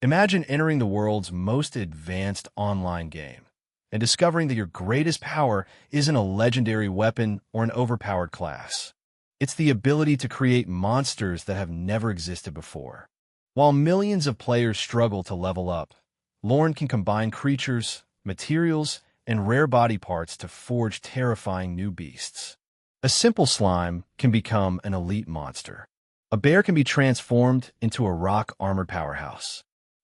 Imagine entering the world's most advanced online game and discovering that your greatest power isn't a legendary weapon or an overpowered class. It's the ability to create monsters that have never existed before. While millions of players struggle to level up, Lorne can combine creatures, materials, and rare body parts to forge terrifying new beasts. A simple slime can become an elite monster. A bear can be transformed into a rock-armored powerhouse.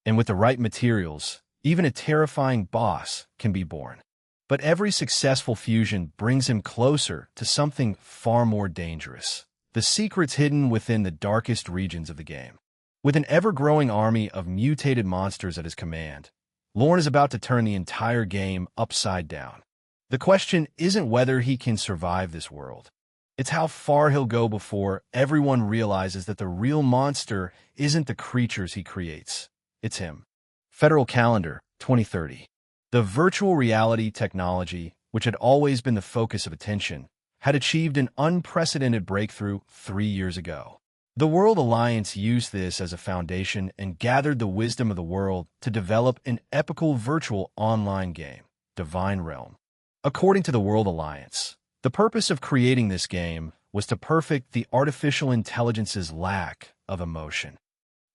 And with the right materials, even a terrifying boss can be born. But every successful fusion brings him closer to something far more dangerous. The secrets hidden within the darkest regions of the game. With an ever-growing army of mutated monsters at his command, Lorne is about to turn the entire game upside down. The question isn't whether he can survive this world. It's how far he'll go before everyone realizes that the real monster isn't the creatures he creates. It's him. Federal Calendar, 2030. The virtual reality technology, which had always been the focus of attention, had achieved an unprecedented breakthrough 3 years ago. The World Alliance used this as a foundation and gathered the wisdom of the world to develop an epical virtual online game, Divine Realm. According to the World Alliance, the purpose of creating this game was to perfect the artificial intelligence's lack of emotion.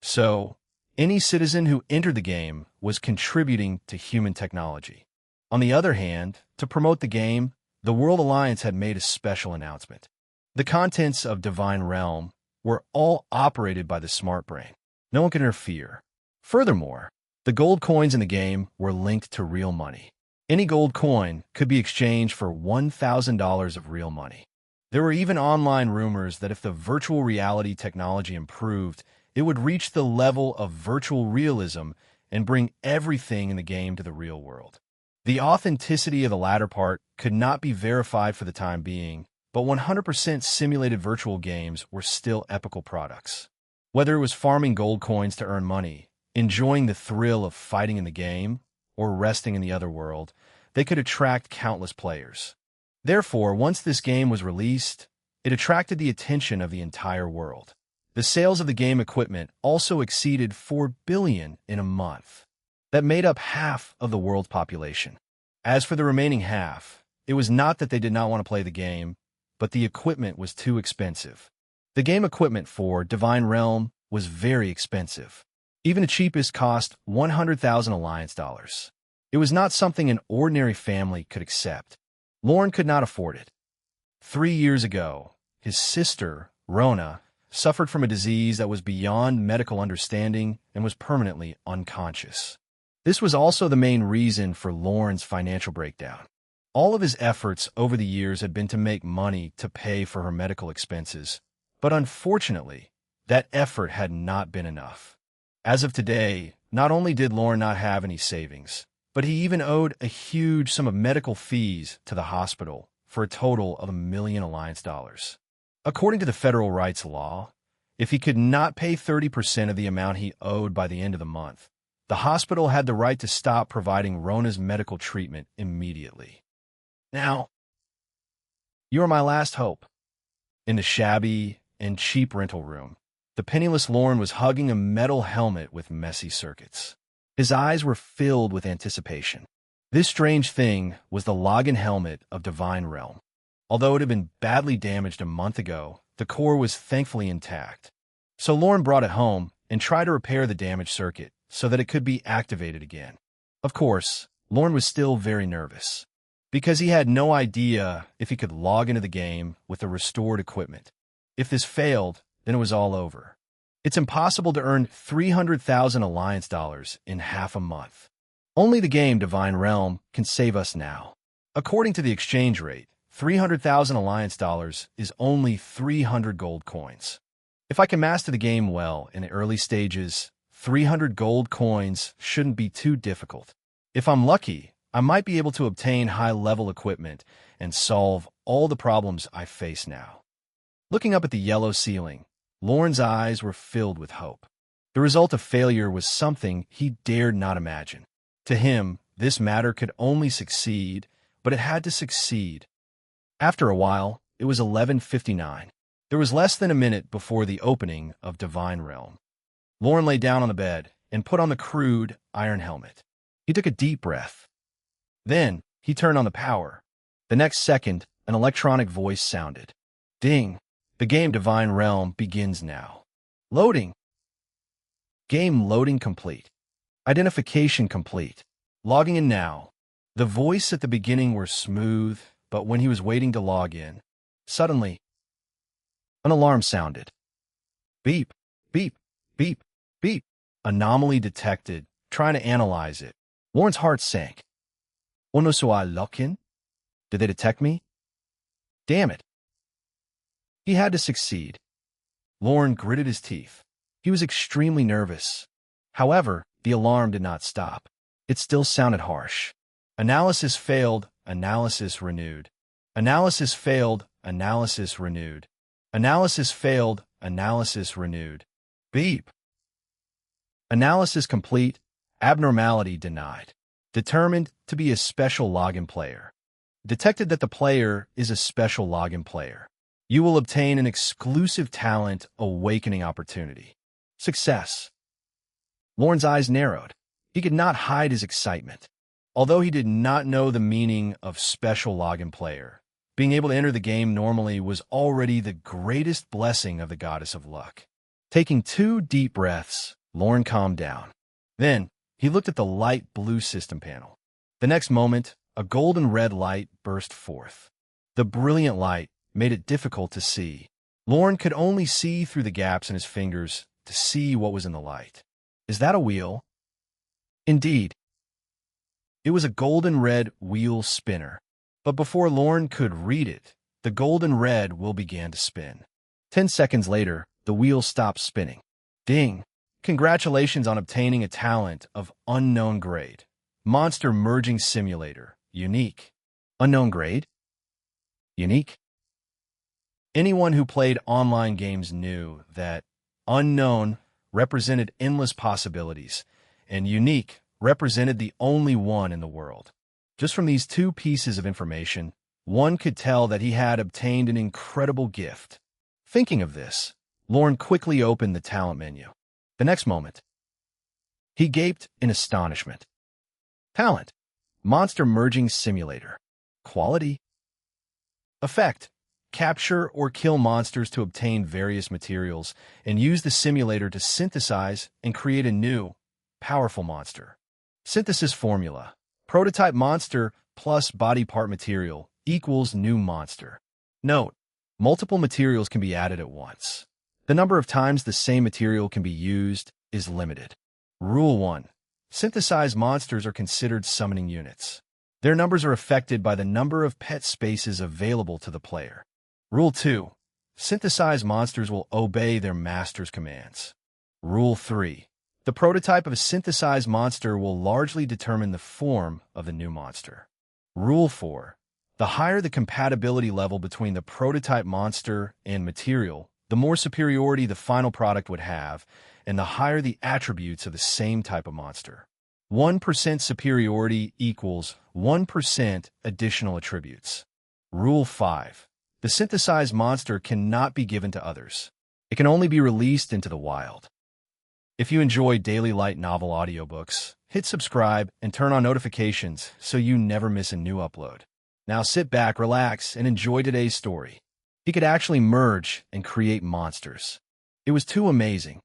So, any citizen who entered the game was contributing to human technology. On the other hand, to promote the game, the World Alliance had made a special announcement. The contents of Divine Realm were all operated by the smart brain. No one could interfere. Furthermore, the gold coins in the game were linked to real money. Any gold coin could be exchanged for $1,000 of real money. There were even online rumors that if the virtual reality technology improved, it would reach the level of virtual realism and bring everything in the game to the real world. The authenticity of the latter part could not be verified for the time being, but 100% simulated virtual games were still epical products. Whether it was farming gold coins to earn money, enjoying the thrill of fighting in the game, or resting in the other world, they could attract countless players. Therefore, once this game was released, it attracted the attention of the entire world. The sales of the game equipment also exceeded 4 billion in a month. That made up half of the world's population. As for the remaining half, it was not that they did not want to play the game, but the equipment was too expensive. The game equipment for Divine Realm was very expensive. Even the cheapest cost 100,000 Alliance dollars. It was not something an ordinary family could accept. Lorne could not afford it. 3 years ago, his sister, Rona, suffered from a disease that was beyond medical understanding and was permanently unconscious. This was also the main reason for Lorne's financial breakdown. All of his efforts over the years had been to make money to pay for her medical expenses, but unfortunately, that effort had not been enough. As of today, not only did Lorne not have any savings, but he even owed a huge sum of medical fees to the hospital for a total of 1 million Alliance dollars. According to the federal rights law, if he could not pay 30% of the amount he owed by the end of the month, the hospital had the right to stop providing Rona's medical treatment immediately. Now, you are my last hope. In the shabby and cheap rental room, the penniless Lorne was hugging a metal helmet with messy circuits. His eyes were filled with anticipation. This strange thing was the login helmet of Divine Realm. Although it had been badly damaged a month ago, the core was thankfully intact. So Lorne brought it home and tried to repair the damaged circuit so that it could be activated again. Of course, Lorne was still very nervous, because he had no idea if he could log into the game with the restored equipment. If this failed, then it was all over. It's impossible to earn 300,000 Alliance dollars in half a month. Only the game Divine Realm can save us now. According to the exchange rate, 300,000 Alliance dollars is only 300 gold coins. If I can master the game well in the early stages, 300 gold coins shouldn't be too difficult. If I'm lucky, I might be able to obtain high-level equipment and solve all the problems I face now. Looking up at the yellow ceiling, Lorne's eyes were filled with hope. The result of failure was something he dared not imagine. To him, this matter could only succeed, but it had to succeed. After a while, it was 11:59. There was less than a minute before the opening of Divine Realm. Lorne lay down on the bed, and put on the crude iron helmet. He took a deep breath. Then, he turned on the power. The next second, an electronic voice sounded. Ding! The game Divine Realm begins now. Loading. Game loading complete. Identification complete. Logging in now. The voice at the beginning were smooth, but when he was waiting to log in, suddenly, an alarm sounded. Beep, beep, beep, beep. Anomaly detected. Trying to analyze it. Lorne's heart sank. Ono so I lock in? Did they detect me? Damn it. He had to succeed. Lorne gritted his teeth. He was extremely nervous. However, the alarm did not stop. It still sounded harsh. Analysis failed. Analysis renewed. Analysis failed. Analysis renewed. Analysis failed. Analysis renewed. Beep. Analysis complete. Abnormality denied. Determined to be a special login player. Detected that the player is a special login player. You will obtain an exclusive talent awakening opportunity. Success. Lorne's eyes narrowed. He could not hide his excitement. Although he did not know the meaning of special login player, being able to enter the game normally was already the greatest blessing of the Goddess of Luck. Taking 2 deep breaths, Lorne calmed down. Then, he looked at the light blue system panel. The next moment, a golden red light burst forth. The brilliant light made it difficult to see. Lorne could only see through the gaps in his fingers to see what was in the light. Is that a wheel? Indeed. It was a golden red wheel spinner. But before Lorne could read it, the golden red wheel began to spin. 10 seconds later, the wheel stopped spinning. Ding! Congratulations on obtaining a talent of unknown grade. Monster Merging Simulator. Unique. Unknown grade? Unique? Anyone who played online games knew that unknown represented endless possibilities, and unique represented the only one in the world. Just from these 2 pieces of information, one could tell that he had obtained an incredible gift. Thinking of this, Lorne quickly opened the talent menu. The next moment, he gaped in astonishment. Talent. Monster Merging Simulator. Quality. Effect. Capture or kill monsters to obtain various materials and use the simulator to synthesize and create a new, powerful monster. Synthesis formula. Prototype monster plus body part material equals new monster. Note: multiple materials can be added at once. The number of times the same material can be used is limited. Rule 1. Synthesized monsters are considered summoning units. Their numbers are affected by the number of pet spaces available to the player. Rule 2. Synthesized monsters will obey their master's commands. Rule 3. The prototype of a synthesized monster will largely determine the form of the new monster. Rule 4. The higher the compatibility level between the prototype monster and material, the more superiority the final product would have, and the higher the attributes of the same type of monster. 1% superiority equals 1% additional attributes. Rule 5. The synthesized monster cannot be given to others. It can only be released into the wild. If you enjoy daily light novel audiobooks, hit subscribe and turn on notifications so you never miss a new upload. Now sit back, relax, and enjoy today's story. He could actually merge and create monsters. It was too amazing.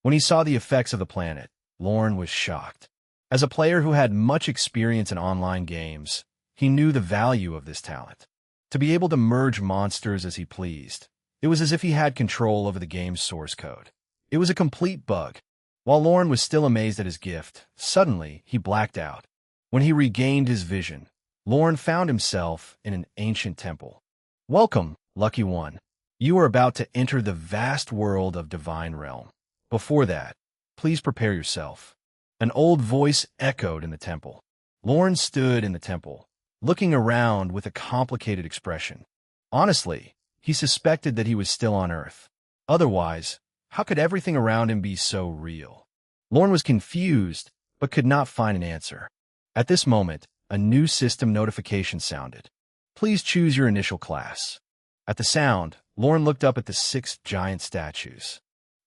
When he saw the effects of the planet, Lorne was shocked. As a player who had much experience in online games, he knew the value of this talent. To be able to merge monsters as he pleased, it was as if he had control over the game's source code. It was a complete bug. While Lorne was still amazed at his gift, suddenly he blacked out. When he regained his vision, Lorne found himself in an ancient temple. Welcome, Lucky One. You are about to enter the vast world of Divine Realm. Before that, please prepare yourself. An old voice echoed in the temple. Lorne stood in the temple, looking around with a complicated expression. Honestly, he suspected that he was still on Earth. Otherwise, how could everything around him be so real? Lorne was confused, but could not find an answer. At this moment, a new system notification sounded. Please choose your initial class. At the sound, Lorne looked up at the 6 giant statues.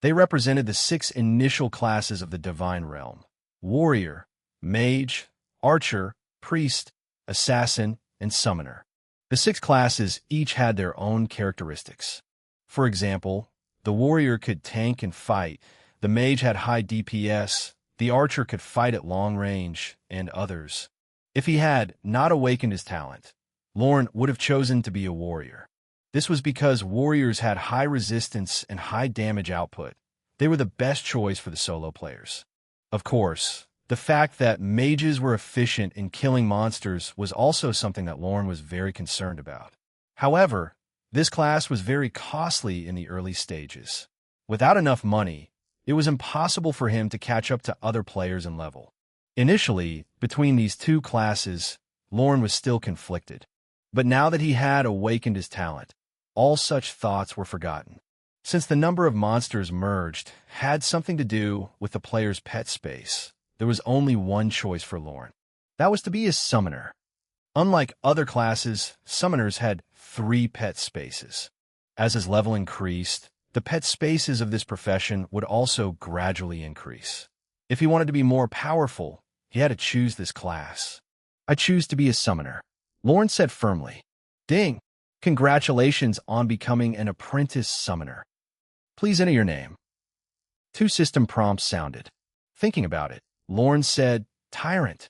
They represented the 6 initial classes of the divine realm: warrior, mage, archer, priest, assassin, and summoner. The 6 classes each had their own characteristics. For example, the warrior could tank and fight, the mage had high DPS, the archer could fight at long range, and others. If he had not awakened his talent, Lorne would have chosen to be a warrior. This was because warriors had high resistance and high damage output. They were the best choice for the solo players. Of course, the fact that mages were efficient in killing monsters was also something that Lorne was very concerned about. However, this class was very costly in the early stages. Without enough money, it was impossible for him to catch up to other players in level. Initially, between these 2 classes, Lorne was still conflicted. But now that he had awakened his talent, all such thoughts were forgotten. Since the number of monsters merged had something to do with the player's pet space, there was only one choice for Lorne. That was to be a summoner. Unlike other classes, summoners had 3 pet spaces. As his level increased, the pet spaces of this profession would also gradually increase. If he wanted to be more powerful, he had to choose this class. "I choose to be a summoner," Lorne said firmly. "Ding! Congratulations on becoming an apprentice summoner. Please enter your name." 2 system prompts sounded. Thinking about it, Lorne said, "Tyrant."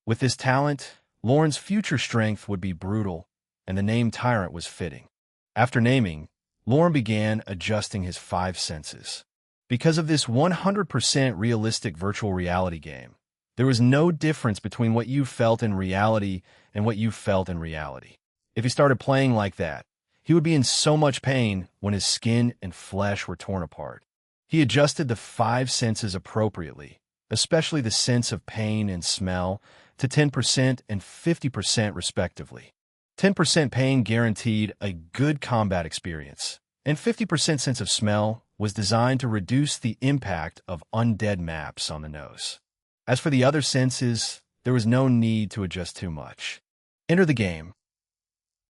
With this talent, Lorne's future strength would be brutal, and the name Tyrant was fitting. After naming, Lorne began adjusting his 5 senses. Because of this 100% realistic virtual reality game, there was no difference between what you felt in reality and what you felt in reality. If he started playing like that, he would be in so much pain when his skin and flesh were torn apart. He adjusted the 5 senses appropriately, especially the sense of pain and smell, to 10% and 50% respectively. 10% pain guaranteed a good combat experience, and 50% sense of smell was designed to reduce the impact of undead maps on the nose. As for the other senses, there was no need to adjust too much. Enter the game.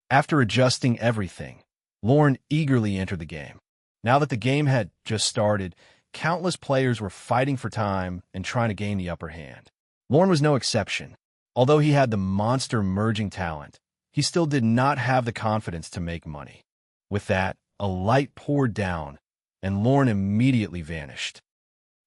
After adjusting everything, Lorne eagerly entered the game. Now that the game had just started, countless players were fighting for time and trying to gain the upper hand. Lorne was no exception. Although he had the monster merging talent, he still did not have the confidence to make money. With that, a light poured down, and Lorne immediately vanished.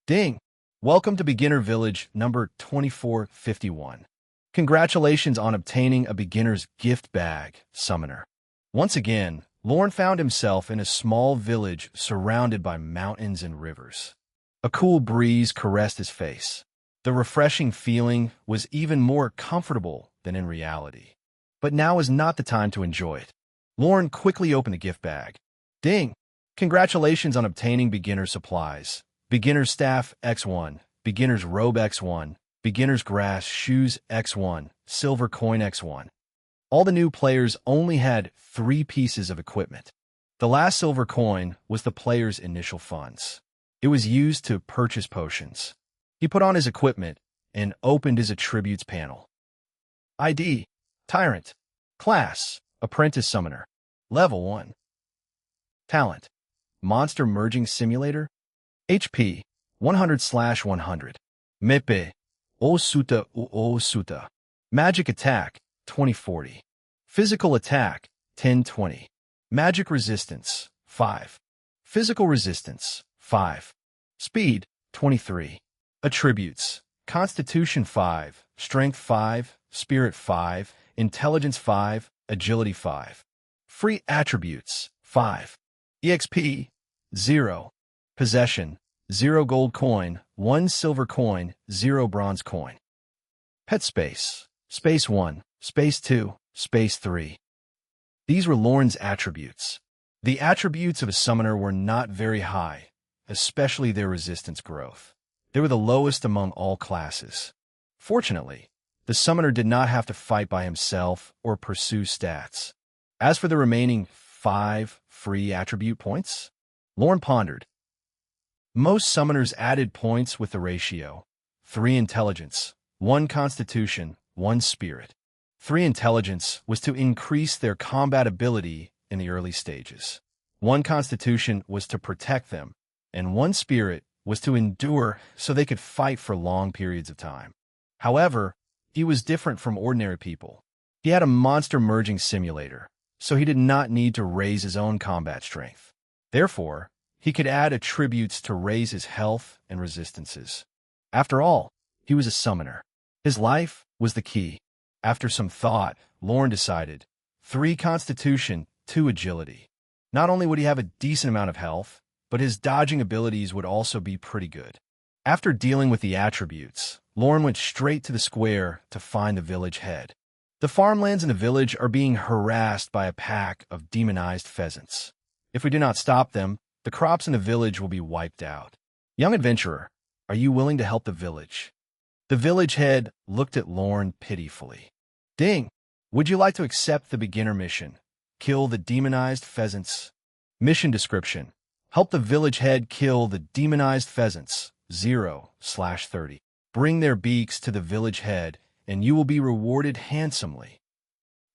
"Ding! Welcome to Beginner Village number 2451. Congratulations on obtaining a beginner's gift bag, Summoner." Once again, Lorne found himself in a small village surrounded by mountains and rivers. A cool breeze caressed his face. The refreshing feeling was even more comfortable than in reality. But now was not the time to enjoy it. Lorne quickly opened the gift bag. "Ding! Congratulations on obtaining beginner supplies. Beginner's staff X1, beginner's robe X1, beginner's grass shoes X1, silver coin X1. All the new players only had 3 pieces of equipment. The last silver coin was the player's initial funds. It was used to purchase potions. He put on his equipment and opened his attributes panel. ID, Tyrant. Class, Apprentice Summoner. Level 1. Talent, Monster Merging Simulator. HP, 100/100. Mepe, Osuta Uosuta. Magic Attack, 2040. Physical Attack, 1020. Magic Resistance, 5. Physical Resistance, 5. Speed, 23. Attributes, Constitution 5, Strength 5, Spirit 5, Intelligence 5, Agility 5. Free Attributes, 5. EXP, 0. Possession, 0 gold coin, 1 silver coin, 0 bronze coin. Pet Space, Space 1, Space 2, Space 3. These were Lorne's attributes. The attributes of a summoner were not very high, especially their resistance growth. They were the lowest among all classes. Fortunately, the summoner did not have to fight by himself or pursue stats. As for the remaining 5 free attribute points, Lorne pondered. Most summoners added points with the ratio 3 intelligence, 1 constitution, 1 spirit. 3 intelligence was to increase their combat ability in the early stages. 1 constitution was to protect them, and one spirit was to endure so they could fight for long periods of time. However, he was different from ordinary people. He had a monster merging simulator, so he did not need to raise his own combat strength. Therefore, he could add attributes to raise his health and resistances. After all, he was a summoner. His life was the key. After some thought, Lorne decided 3 Constitution, 2 Agility. Not only would he have a decent amount of health, but his dodging abilities would also be pretty good. After dealing with the attributes, Lorne went straight to the square to find the village head. The farmlands in the village are being harassed by a pack of demonized pheasants. If we do not stop them, the crops in the village will be wiped out. Young adventurer, are you willing to help the village? The village head looked at Lorne pitifully. Ding! Would you like to accept the beginner mission? Kill the demonized pheasants. Mission description. Help the village head kill the demonized pheasants. 0/30. Bring their beaks to the village head, and you will be rewarded handsomely.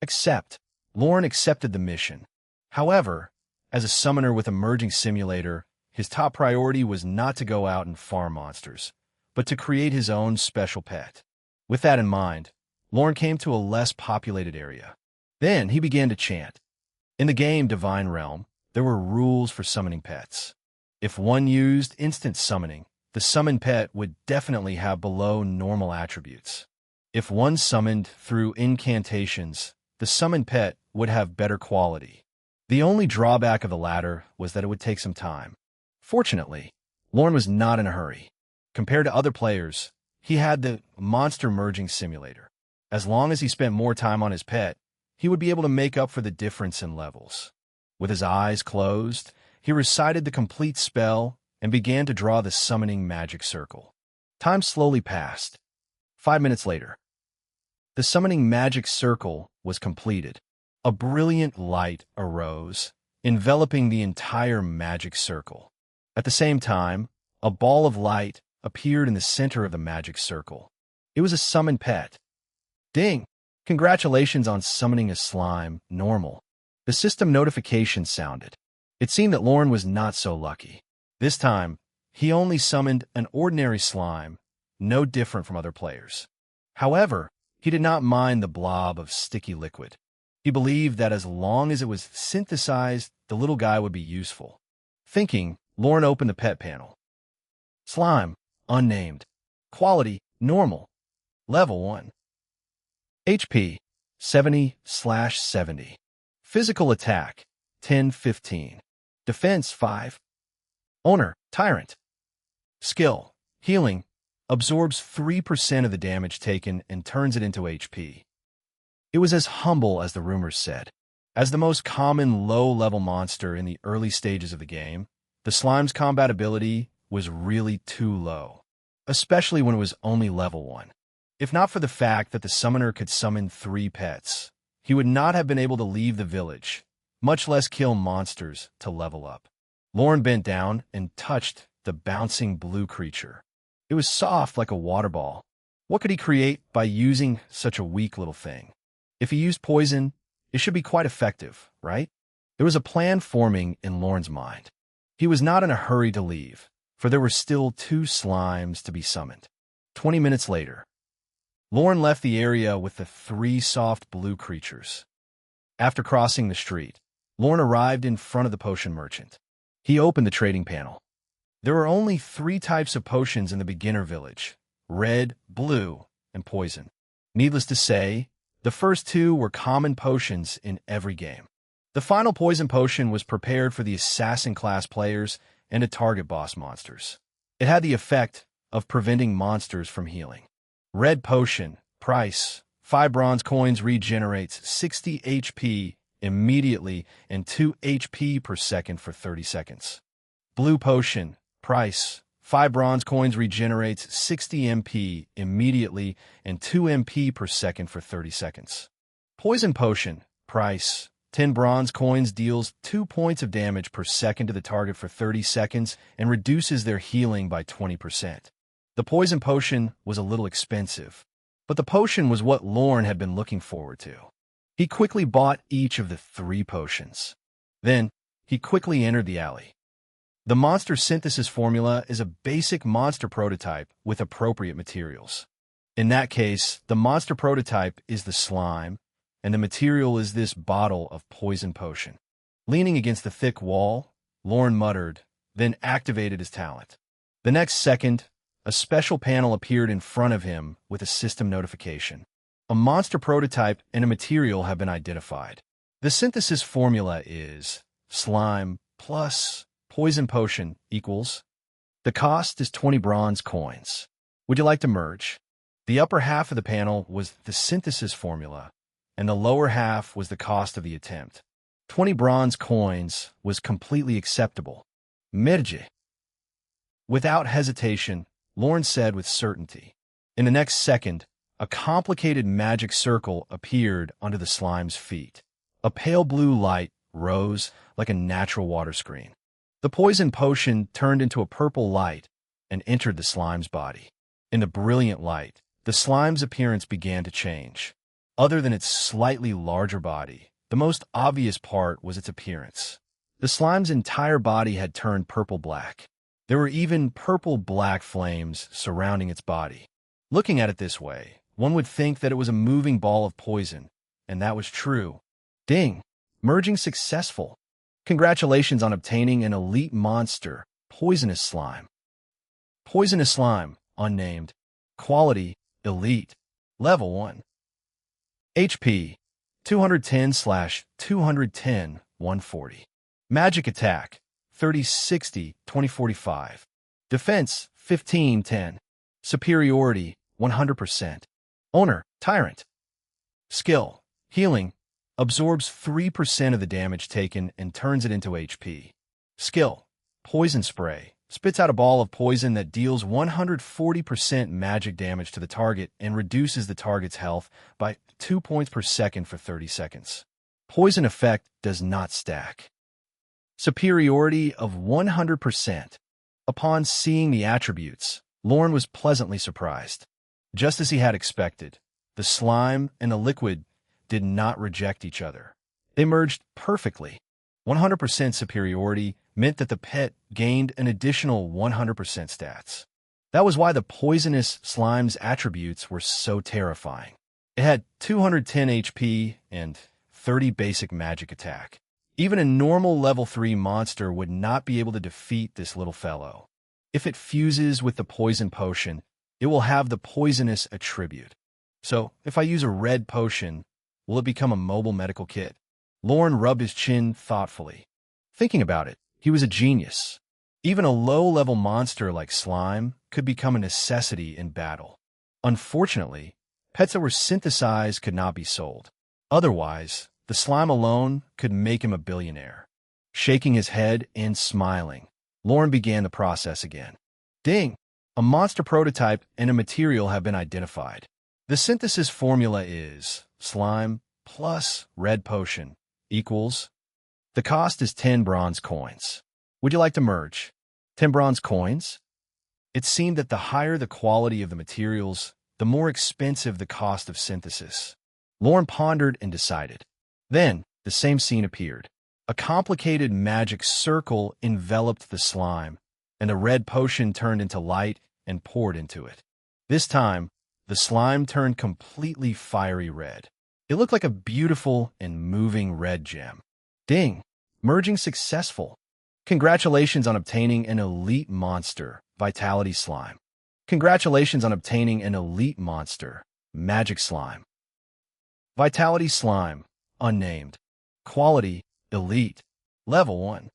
Accept. Lorne accepted the mission. However, as a summoner with a merging simulator, his top priority was not to go out and farm monsters, but to create his own special pet. With that in mind, Lorne came to a less populated area. Then he began to chant. In the game Divine Realm, there were rules for summoning pets. If one used instant summoning, the summoned pet would definitely have below normal attributes. If one summoned through incantations, the summoned pet would have better quality. The only drawback of the latter was that it would take some time. Fortunately, Lorne was not in a hurry. Compared to other players, he had the monster merging simulator. As long as he spent more time on his pet, he would be able to make up for the difference in levels. With his eyes closed, he recited the complete spell and began to draw the summoning magic circle. Time slowly passed. 5 minutes later, the summoning magic circle was completed. A brilliant light arose, enveloping the entire magic circle. At the same time, a ball of light appeared in the center of the magic circle. It was a summoned pet. Ding! Congratulations on summoning a slime, normal. The system notification sounded. It seemed that Lorne was not so lucky. This time, he only summoned an ordinary slime, no different from other players. However, he did not mind the blob of sticky liquid. He believed that as long as it was synthesized, the little guy would be useful. Thinking, Lorne opened the pet panel. Slime, unnamed. Quality, normal. Level 1. HP, 70/70. Physical attack, 10/15. Defense, 5. Owner, Tyrant. Skill, Healing, absorbs 3% of the damage taken and turns it into HP. It was as humble as the rumors said. As the most common low-level monster in the early stages of the game, the slime's combat ability was really too low, especially when it was only level 1. If not for the fact that the summoner could summon 3 pets, he would not have been able to leave the village, much less kill monsters to level up. Lorne bent down and touched the bouncing blue creature. It was soft like a water ball. What could he create by using such a weak little thing? If he used poison, it should be quite effective, right? There was a plan forming in Lorne's mind. He was not in a hurry to leave, for there were still 2 slimes to be summoned. 20 minutes later, Lorne left the area with the 3 soft blue creatures. After crossing the street, Lorne arrived in front of the potion merchant. He opened the trading panel. There were only 3 types of potions in the beginner village: red, blue, and poison. Needless to say, the first 2 were common potions in every game. The final poison potion was prepared for the assassin class players and to target boss monsters. It had the effect of preventing monsters from healing. Red potion, price, 5 bronze coins, regenerates 60 HP immediately and 2 HP per second for 30 seconds. Blue potion, price, 5 bronze coins, regenerates 60 MP immediately and 2 MP per second for 30 seconds. Poison potion, price, 10 bronze coins, deals 2 points of damage per second to the target for 30 seconds and reduces their healing by 20%. The poison potion was a little expensive, but the potion was what Lorne had been looking forward to. He quickly bought each of the 3 potions. Then, he quickly entered the alley. The monster synthesis formula is a basic monster prototype with appropriate materials. In that case, the monster prototype is the slime, and the material is this bottle of poison potion. Leaning against the thick wall, Lorne muttered, then activated his talent. The next second, a special panel appeared in front of him with a system notification. A monster prototype and a material have been identified. The synthesis formula is slime plus poison potion equals. The cost is 20 bronze coins. Would you like to merge? The upper half of the panel was the synthesis formula, and the lower half was the cost of the attempt. 20 bronze coins was completely acceptable. Merge. Without hesitation, Lorne said with certainty. In the next second, a complicated magic circle appeared under the slime's feet. A pale blue light rose like a natural water screen. The poison potion turned into a purple light and entered the slime's body. In the brilliant light, the slime's appearance began to change. Other than its slightly larger body, the most obvious part was its appearance. The slime's entire body had turned purple-black. There were even purple-black flames surrounding its body. Looking at it this way, one would think that it was a moving ball of poison, and that was true. Ding! Merging successful. Congratulations on obtaining an elite monster, Poisonous Slime. Poisonous Slime, unnamed. Quality, Elite. Level 1. HP, 210/210, 140. Magic Attack, 30/60, 2045. Defense, 15/10. Superiority, 100%. Owner, Tyrant. Skill, Healing, absorbs 3% of the damage taken and turns it into HP. Skill, Poison Spray, spits out a ball of poison that deals 140% magic damage to the target and reduces the target's health by 2 points per second for 30 seconds. Poison effect does not stack. Superiority of 100%. Upon seeing the attributes, Lorne was pleasantly surprised. Just as he had expected, the slime and the liquid did not reject each other. They merged perfectly. 100% superiority meant that the pet gained an additional 100% stats. That was why the poisonous slime's attributes were so terrifying. It had 210 HP and 30 basic magic attack. Even a normal level 3 monster would not be able to defeat this little fellow. If it fuses with the poison potion, it will have the poisonous attribute. So, if I use a red potion, will it become a mobile medical kit? Lorne rubbed his chin thoughtfully. Thinking about it, he was a genius. Even a low-level monster like slime could become a necessity in battle. Unfortunately, pets that were synthesized could not be sold. Otherwise, the slime alone could make him a billionaire. Shaking his head and smiling, Lorne began the process again. Ding! A monster prototype and a material have been identified. The synthesis formula is slime plus red potion equals. The cost is 10 bronze coins. Would you like to merge? 10 bronze coins? It seemed that the higher the quality of the materials, the more expensive the cost of synthesis. Lorne pondered and decided. Then, the same scene appeared. A complicated magic circle enveloped the slime, and a red potion turned into light and poured into it. This time, the slime turned completely fiery red. It looked like a beautiful and moving red gem. Ding! Merging successful. Congratulations on obtaining an elite monster, Vitality Slime. Congratulations on obtaining an elite monster, Magic Slime. Vitality Slime, unnamed. Quality, Elite. Level 1.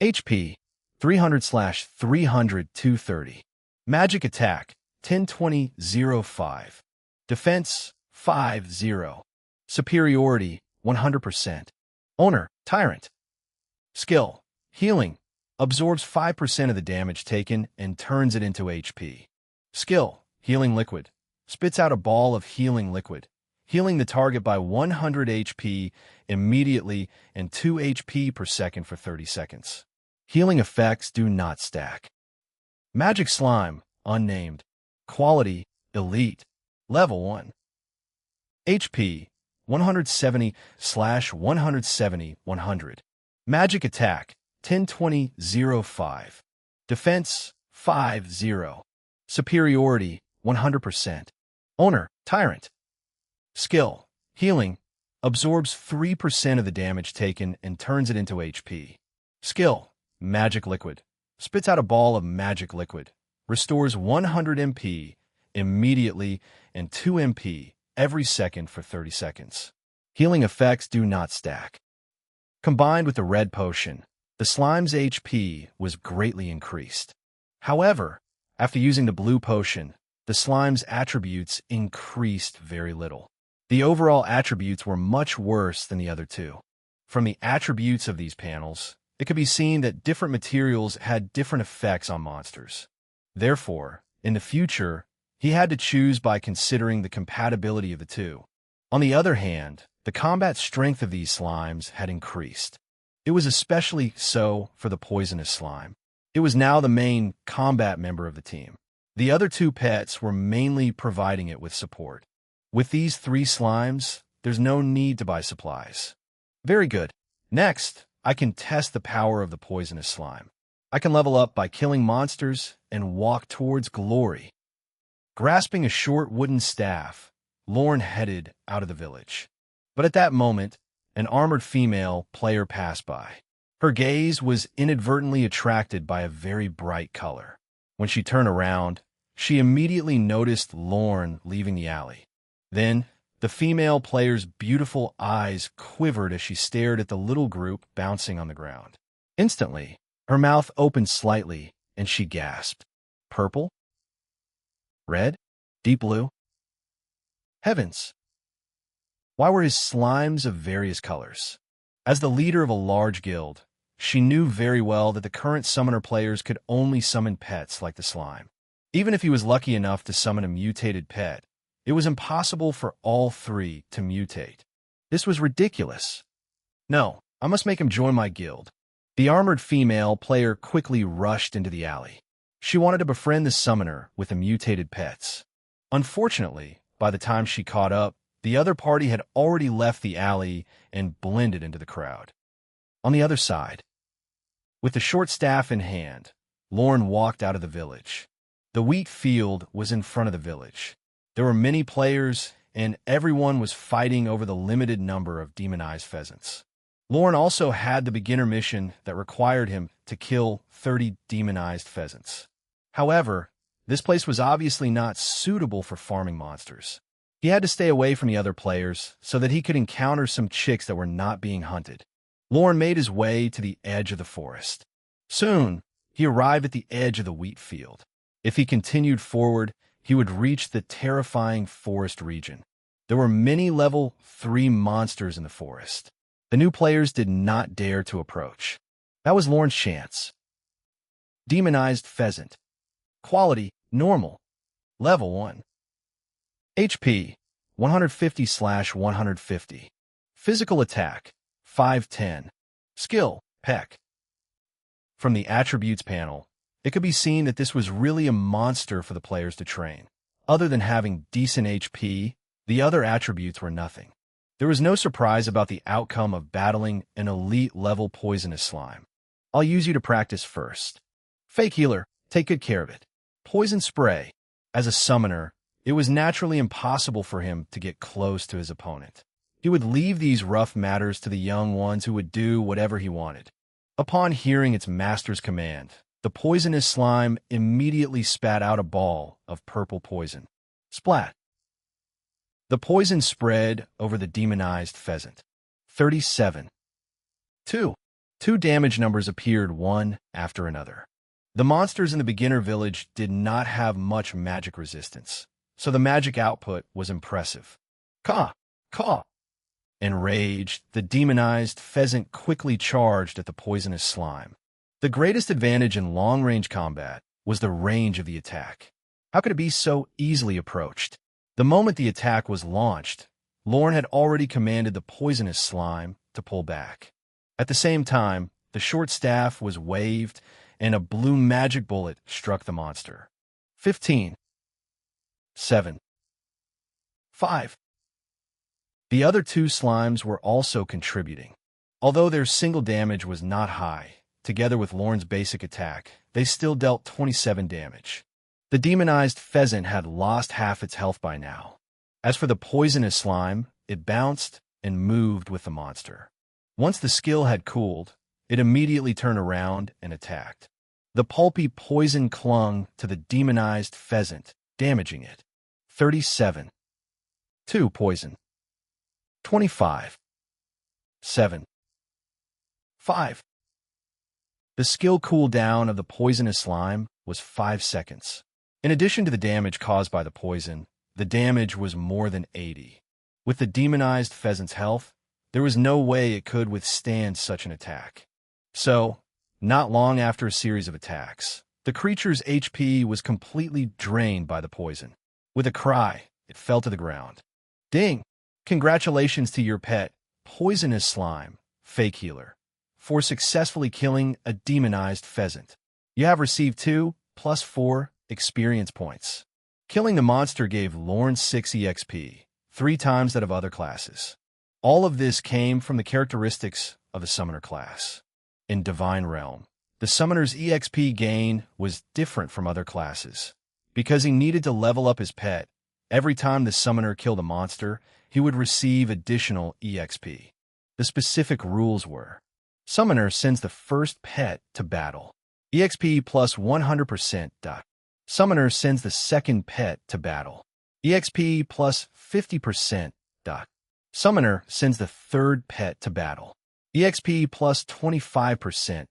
HP, 300/300, 230. Magic Attack, 10/20/05. Defense, 5/0. Superiority, 100%. Owner, Tyrant. Skill, Healing, absorbs 5% of the damage taken and turns it into HP. Skill, Healing Liquid, spits out a ball of healing liquid, healing the target by 100 HP immediately and 2 HP per second for 30 seconds. Healing effects do not stack. Magic Slime, unnamed. Quality, Elite. Level 1. HP, 170/170, 100. Magic Attack, 10-20-05. Defense 5-0. Superiority 100%. Owner, Tyrant. Skill, Healing, absorbs 3% of the damage taken and turns it into HP. Skill, Magic Liquid, spits out a ball of magic liquid, restores 100 MP immediately and 2 MP every second for 30 seconds. Healing effects do not stack. Combined with the red potion, the slime's HP was greatly increased. However, after using the blue potion, the slime's attributes increased very little. The overall attributes were much worse than the other two. From the attributes of these panels, it could be seen that different materials had different effects on monsters. Therefore, in the future, he had to choose by considering the compatibility of the two. On the other hand, the combat strength of these slimes had increased. It was especially so for the poisonous slime. It was now the main combat member of the team. The other two pets were mainly providing it with support. With these 3 slimes, there's no need to buy supplies. Very good. Next, I can test the power of the poisonous slime. I can level up by killing monsters and walk towards glory. Grasping a short wooden staff, Lorne headed out of the village. But at that moment, an armored female player passed by. Her gaze was inadvertently attracted by a very bright color. When she turned around, she immediately noticed Lorne leaving the alley. Then, the female player's beautiful eyes quivered as she stared at the little group bouncing on the ground. Instantly, her mouth opened slightly, and she gasped. Purple? Red? Deep blue? Heavens! Why were his slimes of various colors? As the leader of a large guild, she knew very well that the current summoner players could only summon pets like the slime. Even if he was lucky enough to summon a mutated pet, it was impossible for all 3 to mutate. This was ridiculous. No, I must make him join my guild. The armored female player quickly rushed into the alley. She wanted to befriend the summoner with the mutated pets. Unfortunately, by the time she caught up, the other party had already left the alley and blended into the crowd. On the other side, with the short staff in hand, Lorne walked out of the village. The wheat field was in front of the village. There were many players, and everyone was fighting over the limited number of demonized pheasants. Lorne also had the beginner mission that required him to kill 30 demonized pheasants. However, this place was obviously not suitable for farming monsters. He had to stay away from the other players so that he could encounter some chicks that were not being hunted. Lorne made his way to the edge of the forest. Soon, he arrived at the edge of the wheat field. If he continued forward, he would reach the terrifying forest region. There were many level 3 monsters in the forest. The new players did not dare to approach. That was Lorne's chance. Demonized pheasant. Quality, normal. Level 1. HP, 150/150. Physical attack, 510. Skill, Peck. From the attributes panel, it could be seen that this was really a monster for the players to train. Other than having decent HP, the other attributes were nothing. There was no surprise about the outcome of battling an elite-level poisonous slime. I'll use you to practice first. Fake healer, take good care of it. Poison spray. As a summoner, it was naturally impossible for him to get close to his opponent. He would leave these rough matters to the young ones who would do whatever he wanted. Upon hearing its master's command, the poisonous slime immediately spat out a ball of purple poison. Splat! The poison spread over the demonized pheasant. 37. 2 damage numbers appeared one after another. The monsters in the beginner village did not have much magic resistance, so the magic output was impressive. Caw! Caw! Enraged, the demonized pheasant quickly charged at the poisonous slime. The greatest advantage in long-range combat was the range of the attack. How could it be so easily approached? The moment the attack was launched, Lorne had already commanded the poisonous slime to pull back. At the same time, the short staff was waved, and a blue magic bullet struck the monster. 15. 7. 5. The other 2 slimes were also contributing. Although their single damage was not high, together with Lorne's basic attack, they still dealt 27 damage. The demonized pheasant had lost half its health by now. As for the poisonous slime, it bounced and moved with the monster. Once the skill had cooled, it immediately turned around and attacked. The pulpy poison clung to the demonized pheasant, damaging it. 37. 2 poison. 25. 7. 5. The skill cooldown of the poisonous slime was 5 seconds. In addition to the damage caused by the poison, the damage was more than 80. With the demonized pheasant's health, there was no way it could withstand such an attack. So, not long after a series of attacks, the creature's HP was completely drained by the poison. With a cry, it fell to the ground. Ding! Congratulations to your pet, poisonous slime, fake healer, for successfully killing a demonized pheasant. You have received 2 + 4 experience points. Killing the monster gave Lorne 6 EXP, 3 times that of other classes. All of this came from the characteristics of the summoner class. In Divine Realm, the summoner's EXP gain was different from other classes. Because he needed to level up his pet, every time the summoner killed a monster, he would receive additional EXP. The specific rules were: summoner sends the first pet to battle, EXP plus 100%. Summoner sends the second pet to battle, EXP plus 50%. Summoner sends the third pet to battle, EXP plus 25%.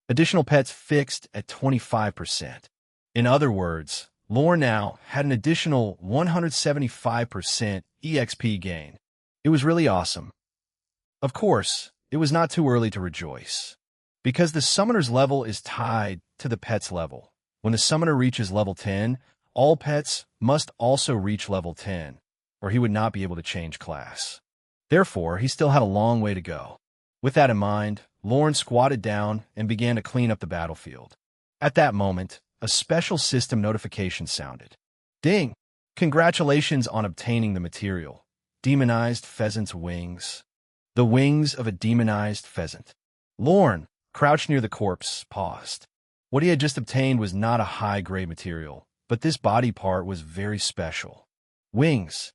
Additional pets fixed at 25%. In other words, Lorne now had an additional 175% EXP gain. It was really awesome. Of course, it was not too early to rejoice, because the summoner's level is tied to the pet's level. When the summoner reaches level 10, all pets must also reach level 10, or he would not be able to change class. Therefore, he still had a long way to go. With that in mind, Lorne squatted down and began to clean up the battlefield. At that moment, a special system notification sounded. Ding! Congratulations on obtaining the material. Demonized pheasant's wings. The wings of a demonized pheasant. Lorne, crouched near the corpse, paused. What he had just obtained was not a high-grade material, but this body part was very special. Wings.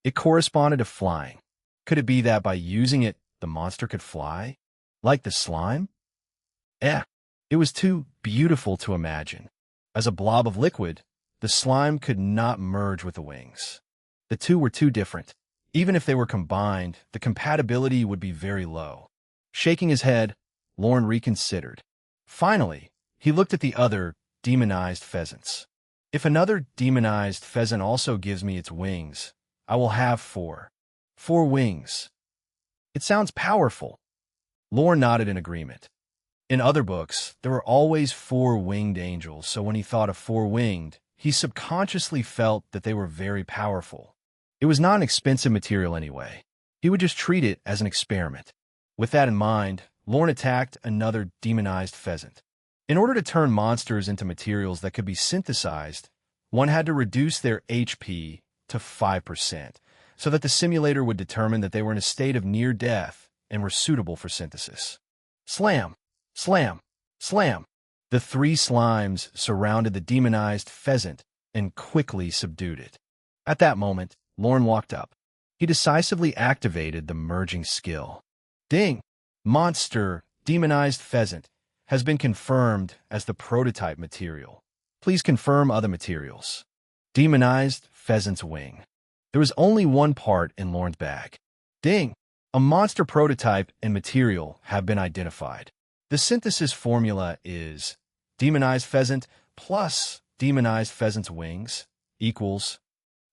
It corresponded to flying. Could it be that by using it, the monster could fly? Like the slime? It was too beautiful to imagine. As a blob of liquid, the slime could not merge with the wings. The two were too different. Even if they were combined, the compatibility would be very low. Shaking his head, Lorne reconsidered. Finally, he looked at the other demonized pheasants. If another demonized pheasant also gives me its wings, I will have 4. 4 wings. It sounds powerful. Lorne nodded in agreement. In other books, there were always 4 winged angels, so when he thought of 4-winged, he subconsciously felt that they were very powerful. It was not an expensive material anyway. He would just treat it as an experiment. With that in mind, Lorne attacked another demonized pheasant. In order to turn monsters into materials that could be synthesized, one had to reduce their HP to 5%, so that the simulator would determine that they were in a state of near death and were suitable for synthesis. Slam! Slam! Slam! The 3 slimes surrounded the demonized pheasant and quickly subdued it. At that moment, Lorne walked up. He decisively activated the merging skill. Ding! Monster, demonized pheasant, has been confirmed as the prototype material. Please confirm other materials. Demonized pheasant's wing. There was only one part in Lorne's bag. Ding! A monster prototype and material have been identified. The synthesis formula is demonized pheasant plus demonized pheasant's wings equals.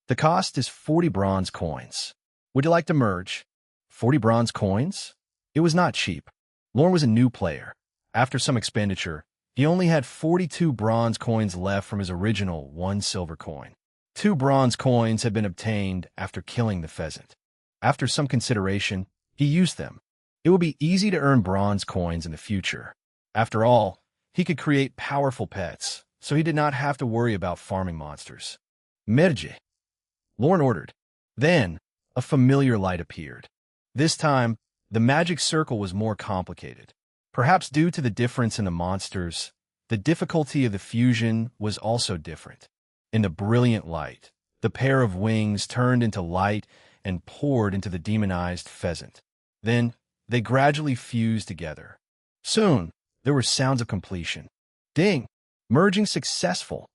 The cost is 40 bronze coins. Would you like to merge? 40 bronze coins? It was not cheap. Lorne was a new player. After some expenditure, he only had 42 bronze coins left from his original 1 silver coin. 2 bronze coins had been obtained after killing the pheasant. After some consideration, he used them. It would be easy to earn bronze coins in the future. After all, he could create powerful pets, so he did not have to worry about farming monsters. Merge. Lorne ordered. Then, a familiar light appeared. This time, the magic circle was more complicated. Perhaps due to the difference in the monsters, the difficulty of the fusion was also different. In the brilliant light, the pair of wings turned into light and poured into the demonized pheasant. Then, they gradually fused together. Soon, there were sounds of completion. Ding! Merging successful.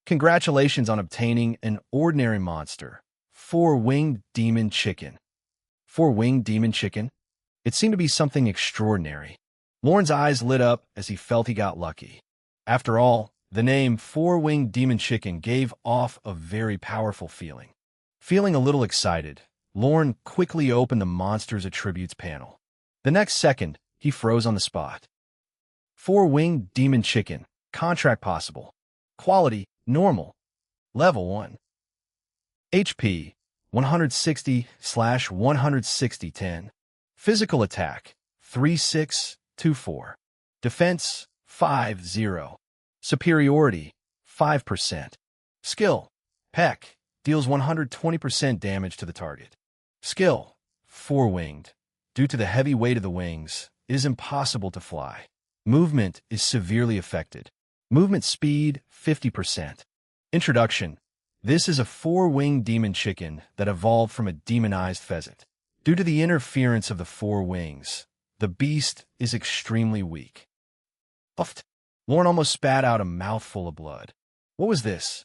Congratulations on obtaining an ordinary monster. Four-winged demon chicken. Four-winged demon chicken? It seemed to be something extraordinary. Lorne's eyes lit up as he felt he got lucky. After all, the name Four-Winged Demon Chicken gave off a very powerful feeling. Feeling a little excited, Lorne quickly opened the monster's attributes panel. The next second, he froze on the spot. Four-Winged Demon Chicken. Contract possible. Quality, normal. Level 1. HP, 160/160/10. Physical attack, 3624. Defense, 50. Superiority, 5%. Skill, Peck, deals 120% damage to the target. Skill, four-winged. Due to the heavy weight of the wings, it is impossible to fly. Movement is severely affected. Movement speed, 50%. Introduction. This is a four-winged demon chicken that evolved from a demonized pheasant. Due to the interference of the four wings, the beast is extremely weak. Uffed. Lorne almost spat out a mouthful of blood. What was this?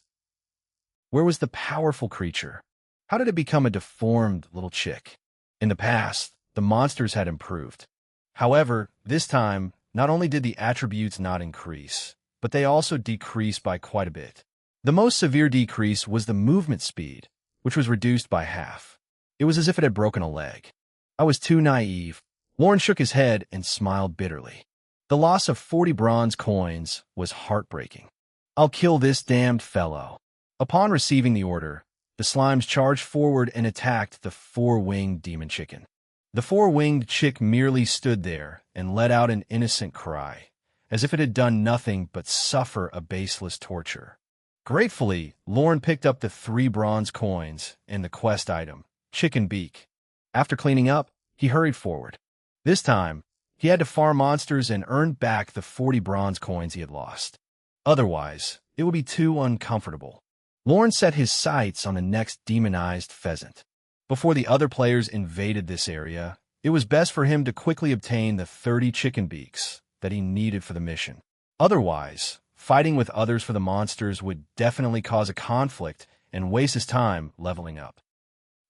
Where was the powerful creature? How did it become a deformed little chick? In the past, the monsters had improved. However, this time, not only did the attributes not increase, but they also decreased by quite a bit. The most severe decrease was the movement speed, which was reduced by half. It was as if it had broken a leg. I was too naive. Lorne shook his head and smiled bitterly. The loss of 40 bronze coins was heartbreaking. I'll kill this damned fellow. Upon receiving the order, the slimes charged forward and attacked the four-winged demon chicken. The four-winged chick merely stood there and let out an innocent cry, as if it had done nothing but suffer a baseless torture. Gratefully, Lorne picked up the 3 bronze coins and the quest item, Chicken Beak. After cleaning up, he hurried forward. This time, he had to farm monsters and earn back the 40 bronze coins he had lost. Otherwise, it would be too uncomfortable. Lorne set his sights on the next demonized pheasant. Before the other players invaded this area, it was best for him to quickly obtain the 30 chicken beaks that he needed for the mission. Otherwise, fighting with others for the monsters would definitely cause a conflict and waste his time leveling up.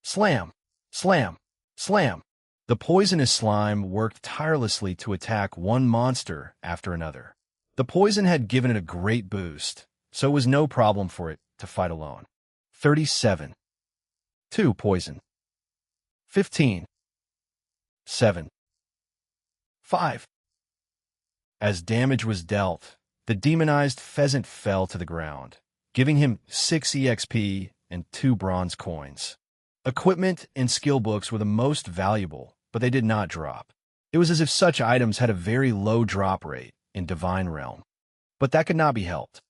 Slam! Slam! Slam! The poisonous slime worked tirelessly to attack one monster after another. The poison had given it a great boost, so it was no problem for it to fight alone. 37. 2 poison. 15. 7. 5. As damage was dealt, the demonized pheasant fell to the ground, giving him 6 EXP and 2 bronze coins. Equipment and skill books were the most valuable, but they did not drop. It was as if such items had a very low drop rate in Divine Realm. But that could not be helped.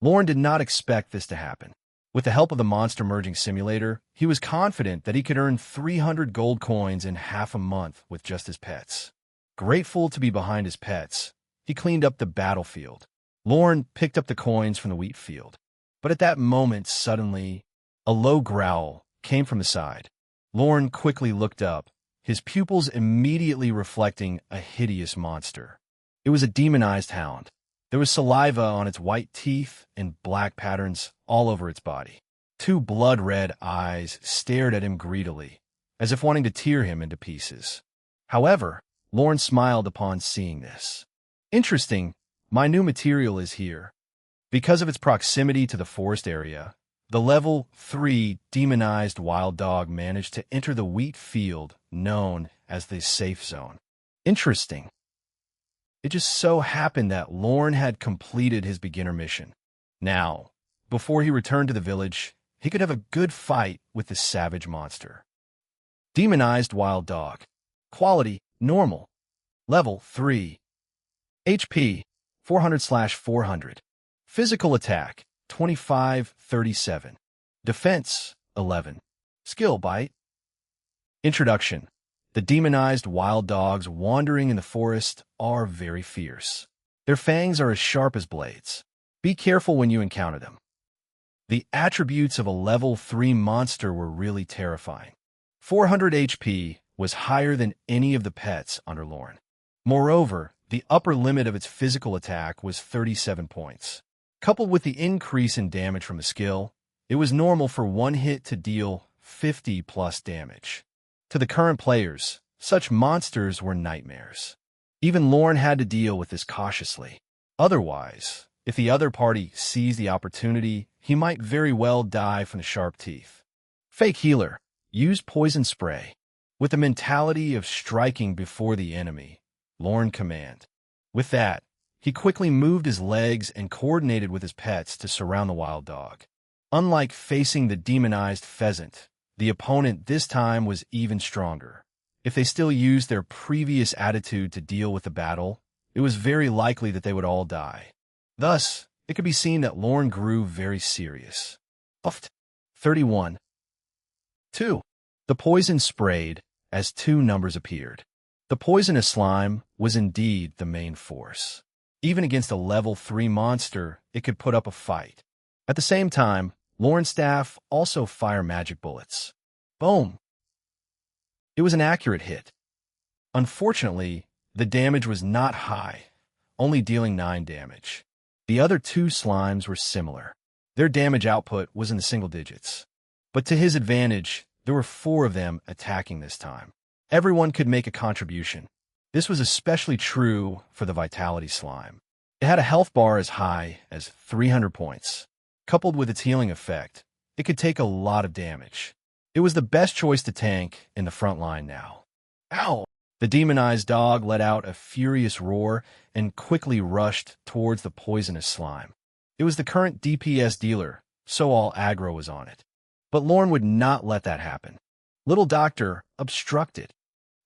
Lorne did not expect this to happen. With the help of the Monster Merging Simulator, he was confident that he could earn 300 gold coins in half a month with just his pets. Grateful to be behind his pets, he cleaned up the battlefield. Lorne picked up the coins from the wheat field. But at that moment, suddenly, a low growl came from the side. Lorne quickly looked up, his pupils immediately reflecting a hideous monster. It was a demonized hound. There was saliva on its white teeth and black patterns all over its body. 2 blood-red eyes stared at him greedily, as if wanting to tear him into pieces. However, Lorne smiled upon seeing this. Interesting, my new material is here. Because of its proximity to the forest area, the level 3 demonized wild dog managed to enter the wheat field known as the safe zone. Interesting. It just so happened that Lorne had completed his beginner mission. Now, before he returned to the village, he could have a good fight with the savage monster. Demonized wild dog. Quality, normal. Level 3. HP, 400/400. Physical attack, 25/37. Defense, 11. Skill bite. Introduction. The demonized wild dogs wandering in the forest are very fierce. Their fangs are as sharp as blades. Be careful when you encounter them. The attributes of a level 3 monster were really terrifying. 400 HP was higher than any of the pets under Lorne. Moreover, the upper limit of its physical attack was 37 points. Coupled with the increase in damage from the skill, it was normal for one hit to deal 50 plus damage. To the current players, such monsters were nightmares. Even Lorne had to deal with this cautiously. Otherwise, if the other party seized the opportunity, he might very well die from the sharp teeth. Fake healer. Use poison spray. With the mentality of striking before the enemy, Lorne command. With that, he quickly moved his legs and coordinated with his pets to surround the wild dog. Unlike facing the demonized pheasant, the opponent this time was even stronger. If they still used their previous attitude to deal with the battle, it was very likely that they would all die. Thus, it could be seen that Lorne grew very serious. 31. 2. The poison sprayed as two numbers appeared. The poisonous slime was indeed the main force. Even against a level 3 monster, it could put up a fight. At the same time, Lorne's staff also fire magic bullets. Boom! It was an accurate hit. Unfortunately, the damage was not high, only dealing 9 damage. The other two slimes were similar. Their damage output was in the single digits. But to his advantage, there were 4 of them attacking this time. Everyone could make a contribution. This was especially true for the Vitality Slime. It had a health bar as high as 300 points. Coupled with its healing effect, it could take a lot of damage. It was the best choice to tank in the front line now. Ow! The demonized dog let out a furious roar and quickly rushed towards the poisonous slime. It was the current DPS dealer, so all aggro was on it. But Lorne would not let that happen. Little Doctor obstructed.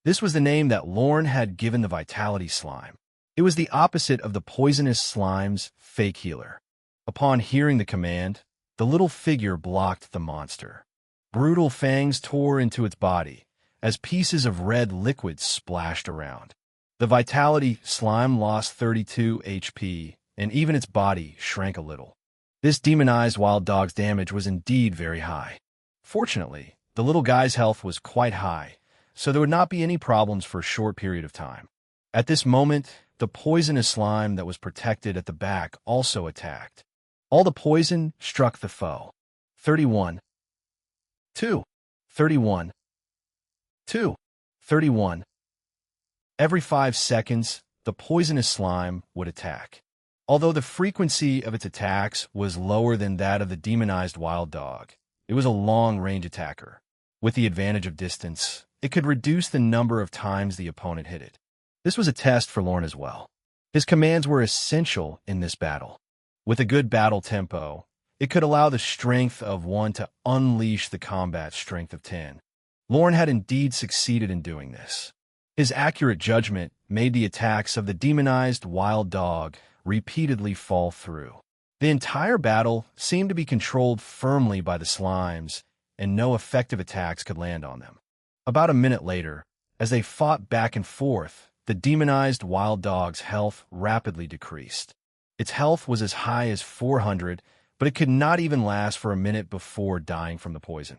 This was the name that Lorne had given the Vitality Slime. It was the opposite of the poisonous slime's fake healer. Upon hearing the command, the little figure blocked the monster. Brutal fangs tore into its body as pieces of red liquid splashed around. The Vitality Slime lost 32 HP, and even its body shrank a little. This demonized wild dog's damage was indeed very high. Fortunately, the little guy's health was quite high, so there would not be any problems for a short period of time. At this moment, the poisonous slime that was protected at the back also attacked. All the poison struck the foe. 31. 2. 31. 2. 31. Every 5 seconds, the poisonous slime would attack. Although the frequency of its attacks was lower than that of the demonized wild dog, it was a long-range attacker. With the advantage of distance, it could reduce the number of times the opponent hit it. This was a test for Lorne as well. His commands were essential in this battle. With a good battle tempo, it could allow the strength of 1 to unleash the combat strength of 10. Lorne had indeed succeeded in doing this. His accurate judgment made the attacks of the demonized wild dog repeatedly fall through. The entire battle seemed to be controlled firmly by the slimes, and no effective attacks could land on them. About a minute later, as they fought back and forth, the demonized wild dog's health rapidly decreased. Its health was as high as 400, but it could not even last for a minute before dying from the poison.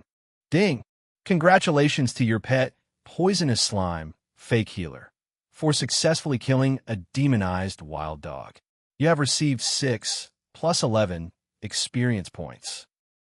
Ding! Congratulations to your pet, poisonous slime, fake healer, for successfully killing a demonized wild dog. You have received 6 plus 11 experience points.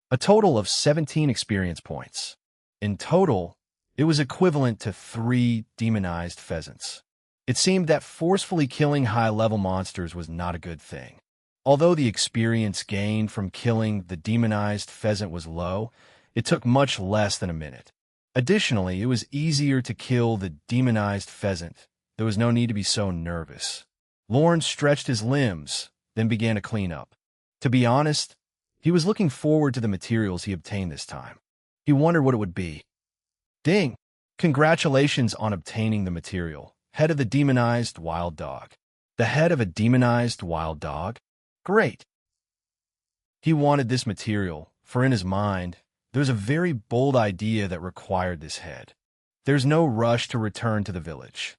A total of 17 experience points. In total, it was equivalent to 3 demonized pheasants. It seemed that forcefully killing high-level monsters was not a good thing. Although the experience gained from killing the demonized pheasant was low, it took much less than a minute. Additionally, it was easier to kill the demonized pheasant. There was no need to be so nervous. Lorne stretched his limbs, then began to clean up. To be honest, he was looking forward to the materials he obtained this time. He wondered what it would be. Ding! Congratulations on obtaining the material. Head of the demonized wild dog. The head of a demonized wild dog? Great! He wanted this material, for in his mind, there was a very bold idea that required this head. there's no rush to return to the village.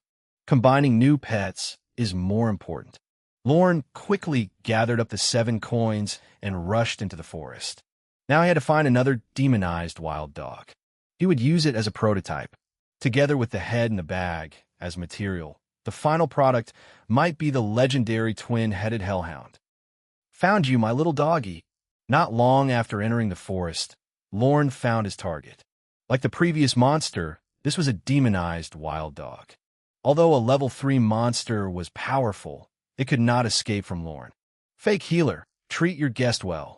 Combining new pets is more important. Lorne quickly gathered up the 7 coins and rushed into the forest. Now he had to find another demonized wild dog. He would use it as a prototype, together with the head and the bag as material. The final product might be the legendary twin-headed hellhound. Found you, my little doggy. Not long after entering the forest, Lorne found his target. Like the previous monster, this was a demonized wild dog. Although a level 3 monster was powerful, it could not escape from Lorne. Fake healer, treat your guest well.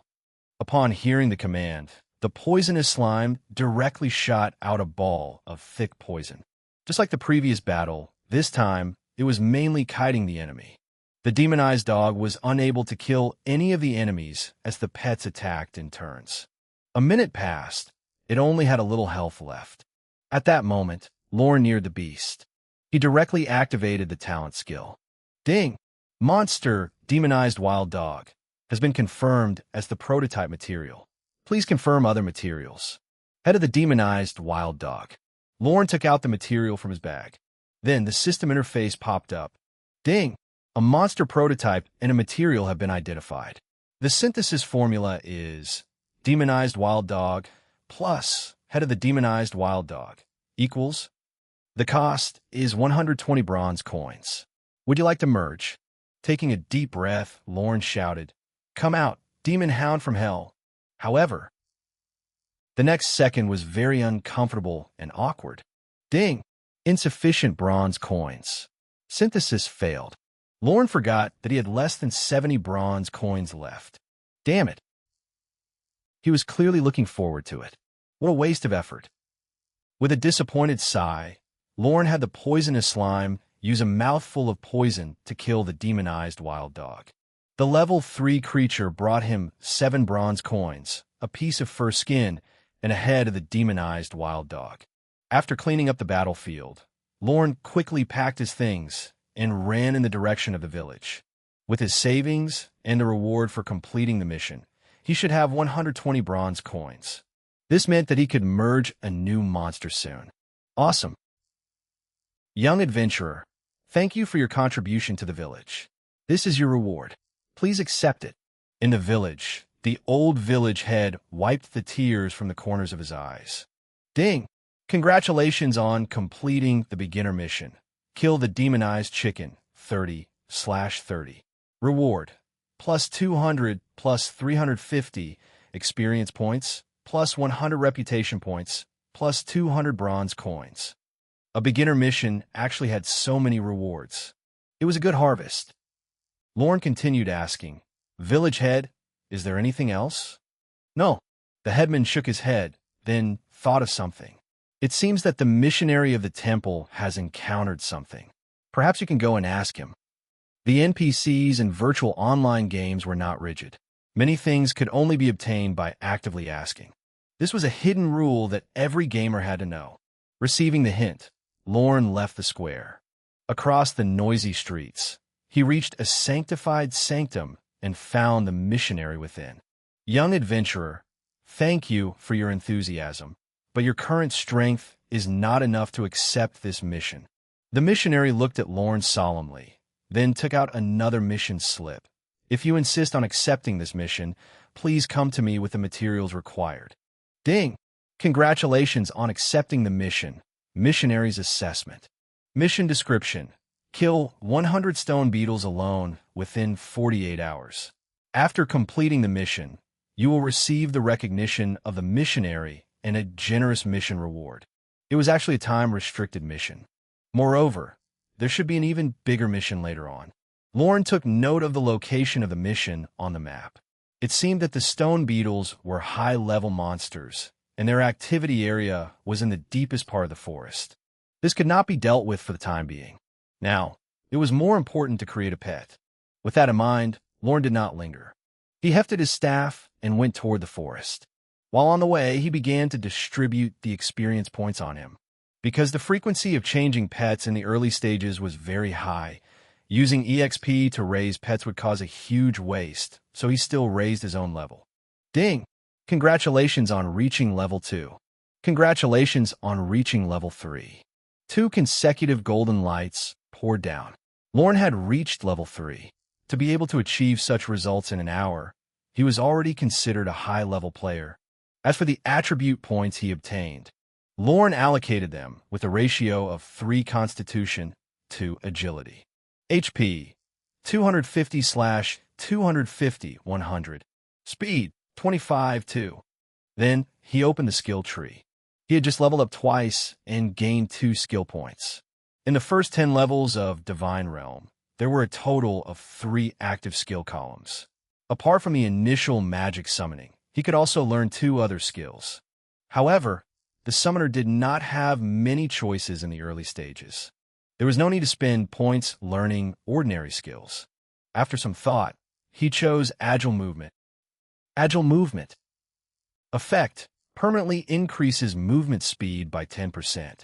Upon hearing the command, the poisonous slime directly shot out a ball of thick poison. Just like the previous battle, this time it was mainly kiting the enemy. The demonized dog was unable to kill any of the enemies as the pets attacked in turns. A minute passed. It only had a little health left. At that moment, Lorne neared the beast. He directly activated the talent skill. Ding! Monster, demonized wild dog, has been confirmed as the prototype material. Please confirm other materials. Head of the demonized wild dog. Lorne took out the material from his bag. Then the system interface popped up. Ding! A monster prototype and a material have been identified. The synthesis formula is demonized wild dog plus head of the demonized wild dog equals. The cost is 120 bronze coins. Would you like to merge? Taking a deep breath, Lorne shouted, "Come out, demon hound from hell." However, the next second was very uncomfortable and awkward. Ding! Insufficient bronze coins. Synthesis failed. Lorne forgot that he had less than 70 bronze coins left. Damn it. He was clearly looking forward to it. What a waste of effort. With a disappointed sigh, Lorne had the poisonous slime use a mouthful of poison to kill the demonized wild dog. The level 3 creature brought him 7 bronze coins, a piece of fur skin, and a head of the demonized wild dog. After cleaning up the battlefield, Lorne quickly packed his things and ran in the direction of the village. With his savings and the reward for completing the mission, he should have 120 bronze coins. This meant that he could merge a new monster soon. Awesome. Young adventurer, thank you for your contribution to the village. This is your reward. Please accept it. In the village, the old village head wiped the tears from the corners of his eyes. Ding! Congratulations on completing the beginner mission. Kill the demonized chicken, 30/30. Reward, plus 200 plus 350 experience points, plus 100 reputation points, plus 200 bronze coins. A beginner mission actually had so many rewards. It was a good harvest. Lorne continued asking, "Village head, is there anything else?" No. The headman shook his head, then thought of something. It seems that the missionary of the temple has encountered something. Perhaps you can go and ask him. The NPCs in virtual online games were not rigid. Many things could only be obtained by actively asking. This was a hidden rule that every gamer had to know. Receiving the hint, Lorne left the square. Across the noisy streets, he reached a sanctified sanctum and found the missionary within. Young adventurer, thank you for your enthusiasm, but your current strength is not enough to accept this mission. The missionary looked at Lorne solemnly, then took out another mission slip. If you insist on accepting this mission, please come to me with the materials required. Ding! Congratulations on accepting the mission. Missionary's assessment. Mission description. Kill 100 stone beetles alone within 48 hours. After completing the mission, you will receive the recognition of the missionary and a generous mission reward. It was actually a time-restricted mission. Moreover, there should be an even bigger mission later on. Lorne took note of the location of the mission on the map. It seemed that the stone beetles were high-level monsters, and their activity area was in the deepest part of the forest. This could not be dealt with for the time being. Now, it was more important to create a pet. With that in mind, Lorne did not linger. He hefted his staff and went toward the forest. While on the way, he began to distribute the experience points on him. Because the frequency of changing pets in the early stages was very high, using EXP to raise pets would cause a huge waste, so he still raised his own level. Ding! Congratulations on reaching level 2. Congratulations on reaching level 3. 2 consecutive golden lights poured down. Lorne had reached level 3. To be able to achieve such results in an hour, he was already considered a high-level player. As for the attribute points he obtained, Lorne allocated them with a ratio of 3 Constitution to Agility. HP 250/250 100. Speed 25/2. Then he opened the skill tree. He had just leveled up twice and gained 2 skill points. In the first 10 levels of Divine Realm, there were a total of 3 active skill columns. Apart from the initial magic summoning, he could also learn 2 other skills. However, the summoner did not have many choices in the early stages. There was no need to spend points learning ordinary skills. After some thought, he chose Agile Movement. Agile Movement. Effect: permanently increases movement speed by 10%.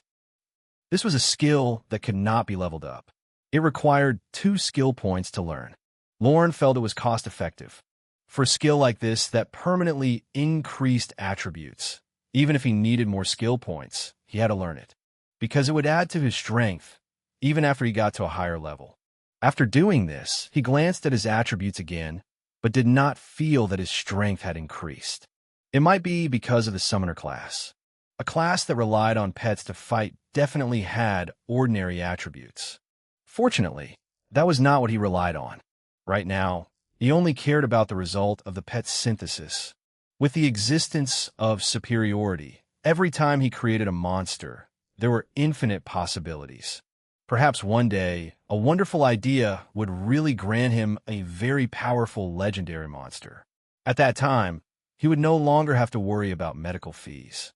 This was a skill that could not be leveled up. It required 2 skill points to learn. Lorne felt it was cost-effective. For a skill like this that permanently increased attributes, even if he needed more skill points, he had to learn it, because it would add to his strength even after he got to a higher level. After doing this, he glanced at his attributes again, but did not feel that his strength had increased. It might be because of the summoner class. A class that relied on pets to fight definitely had ordinary attributes. Fortunately, that was not what he relied on. Right now, he only cared about the result of the pet's synthesis. With the existence of superiority, every time he created a monster, there were infinite possibilities. Perhaps one day, a wonderful idea would really grant him a very powerful legendary monster. At that time, he would no longer have to worry about medical fees.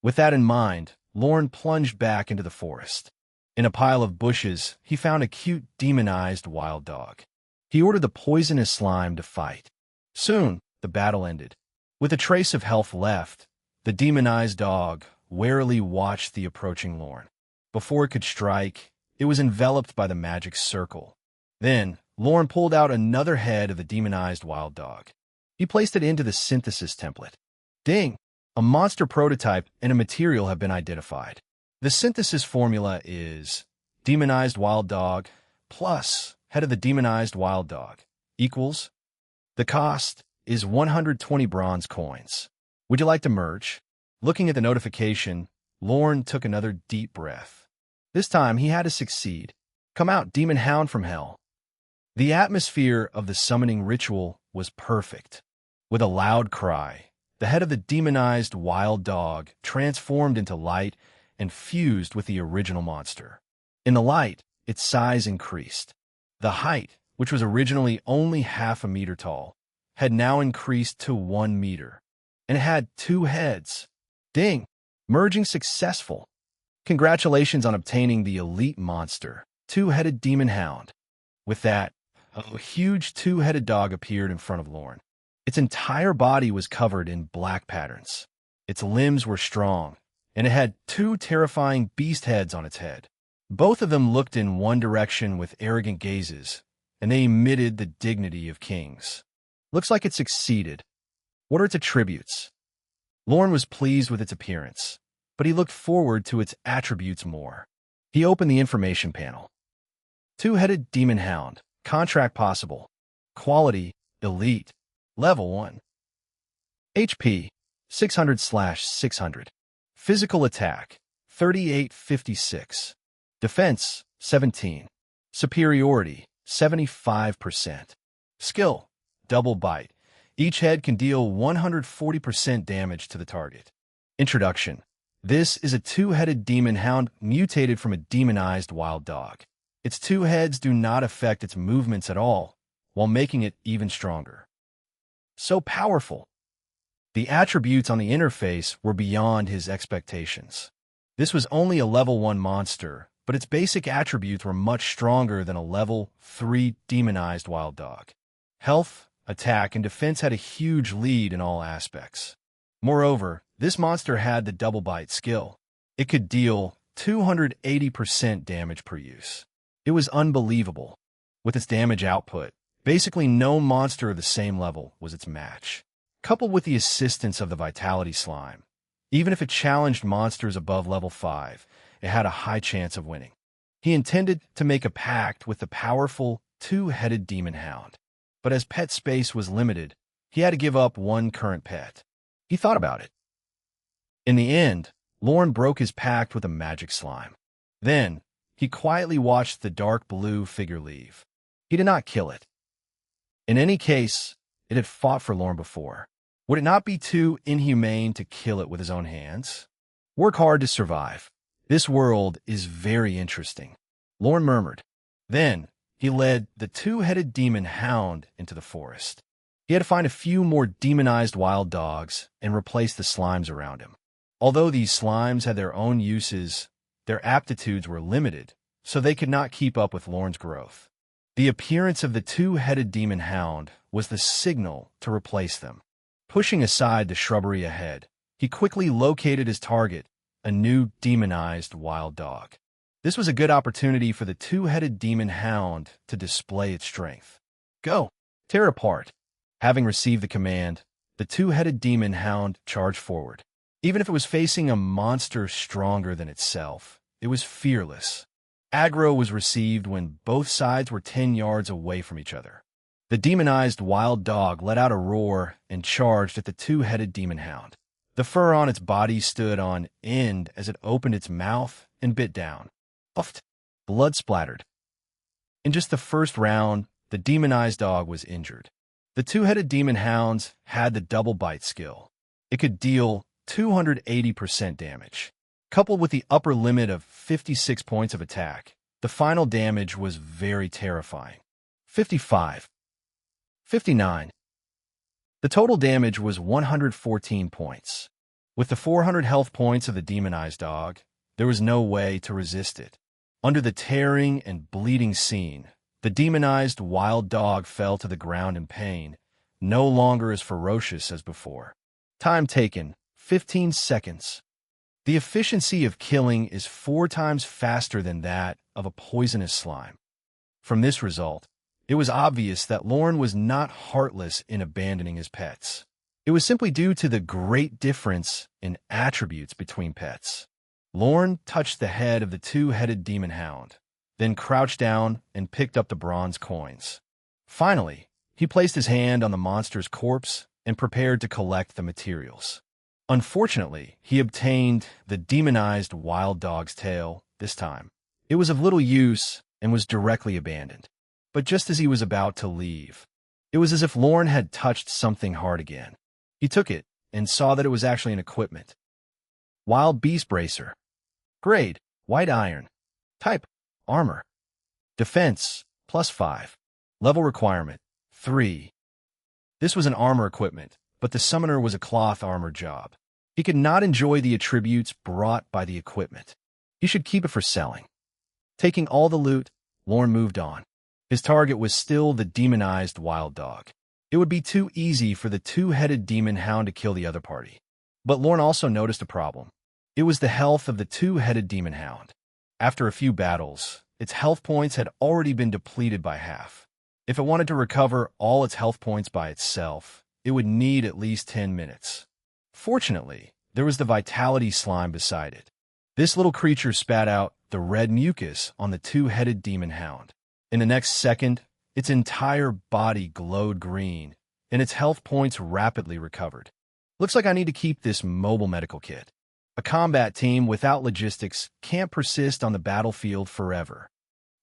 With that in mind, Lorne plunged back into the forest. In a pile of bushes, he found a cute demonized wild dog. He ordered the poisonous slime to fight. Soon, the battle ended. With a trace of health left, the demonized dog warily watched the approaching Lorne. Before it could strike, it was enveloped by the magic circle. Then, Lorne pulled out another head of the demonized wild dog. He placed it into the synthesis template. Ding! A monster prototype and a material have been identified. The synthesis formula is demonized wild dog plus head of the demonized wild dog equals. The cost is 120 bronze coins. Would you like to merge? Looking at the notification, Lorne took another deep breath. This time he had to succeed. Come out, demon hound from hell. The atmosphere of the summoning ritual was perfect. With a loud cry, the head of the demonized wild dog transformed into light and fused with the original monster. In the light, its size increased. The height, which was originally only half a meter tall, had now increased to 1 meter, and it had 2 heads. Ding! Merging successful. Congratulations on obtaining the elite monster, 2-headed demon hound. With that, a huge 2-headed dog appeared in front of Lorne. Its entire body was covered in black patterns. Its limbs were strong, and it had 2 terrifying beast heads on its head. Both of them looked in one direction with arrogant gazes, and they emitted the dignity of kings. Looks like it succeeded. What are its attributes? Lorne was pleased with its appearance, but he looked forward to its attributes more. He opened the information panel. 2-headed demon hound. Contract possible. Quality, elite. Level 1. HP, 600/600. Physical attack, 3856. Defense, 17. Superiority, 75%. Skill, double bite. Each head can deal 140% damage to the target. Introduction. This is a 2-headed demon hound mutated from a demonized wild dog. Its 2 heads do not affect its movements at all, while making it even stronger. So powerful. The attributes on the interface were beyond his expectations. This was only a level 1 monster, but its basic attributes were much stronger than a level 3 demonized wild dog. Health, attack, and defense had a huge lead in all aspects. Moreover, this monster had the double bite skill. It could deal 280% damage per use. It was unbelievable. With its damage output, basically no monster of the same level was its match. Coupled with the assistance of the Vitality Slime, Even if it challenged monsters above level 5, it had a high chance of winning. He intended to make a pact with the powerful two-headed demon hound. But as pet space was limited, he had to give up one current pet. He thought about it. In the end, Lorne broke his pact with a magic slime. Then, he quietly watched the dark blue figure leave. He did not kill it. In any case, it had fought for Lorne before. Would it not be too inhumane to kill it with his own hands? Work hard to survive. This world is very interesting, Lorne murmured. Then, he led the two-headed demon hound into the forest. He had to find a few more demonized wild dogs and replace the slimes around him. Although these slimes had their own uses, their aptitudes were limited, so they could not keep up with Lorne's growth. The appearance of the two-headed demon hound was the signal to replace them. Pushing aside the shrubbery ahead, he quickly located his target, a new demonized wild dog. This was a good opportunity for the two-headed demon hound to display its strength. Go! Tear it apart! Having received the command, the two-headed demon hound charged forward. Even if it was facing a monster stronger than itself, it was fearless. Aggro was received when both sides were 10 yards away from each other. The demonized wild dog let out a roar and charged at the two-headed demon hound. The fur on its body stood on end as it opened its mouth and bit down. Puffed. Blood splattered. In just the first round, the demonized dog was injured. The two-headed demon hounds had the double bite skill. It could deal 280% damage. Coupled with the upper limit of 56 points of attack, the final damage was very terrifying. 55. 59. The total damage was 114 points. With the 400 health points of the demonized dog, there was no way to resist it. Under the tearing and bleeding scene, the demonized wild dog fell to the ground in pain, no longer as ferocious as before. Time taken, 15 seconds. The efficiency of killing is 4 times faster than that of a poisonous slime. From this result, it was obvious that Lorne was not heartless in abandoning his pets. It was simply due to the great difference in attributes between pets. Lorne touched the head of the two-headed demon hound, then crouched down and picked up the bronze coins. Finally, he placed his hand on the monster's corpse and prepared to collect the materials. Unfortunately, he obtained the demonized wild dog's tail this time. It was of little use and was directly abandoned. But just as he was about to leave, it was as if Lorne had touched something hard again. He took it and saw that it was actually an equipment. Wild Beast Bracer. Grade, white iron. Type, armor. Defense, +5. Level requirement, 3. This was an armor equipment, but the summoner was a cloth armor job. He could not enjoy the attributes brought by the equipment. He should keep it for selling. Taking all the loot, Lorne moved on. His target was still the demonized wild dog. It would be too easy for the two-headed demon hound to kill the other party. But Lorne also noticed a problem. It was the health of the two-headed demon hound. After a few battles, its health points had already been depleted by half. If it wanted to recover all its health points by itself, it would need at least 10 minutes. Fortunately, there was the vitality slime beside it. This little creature spat out the red mucus on the two-headed demon hound. In the next second, its entire body glowed green, and its health points rapidly recovered. Looks like I need to keep this mobile medical kit. A combat team without logistics can't persist on the battlefield forever.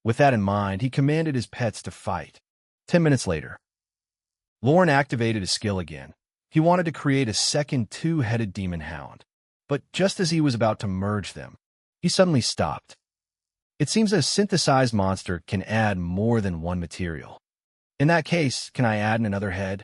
With that in mind, he commanded his pets to fight. 10 minutes later, Lorne activated his skill again. He wanted to create a second two-headed demon hound. But just as he was about to merge them, he suddenly stopped. It seems a synthesized monster can add more than one material. In that case, can I add another head?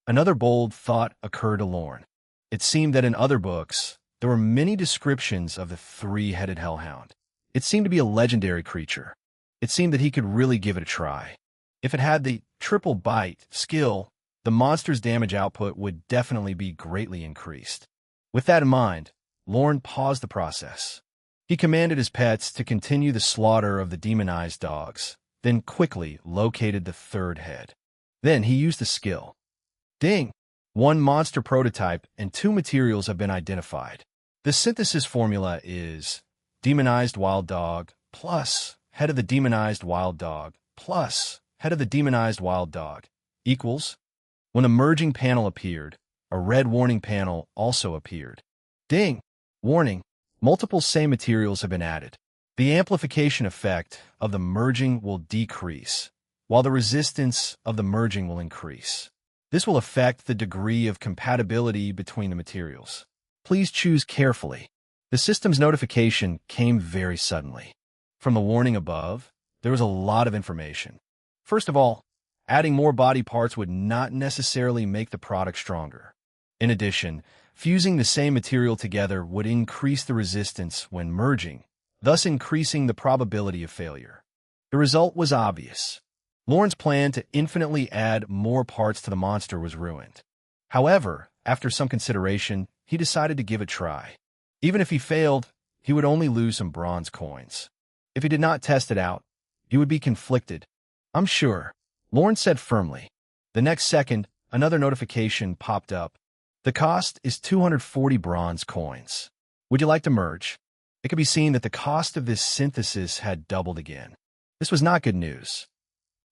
Another bold thought occurred to Lorne. It seemed that in other books, there were many descriptions of the three-headed hellhound. It seemed to be a legendary creature. It seemed that he could really give it a try. If it had the triple bite skill, the monster's damage output would definitely be greatly increased. With that in mind, Lorne paused the process. He commanded his pets to continue the slaughter of the demonized dogs, then quickly located the third head. Then he used the skill. Ding! One monster prototype and two materials have been identified. The synthesis formula is demonized wild dog plus head of the demonized wild dog plus head of the demonized wild dog equals. When the merging panel appeared, a red warning panel also appeared. Ding! Warning! Multiple same materials have been added. The amplification effect of the merging will decrease, while the resistance of the merging will increase. This will affect the degree of compatibility between the materials. Please choose carefully. The system's notification came very suddenly. From the warning above, there was a lot of information. First of all, adding more body parts would not necessarily make the product stronger. In addition, fusing the same material together would increase the resistance when merging, thus increasing the probability of failure. The result was obvious. Lorne's plan to infinitely add more parts to the monster was ruined. However, after some consideration, he decided to give it a try. Even if he failed, he would only lose some bronze coins. If he did not test it out, he would be conflicted. I'm sure, Lorne said firmly. The next second, another notification popped up. The cost is 240 bronze coins. Would you like to merge? It could be seen that the cost of this synthesis had doubled again. This was not good news.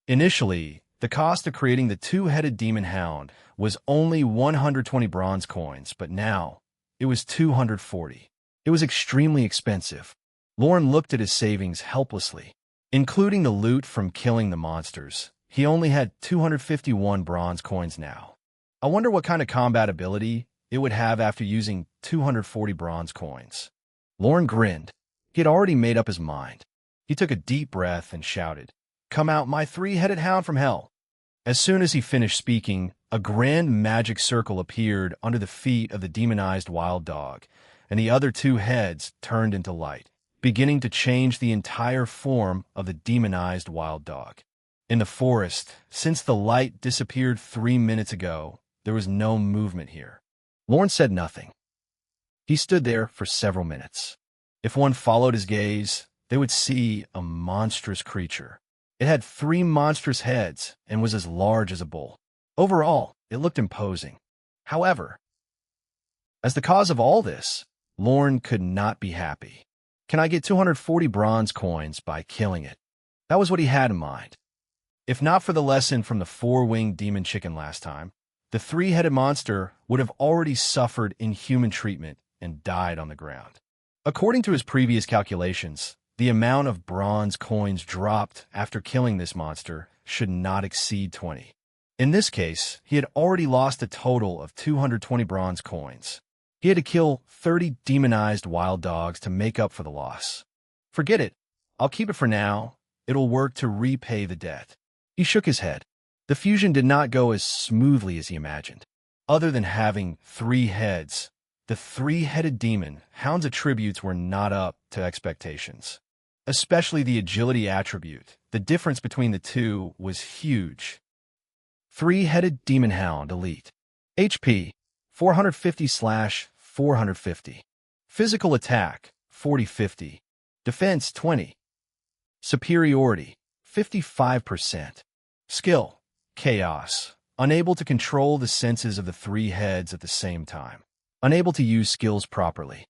Initially, the cost of creating the two-headed demon hound was only 120 bronze coins, but now it was 240. It was extremely expensive. Lorne looked at his savings helplessly. Including the loot from killing the monsters, he only had 251 bronze coins now. I wonder what kind of combat ability it would have after using 240 bronze coins. Lorne grinned. He had already made up his mind. He took a deep breath and shouted, "Come out, my three-headed hound from hell!" As soon as he finished speaking, a grand magic circle appeared under the feet of the demonized wild dog, and the other two heads turned into light, beginning to change the entire form of the demonized wild dog. In the forest, since the light disappeared 3 minutes ago, there was no movement here. Lorne said nothing. He stood there for several minutes. If one followed his gaze, they would see a monstrous creature. It had 3 monstrous heads and was as large as a bull. Overall, it looked imposing. However, as the cause of all this, Lorne could not be happy. Can I get 240 bronze coins by killing it? That was what he had in mind. If not for the lesson from the 4-winged demon chicken last time, the 3-headed monster would have already suffered inhuman treatment and died on the ground. According to his previous calculations, the amount of bronze coins dropped after killing this monster should not exceed 20. In this case, he had already lost a total of 220 bronze coins. He had to kill 30 demonized wild dogs to make up for the loss. Forget it. I'll keep it for now. It'll work to repay the debt. He shook his head. The fusion did not go as smoothly as he imagined. Other than having 3 heads, the 3-headed demon hound's attributes were not up to expectations. Especially the agility attribute. The difference between the two was huge. 3-headed demon hound elite. HP 450/450. Physical attack 40/50. Defense 20. Superiority 55%. Skill chaos. Unable to control the senses of the 3 heads at the same time. Unable to use skills properly.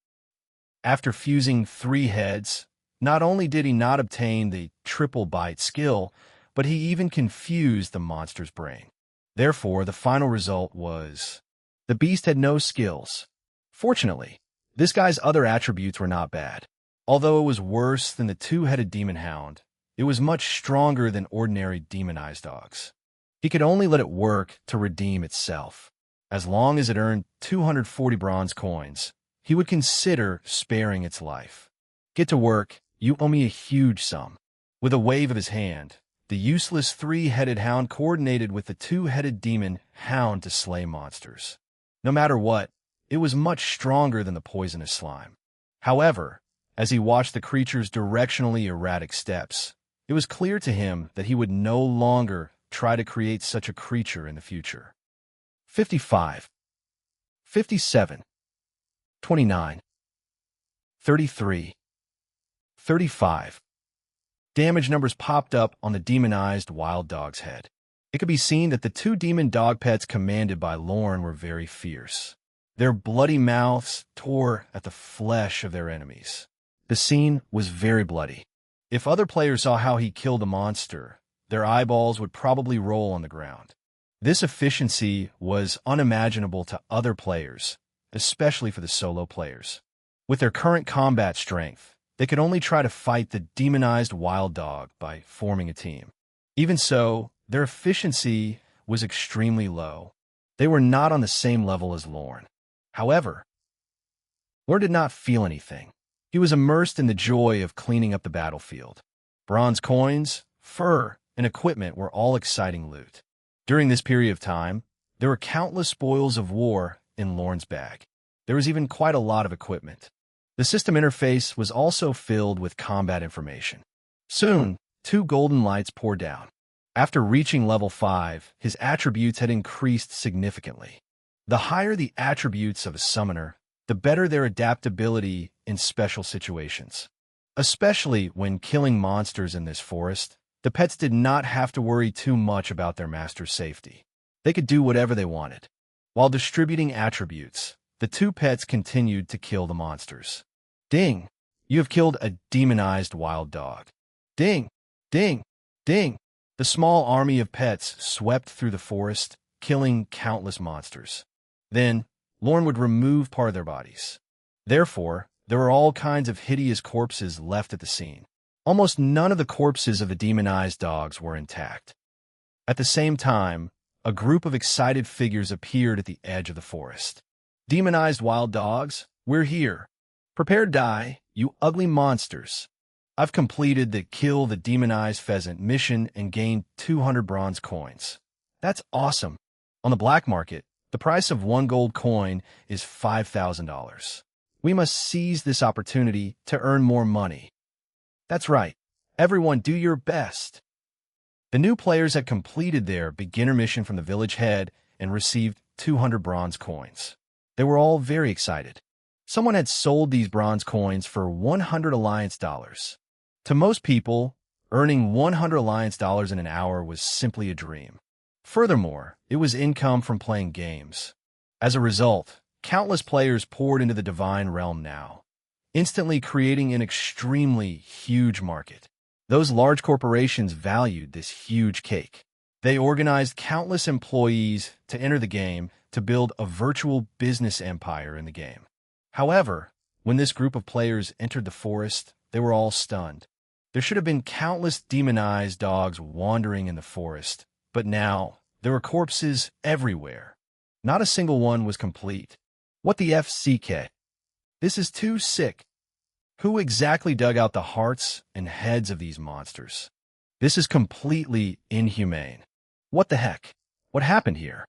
After fusing 3 heads, not only did he not obtain the triple bite skill, but he even confused the monster's brain. Therefore, the final result was the beast had no skills. Fortunately, this guy's other attributes were not bad. Although it was worse than the 2-headed demon hound, it was much stronger than ordinary demonized dogs. He could only let it work to redeem itself. As long as it earned 240 bronze coins, he would consider sparing its life. Get to work, you owe me a huge sum. With a wave of his hand, the useless 3-headed hound coordinated with the 2-headed demon hound to slay monsters. No matter what, it was much stronger than the poisonous slime. However, as he watched the creature's directionally erratic steps, it was clear to him that he would no longer try to create such a creature in the future. 55. 57. 29. 33. 35. Damage numbers popped up on the demonized wild dog's head. It could be seen that the two demon dog pets commanded by Lorne were very fierce. Their bloody mouths tore at the flesh of their enemies. The scene was very bloody. If other players saw how he killed the monster, their eyeballs would probably roll on the ground. This efficiency was unimaginable to other players, especially for the solo players. With their current combat strength, they could only try to fight the demonized wild dog by forming a team. Even so, their efficiency was extremely low. They were not on the same level as Lorne. However, Lorne did not feel anything. He was immersed in the joy of cleaning up the battlefield. Bronze coins, fur, and equipment were all exciting loot. During this period of time, there were countless spoils of war in Lorne's bag. There was even quite a lot of equipment. The system interface was also filled with combat information. Soon, 2 golden lights poured down. After reaching level 5, his attributes had increased significantly. The higher the attributes of a summoner, the better their adaptability in special situations. Especially when killing monsters in this forest, the pets did not have to worry too much about their master's safety. They could do whatever they wanted. While distributing attributes, the 2 pets continued to kill the monsters. Ding! You have killed a demonized wild dog. Ding! Ding! Ding! The small army of pets swept through the forest, killing countless monsters. Then, Lorne would remove part of their bodies. Therefore, there were all kinds of hideous corpses left at the scene. Almost none of the corpses of the demonized dogs were intact. At the same time, a group of excited figures appeared at the edge of the forest. Demonized wild dogs, we're here. Prepare to die, you ugly monsters. I've completed the Kill the Demonized Pheasant mission and gained 200 bronze coins. That's awesome. On the black market, the price of 1 gold coin is $5,000. We must seize this opportunity to earn more money. That's right. Everyone do your best. The new players had completed their beginner mission from the village head and received 200 bronze coins. They were all very excited. Someone had sold these bronze coins for 100 alliance dollars. To most people, earning 100 alliance dollars in an hour was simply a dream. Furthermore, it was income from playing games. As a result, countless players poured into the Divine Realm now, instantly creating an extremely huge market. Those large corporations valued this huge cake. They organized countless employees to enter the game to build a virtual business empire in the game. However, when this group of players entered the forest, they were all stunned. There should have been countless demonized dogs wandering in the forest, but now there were corpses everywhere. Not a single one was complete. What the FCK? This is too sick. Who exactly dug out the hearts and heads of these monsters? This is completely inhumane. What the heck? What happened here?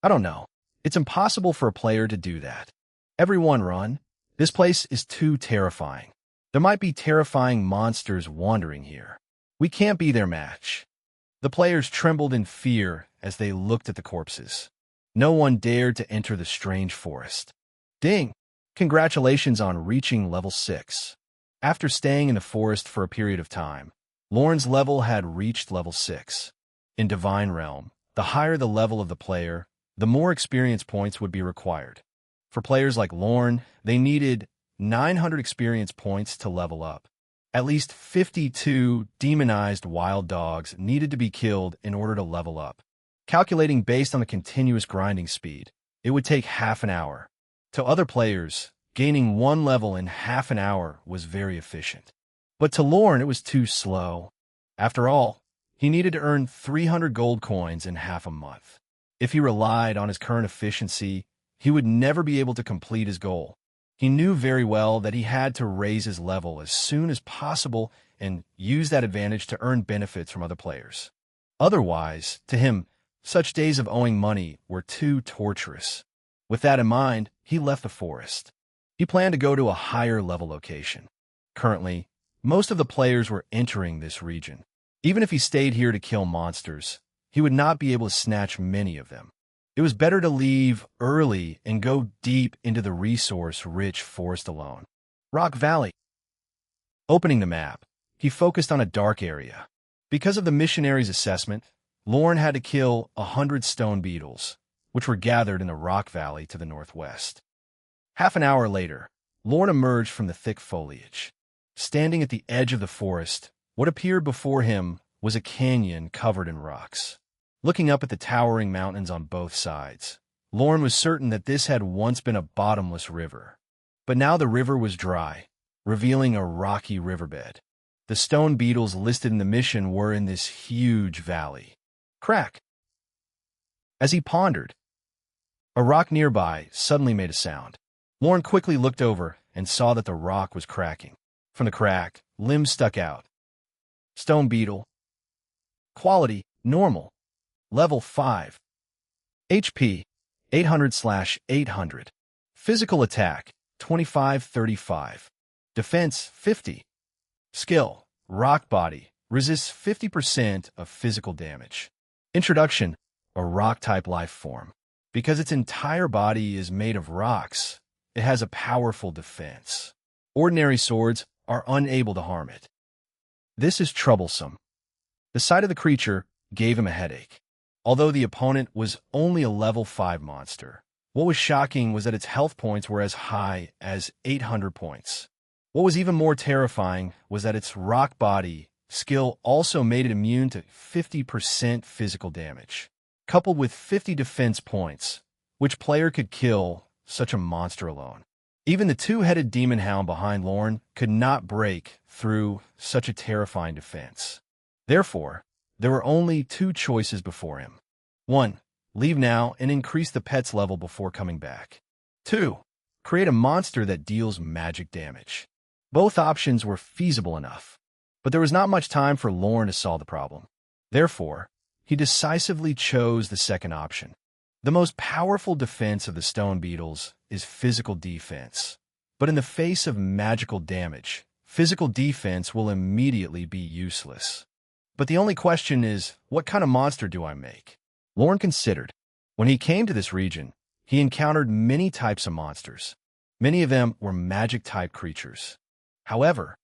I don't know. It's impossible for a player to do that. Everyone run. This place is too terrifying. There might be terrifying monsters wandering here. We can't be their match. The players trembled in fear as they looked at the corpses. No one dared to enter the strange forest. Ding! Congratulations on reaching level 6. After staying in the forest for a period of time, Lorne's level had reached level 6. In Divine Realm, the higher the level of the player, the more experience points would be required. For players like Lorne, they needed 900 experience points to level up. At least 52 demonized wild dogs needed to be killed in order to level up. Calculating based on the continuous grinding speed, it would take half an hour. To other players, gaining 1 level in half an hour was very efficient. But to Lorne, it was too slow. After all, he needed to earn 300 gold coins in half a month. If he relied on his current efficiency, he would never be able to complete his goal. He knew very well that he had to raise his level as soon as possible and use that advantage to earn benefits from other players. Otherwise, to him, such days of owing money were too torturous. With that in mind, he left the forest. He planned to go to a higher level location. Currently, most of the players were entering this region. Even if he stayed here to kill monsters, he would not be able to snatch many of them. It was better to leave early and go deep into the resource-rich forest alone. Rock Valley. Opening the map, he focused on a dark area. Because of the missionary's assessment, Lorne had to kill 100 stone beetles, which were gathered in a rock valley to the northwest. Half an hour later, Lorne emerged from the thick foliage. Standing at the edge of the forest, what appeared before him was a canyon covered in rocks. Looking up at the towering mountains on both sides, Lorne was certain that this had once been a bottomless river. But now the river was dry, revealing a rocky riverbed. The stone beetles listed in the mission were in this huge valley. Crack! As he pondered, a rock nearby suddenly made a sound. Lorne quickly looked over and saw that the rock was cracking. From the crack, limbs stuck out. Stone beetle. Quality, normal. Level 5. HP, 800/800. Physical attack, 25-35. Defense, 50. Skill, rock body, resists 50% of physical damage. Introduction, a rock-type life form. Because its entire body is made of rocks, it has a powerful defense. Ordinary swords are unable to harm it. This is troublesome. The sight of the creature gave him a headache. Although the opponent was only a level 5 monster, what was shocking was that its health points were as high as 800 points. What was even more terrifying was that its rock body skill also made it immune to 50% physical damage. Coupled with 50 defense points, which player could kill such a monster alone? Even the two-headed demon hound behind Lorne could not break through such a terrifying defense. Therefore, there were only two choices before him. 1. Leave now and increase the pet's level before coming back. 2. Create a monster that deals magic damage. Both options were feasible enough, but there was not much time for Lorne to solve the problem. Therefore, he decisively chose the second option. The most powerful defense of the stone beetles is physical defense. But in the face of magical damage, physical defense will immediately be useless. But the only question is, what kind of monster do I make? Lorne considered. When he came to this region, he encountered many types of monsters. Many of them were magic-type creatures. However,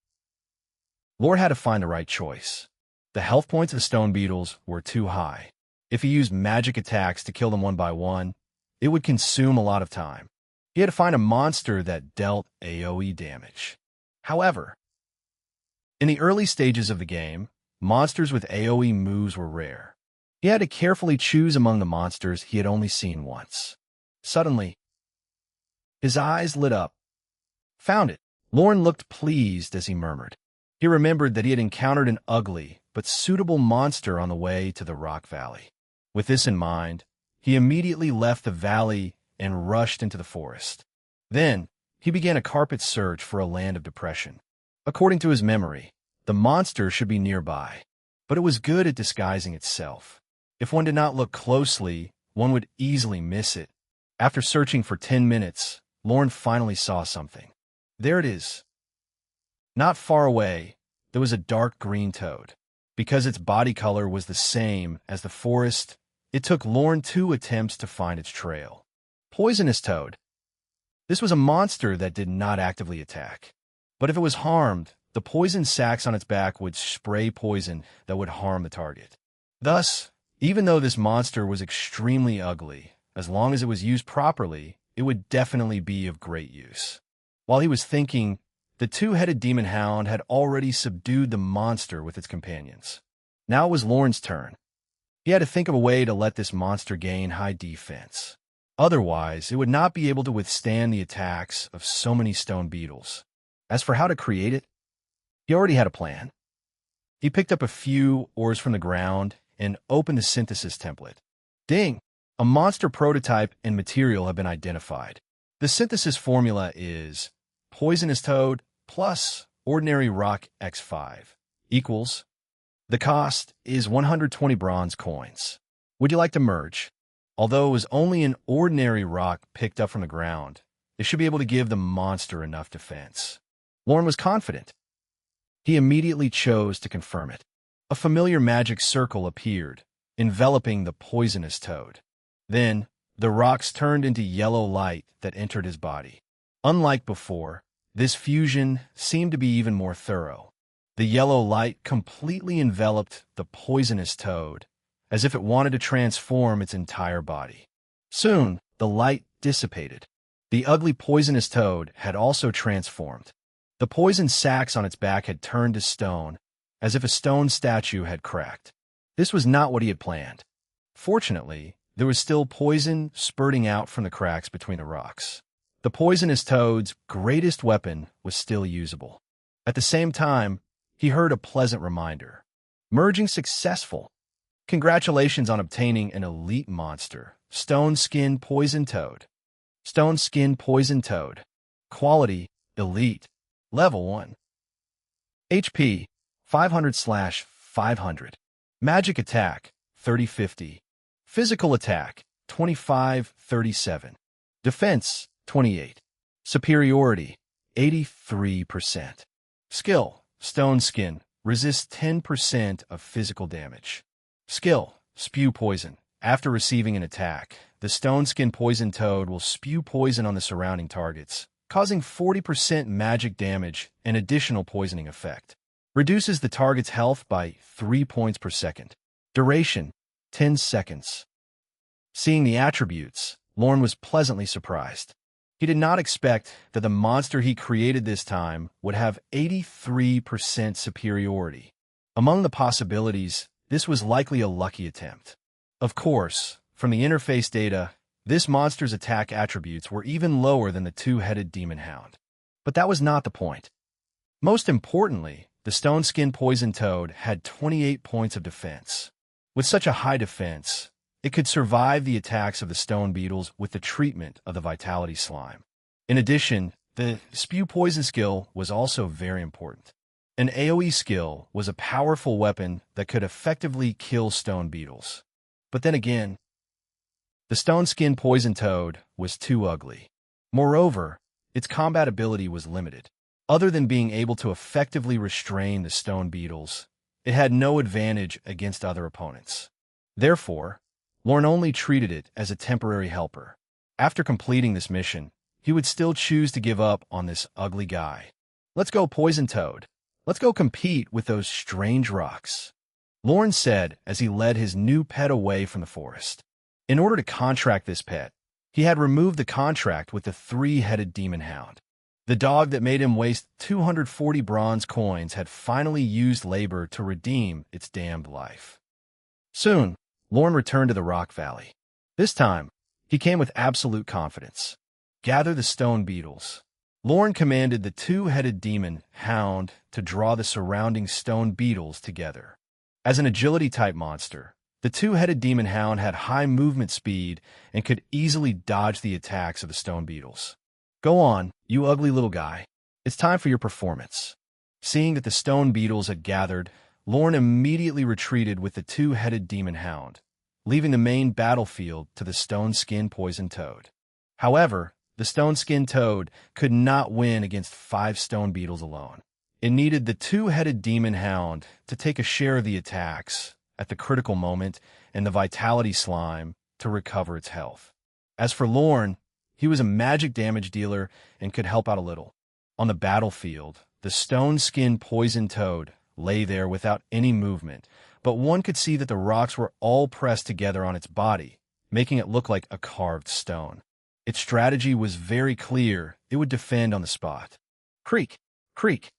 Lorne had to find the right choice. The health points of the stone beetles were too high. If he used magic attacks to kill them one by one, it would consume a lot of time. He had to find a monster that dealt AoE damage. However, in the early stages of the game, monsters with AoE moves were rare. He had to carefully choose among the monsters he had only seen once. Suddenly, his eyes lit up. Found it. Lorne looked pleased as he murmured. He remembered that he had encountered an ugly but suitable monster on the way to the rock valley. With this in mind, he immediately left the valley and rushed into the forest. Then, he began a carpet search for a land of depression. According to his memory, the monster should be nearby, but it was good at disguising itself. If one did not look closely, one would easily miss it. After searching for 10 minutes, Lorne finally saw something. There it is. Not far away, there was a dark green toad. Because its body color was the same as the forest, it took Lorne 2 attempts to find its trail. Poisonous toad. This was a monster that did not actively attack. But if it was harmed, the poison sacs on its back would spray poison that would harm the target. Thus, even though this monster was extremely ugly, as long as it was used properly, it would definitely be of great use. While he was thinking, the two-headed demon hound had already subdued the monster with its companions. Now it was Lorne's turn. He had to think of a way to let this monster gain high defense. Otherwise, it would not be able to withstand the attacks of so many stone beetles. As for how to create it, he already had a plan. He picked up a few ores from the ground and opened the synthesis template. Ding! A monster prototype and material have been identified. The synthesis formula is poisonous toad plus ordinary rock x5 equals. The cost is 120 bronze coins. Would you like to merge? Although it was only an ordinary rock picked up from the ground, it should be able to give the monster enough defense. Lorne was confident. He immediately chose to confirm it. A familiar magic circle appeared, enveloping the poisonous toad. Then, the rocks turned into yellow light that entered his body. Unlike before, this fusion seemed to be even more thorough. The yellow light completely enveloped the poisonous toad, as if it wanted to transform its entire body. Soon, the light dissipated. The ugly poisonous toad had also transformed. The poison sacs on its back had turned to stone, as if a stone statue had cracked. This was not what he had planned. Fortunately, there was still poison spurting out from the cracks between the rocks. The poisonous toad's greatest weapon was still usable. At the same time, he heard a pleasant reminder. Merging successful. Congratulations on obtaining an elite monster, Stone Skin Poison Toad. Stone Skin Poison Toad. Quality, Elite. Level 1. HP, 500/500. Magic Attack, 30/50. Physical Attack, 25/37. Defense, 28. Superiority, 83%. Skill, Stone Skin, resists 10% of physical damage. Skill, Spew Poison. After receiving an attack, the Stone Skin Poison Toad will spew poison on the surrounding targets, causing 40% magic damage and additional poisoning effect. Reduces the target's health by 3 points per second. Duration, 10 seconds. Seeing the attributes, Lorne was pleasantly surprised. He did not expect that the monster he created this time would have 83% superiority. Among the possibilities, this was likely a lucky attempt. Of course, from the interface data, this monster's attack attributes were even lower than the two-headed demon hound. But that was not the point. Most importantly, the Stone Skin Poison Toad had 28 points of defense. With such a high defense, it could survive the attacks of the stone beetles with the treatment of the Vitality Slime. In addition, the Spew Poison skill was also very important. An AoE skill was a powerful weapon that could effectively kill stone beetles. But then again, the Stone Skin Poison Toad was too ugly. Moreover, its combat ability was limited. Other than being able to effectively restrain the stone beetles, it had no advantage against other opponents. Therefore, Lorne only treated it as a temporary helper. After completing this mission, he would still choose to give up on this ugly guy. Let's go, Poison Toad. Let's go compete with those strange rocks, Lorne said as he led his new pet away from the forest. In order to contract this pet, he had removed the contract with the three-headed demon hound. The dog that made him waste 240 bronze coins had finally used labor to redeem its damned life. Soon, Lorne returned to the rock valley. This time, he came with absolute confidence. Gather the stone beetles. Lorne commanded the two-headed demon hound to draw the surrounding stone beetles together. As an agility-type monster, the two-headed demon hound had high movement speed and could easily dodge the attacks of the stone beetles. Go on, you ugly little guy. It's time for your performance. Seeing that the stone beetles had gathered, Lorne immediately retreated with the two-headed demon hound, leaving the main battlefield to the Stone Skin Poison Toad. However, the Stone Skin Toad could not win against 5 stone beetles alone. It needed the two-headed demon hound to take a share of the attacks at the critical moment and the Vitality Slime to recover its health. As for Lorne, he was a magic damage dealer and could help out a little. On the battlefield, the Stone Skin Poison Toad lay there without any movement, but one could see that the rocks were all pressed together on its body, making it look like a carved stone. Its strategy was very clear. It would defend on the spot. Creak, creak.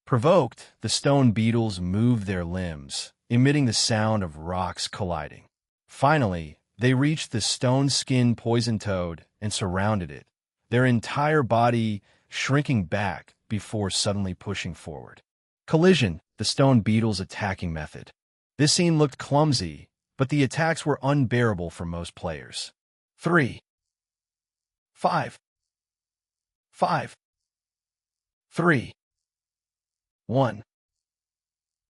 Provoked, the stone beetles moved their limbs, emitting the sound of rocks colliding. Finally, they reached the Stone Skin Poison Toad and surrounded it, their entire body shrinking back before suddenly pushing forward. Collision, the stone beetle's attacking method. This scene looked clumsy, but the attacks were unbearable for most players. 3. 5. 5. 3. 1.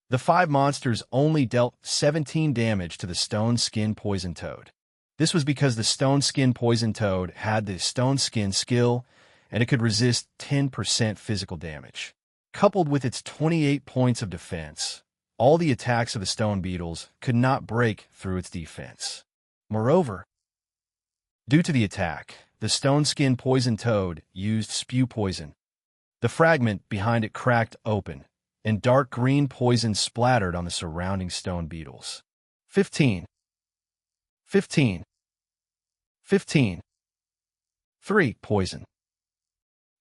The 5 monsters only dealt 17 damage to the Stone Skin Poison Toad. This was because the Stone Skin Poison Toad had the Stone Skin skill, and it could resist 10% physical damage. Coupled with its 28 points of defense, all the attacks of the stone beetles could not break through its defense. Moreover, due to the attack, the Stone Skin Poison Toad used Spew Poison. The fragment behind it cracked open, and dark green poison splattered on the surrounding stone beetles. 15, 15, 15. 3. Poison.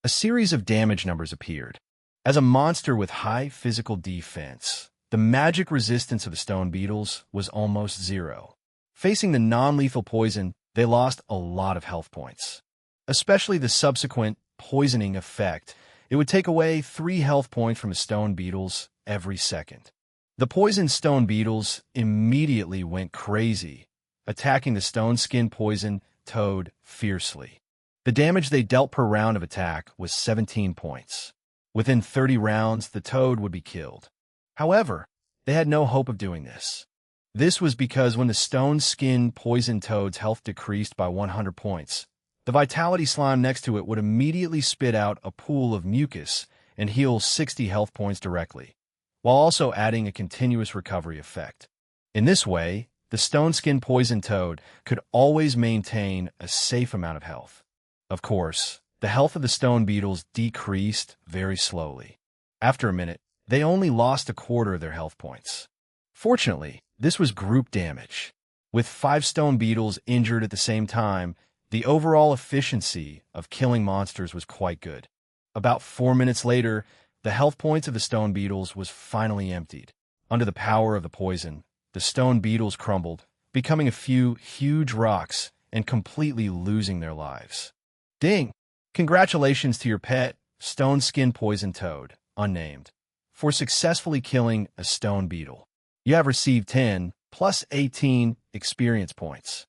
A series of damage numbers appeared. As a monster with high physical defense, the magic resistance of the stone beetles was almost zero. Facing the non-lethal poison, they lost a lot of health points. Especially the subsequent poisoning effect. It would take away 3 health points from the stone beetles every second. The poisoned stone beetles immediately went crazy, attacking the stone skin poison toad fiercely. The damage they dealt per round of attack was 17 points. Within 30 rounds, the toad would be killed. However, they had no hope of doing this. This was because when the stone skin poison toad's health decreased by 100 points, the vitality slime next to it would immediately spit out a pool of mucus and heal 60 health points directly, while also adding a continuous recovery effect. In this way, the stone skin poison toad could always maintain a safe amount of health. Of course, the health of the stone beetles decreased very slowly. After a minute, they only lost a quarter of their health points. Fortunately, this was group damage. With 5 stone beetles injured at the same time, the overall efficiency of killing monsters was quite good. About 4 minutes later, the health points of the stone beetles was finally emptied. Under the power of the poison, the stone beetles crumbled, becoming a few huge rocks and completely losing their lives. Ding! Congratulations to your pet, stone skin poison toad, unnamed, for successfully killing a stone beetle. You have received 10 plus 18 experience points.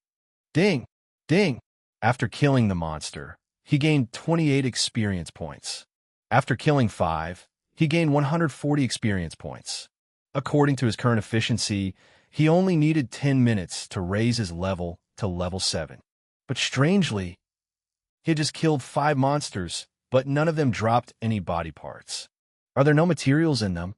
Ding! Ding! After killing the monster, he gained 28 experience points. After killing 5, he gained 140 experience points. According to his current efficiency, he only needed 10 minutes to raise his level to level 7. But strangely, he had just killed 5 monsters, but none of them dropped any body parts. Are there no materials in them?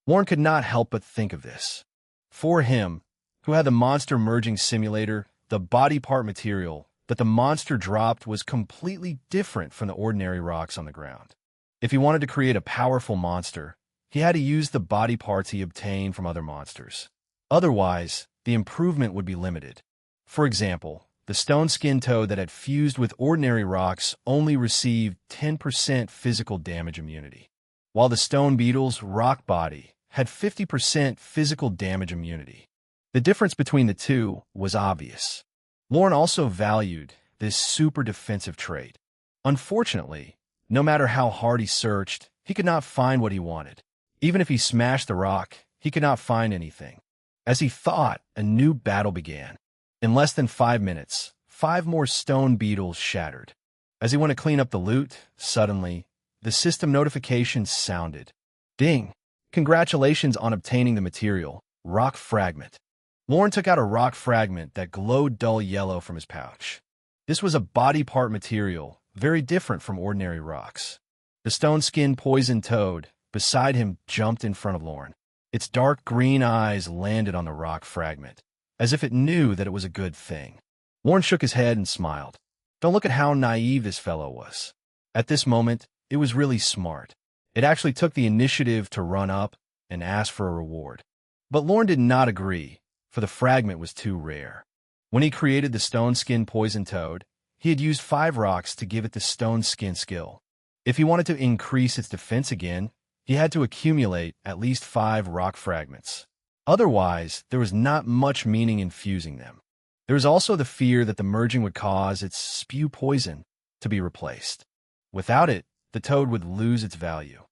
Lorne could not help but think of this. For him, who had the monster merging simulator, the body part material that the monster dropped was completely different from the ordinary rocks on the ground. If he wanted to create a powerful monster, he had to use the body parts he obtained from other monsters. Otherwise, the improvement would be limited. For example, the stone skin toad that had fused with ordinary rocks only received 10% physical damage immunity, while the stone beetle's rock body had 50% physical damage immunity. The difference between the two was obvious. Lorne also valued this super defensive trait. Unfortunately, no matter how hard he searched, he could not find what he wanted. Even if he smashed the rock, he could not find anything. As he thought, a new battle began. In less than 5 minutes, 5 more stone beetles shattered. As he went to clean up the loot, suddenly, the system notification sounded. Ding! Congratulations on obtaining the material, rock fragment. Lorne took out a rock fragment that glowed dull yellow from his pouch. This was a body part material, very different from ordinary rocks. The stone skin poison toad beside him jumped in front of Lorne. Its dark green eyes landed on the rock fragment, as if it knew that it was a good thing. Lorne shook his head and smiled. Don't look at how naive this fellow was. At this moment, it was really smart. It actually took the initiative to run up and ask for a reward. But Lorne did not agree, for the fragment was too rare. When he created the stone skin poison toad, he had used 5 rocks to give it the stone skin skill. If he wanted to increase its defense again, he had to accumulate at least 5 rock fragments. Otherwise, there was not much meaning in fusing them. There was also the fear that the merging would cause its spew poison to be replaced. Without it, the toad would lose its value.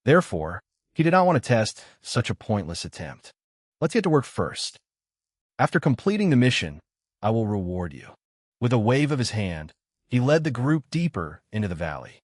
Therefore, he did not want to test such a pointless attempt. Let's get to work first. After completing the mission, I will reward you. With a wave of his hand, he led the group deeper into the valley.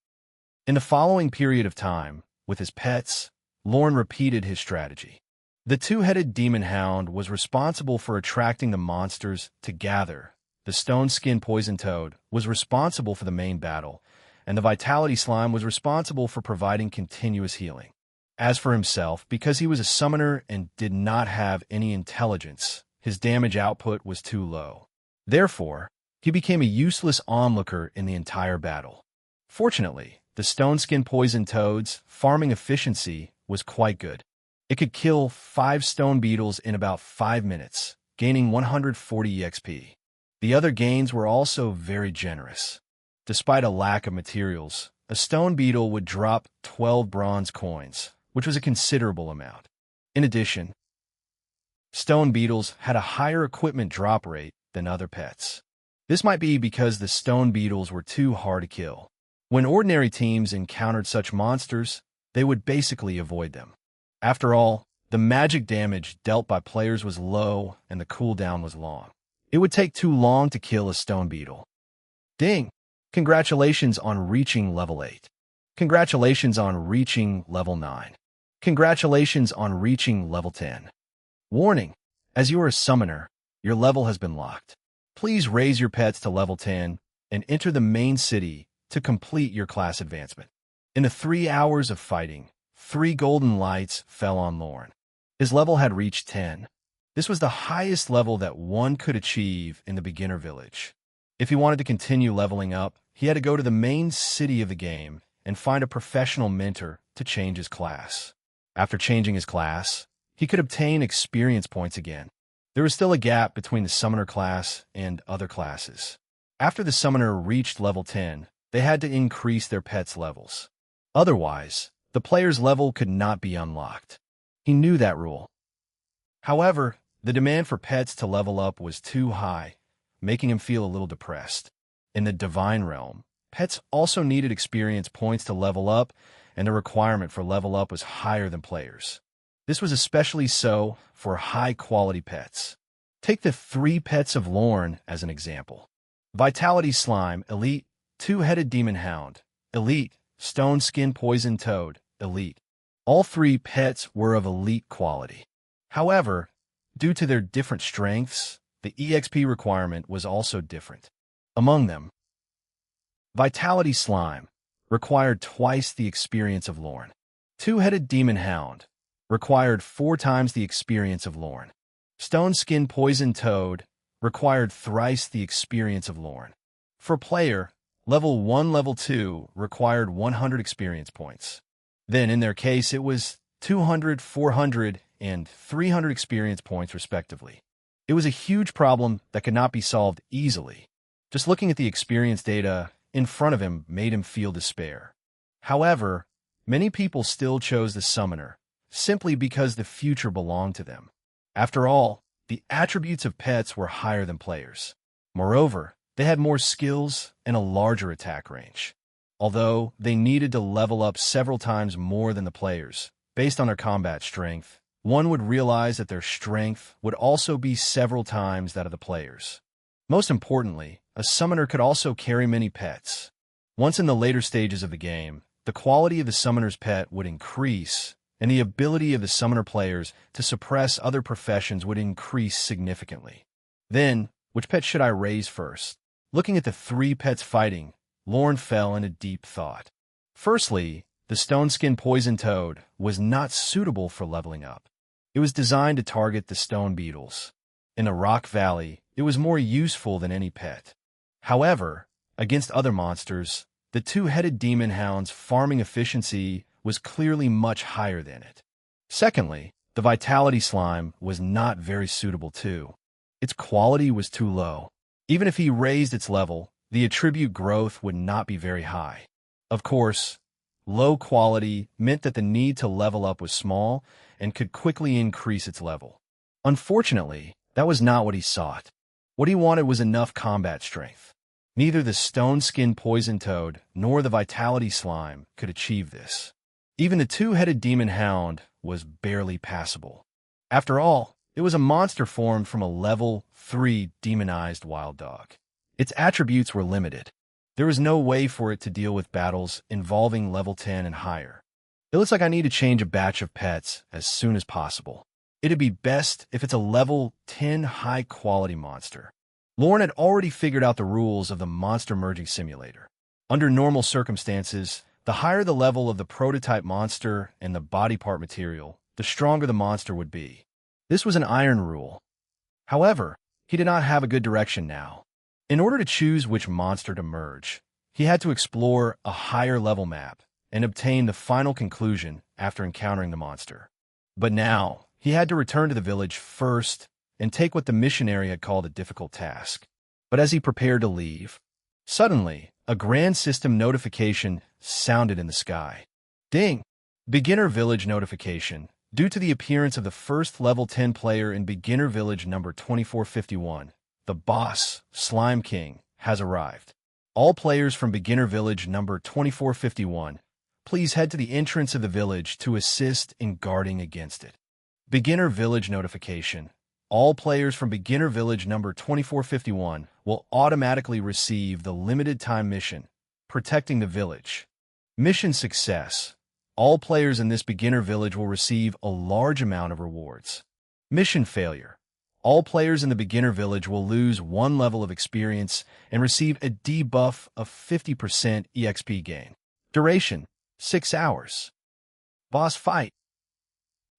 In the following period of time, with his pets, Lorne repeated his strategy. The 2-headed demon hound was responsible for attracting the monsters to gather. The stone skin poison toad was responsible for the main battle, and the vitality slime was responsible for providing continuous healing. As for himself, because he was a summoner and did not have any intelligence, his damage output was too low. Therefore, he became a useless onlooker in the entire battle. Fortunately, the stone skin poison toad's farming efficiency was quite good. It could kill 5 stone beetles in about 5 minutes, gaining 140 EXP. The other gains were also very generous. Despite a lack of materials, a stone beetle would drop 12 bronze coins, which was a considerable amount. In addition, stone beetles had a higher equipment drop rate than other pets. This might be because the stone beetles were too hard to kill. When ordinary teams encountered such monsters, they would basically avoid them. After all, the magic damage dealt by players was low and the cooldown was long. It would take too long to kill a stone beetle. Ding! Congratulations on reaching level 8. Congratulations on reaching level 9. Congratulations on reaching level 10. Warning! As you are a summoner, your level has been locked. Please raise your pets to level 10 and enter the main city to complete your class advancement. In the 3 hours of fighting, 3 golden lights fell on Lorne. His level had reached 10. This was the highest level that one could achieve in the beginner village. If he wanted to continue leveling up, he had to go to the main city of the game and find a professional mentor to change his class. After changing his class, he could obtain experience points again. There was still a gap between the summoner class and other classes. After the summoner reached level 10, they had to increase their pets' levels. Otherwise, the player's level could not be unlocked. He knew that rule. However, the demand for pets to level up was too high, making him feel a little depressed. In the Divine Realm, pets also needed experience points to level up, and the requirement for level up was higher than players. This was especially so for high-quality pets. Take the 3 pets of Lorne as an example. Vitality Slime, Elite. Two-Headed Demon Hound, Elite. Stone Skin Poison Toad, Elite. All 3 pets were of elite quality. However, due to their different strengths, the EXP requirement was also different. Among them, Vitality Slime required twice the experience of Lorne. Two-Headed Demon Hound required 4 times the experience of Lorne. Stone Skin Poison Toad required thrice the experience of Lorne. For player, Level 1, Level 2 required 100 experience points. Then, in their case, it was 200, 400, and 300 experience points, respectively. It was a huge problem that could not be solved easily. Just looking at the experience data in front of him made him feel despair. However, many people still chose the summoner, simply because the future belonged to them. After all, the attributes of pets were higher than players. Moreover, they had more skills and a larger attack range. Although they needed to level up several times more than the players, based on their combat strength, one would realize that their strength would also be several times that of the players. Most importantly, a summoner could also carry many pets. Once in the later stages of the game, the quality of the summoner's pet would increase, and the ability of the summoner players to suppress other professions would increase significantly. Then, which pet should I raise first? Looking at the 3 pets fighting, Lorne fell into deep thought. Firstly, the Stone Skin Poison Toad was not suitable for leveling up. It was designed to target the stone beetles. In a rock valley, it was more useful than any pet. However, against other monsters, the Two-Headed Demon Hound's farming efficiency was clearly much higher than it. Secondly, the Vitality Slime was not very suitable too. Its quality was too low. Even if he raised its level, the attribute growth would not be very high. Of course, low quality meant that the need to level up was small and could quickly increase its level. Unfortunately, that was not what he sought. What he wanted was enough combat strength. Neither the Stone Skin Poison Toad nor the Vitality Slime could achieve this. Even the Two-Headed Demon Hound was barely passable. After all, it was a monster formed from a level 3 demonized wild dog. Its attributes were limited. There was no way for it to deal with battles involving level 10 and higher. It looks like I need to change a batch of pets as soon as possible. It'd be best if it's a level 10 high-quality monster. Lorne had already figured out the rules of the monster merging simulator. Under normal circumstances, the higher the level of the prototype monster and the body part material, the stronger the monster would be. This was an iron rule. However, he did not have a good direction now. In order to choose which monster to merge, he had to explore a higher level map and obtain the final conclusion after encountering the monster. But now, he had to return to the village first and take what the missionary had called a difficult task. But as he prepared to leave, suddenly, a grand system notification sounded in the sky. Ding! Beginner Village notification. Due to the appearance of the first level 10 player in Beginner Village number 2451, the boss, Slime King, has arrived. All players from Beginner Village number 2451, please head to the entrance of the village to assist in guarding against it. Beginner Village notification. All players from Beginner Village number 2451 will automatically receive the limited time mission, Protecting the Village. Mission success. All players in this beginner village will receive a large amount of rewards. Mission failure. All players in the beginner village will lose 1 level of experience and receive a debuff of 50% EXP gain. Duration, 6 hours. Boss fight.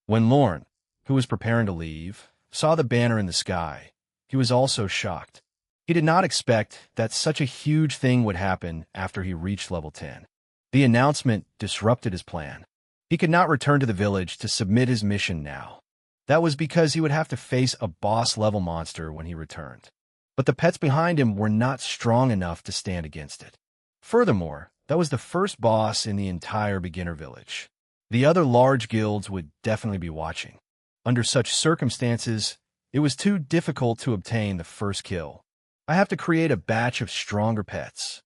When Lorne, who was preparing to leave, saw the banner in the sky, he was also shocked. He did not expect that such a huge thing would happen after he reached level 10. The announcement disrupted his plan. He could not return to the village to submit his mission now. That was because he would have to face a boss-level monster when he returned. But the pets behind him were not strong enough to stand against it. Furthermore, that was the first boss in the entire beginner village. The other large guilds would definitely be watching. Under such circumstances, it was too difficult to obtain the first kill. I have to create a batch of stronger pets.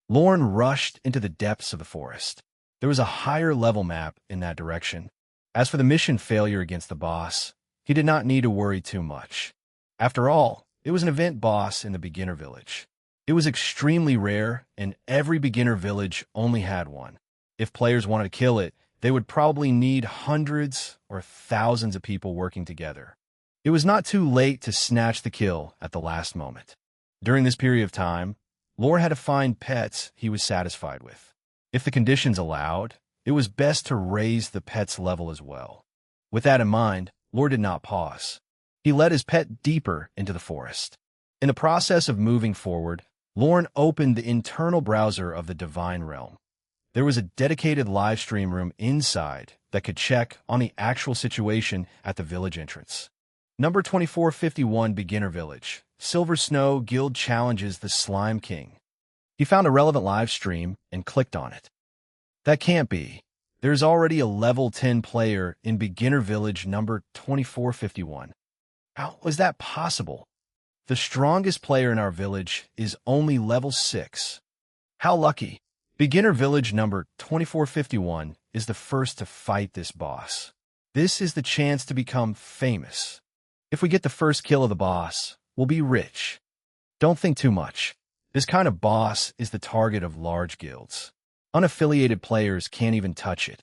Lorne rushed into the depths of the forest. There was a higher level map in that direction. As for the mission failure against the boss, he did not need to worry too much. After all, it was an event boss in the beginner village. It was extremely rare, and every beginner village only had one. If players wanted to kill it, they would probably need hundreds or thousands of people working together. It was not too late to snatch the kill at the last moment. During this period of time, Lorne had to find pets he was satisfied with. If the conditions allowed, it was best to raise the pet's level as well. With that in mind, Lorne did not pause. He led his pet deeper into the forest. In the process of moving forward, Lorne opened the internal browser of the Divine Realm. There was a dedicated live stream room inside that could check on the actual situation at the village entrance. Number 2451 Beginner Village. Silver Snow Guild challenges the Slime King. He found a relevant live stream and clicked on it. That can't be. There's already a level 10 player in Beginner Village number 2451. How was that possible? The strongest player in our village is only level 6. How lucky. Beginner Village number 2451 is the first to fight this boss. This is the chance to become famous. If we get the first kill of the boss, we'll be rich. Don't think too much. This kind of boss is the target of large guilds. Unaffiliated players can't even touch it.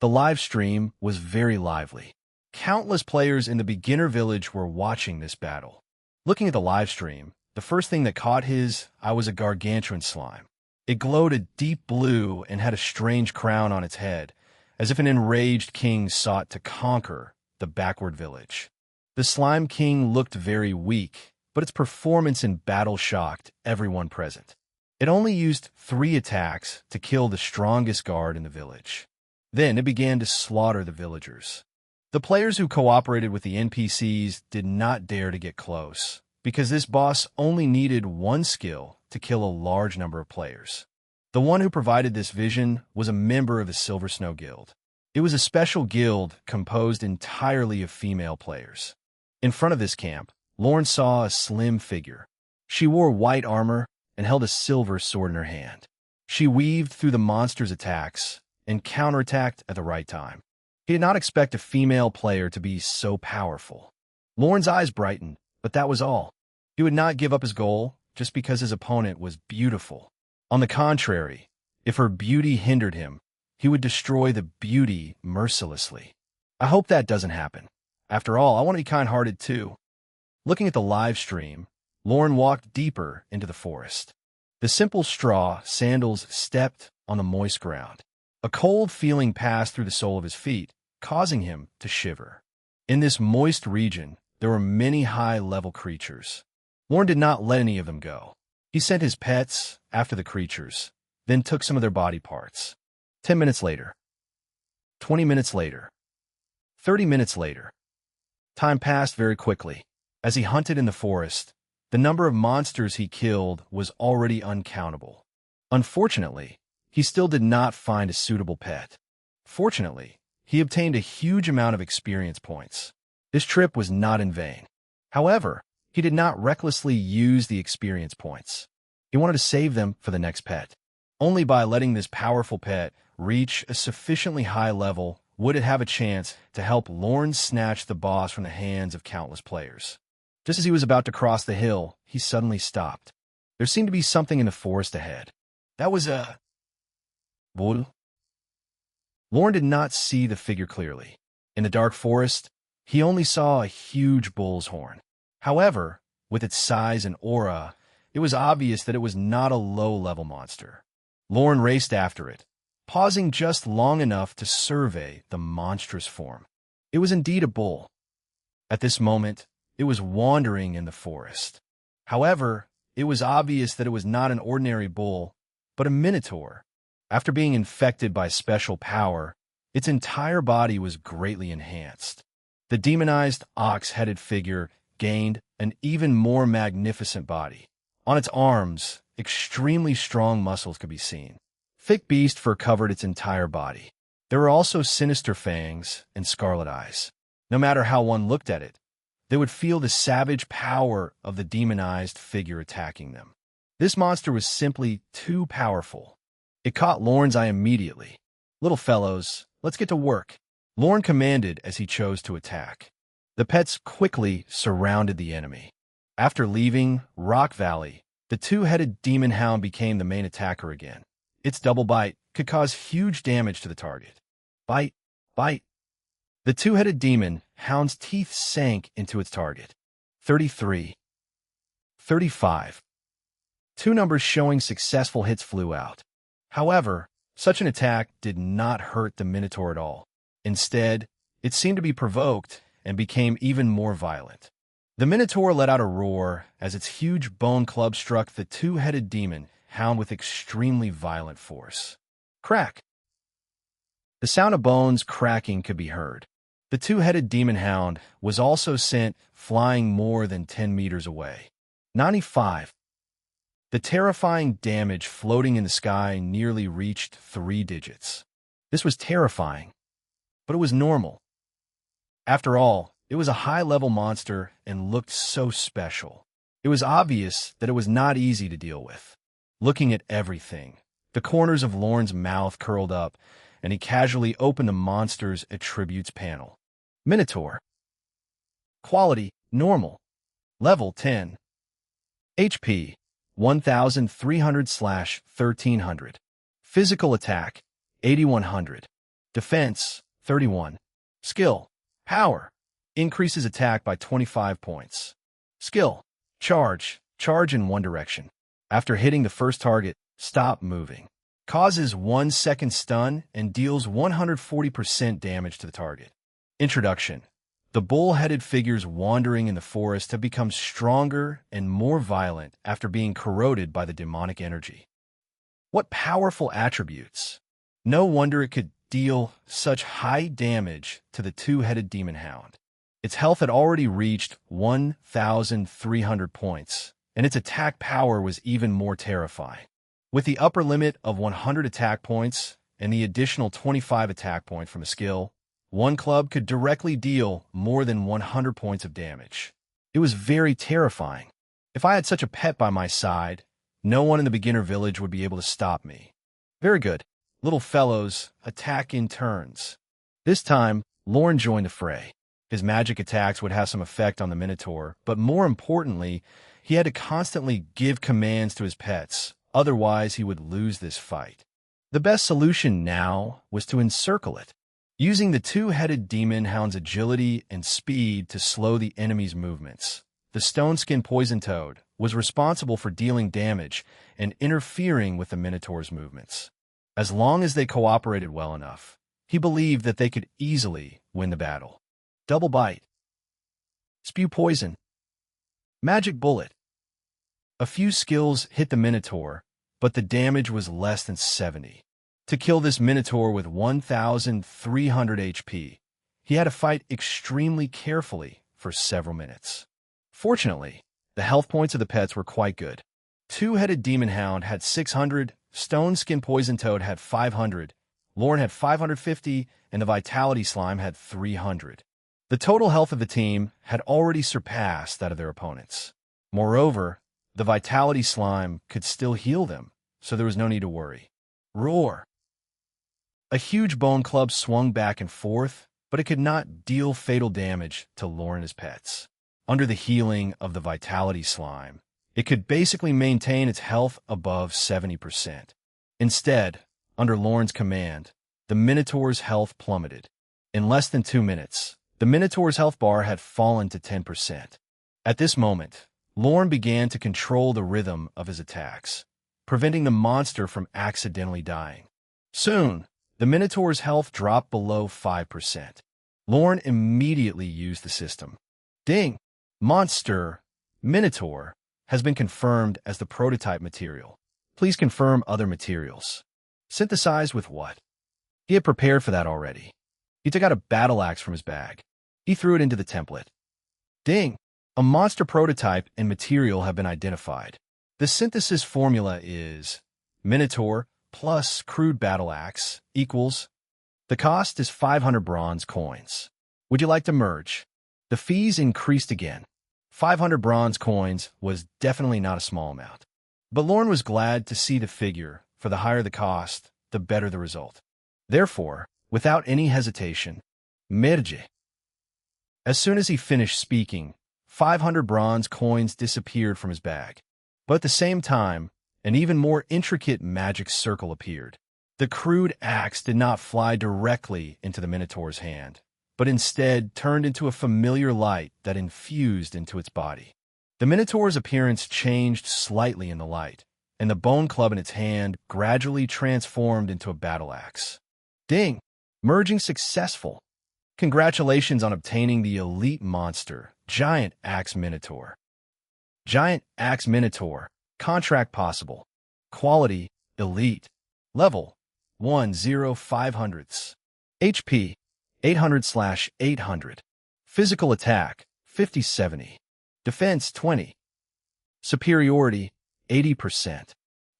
The live stream was very lively. Countless players in the beginner village were watching this battle. Looking at the live stream, the first thing that caught his eye was a gargantuan slime. It glowed a deep blue and had a strange crown on its head, as if an enraged king sought to conquer the backward village. The Slime King looked very weak, but its performance in battle shocked everyone present. It only used 3 attacks to kill the strongest guard in the village. Then it began to slaughter the villagers. The players who cooperated with the NPCs did not dare to get close, because this boss only needed 1 skill to kill a large number of players. The one who provided this vision was a member of the Silver Snow Guild. It was a special guild composed entirely of female players. In front of this camp, Lorne saw a slim figure. She wore white armor and held a silver sword in her hand. She weaved through the monster's attacks and counterattacked at the right time. He did not expect a female player to be so powerful. Lorne's eyes brightened, but that was all. He would not give up his goal just because his opponent was beautiful. On the contrary, if her beauty hindered him, he would destroy the beauty mercilessly. I hope that doesn't happen. After all, I want to be kind-hearted too. Looking at the live stream, Lorne walked deeper into the forest. The simple straw sandals stepped on the moist ground. A cold feeling passed through the sole of his feet, causing him to shiver. In this moist region, there were many high-level creatures. Lorne did not let any of them go. He sent his pets after the creatures, then took some of their body parts. 10 minutes later. 20 minutes later. 30 minutes later. Time passed very quickly. As he hunted in the forest, the number of monsters he killed was already uncountable. Unfortunately, he still did not find a suitable pet. Fortunately, he obtained a huge amount of experience points. This trip was not in vain. However, he did not recklessly use the experience points. He wanted to save them for the next pet. Only by letting this powerful pet reach a sufficiently high level would it have a chance to help Lorne snatch the boss from the hands of countless players. Just as he was about to cross the hill, he suddenly stopped. There seemed to be something in the forest ahead. That was a bull. Lorne did not see the figure clearly. In the dark forest, he only saw a huge bull's horn. However, with its size and aura, it was obvious that it was not a low-level monster. Lorne raced after it, pausing just long enough to survey the monstrous form. It was indeed a bull. At this moment, it was wandering in the forest. However, it was obvious that it was not an ordinary bull, but a minotaur. After being infected by special power, its entire body was greatly enhanced. The demonized ox-headed figure gained an even more magnificent body. On its arms, extremely strong muscles could be seen. Thick beast fur covered its entire body. There were also sinister fangs and scarlet eyes. No matter how one looked at it, they would feel the savage power of the demonized figure attacking them. This monster was simply too powerful. It caught Lorne's eye immediately. "Little fellows, let's get to work," Lorne commanded as he chose to attack. The pets quickly surrounded the enemy. After leaving Rock Valley, the two-headed demon hound became the main attacker again. Its double bite could cause huge damage to the target. Bite, bite. The two-headed demon hound's teeth sank into its target. 33. 35. Two numbers showing successful hits flew out. However, such an attack did not hurt the Minotaur at all. Instead, it seemed to be provoked and became even more violent. The Minotaur let out a roar as its huge bone club struck the two-headed demon hound with extremely violent force. Crack! The sound of bones cracking could be heard. The two-headed demon hound was also sent flying more than 10 meters away. 95. The terrifying damage floating in the sky nearly reached 3 digits. This was terrifying, but it was normal. After all, it was a high-level monster and looked so special. It was obvious that it was not easy to deal with. Looking at everything, the corners of Lorne's mouth curled up, and he casually opened the monster's attributes panel. Minotaur. Quality, normal. Level 10. HP, 1,300/1,300. Physical attack, 8,100. Defense, 31. Skill, power. Increases attack by 25 points. Skill, charge. Charge in one direction. After hitting the first target, stop moving. Causes 1 second stun and deals 140% damage to the target. Introduction. The bull-headed figures wandering in the forest have become stronger and more violent after being corroded by the demonic energy. What powerful attributes! No wonder it could deal such high damage to the two-headed demon hound. Its health had already reached 1,300 points, and its attack power was even more terrifying. With the upper limit of 100 attack points and the additional 25 attack points from a skill, one club could directly deal more than 100 points of damage. It was very terrifying. If I had such a pet by my side, no one in the beginner village would be able to stop me. Very good. Little fellows, attack in turns. This time, Lorne joined the fray. His magic attacks would have some effect on the Minotaur, but more importantly, he had to constantly give commands to his pets, otherwise he would lose this fight. The best solution now was to encircle it. Using the two-headed demon hound's agility and speed to slow the enemy's movements, the stone-skin poison toad was responsible for dealing damage and interfering with the Minotaur's movements. As long as they cooperated well enough, he believed that they could easily win the battle. Double bite. Spew poison. Magic bullet. A few skills hit the Minotaur, but the damage was less than 70. To kill this Minotaur with 1,300 HP, he had to fight extremely carefully for several minutes. Fortunately, the health points of the pets were quite good. Two-headed demon hound had 600, stone skin poison toad had 500, Lorne had 550, and the vitality slime had 300. The total health of the team had already surpassed that of their opponents. Moreover, the vitality slime could still heal them, so there was no need to worry. Roar! A huge bone club swung back and forth, but it could not deal fatal damage to Lorne and his pets. Under the healing of the vitality slime, it could basically maintain its health above 70%. Instead, under Lorne's command, the Minotaur's health plummeted. In less than 2 minutes, the Minotaur's health bar had fallen to 10%. At this moment, Lorne began to control the rhythm of his attacks, preventing the monster from accidentally dying. Soon, the Minotaur's health dropped below 5%. Lorne immediately used the system. Ding! Monster, Minotaur, has been confirmed as the prototype material. Please confirm other materials. Synthesized with what? He had prepared for that already. He took out a battle axe from his bag. He threw it into the template. Ding! A monster prototype and material have been identified. The synthesis formula is Minotaur plus crude battle axe equals. The cost is 500 bronze coins. Would you like to merge? The fees increased again. 500 bronze coins was definitely not a small amount. But Lorne was glad to see the figure, for the higher the cost, the better the result. Therefore, without any hesitation, merge. As soon as he finished speaking, 500 bronze coins disappeared from his bag. But at the same time, an even more intricate magic circle appeared. The crude axe did not fly directly into the Minotaur's hand, but instead turned into a familiar light that infused into its body. The Minotaur's appearance changed slightly in the light, and the bone club in its hand gradually transformed into a battle axe. Ding! Merging successful. Congratulations on obtaining the elite monster, Giant Axe Minotaur. Giant Axe Minotaur. Contract possible. Quality, elite. Level, 10500s. HP, 800/800. Physical attack, 50/70. Defense, 20. Superiority, 80%.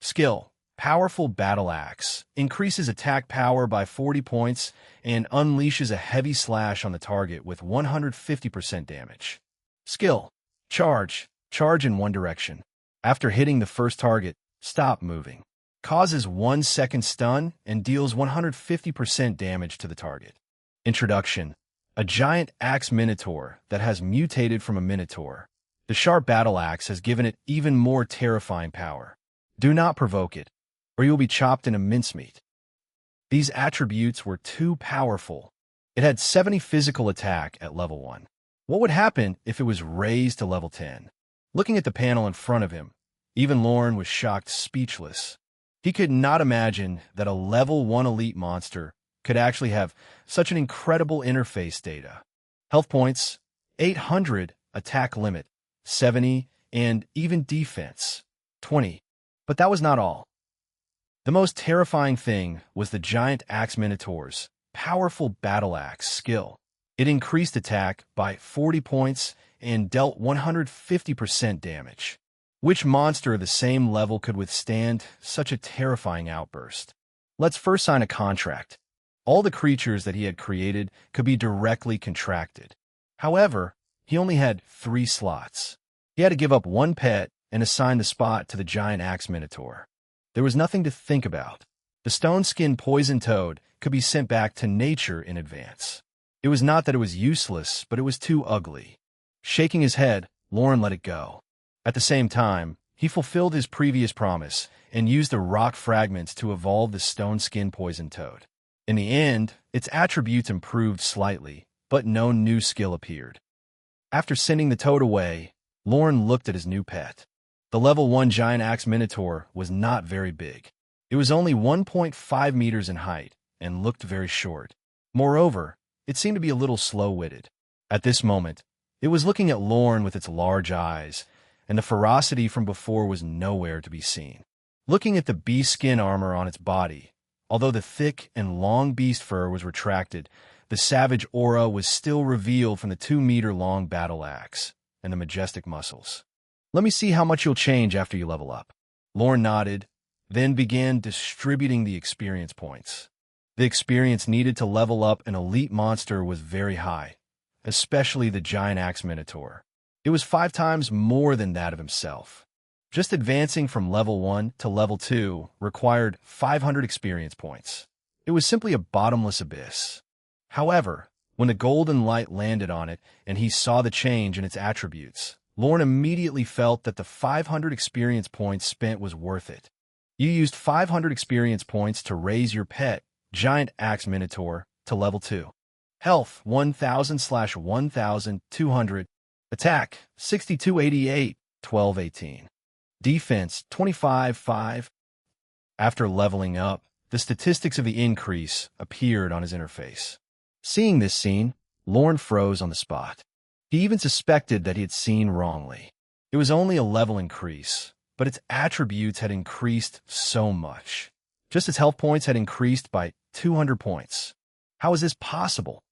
Skill, powerful battle axe. Increases attack power by 40 points and unleashes a heavy slash on the target with 150% damage. Skill, charge. Charge in one direction. After hitting the first target, stop moving. Causes 1 second stun and deals 150% damage to the target. Introduction. A giant axe Minotaur that has mutated from a Minotaur. The sharp battle axe has given it even more terrifying power. Do not provoke it, or you will be chopped into mincemeat. These attributes were too powerful. It had 70 physical attack at level 1. What would happen if it was raised to level 10? Looking at the panel in front of him, even Lorne was shocked speechless. He could not imagine that a level 1 elite monster could actually have such an incredible interface data. Health points, 800, attack limit, 70, and even defense, 20. But that was not all. The most terrifying thing was the giant axe Minotaur's powerful battle axe skill. It increased attack by 40 points and dealt 150% damage. Which monster of the same level could withstand such a terrifying outburst? Let's first sign a contract. All the creatures that he had created could be directly contracted. However, he only had 3 slots. He had to give up 1 pet and assign the spot to the giant axe Minotaur. There was nothing to think about. The stone-skin poison toad could be sent back to nature in advance. It was not that it was useless, but it was too ugly. Shaking his head, Lorne let it go. At the same time, he fulfilled his previous promise and used the rock fragments to evolve the stone-skin poison toad. In the end, its attributes improved slightly, but no new skill appeared. After sending the toad away, Lorne looked at his new pet. The level 1 giant axe Minotaur was not very big. It was only 1.5 meters in height and looked very short. Moreover, it seemed to be a little slow-witted. At this moment, it was looking at Lorne with its large eyes, and the ferocity from before was nowhere to be seen. Looking at the beast skin armor on its body, although the thick and long beast fur was retracted, the savage aura was still revealed from the 2-meter-long battle axe. and the majestic muscles. Let me see how much you'll change after you level up. Lorne nodded, then began distributing the experience points. The experience needed to level up an elite monster was very high, especially the giant axe minotaur. It was 5 times more than that of himself. Just advancing from level 1 to level 2 required 500 experience points. It was simply a bottomless abyss. However, when the golden light landed on it and he saw the change in its attributes, Lorne immediately felt that the 500 experience points spent was worth it. You used 500 experience points to raise your pet, Giant Axe Minotaur, to level 2. Health, 1000/1200. Attack, 6288, 1218. Defense, 25-5. After leveling up, the statistics of the increase appeared on his interface. Seeing this scene, Lorne froze on the spot. He even suspected that he had seen wrongly. It was only a level increase, but its attributes had increased so much. Just as health points had increased by 200 points. How is this possible?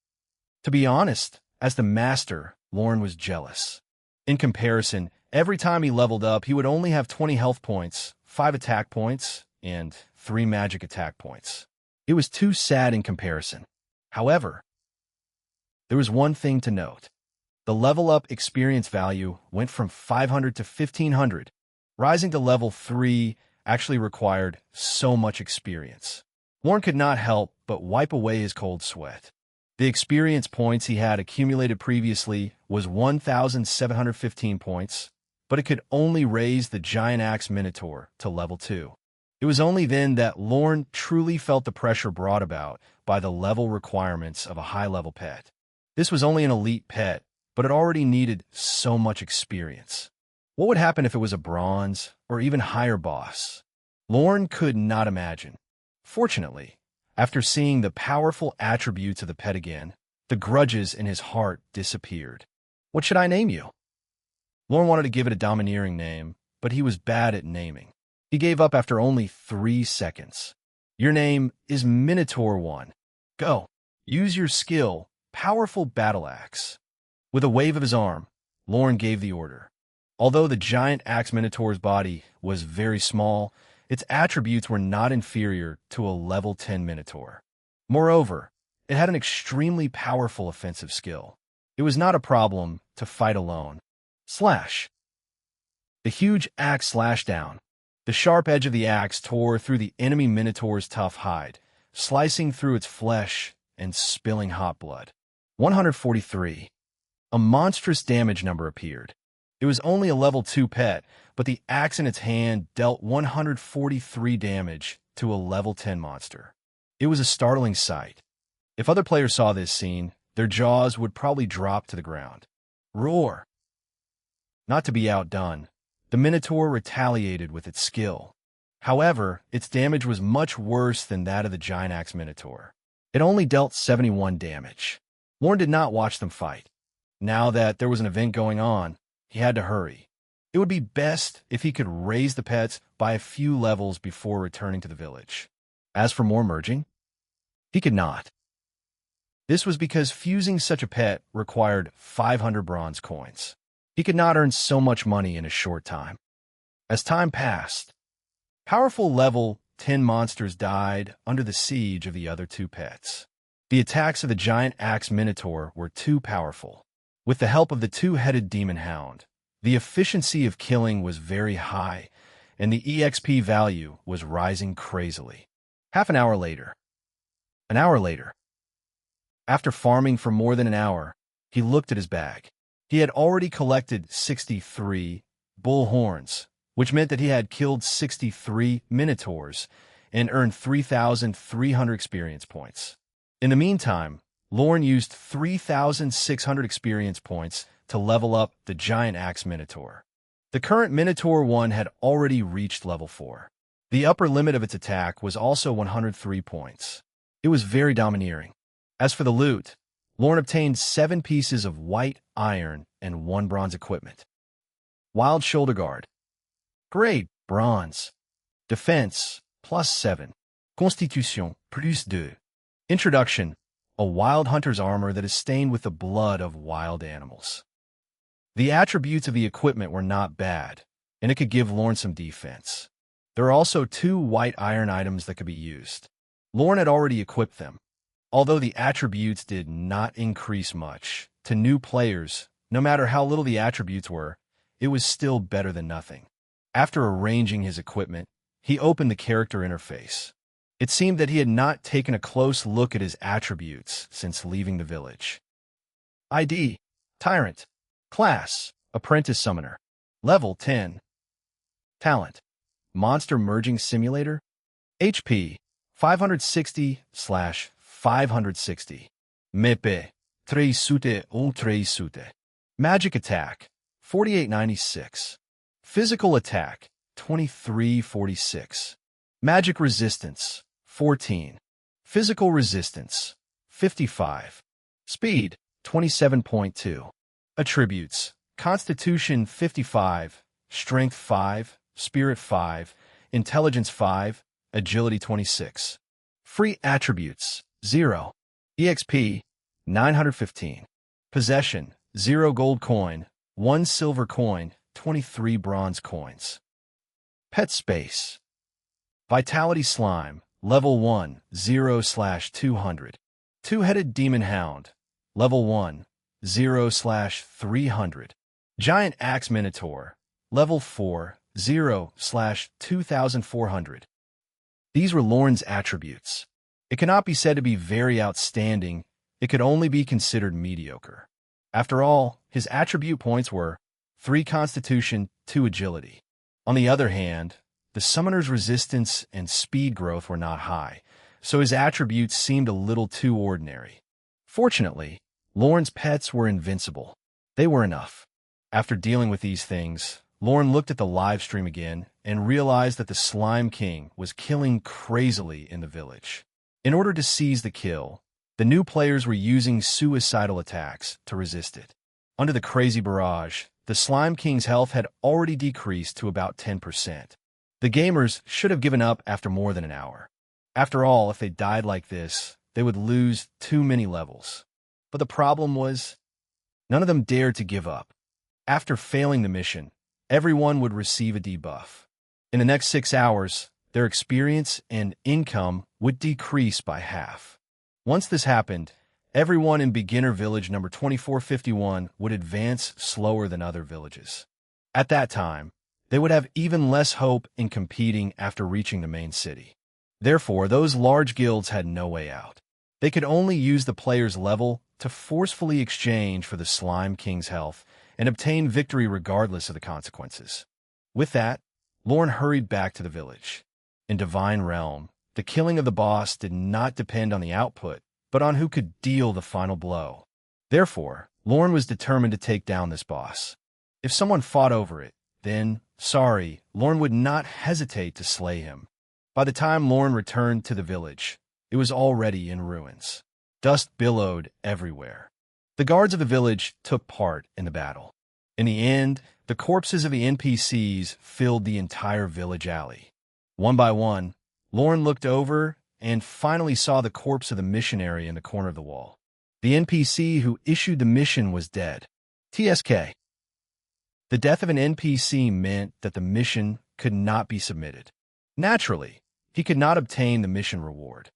To be honest, as the master, Lorne was jealous. In comparison, every time he leveled up, he would only have 20 health points, 5 attack points, and 3 magic attack points. It was too sad in comparison. However, there was one thing to note. The level-up experience value went from 500 to 1500. Rising to level 3 actually required so much experience. Lorne could not help but wipe away his cold sweat. The experience points he had accumulated previously was 1,715 points, but it could only raise the Giant Axe Minotaur to level 2. It was only then that Lorne truly felt the pressure brought about by the level requirements of a high-level pet. This was only an elite pet, but it already needed so much experience. What would happen if it was a bronze or even higher boss? Lorne could not imagine. Fortunately, after seeing the powerful attributes of the pet again, the grudges in his heart disappeared. What should I name you? Lorne wanted to give it a domineering name, but he was bad at naming. He gave up after only 3 seconds. Your name is Minotaur 1. Go. Use your skill, Powerful Battle Axe. With a wave of his arm, Lorne gave the order. Although the Giant Axe Minotaur's body was very small, its attributes were not inferior to a level 10 Minotaur. Moreover, it had an extremely powerful offensive skill. It was not a problem to fight alone. Slash. The huge axe slashed down. The sharp edge of the axe tore through the enemy Minotaur's tough hide, slicing through its flesh and spilling hot blood. 143. A monstrous damage number appeared. It was only a level 2 pet, but the axe in its hand dealt 143 damage to a level 10 monster. It was a startling sight. If other players saw this scene, their jaws would probably drop to the ground. Roar! Not to be outdone, the Minotaur retaliated with its skill. However, its damage was much worse than that of the Giant Axe Minotaur. It only dealt 71 damage. Lorne did not watch them fight. Now that there was an event going on, he had to hurry. It would be best if he could raise the pets by a few levels before returning to the village. As for more merging, he could not. This was because fusing such a pet required 500 bronze coins. He could not earn so much money in a short time. As time passed, powerful level 10 monsters died under the siege of the other 2 pets. The attacks of the Giant Axe Minotaur were too powerful. With the help of the 2-headed demon hound, the efficiency of killing was very high, and the EXP value was rising crazily. Half an hour later. An hour later. After farming for more than an hour, he looked at his bag. He had already collected 63 bull horns, which meant that he had killed 63 minotaurs and earned 3,300 experience points. In the meantime, Lorne used 3,600 experience points to level up the Giant Axe Minotaur. The current Minotaur 1 had already reached level 4. The upper limit of its attack was also 103 points. It was very domineering. As for the loot, Lorne obtained 7 pieces of white iron and 1 bronze equipment. Wild Shoulder Guard. Grade, bronze. Defense, +7. Constitution, +2. Introduction, a wild hunter's armor that is stained with the blood of wild animals. The attributes of the equipment were not bad, and it could give Lorne some defense. There are also 2 white iron items that could be used. Lorne had already equipped them. Although the attributes did not increase much, to new players, no matter how little the attributes were, it was still better than nothing. After arranging his equipment, he opened the character interface. It seemed that he had not taken a close look at his attributes since leaving the village. ID: Tyrant. Class: Apprentice Summoner. Level 10. Talent: Monster Merging Simulator. HP: 560/560. Mepe: 3 Magic Attack: 4896. Physical Attack: 2346. Magic Resistance: 14. Physical Resistance: 55. Speed: 27.2. Attributes: Constitution 55, Strength 5, Spirit 5, Intelligence 5, Agility 26. Free Attributes: 0. EXP: 915. Possession: 0 gold coin, 1 silver coin, 23 bronze coins. Pet Space. Vitality Slime, Level 1, 0/200. Two-Headed Demon Hound, Level 1, 0/300. Giant Axe Minotaur, Level 4, 0/2400. These were Lorne's attributes. It cannot be said to be very outstanding, it could only be considered mediocre. After all, his attribute points were 3 Constitution, 2 Agility. On the other hand, the summoner's resistance and speed growth were not high, so his attributes seemed a little too ordinary. Fortunately, Lorne's pets were invincible. They were enough. After dealing with these things, Lorne looked at the live stream again and realized that the Slime King was killing crazily in the village. In order to seize the kill, the new players were using suicidal attacks to resist it. Under the crazy barrage, the Slime King's health had already decreased to about 10%. The gamers should have given up after more than an hour. After all, if they died like this, they would lose too many levels. But the problem was, none of them dared to give up. After failing the mission, everyone would receive a debuff. In the next 6 hours, their experience and income would decrease by half. Once this happened, everyone in beginner village number 2451 would advance slower than other villages. At that time, they would have even less hope in competing after reaching the main city. Therefore, those large guilds had no way out. They could only use the player's level to forcefully exchange for the Slime King's health and obtain victory regardless of the consequences. With that, Lorne hurried back to the village. In Divine Realm, the killing of the boss did not depend on the output, but on who could deal the final blow. Therefore, Lorne was determined to take down this boss. If someone fought over it, then, Lorne would not hesitate to slay him. By the time Lorne returned to the village, it was already in ruins. Dust billowed everywhere. The guards of the village took part in the battle. In the end, the corpses of the NPCs filled the entire village alley. One by one, Lorne looked over and finally saw the corpse of the missionary in the corner of the wall. The NPC who issued the mission was dead. TSK. The death of an NPC meant that the mission could not be submitted. Naturally, he could not obtain the mission reward.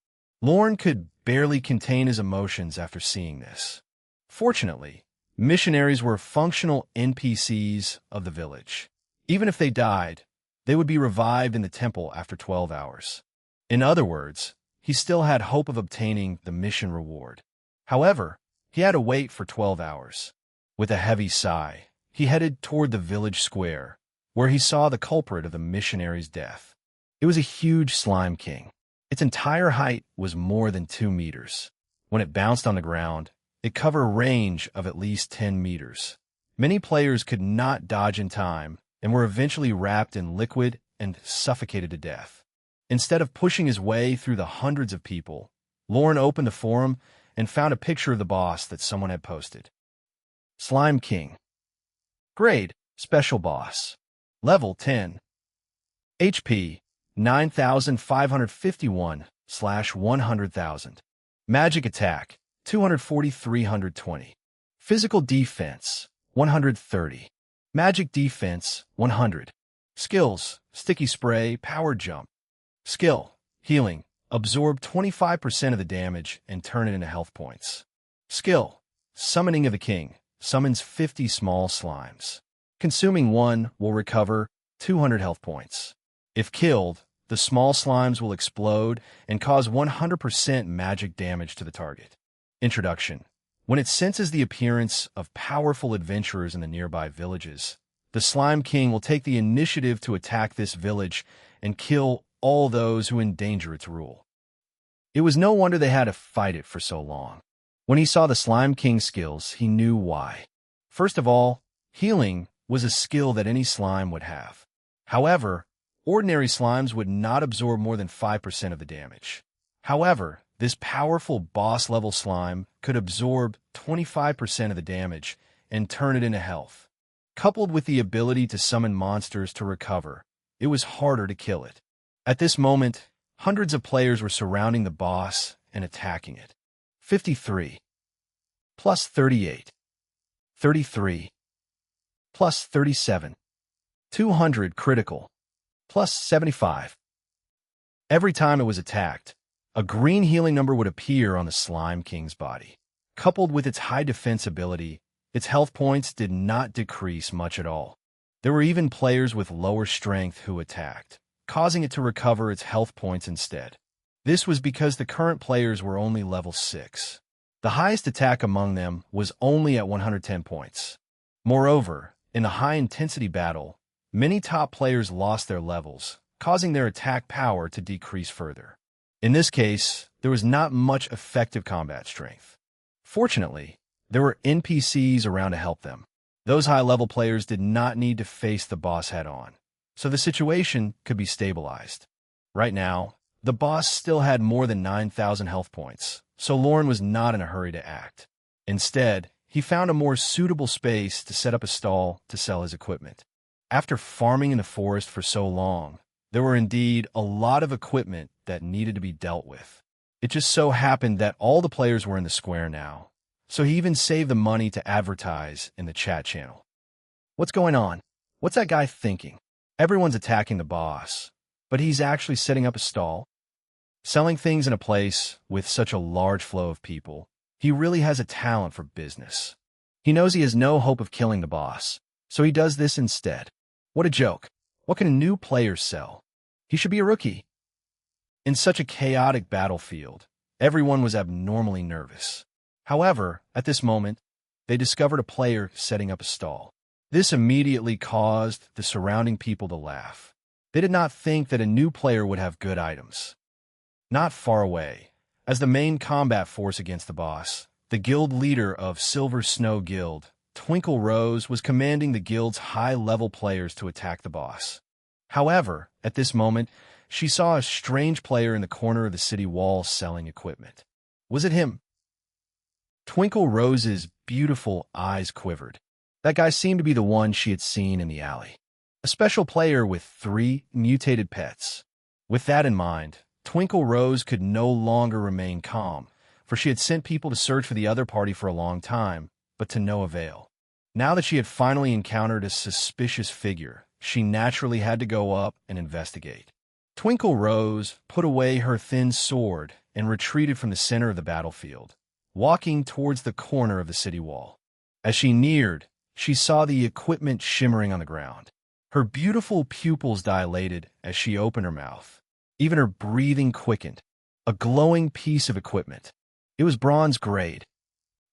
Lorne could barely contain his emotions after seeing this. Fortunately, missionaries were functional NPCs of the village. Even if they died, they would be revived in the temple after 12 hours. In other words, he still had hope of obtaining the mission reward. However, he had to wait for 12 hours. With a heavy sigh, he headed toward the village square, where he saw the culprit of the missionary's death. It was a huge Slime King. Its entire height was more than 2 meters. When it bounced on the ground, it covered a range of at least 10 meters. Many players could not dodge in time and were eventually wrapped in liquid and suffocated to death. Instead of pushing his way through the hundreds of people, Lorne opened the forum and found a picture of the boss that someone had posted. Slime King. Grade: Special Boss. Level 10. HP: 9,551/100,000. Magic Attack: 240-320. Physical Defense: 130. Magic defense, 100. Skills, sticky spray, power jump. Skill, healing, absorb 25% of the damage and turn it into health points. Skill, summoning of the king, summons 50 small slimes. Consuming one will recover 200 health points. If killed, the small slimes will explode and cause 100% magic damage to the target. Introduction. When it senses the appearance of powerful adventurers in the nearby villages, the Slime King will take the initiative to attack this village and kill all those who endanger its rule. It was no wonder they had to fight it for so long. When he saw the Slime King's skills, he knew why. First of all, healing was a skill that any slime would have. However, ordinary slimes would not absorb more than 5% of the damage. However, this powerful boss-level slime could absorb 25% of the damage and turn it into health. Coupled with the ability to summon monsters to recover, it was harder to kill it. At this moment, hundreds of players were surrounding the boss and attacking it. 53. Plus 38. 33. Plus 37. 200 critical. Plus 75. Every time it was attacked, a green healing number would appear on the Slime King's body. Coupled with its high defense ability, its health points did not decrease much at all. There were even players with lower strength who attacked, causing it to recover its health points instead. This was because the current players were only level 6. The highest attack among them was only at 110 points. Moreover, in the high-intensity battle, many top players lost their levels, causing their attack power to decrease further. In this case, there was not much effective combat strength. Fortunately, there were NPCs around to help them. Those high-level players did not need to face the boss head-on, so the situation could be stabilized. Right now, the boss still had more than 9,000 health points, so Lorne was not in a hurry to act. Instead, he found a more suitable space to set up a stall to sell his equipment. After farming in the forest for so long, there were indeed a lot of equipment that needed to be dealt with. It just so happened that all the players were in the square now, so he even saved the money to advertise in the chat channel. What's going on? What's that guy thinking? Everyone's attacking the boss, but he's actually setting up a stall? Selling things in a place with such a large flow of people, he really has a talent for business. He knows he has no hope of killing the boss, so he does this instead. What a joke. What can a new player sell? He should be a rookie. In such a chaotic battlefield, everyone was abnormally nervous. However, at this moment, they discovered a player setting up a stall. This immediately caused the surrounding people to laugh. They did not think that a new player would have good items. Not far away, as the main combat force against the boss, the guild leader of Silver Snow Guild, Twinkle Rose, was commanding the guild's high-level players to attack the boss. However, at this moment, she saw a strange player in the corner of the city wall selling equipment. Was it him? Twinkle Rose's beautiful eyes quivered. That guy seemed to be the one she had seen in the alley. A special player with 3 mutated pets. With that in mind, Twinkle Rose could no longer remain calm, for she had sent people to search for the other party for a long time, but to no avail. Now that she had finally encountered a suspicious figure, she naturally had to go up and investigate. Twinkle Rose put away her thin sword and retreated from the center of the battlefield, walking towards the corner of the city wall. As she neared, she saw the equipment shimmering on the ground. Her beautiful pupils dilated as she opened her mouth. Even her breathing quickened. A glowing piece of equipment. It was bronze grade.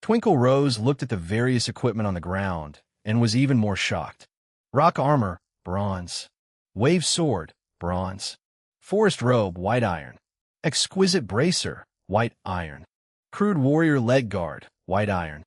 Twinkle Rose looked at the various equipment on the ground and was even more shocked. Rock armor, bronze. Wave sword, bronze. Forest robe, white iron. Exquisite bracer, white iron. Crude warrior leg guard, white iron.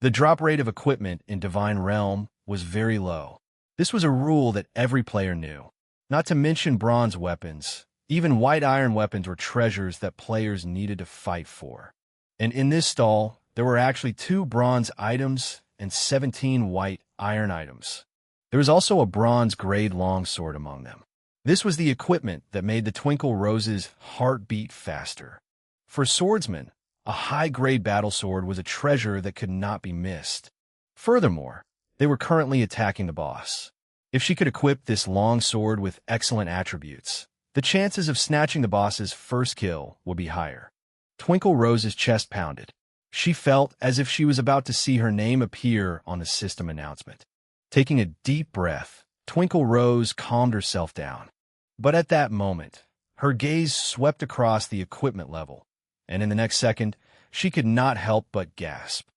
The drop rate of equipment in Divine Realm was very low. This was a rule that every player knew. Not to mention bronze weapons. Even white iron weapons were treasures that players needed to fight for. And in this stall, there were actually 2 bronze items and 17 white iron items. There was also a bronze grade longsword among them. This was the equipment that made the Twinkle Rose's heart beat faster. For swordsmen, a high-grade battle sword was a treasure that could not be missed. Furthermore, They were currently attacking the boss. If she could equip this long sword with excellent attributes, the chances of snatching the boss's first kill would be higher. Twinkle Rose's chest pounded. She felt as if she was about to see her name appear on the system announcement. Taking a deep breath, Twinkle Rose calmed herself down. But at that moment, her gaze swept across the equipment level, and in the next second, she could not help but gasp.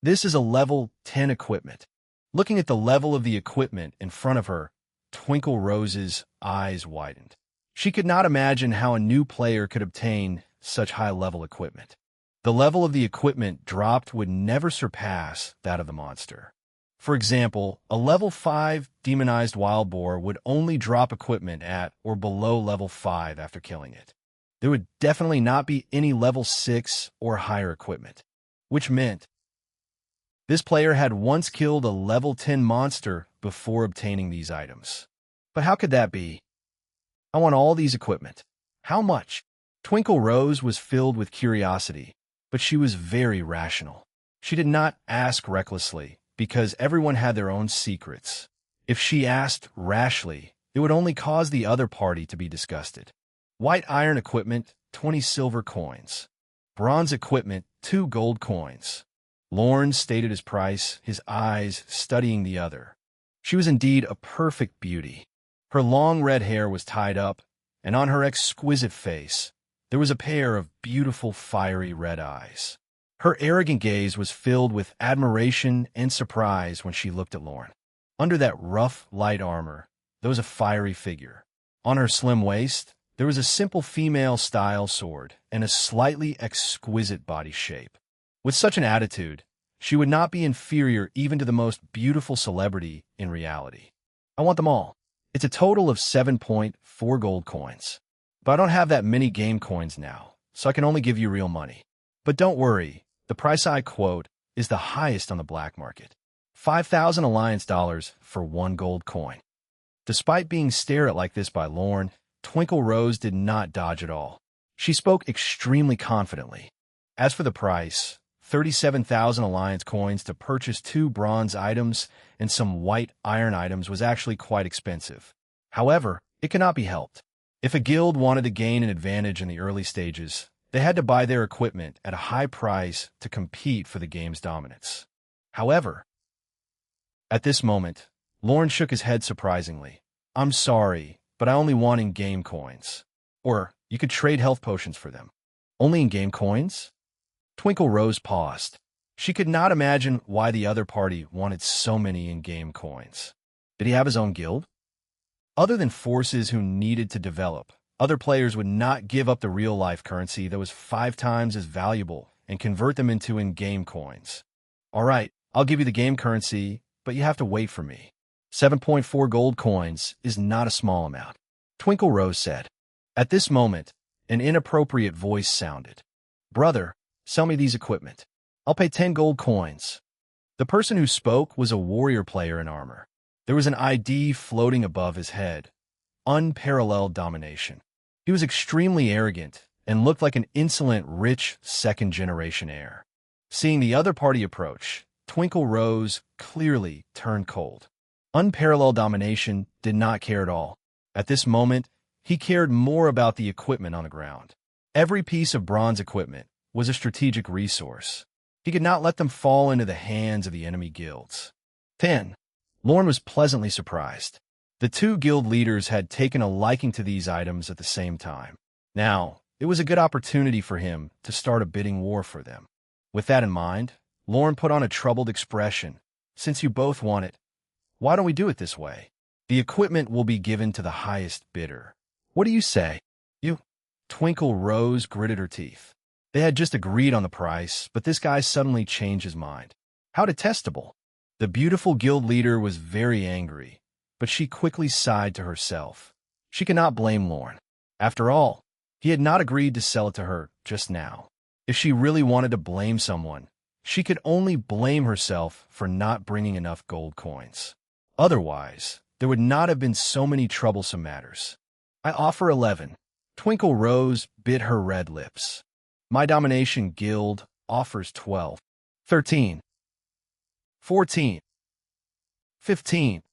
This is a level 10 equipment. Looking at the level of the equipment in front of her, Twinkle Rose's eyes widened. She could not imagine how a new player could obtain such high-level equipment. The level of the equipment dropped would never surpass that of the monster. For example, a level 5 demonized wild boar would only drop equipment at or below level 5 after killing it. There would definitely not be any level 6 or higher equipment, which meant this player had once killed a level 10 monster before obtaining these items. But how could that be? I want all these equipment. How much? Twinkle Rose was filled with curiosity, but she was very rational. She did not ask recklessly, because everyone had their own secrets. If she asked rashly, it would only cause the other party to be disgusted. White iron equipment, 20 silver coins. Bronze equipment, 2 gold coins. Lorne stated his price, his eyes studying the other. She was indeed a perfect beauty. Her long red hair was tied up, and on her exquisite face, there was a pair of beautiful fiery red eyes. Her arrogant gaze was filled with admiration and surprise when she looked at Lorne. Under that rough, light armor, there was a fiery figure. On her slim waist, there was a simple female-style sword and a slightly exquisite body shape. With such an attitude, she would not be inferior even to the most beautiful celebrity in reality. I want them all. It's a total of 7.4 gold coins. But I don't have that many game coins now, so I can only give you real money. But don't worry, the price I quote is the highest on the black market. 5,000 Alliance dollars for 1 gold coin. Despite being stared at like this by Lorne, Twinkle Rose did not dodge at all. She spoke extremely confidently. As for the price, 37,000 Alliance coins to purchase 2 bronze items and some white iron items was actually quite expensive. However, it cannot be helped. If a guild wanted to gain an advantage in the early stages, they had to buy their equipment at a high price to compete for the game's dominance. However, at this moment, Lorne shook his head surprisingly. I'm sorry, but I only want in-game coins. Or you could trade health potions for them. Only in-game coins? Twinkle Rose paused. She could not imagine why the other party wanted so many in-game coins. Did he have his own guild? Other than forces who needed to develop, other players would not give up the real-life currency that was 5 times as valuable and convert them into in-game coins. All right, I'll give you the game currency, but you have to wait for me. 7.4 gold coins is not a small amount, Twinkle Rose said. At this moment, an inappropriate voice sounded. Brother, sell me these equipment. I'll pay 10 gold coins. The person who spoke was a warrior player in armor. There was an ID floating above his head. Unparalleled domination. He was extremely arrogant and looked like an insolent, rich, second-generation heir. Seeing the other party approach, Twinkle Rose clearly turned cold. Unparalleled domination did not care at all. At this moment, he cared more about the equipment on the ground. Every piece of bronze equipment was a strategic resource. He could not let them fall into the hands of the enemy guilds. 10. Lorne was pleasantly surprised. The 2 guild leaders had taken a liking to these items at the same time. Now, it was a good opportunity for him to start a bidding war for them. With that in mind, Lorne put on a troubled expression. Since you both want it, why don't we do it this way? The equipment will be given to the highest bidder. What do you say? You? Twinkle Rose gritted her teeth. They had just agreed on the price, but this guy suddenly changed his mind. How detestable. The beautiful guild leader was very angry, but she quickly sighed to herself. She could not blame Lorne. After all, he had not agreed to sell it to her just now. If she really wanted to blame someone, she could only blame herself for not bringing enough gold coins. Otherwise, there would not have been so many troublesome matters. I offer 11. Twinkle Rose bit her red lips. My domination guild offers 12. 13. 14. 15.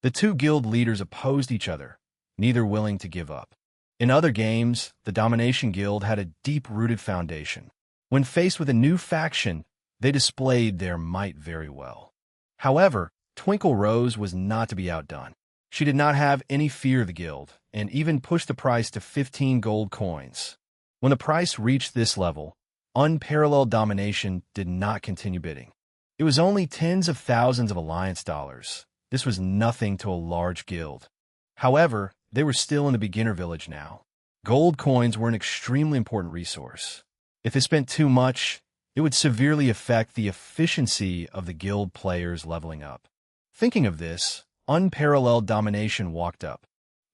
The two guild leaders opposed each other, neither willing to give up. In other games, the Domination Guild had a deep-rooted foundation. When faced with a new faction, they displayed their might very well. However, Twinkle Rose was not to be outdone. She did not have any fear of the guild, and even pushed the price to 15 gold coins. When the price reached this level, unparalleled domination did not continue bidding. It was only tens of thousands of alliance dollars. This was nothing to a large guild. However, they were still in the beginner village now. Gold coins were an extremely important resource. If they spent too much, it would severely affect the efficiency of the guild players leveling up. Thinking of this, unparalleled domination walked up.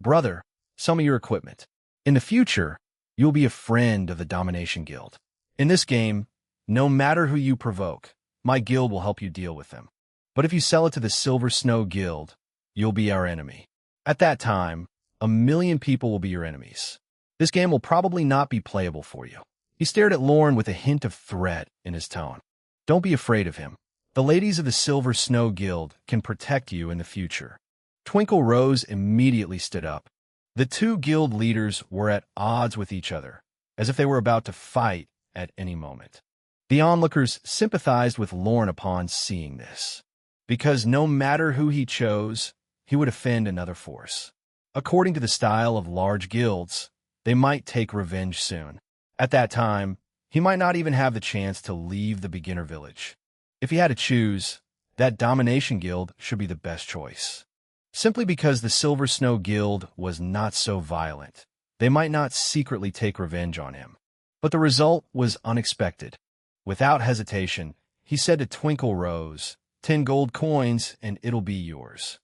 Brother, sell me your equipment. In the future, you'll be a friend of the Domination Guild. In this game, no matter who you provoke, my guild will help you deal with them. But if you sell it to the Silver Snow Guild, you'll be our enemy. At that time, 1,000,000 people will be your enemies. This game will probably not be playable for you. He stared at Lorne with a hint of threat in his tone. Don't be afraid of him. The ladies of the Silver Snow Guild can protect you in the future. Twinkle Rose immediately stood up. The two guild leaders were at odds with each other, as if they were about to fight at any moment. The onlookers sympathized with Lorne upon seeing this, because no matter who he chose, he would offend another force. According to the style of large guilds, they might take revenge soon. At that time, he might not even have the chance to leave the beginner village. If he had to choose, that Domination Guild should be the best choice. Simply because the Silver Snow Guild was not so violent, they might not secretly take revenge on him. But the result was unexpected. Without hesitation, he said to Twinkle Rose, 10 gold coins and it'll be yours.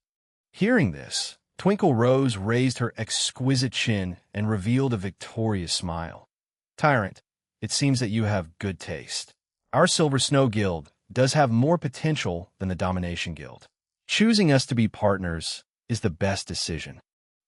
Hearing this, Twinkle Rose raised her exquisite chin and revealed a victorious smile. Tyrant, it seems that you have good taste. Our Silver Snow Guild does have more potential than the Domination Guild. Choosing us to be partners is the best decision.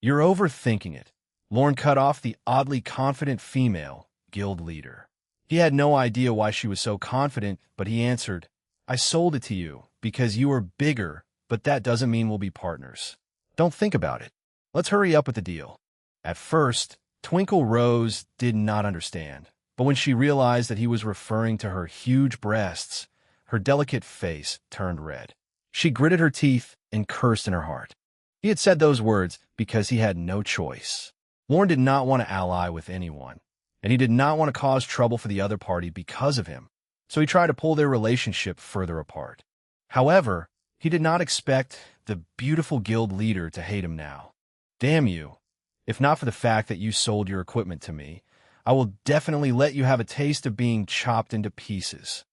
You're overthinking it. Lorne cut off the oddly confident female guild leader. He had no idea why she was so confident, but he answered, I sold it to you because you are bigger, but that doesn't mean we'll be partners. Don't think about it. Let's hurry up with the deal. At first, Twinkle Rose did not understand, but when she realized that he was referring to her huge breasts, her delicate face turned red. She gritted her teeth and cursed in her heart. He had said those words because he had no choice. Lorne did not want to ally with anyone, and he did not want to cause trouble for the other party because of him, so he tried to pull their relationship further apart. However, he did not expect the beautiful guild leader to hate him now. Damn you. If not for the fact that you sold your equipment to me, I will definitely let you have a taste of being chopped into pieces.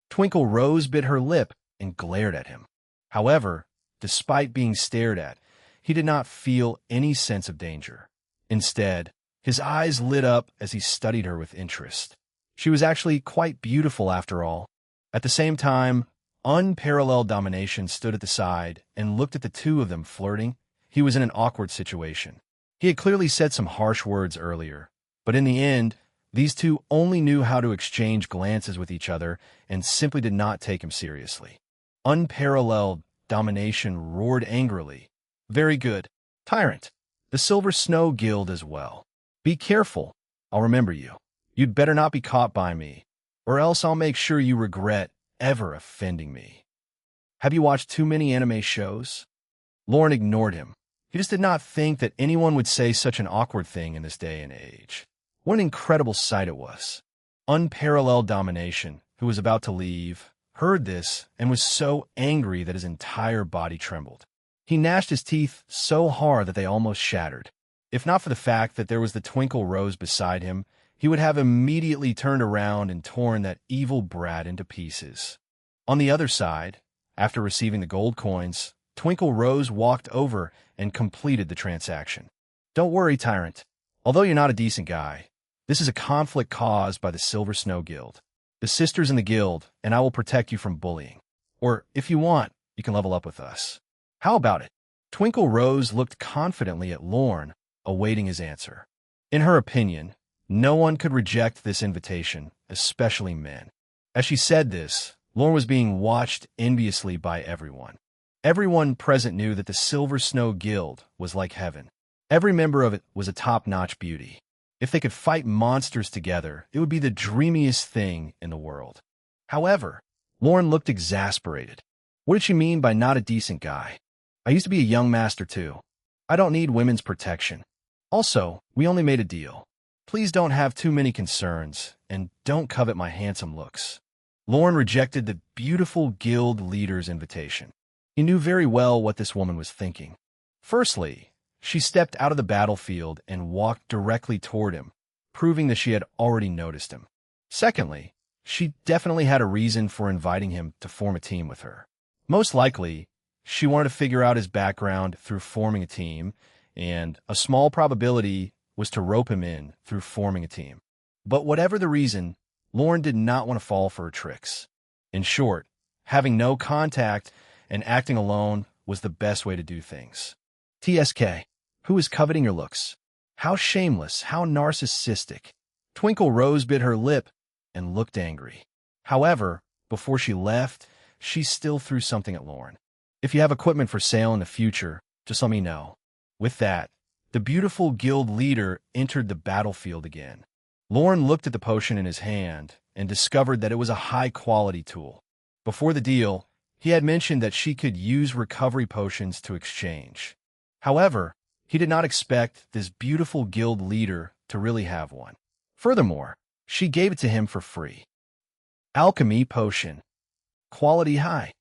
Twinkle Rose bit her lip and glared at him. However, despite being stared at, he did not feel any sense of danger. Instead, his eyes lit up as he studied her with interest. She was actually quite beautiful after all. At the same time, unparalleled domination stood at the side and looked at the two of them flirting. He was in an awkward situation. He had clearly said some harsh words earlier, but in the end, these two only knew how to exchange glances with each other and simply did not take him seriously. Unparalleled domination roared angrily. Very good. Tyrant, the Silver Snow Guild as well. Be careful. I'll remember you. You'd better not be caught by me, or else I'll make sure you regret ever offending me. Have you watched too many anime shows? Lorne ignored him. He just did not think that anyone would say such an awkward thing in this day and age. What an incredible sight it was. Unparalleled domination, who was about to leave, heard this and was so angry that his entire body trembled. He gnashed his teeth so hard that they almost shattered. If not for the fact that there was the Twinkle Rose beside him, he would have immediately turned around and torn that evil brat into pieces. On the other side, after receiving the gold coins, Twinkle Rose walked over and completed the transaction. Don't worry, Tyrant. Although you're not a decent guy, this is a conflict caused by the Silver Snow Guild. The sisters in the guild, and I will protect you from bullying. Or, if you want, you can level up with us. How about it? Twinkle Rose looked confidently at Lorne, awaiting his answer. In her opinion, no one could reject this invitation, especially men. As she said this, Lorne was being watched enviously by everyone. Everyone present knew that the Silver Snow Guild was like heaven. Every member of it was a top-notch beauty. If they could fight monsters together, it would be the dreamiest thing in the world. However, Lorne looked exasperated. What did she mean by not a decent guy? I used to be a young master too. I don't need women's protection. Also, we only made a deal. Please don't have too many concerns, and don't covet my handsome looks. Lorne rejected the beautiful guild leader's invitation. He knew very well what this woman was thinking. Firstly, she stepped out of the battlefield and walked directly toward him, proving that she had already noticed him. Secondly, she definitely had a reason for inviting him to form a team with her. Most likely, she wanted to figure out his background through forming a team, and a small probability was to rope him in through forming a team. But whatever the reason, Lorne did not want to fall for her tricks. In short, having no contact and acting alone was the best way to do things. TSK, who is coveting your looks? How shameless, how narcissistic. Twinkle Rose bit her lip and looked angry. However, before she left, she still threw something at Lorne. If you have equipment for sale in the future, just let me know. With that, the beautiful guild leader entered the battlefield again. Lorne looked at the potion in his hand and discovered that it was a high-quality tool. Before the deal, he had mentioned that she could use recovery potions to exchange. However, he did not expect this beautiful guild leader to really have one. Furthermore, she gave it to him for free. Alchemy Potion. Quality high.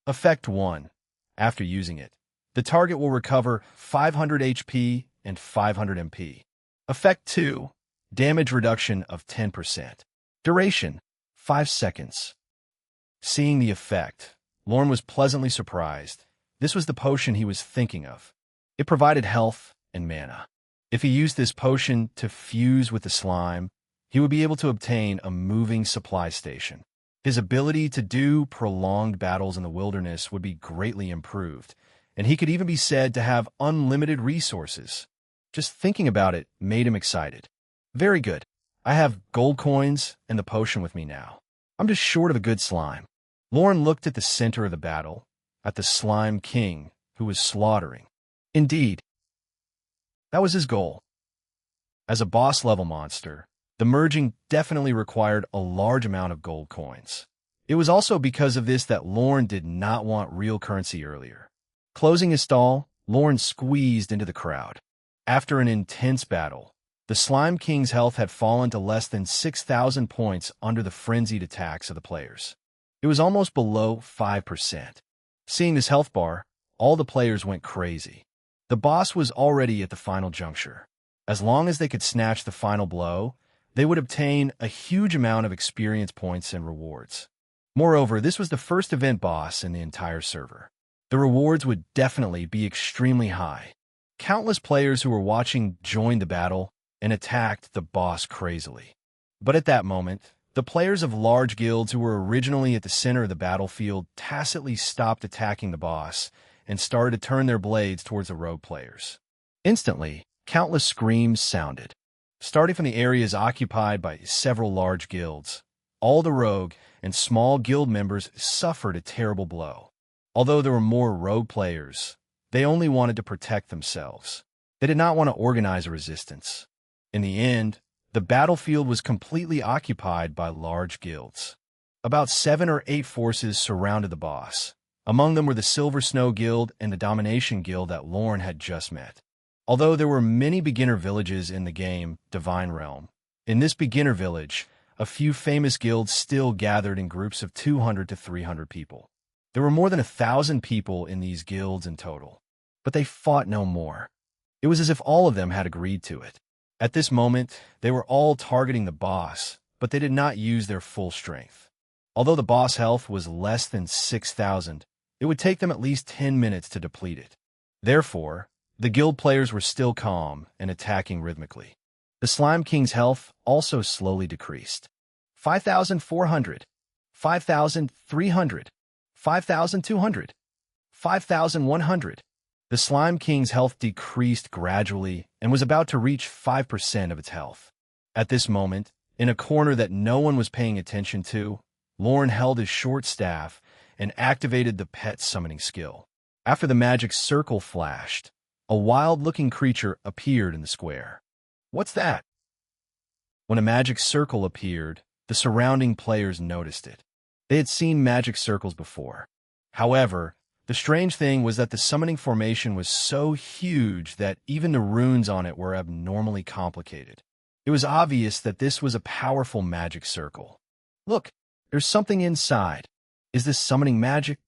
Effect 1. After using it, the target will recover 500 HP and 500 MP. Effect 2. Damage reduction of 10%. Duration, 5 seconds. Seeing the effect, Lorne was pleasantly surprised. This was the potion he was thinking of. It provided health and mana. If he used this potion to fuse with the slime, he would be able to obtain a moving supply station. His ability to do prolonged battles in the wilderness would be greatly improved, and he could even be said to have unlimited resources. Just thinking about it made him excited. Very good. I have gold coins and the potion with me now. I'm just short of a good slime. Lorne looked at the center of the battle, at the Slime King, who was slaughtering. Indeed, that was his goal. As a boss-level monster, the merging definitely required a large amount of gold coins. It was also because of this that Lorne did not want real currency earlier. Closing his stall, Lorne squeezed into the crowd. After an intense battle, the Slime King's health had fallen to less than 6,000 points under the frenzied attacks of the players. It was almost below 5%. Seeing this health bar, all the players went crazy. The boss was already at the final juncture. As long as they could snatch the final blow, they would obtain a huge amount of experience points and rewards. Moreover, this was the first event boss in the entire server. The rewards would definitely be extremely high. Countless players who were watching joined the battle and attacked the boss crazily. But at that moment, the players of large guilds who were originally at the center of the battlefield tacitly stopped attacking the boss and started to turn their blades towards the rogue players. Instantly, countless screams sounded. Starting from the areas occupied by several large guilds, all the rogue and small guild members suffered a terrible blow. Although there were more rogue players, they only wanted to protect themselves. They did not want to organize a resistance. In the end, the battlefield was completely occupied by large guilds. About 7 or 8 forces surrounded the boss. Among them were the Silver Snow Guild and the Domination Guild that Lorne had just met. Although there were many beginner villages in the game, Divine Realm, in this beginner village, a few famous guilds still gathered in groups of 200 to 300 people. There were more than 1,000 people in these guilds in total, but they fought no more. It was as if all of them had agreed to it. At this moment, they were all targeting the boss, but they did not use their full strength. Although the boss health was less than 6,000, it would take them at least 10 minutes to deplete it. Therefore, the guild players were still calm and attacking rhythmically. The Slime King's health also slowly decreased. 5,400, 5,300, 5,200, 5,100. The Slime King's health decreased gradually and was about to reach 5% of its health. At this moment, in a corner that no one was paying attention to, Lorne held his short staff and activated the pet summoning skill. After the magic circle flashed, a wild-looking creature appeared in the square. "What's that?" When a magic circle appeared, the surrounding players noticed it. They had seen magic circles before. However, the strange thing was that the summoning formation was so huge that even the runes on it were abnormally complicated. It was obvious that this was a powerful magic circle. "Look, there's something inside. Is this summoning magic?"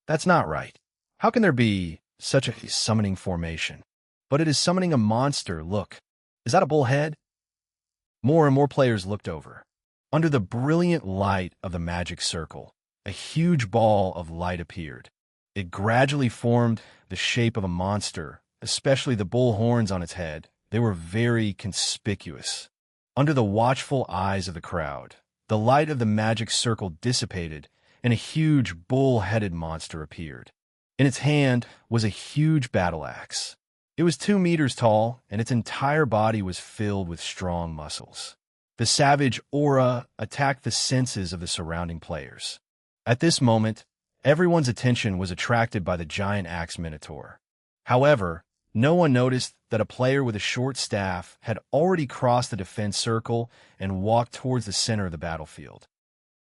"That's not right. How can there be such a summoning formation?" "But it is summoning a monster, look. Is that a bullhead?" More and more players looked over. Under the brilliant light of the magic circle, a huge ball of light appeared. It gradually formed the shape of a monster, especially the bull horns on its head. They were very conspicuous. Under the watchful eyes of the crowd, the light of the magic circle dissipated, and a huge bull-headed monster appeared. In its hand was a huge battle axe. It was 2 meters tall, and its entire body was filled with strong muscles. The savage aura attacked the senses of the surrounding players. At this moment, everyone's attention was attracted by the giant axe minotaur. However, no one noticed that a player with a short staff had already crossed the defense circle and walked towards the center of the battlefield.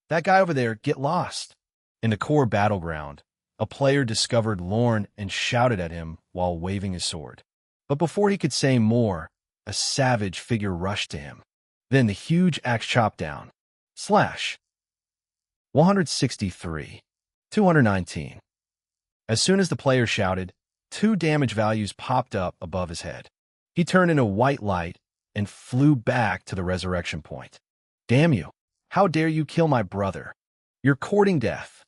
"That guy over there, get lost!" In the core battleground, a player discovered Lorne and shouted at him while waving his sword. But before he could say more, a savage figure rushed to him. Then the huge axe chopped down. Slash. 163. 219. As soon as the player shouted, 2 damage values popped up above his head. He turned into white light and flew back to the resurrection point. "Damn you! How dare you kill my brother? You're courting death."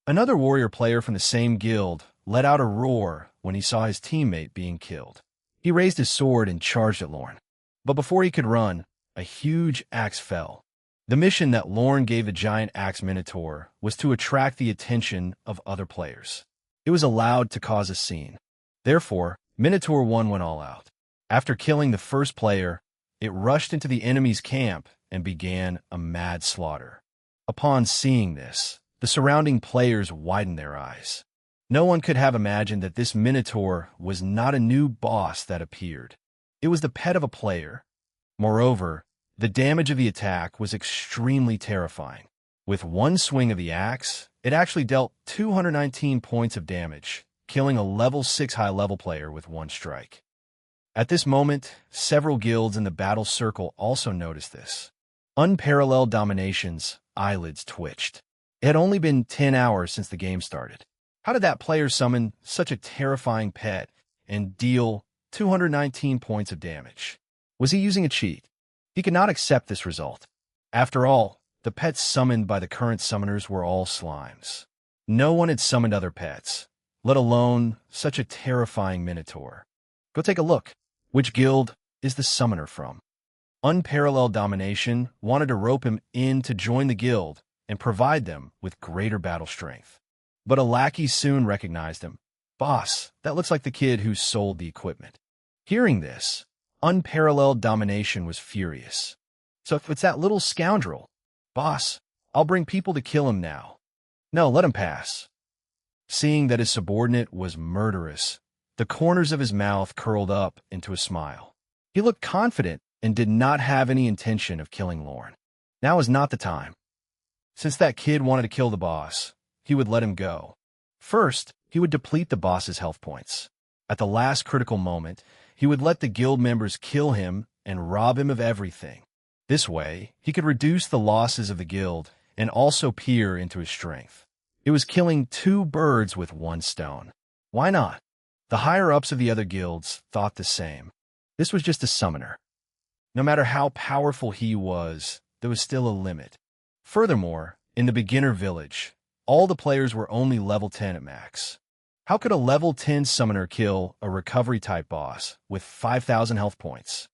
Another warrior player from the same guild let out a roar when he saw his teammate being killed. He raised his sword and charged at Lorne. But before he could run, a huge axe fell. The mission that Lorne gave the giant axe minotaur was to attract the attention of other players. It was allowed to cause a scene. Therefore, Minotaur 1 went all out. After killing the first player, it rushed into the enemy's camp and began a mad slaughter. Upon seeing this, the surrounding players widened their eyes. No one could have imagined that this Minotaur was not a new boss that appeared. It was the pet of a player. Moreover, the damage of the attack was extremely terrifying. With one swing of the axe, it actually dealt 219 points of damage, killing a level 6 high-level player with one strike. At this moment, several guilds in the battle circle also noticed this. Unparalleled Domination's eyelids twitched. It had only been 10 hours since the game started. How did that player summon such a terrifying pet and deal 219 points of damage? Was he using a cheat? He could not accept this result. After all, the pets summoned by the current summoners were all slimes. No one had summoned other pets, let alone such a terrifying Minotaur. Go take a look. Which guild is the summoner from? Unparalleled Domination wanted to rope him in to join the guild and provide them with greater battle strength. But a lackey soon recognized him. "Boss, that looks like the kid who sold the equipment." Hearing this, Unparalleled Domination was furious. "So if it's that little scoundrel, boss, I'll bring people to kill him now." "No, let him pass." Seeing that his subordinate was murderous, the corners of his mouth curled up into a smile. He looked confident and did not have any intention of killing Lorne. Now is not the time. Since that kid wanted to kill the boss, he would let him go. First, he would deplete the boss's health points. At the last critical moment, he would let the guild members kill him and rob him of everything. This way, he could reduce the losses of the guild and also peer into his strength. It was killing 2 birds with 1 stone. Why not? The higher-ups of the other guilds thought the same. This was just a summoner. No matter how powerful he was, there was still a limit. Furthermore, in the beginner village, all the players were only level 10 at max. How could a level 10 summoner kill a recovery-type boss with 5,000 health points?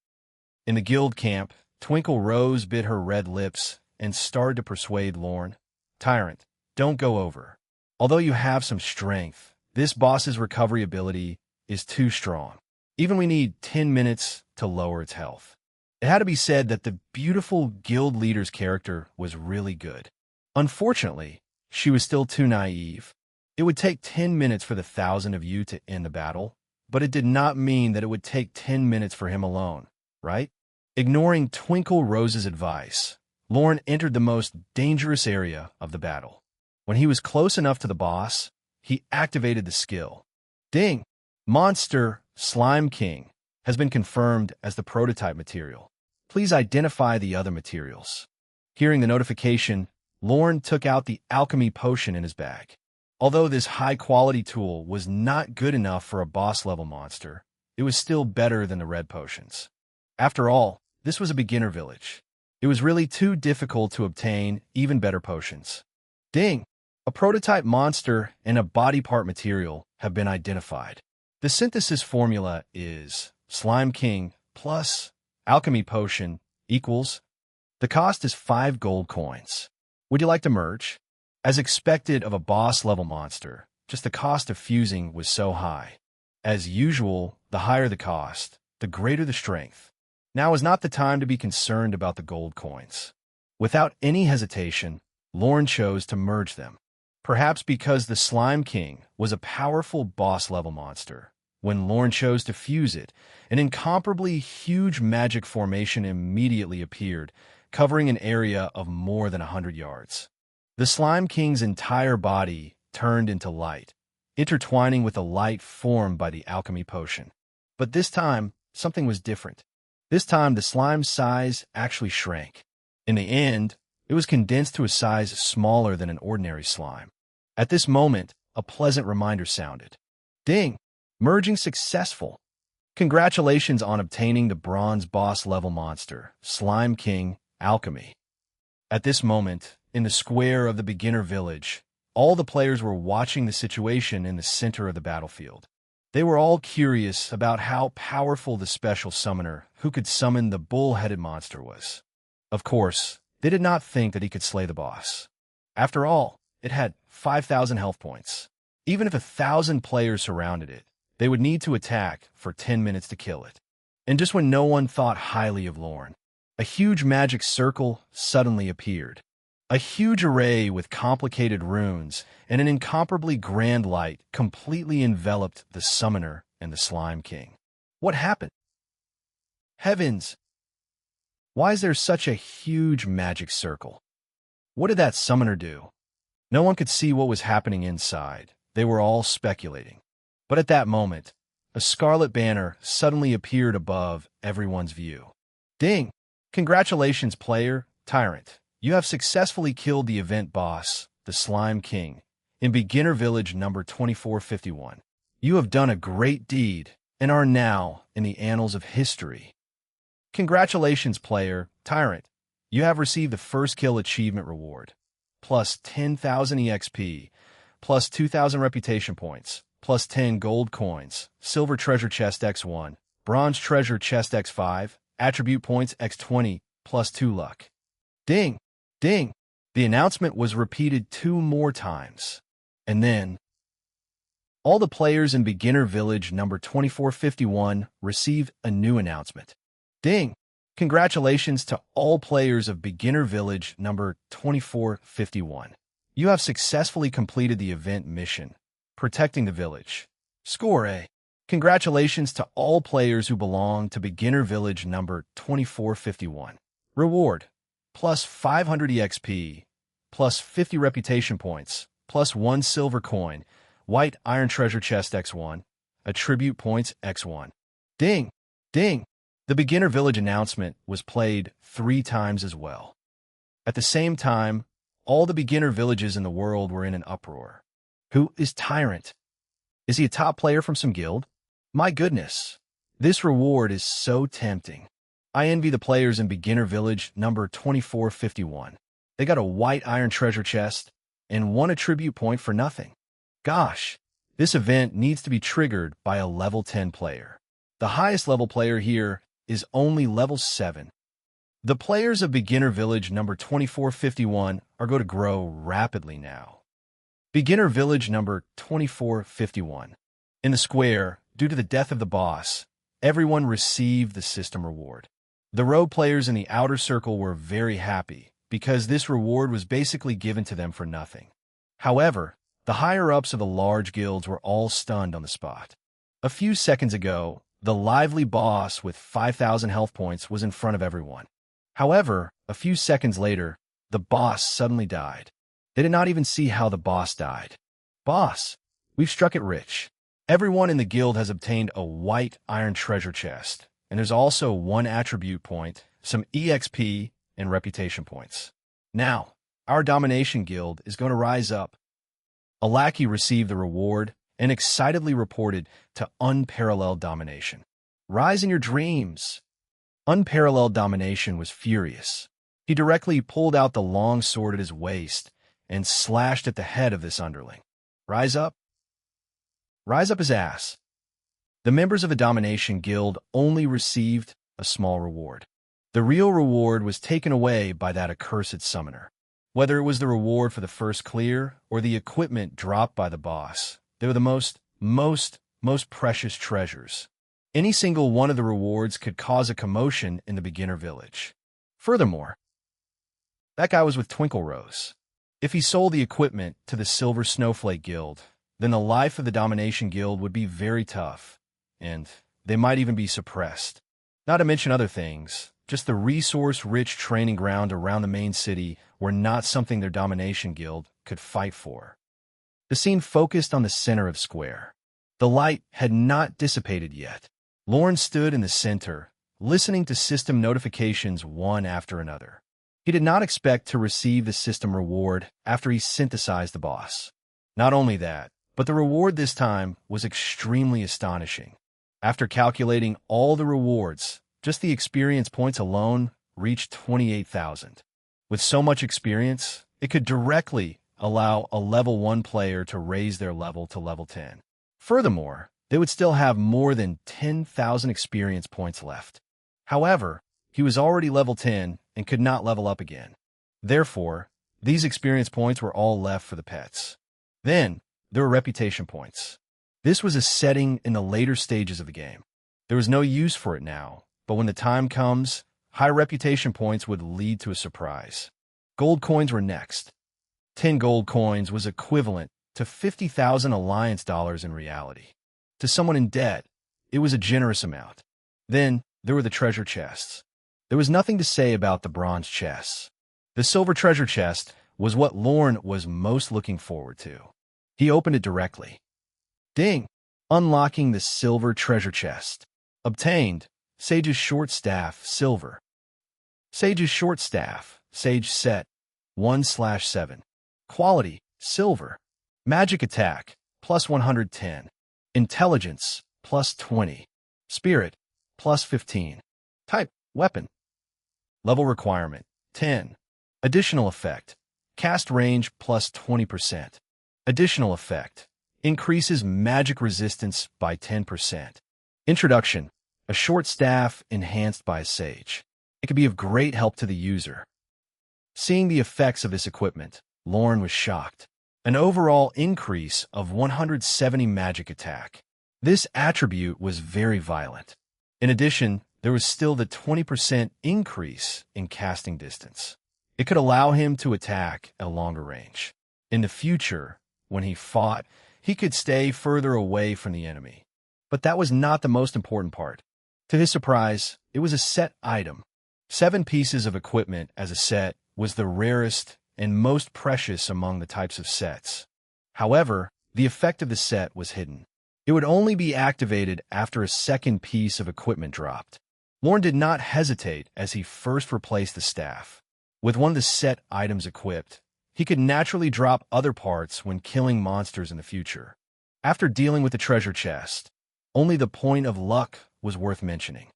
In the guild camp, Twinkle Rose bit her red lips and started to persuade Lorne. "Tyrant, don't go over. Although you have some strength, this boss's recovery ability is too strong. Even we need 10 minutes to lower its health." It had to be said that the beautiful guild leader's character was really good. Unfortunately, she was still too naive. It would take 10 minutes for the 1,000 of you to end the battle, but it did not mean that it would take 10 minutes for him alone, right? Ignoring Twinkle Rose's advice, Lorne entered the most dangerous area of the battle. When he was close enough to the boss, he activated the skill. Ding! Monster Slime King has been confirmed as the prototype material. Please identify the other materials. Hearing the notification, Lorne took out the alchemy potion in his bag. Although this high-quality tool was not good enough for a boss-level monster, it was still better than the red potions. After all, this was a beginner village. It was really too difficult to obtain even better potions. Ding! A prototype monster and a body part material have been identified. The synthesis formula is Slime King plus Alchemy Potion equals. The cost is 5 gold coins. Would you like to merge? As expected of a boss-level monster, just the cost of fusing was so high. As usual, the higher the cost, the greater the strength. Now is not the time to be concerned about the gold coins. Without any hesitation, Lorne chose to merge them. Perhaps because the Slime King was a powerful boss-level monster. When Lorne chose to fuse it, an incomparably huge magic formation immediately appeared, covering an area of more than 100 yards. The Slime King's entire body turned into light, intertwining with the light formed by the alchemy potion. But this time, something was different. This time, the slime's size actually shrank. In the end, it was condensed to a size smaller than an ordinary slime. At this moment, a pleasant reminder sounded. Ding! Merging successful. Congratulations on obtaining the bronze boss-level monster, Slime King Alchemy. At this moment, in the square of the beginner village, all the players were watching the situation in the center of the battlefield. They were all curious about how powerful the special summoner who could summon the bull-headed monster was. Of course, they did not think that he could slay the boss. After all, it had 5,000 health points. Even if 1,000 players surrounded it, they would need to attack for 10 minutes to kill it. And just when no one thought highly of Lorne, a huge magic circle suddenly appeared. A huge array with complicated runes and an incomparably grand light completely enveloped the summoner and the Slime King. What happened? Heavens! Why is there such a huge magic circle? What did that summoner do? No one could see what was happening inside. They were all speculating. But at that moment, a scarlet banner suddenly appeared above everyone's view. Ding! Congratulations, player, Tyrant. You have successfully killed the event boss, the Slime King, in Beginner Village number 2451. You have done a great deed and are now in the annals of history. Congratulations, player, Tyrant. You have received the first kill achievement reward, plus 10,000 EXP, plus 2,000 reputation points, plus 10 gold coins, silver treasure chest x1, bronze treasure chest x5, attribute points x20, plus 2 luck. Ding! Ding! The announcement was repeated 2 more times. And then, all the players in Beginner Village number 2451 received a new announcement. Ding! Congratulations to all players of Beginner Village number 2451. You have successfully completed the event mission, Protecting the Village. Score A. Congratulations to all players who belong to Beginner Village number 2451. Reward: plus 500 EXP, plus 50 reputation points, plus 1 silver coin, white iron treasure chest x1, attribute points x1. Ding! Ding! The Beginner Village announcement was played 3 times as well. At the same time, all the beginner villages in the world were in an uproar. Who is Tyrant? Is he a top player from some guild? My goodness, this reward is so tempting. I envy the players in Beginner Village number 2451. They got a white iron treasure chest and 1 attribute point for nothing. Gosh, this event needs to be triggered by a level 10 player. The highest level player here is only level 7. The players of Beginner Village number 2451 are going to grow rapidly now. Beginner Village number 2451. In the square, due to the death of the boss, everyone received the system reward. The rogue players in the outer circle were very happy because this reward was basically given to them for nothing. However, the higher-ups of the large guilds were all stunned on the spot. A few seconds ago, the lively boss with 5,000 health points was in front of everyone. However, a few seconds later, the boss suddenly died. They did not even see how the boss died. Boss, we've struck it rich. Everyone in the guild has obtained a white iron treasure chest, and there's also 1 attribute point, some EXP, and reputation points. Now, our domination guild is going to rise up. A lackey received the reward and excitedly reported to unparalleled domination. Rise in your dreams. Unparalleled domination was furious. He directly pulled out the long sword at his waist and slashed at the head of this underling. Rise up. Rise up his ass. The members of the domination guild only received a small reward. The real reward was taken away by that accursed summoner. Whether it was the reward for the first clear or the equipment dropped by the boss, they were the most precious treasures. Any single one of the rewards could cause a commotion in the beginner village. Furthermore, that guy was with Twinkle Rose. If he sold the equipment to the Silver Snowflake Guild, then the life of the Domination Guild would be very tough, and they might even be suppressed. Not to mention other things, just the resource-rich training ground around the main city were not something their Domination Guild could fight for. The scene focused on the center of square. The light had not dissipated yet. Lorne stood in the center, listening to system notifications one after another. He did not expect to receive the system reward after he synthesized the boss. Not only that, but the reward this time was extremely astonishing. After calculating all the rewards, just the experience points alone reached 28,000. With so much experience, it could directly allow a level 1 player to raise their level to level 10. Furthermore, they would still have more than 10,000 experience points left. However, he was already level 10 and could not level up again. Therefore, these experience points were all left for the pets. Then, there were reputation points. This was a setting in the later stages of the game. There was no use for it now, but when the time comes, high reputation points would lead to a surprise. Gold coins were next. 10 gold coins was equivalent to 50,000 Alliance dollars in reality. To someone in debt, it was a generous amount. Then, there were the treasure chests. There was nothing to say about the bronze chests. The silver treasure chest was what Lorne was most looking forward to. He opened it directly. Ding! Unlocking the silver treasure chest. Obtained, Sage's short staff, silver. Sage's short staff, Sage set, 1/7. Quality, silver. Magic attack, plus 110. Intelligence, plus 20. Spirit, plus 15. Type, weapon. Level requirement, 10. Additional effect, cast range plus 20%. Additional effect, increases magic resistance by 10%. Introduction, a short staff enhanced by a sage. It could be of great help to the user. Seeing the effects of this equipment, Lorne was shocked. An overall increase of 170 magic attack. This attribute was very violent. In addition, there was still the 20% increase in casting distance. It could allow him to attack at a longer range. In the future, when he fought, he could stay further away from the enemy. But that was not the most important part. To his surprise, it was a set item. 7 pieces of equipment as a set was the rarest and most precious among the types of sets. However, the effect of the set was hidden. It would only be activated after a second piece of equipment dropped. Lorne did not hesitate as he first replaced the staff. With one of the set items equipped, he could naturally drop other parts when killing monsters in the future. After dealing with the treasure chest, only the point of luck was worth mentioning.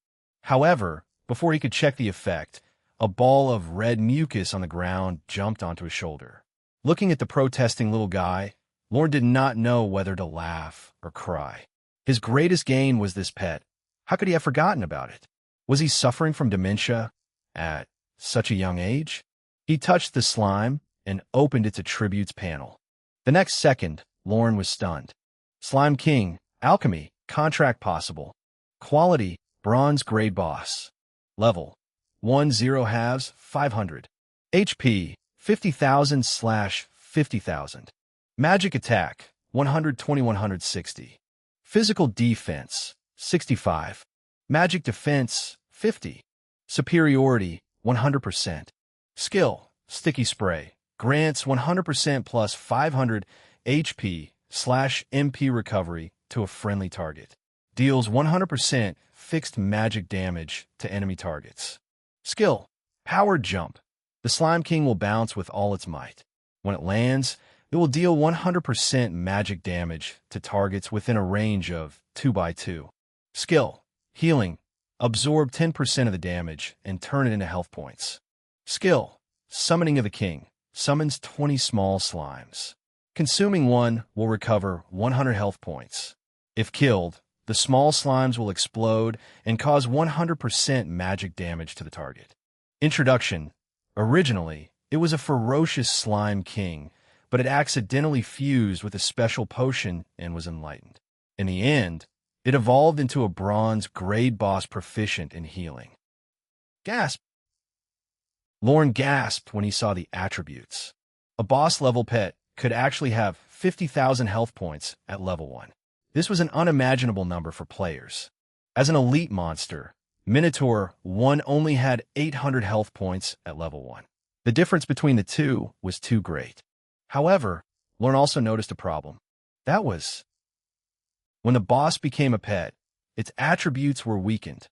However, before he could check the effect, a ball of red mucus on the ground jumped onto his shoulder. Looking at the protesting little guy, Lorne did not know whether to laugh or cry. His greatest gain was this pet. How could he have forgotten about it? Was he suffering from dementia at such a young age? He touched the slime and opened its attributes panel. The next second, Lorne was stunned. Slime King, Alchemy, Contract Possible. Quality, Bronze Grade Boss. Level, 10 halves, 500. HP, 50,000/50,000. Magic attack, 120-160. Physical defense, 65. Magic defense, 50. Superiority, 100%. Skill, sticky spray, grants 100% plus 500 HP/MP recovery to a friendly target. Deals 100% fixed magic damage to enemy targets. Skill, powered jump. The Slime King will bounce with all its might. When it lands, it will deal 100% magic damage to targets within a range of 2x2. Skill, healing. Absorb 10% of the damage and turn it into health points. Skill, summoning of the king. Summons 20 small slimes. Consuming one will recover 100 health points. If killed, the small slimes will explode and cause 100% magic damage to the target. Introduction. Originally, it was a ferocious slime king, but it accidentally fused with a special potion and was enlightened. In the end, it evolved into a bronze grade boss proficient in healing. Gasp! Lorne gasped when he saw the attributes. A boss-level pet could actually have 50,000 health points at level 1. This was an unimaginable number for players. As an elite monster, Minotaur 1 only had 800 health points at level 1. The difference between the two was too great. However, Lorne also noticed a problem. That was, when the boss became a pet, its attributes were weakened.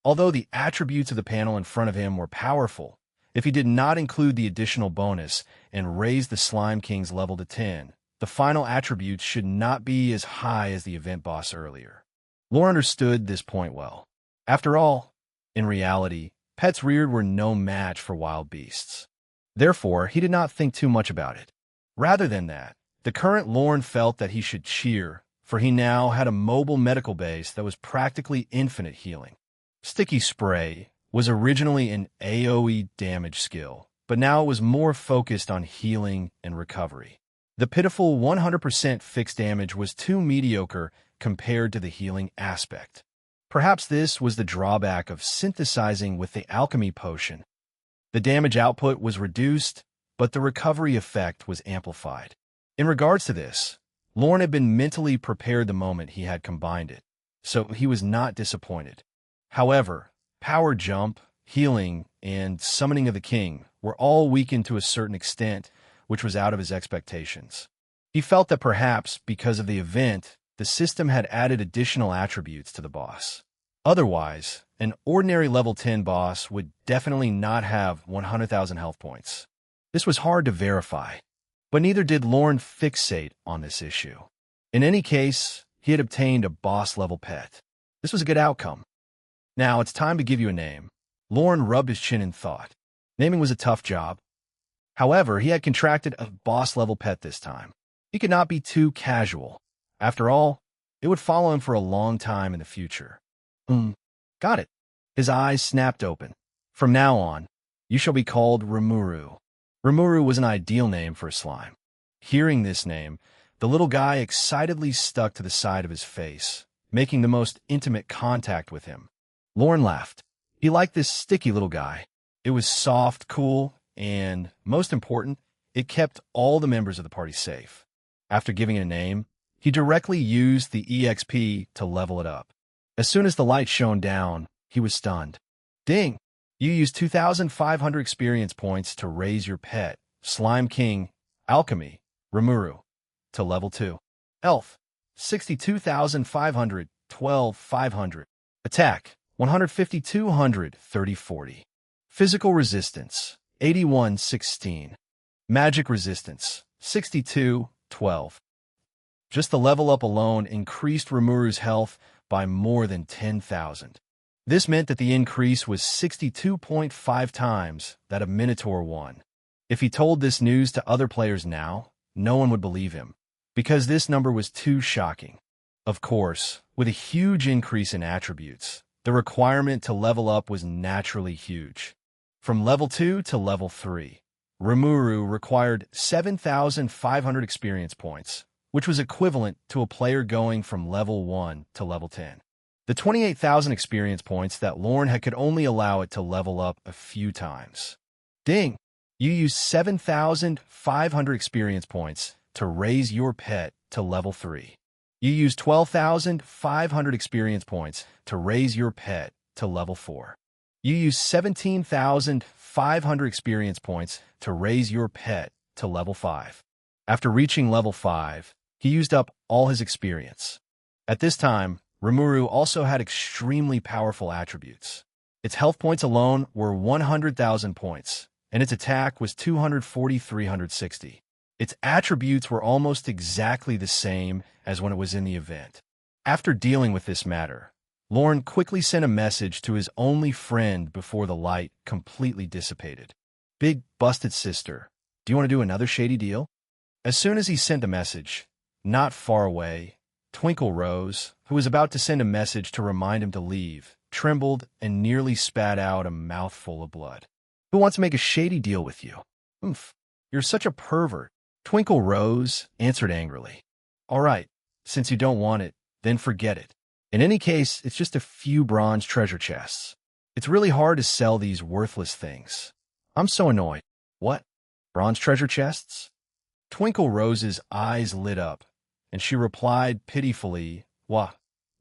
Although the attributes of the panel in front of him were powerful, if he did not include the additional bonus and raise the Slime King's level to 10, the final attributes should not be as high as the event boss earlier. Lorne understood this point well. After all, in reality, pets reared were no match for wild beasts. Therefore, he did not think too much about it. Rather than that, the current Lorne felt that he should cheer, for he now had a mobile medical base that was practically infinite healing. Sticky Spray was originally an AoE damage skill, but now it was more focused on healing and recovery. The pitiful 100% fixed damage was too mediocre compared to the healing aspect. Perhaps this was the drawback of synthesizing with the alchemy potion. The damage output was reduced, but the recovery effect was amplified. In regards to this, Lorne had been mentally prepared the moment he had combined it, so he was not disappointed. However, Power Jump, Healing, and Summoning of the King were all weakened to a certain extent, which was out of his expectations. He felt that perhaps, because of the event, the system had added additional attributes to the boss. Otherwise, an ordinary level 10 boss would definitely not have 100,000 health points. This was hard to verify, but neither did Lorne fixate on this issue. In any case, he had obtained a boss-level pet. This was a good outcome. Now, it's time to give you a name. Lorne rubbed his chin in thought. Naming was a tough job. However, he had contracted a boss-level pet this time. He could not be too casual. After all, it would follow him for a long time in the future. Got it. His eyes snapped open. From now on, you shall be called Rimuru. Rimuru was an ideal name for a slime. Hearing this name, the little guy excitedly stuck to the side of his face, making the most intimate contact with him. Lorne laughed. He liked this sticky little guy. It was soft, cool, and, most important, it kept all the members of the party safe. After giving it a name, he directly used the EXP to level it up. As soon as the light shone down, he was stunned. Ding! You used 2,500 experience points to raise your pet, Slime King, Alchemy, Rimuru, to level 2. Health, 62,500, 12,500. Attack, 150-200, 30-40. Physical resistance, 81-16. Magic resistance, 62-12. Just the level up alone increased Rimuru's health by more than 10,000. This meant that the increase was 62.5 times that of Minotaur 1. If he told this news to other players now, no one would believe him, because this number was too shocking. Of course, with a huge increase in attributes, the requirement to level up was naturally huge. From level 2 to level 3, Rimuru required 7,500 experience points, which was equivalent to a player going from level 1 to level 10. The 28,000 experience points that Lorne could only allow it to level up a few times. Ding! You used 7,500 experience points to raise your pet to level 3. You use 12,500 experience points to raise your pet to level 4. You use 17,500 experience points to raise your pet to level 5. After reaching level 5, he used up all his experience. At this time, Rimuru also had extremely powerful attributes. Its health points alone were 100,000 points, and its attack was 240,360. Its attributes were almost exactly the same as when it was in the event. After dealing with this matter, Lorne quickly sent a message to his only friend before the light completely dissipated. "Big busted sister, do you want to do another shady deal?" As soon as he sent the message, not far away, Twinkle Rose, who was about to send a message to remind him to leave, trembled and nearly spat out a mouthful of blood. "Who wants to make a shady deal with you?" "Oomph, you're such a pervert," Twinkle Rose answered angrily. "All right, since you don't want it, then forget it. In any case, it's just a few bronze treasure chests. It's really hard to sell these worthless things. I'm so annoyed." "What? Bronze treasure chests?" Twinkle Rose's eyes lit up, and she replied pitifully, "Wah,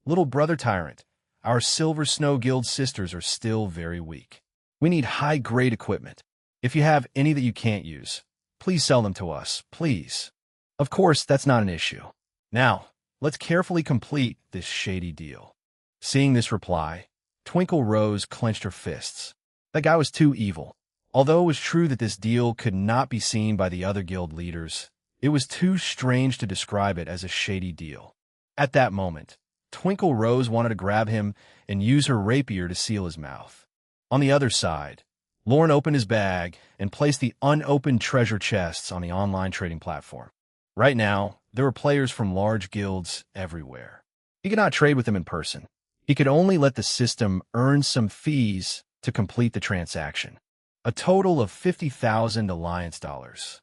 little brother tyrant, our Silver Snow Guild sisters are still very weak. We need high-grade equipment. If you have any that you can't use, please sell them to us, please." "Of course, that's not an issue. Now, let's carefully complete this shady deal." Seeing this reply, Twinkle Rose clenched her fists. That guy was too evil. Although it was true that this deal could not be seen by the other guild leaders, it was too strange to describe it as a shady deal. At that moment, Twinkle Rose wanted to grab him and use her rapier to seal his mouth. On the other side, Lorne opened his bag and placed the unopened treasure chests on the online trading platform. Right now, there were players from large guilds everywhere. He could not trade with them in person. He could only let the system earn some fees to complete the transaction. A total of 50,000 Alliance dollars.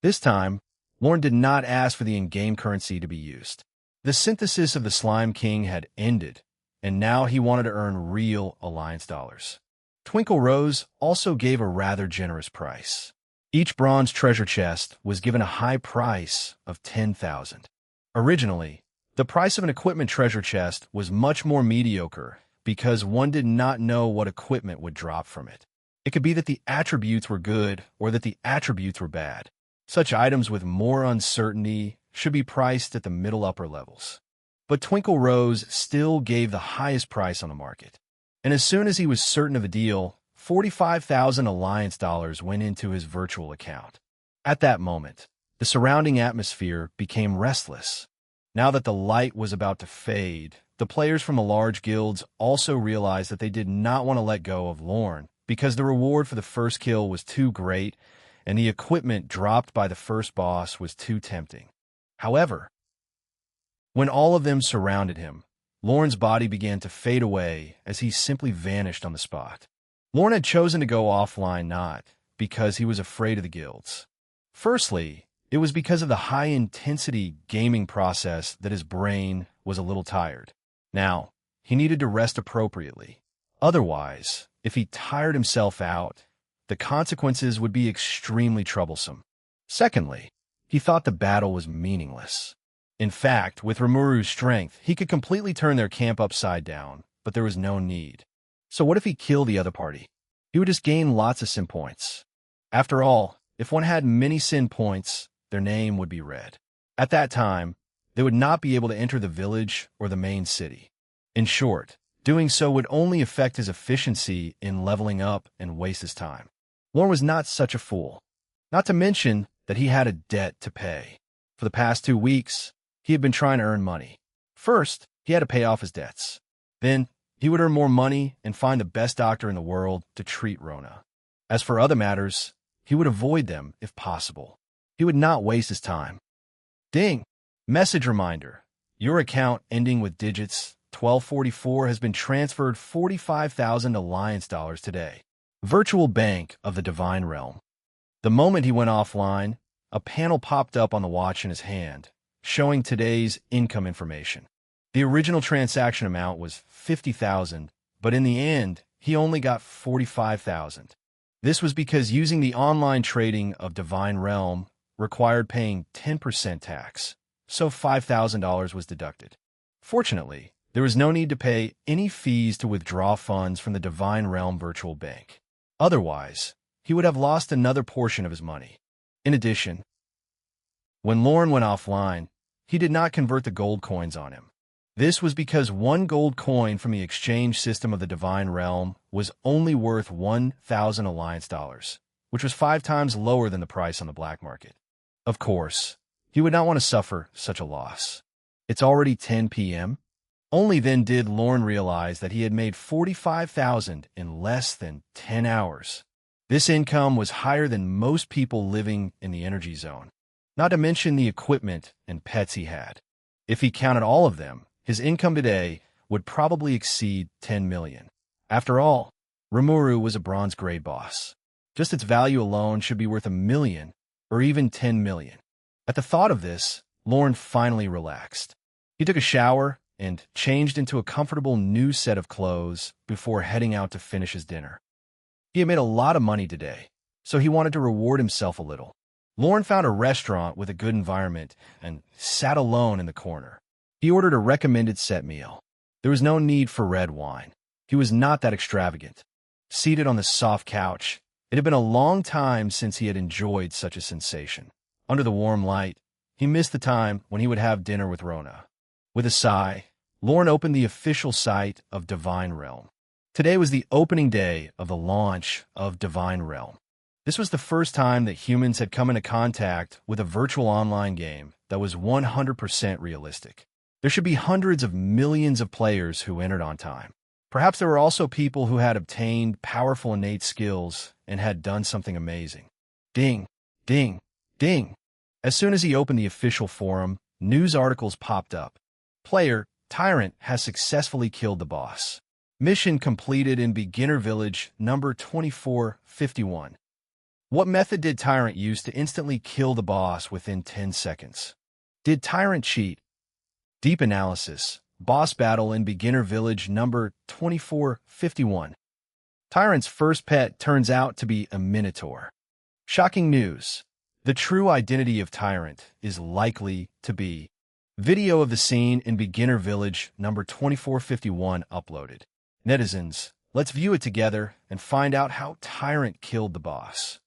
This time, Lorne did not ask for the in-game currency to be used. The synthesis of the Slime King had ended, and now he wanted to earn real Alliance dollars. Twinkle Rose also gave a rather generous price. Each bronze treasure chest was given a high price of 10,000. Originally, the price of an equipment treasure chest was much more mediocre because one did not know what equipment would drop from it. It could be that the attributes were good or that the attributes were bad. Such items with more uncertainty should be priced at the middle upper levels. But Twinkle Rose still gave the highest price on the market. And as soon as he was certain of a deal, 45,000 Alliance dollars went into his virtual account. At that moment, the surrounding atmosphere became restless. Now that the light was about to fade, the players from the large guilds also realized that they did not want to let go of Lorne because the reward for the first kill was too great and the equipment dropped by the first boss was too tempting. However, when all of them surrounded him, Lorne's body began to fade away as he simply vanished on the spot. Lorne had chosen to go offline not because he was afraid of the guilds. Firstly, it was because of the high-intensity gaming process that his brain was a little tired. Now, he needed to rest appropriately. Otherwise, if he tired himself out, the consequences would be extremely troublesome. Secondly, he thought the battle was meaningless. In fact, with Rimuru's strength, he could completely turn their camp upside down, but there was no need. So what if he killed the other party? He would just gain lots of sin points. After all, if one had many sin points, their name would be read. At that time, they would not be able to enter the village or the main city. In short, doing so would only affect his efficiency in leveling up and waste his time. Lorne was not such a fool. Not to mention that he had a debt to pay. For the past 2 weeks, he had been trying to earn money. First, he had to pay off his debts. Then, he would earn more money and find the best doctor in the world to treat Rona. As for other matters, he would avoid them if possible. He would not waste his time. Ding! Message reminder. Your account ending with digits 1244 has been transferred 45,000 Alliance dollars today. Virtual Bank of the Divine Realm. The moment he went offline, a panel popped up on the watch in his hand, showing today's income information. The original transaction amount was 50,000, but in the end, he only got 45,000. This was because using the online trading of Divine Realm required paying 10% tax, so $5,000 was deducted. Fortunately, there was no need to pay any fees to withdraw funds from the Divine Realm Virtual Bank. Otherwise, he would have lost another portion of his money. In addition, when Lorne went offline, he did not convert the gold coins on him. This was because one gold coin from the exchange system of the Divine Realm was only worth 1,000 Alliance dollars, which was 5 times lower than the price on the black market. Of course, he would not want to suffer such a loss. It's already 10 p.m. Only then did Lorne realize that he had made $45,000 in less than 10 hours. This income was higher than most people living in the energy zone, not to mention the equipment and pets he had. If he counted all of them, his income today would probably exceed 10 million. After all, Rimuru was a bronze-grade boss. Just its value alone should be worth $1 million or even 10 million. At the thought of this, Lorne finally relaxed. He took a shower and changed into a comfortable new set of clothes before heading out to finish his dinner. He had made a lot of money today, so he wanted to reward himself a little. Lorne found a restaurant with a good environment and sat alone in the corner. He ordered a recommended set meal. There was no need for red wine. He was not that extravagant. Seated on the soft couch, it had been a long time since he had enjoyed such a sensation. Under the warm light, he missed the time when he would have dinner with Rona. With a sigh, Lorne opened the official site of Divine Realm. Today was the opening day of the launch of Divine Realm. This was the first time that humans had come into contact with a virtual online game that was 100% realistic. There should be hundreds of millions of players who entered on time. Perhaps there were also people who had obtained powerful innate skills and had done something amazing. Ding, ding, ding. As soon as he opened the official forum, news articles popped up. Player, Tyrant has successfully killed the boss. Mission completed in Beginner Village number 2451. What method did Tyrant use to instantly kill the boss within 10 seconds? Did Tyrant cheat? Deep analysis. Boss battle in Beginner Village number 2451. Tyrant's first pet turns out to be a Minotaur. Shocking news. The true identity of Tyrant is likely to be video of the scene in Beginner Village number 2451 uploaded. Netizens, let's view it together and find out how Tyrant killed the boss.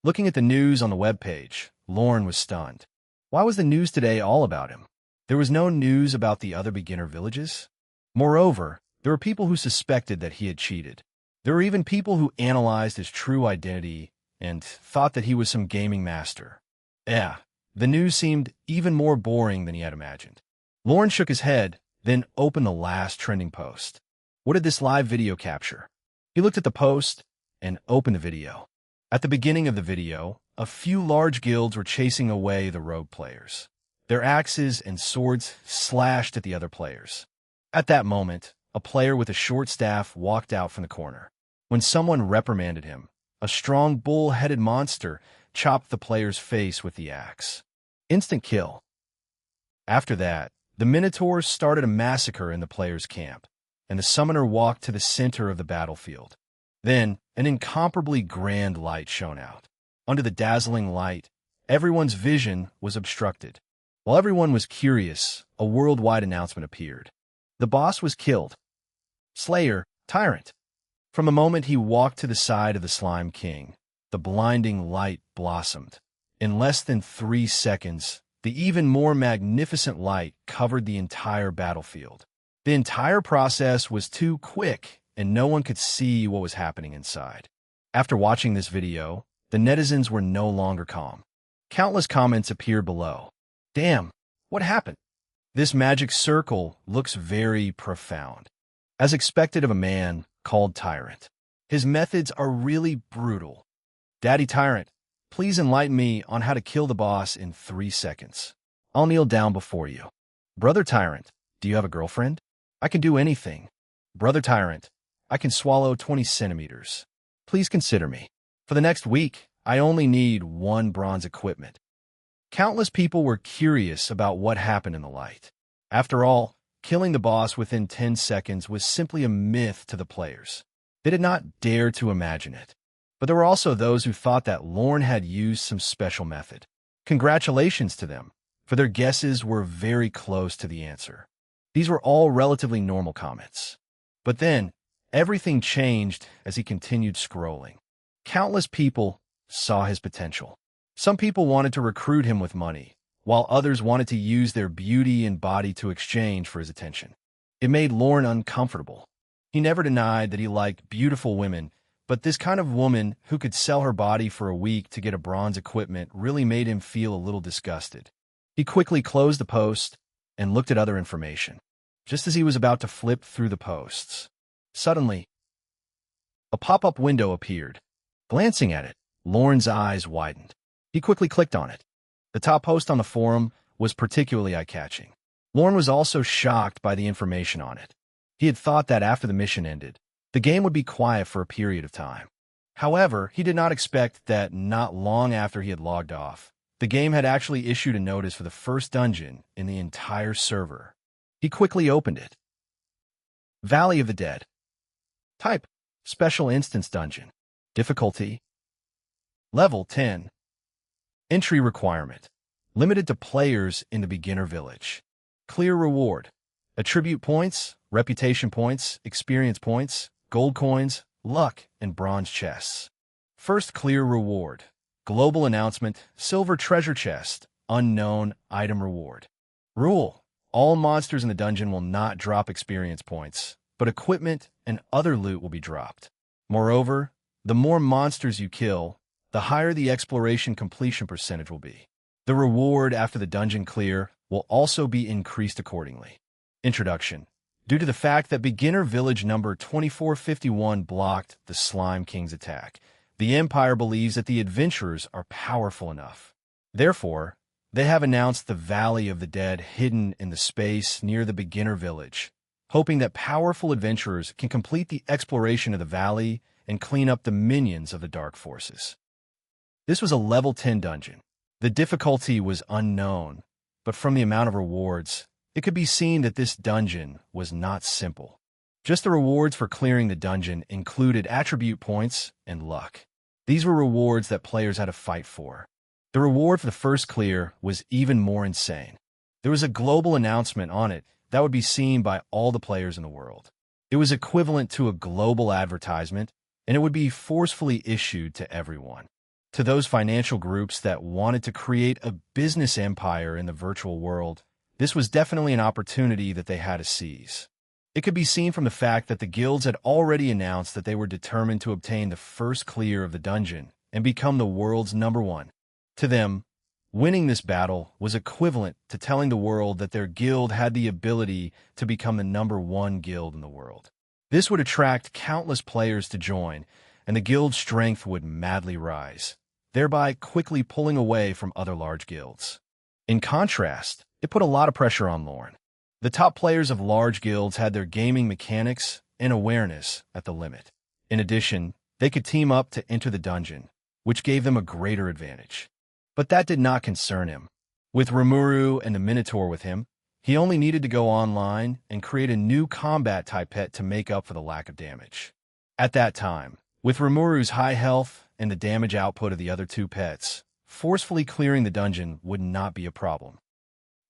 Looking at the news on the webpage, Lorne was stunned. Why was the news today all about him? There was no news about the other beginner villages. Moreover, there were people who suspected that he had cheated. There were even people who analyzed his true identity and thought that he was some gaming master. The news seemed even more boring than he had imagined. Lorne shook his head, then opened the last trending post. What did this live video capture? He looked at the post and opened the video. At the beginning of the video, a few large guilds were chasing away the rogue players. Their axes and swords slashed at the other players. At that moment, a player with a short staff walked out from the corner. When someone reprimanded him, a strong bull-headed monster chopped the player's face with the axe. Instant kill. After that, the Minotaurs started a massacre in the player's camp, and the summoner walked to the center of the battlefield. Then, an incomparably grand light shone out. Under the dazzling light, everyone's vision was obstructed. While everyone was curious, a worldwide announcement appeared. The boss was killed. Slayer, Tyrant. From the moment he walked to the side of the Slime King, the blinding light blossomed. In less than 3 seconds, the even more magnificent light covered the entire battlefield. The entire process was too quick, and no one could see what was happening inside. After watching this video, the netizens were no longer calm. Countless comments appeared below. Damn, what happened? This magic circle looks very profound. As expected of a man called Tyrant. His methods are really brutal. Daddy Tyrant, please enlighten me on how to kill the boss in 3 seconds. I'll kneel down before you. Brother Tyrant, do you have a girlfriend? I can do anything. Brother Tyrant, I can swallow 20 centimeters. Please consider me. For the next week, I only need 1 bronze equipment. Countless people were curious about what happened in the light. After all, killing the boss within 10 seconds was simply a myth to the players. They did not dare to imagine it. But there were also those who thought that Lorne had used some special method. Congratulations to them, for their guesses were very close to the answer. These were all relatively normal comments. But then, everything changed as he continued scrolling. Countless people saw his potential. Some people wanted to recruit him with money, while others wanted to use their beauty and body to exchange for his attention. It made Lorne uncomfortable. He never denied that he liked beautiful women, but this kind of woman who could sell her body for a week to get a bronze equipment really made him feel a little disgusted. He quickly closed the post and looked at other information. Just as he was about to flip through the posts, suddenly, a pop-up window appeared. Glancing at it, Lorne's eyes widened. He quickly clicked on it. The top post on the forum was particularly eye-catching. Lorne was also shocked by the information on it. He had thought that after the mission ended, the game would be quiet for a period of time. However, he did not expect that not long after he had logged off, the game had actually issued a notice for the first dungeon in the entire server. He quickly opened it. Valley of the Dead. Type: Special Instance Dungeon. Difficulty: Level 10. Entry requirement: limited to players in the beginner village. Clear reward: attribute points, reputation points, experience points, gold coins, luck, and bronze chests. First clear reward: global announcement, silver treasure chest, unknown item reward. Rule: all monsters in the dungeon will not drop experience points, but equipment and other loot will be dropped. Moreover, the more monsters you kill, the higher the exploration completion percentage will be. The reward after the dungeon clear will also be increased accordingly. Introduction: due to the fact that beginner village number 2451 blocked the Slime King's attack, the Empire believes that the adventurers are powerful enough. Therefore, they have announced the Valley of the Dead hidden in the space near the beginner village, hoping that powerful adventurers can complete the exploration of the valley and clean up the minions of the Dark Forces. This was a level 10 dungeon. The difficulty was unknown, but from the amount of rewards, it could be seen that this dungeon was not simple. Just the rewards for clearing the dungeon included attribute points and luck. These were rewards that players had to fight for. The reward for the first clear was even more insane. There was a global announcement on it that would be seen by all the players in the world. It was equivalent to a global advertisement, and it would be forcefully issued to everyone. To those financial groups that wanted to create a business empire in the virtual world, this was definitely an opportunity that they had to seize. It could be seen from the fact that the guilds had already announced that they were determined to obtain the first clear of the dungeon and become the world's #1. To them, winning this battle was equivalent to telling the world that their guild had the ability to become the #1 guild in the world. This would attract countless players to join, and the guild's strength would madly rise, thereby quickly pulling away from other large guilds. In contrast, it put a lot of pressure on Lorne. The top players of large guilds had their gaming mechanics and awareness at the limit. In addition, they could team up to enter the dungeon, which gave them a greater advantage. But that did not concern him. With Rimuru and the Minotaur with him, he only needed to go online and create a new combat-type pet to make up for the lack of damage. At that time, with Rimuru's high health and the damage output of the other two pets, forcefully clearing the dungeon would not be a problem.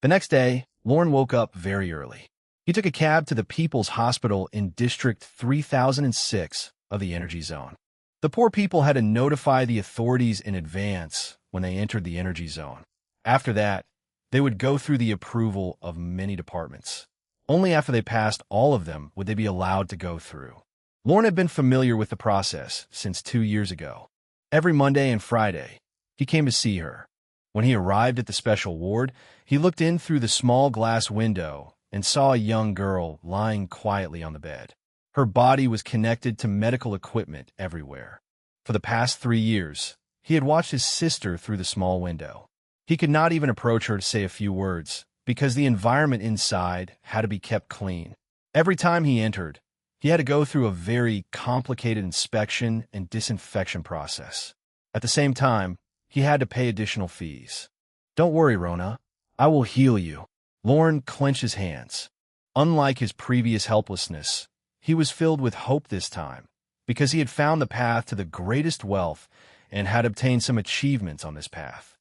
The next day, Lorne woke up very early. He took a cab to the People's Hospital in District 3006 of the Energy Zone. The poor people had to notify the authorities in advance when they entered the Energy Zone. After that, they would go through the approval of many departments. Only after they passed all of them would they be allowed to go through. Lorne had been familiar with the process since 2 years ago. Every Monday and Friday, he came to see her. When he arrived at the special ward, he looked in through the small glass window and saw a young girl lying quietly on the bed. Her body was connected to medical equipment everywhere. For the past 3 years, he had watched his sister through the small window. He could not even approach her to say a few words because the environment inside had to be kept clean. Every time he entered, he had to go through a very complicated inspection and disinfection process. At the same time, he had to pay additional fees. "Don't worry, Rona. I will heal you." Lorne clenched his hands. Unlike his previous helplessness, he was filled with hope this time, because he had found the path to the greatest wealth and had obtained some achievements on this path.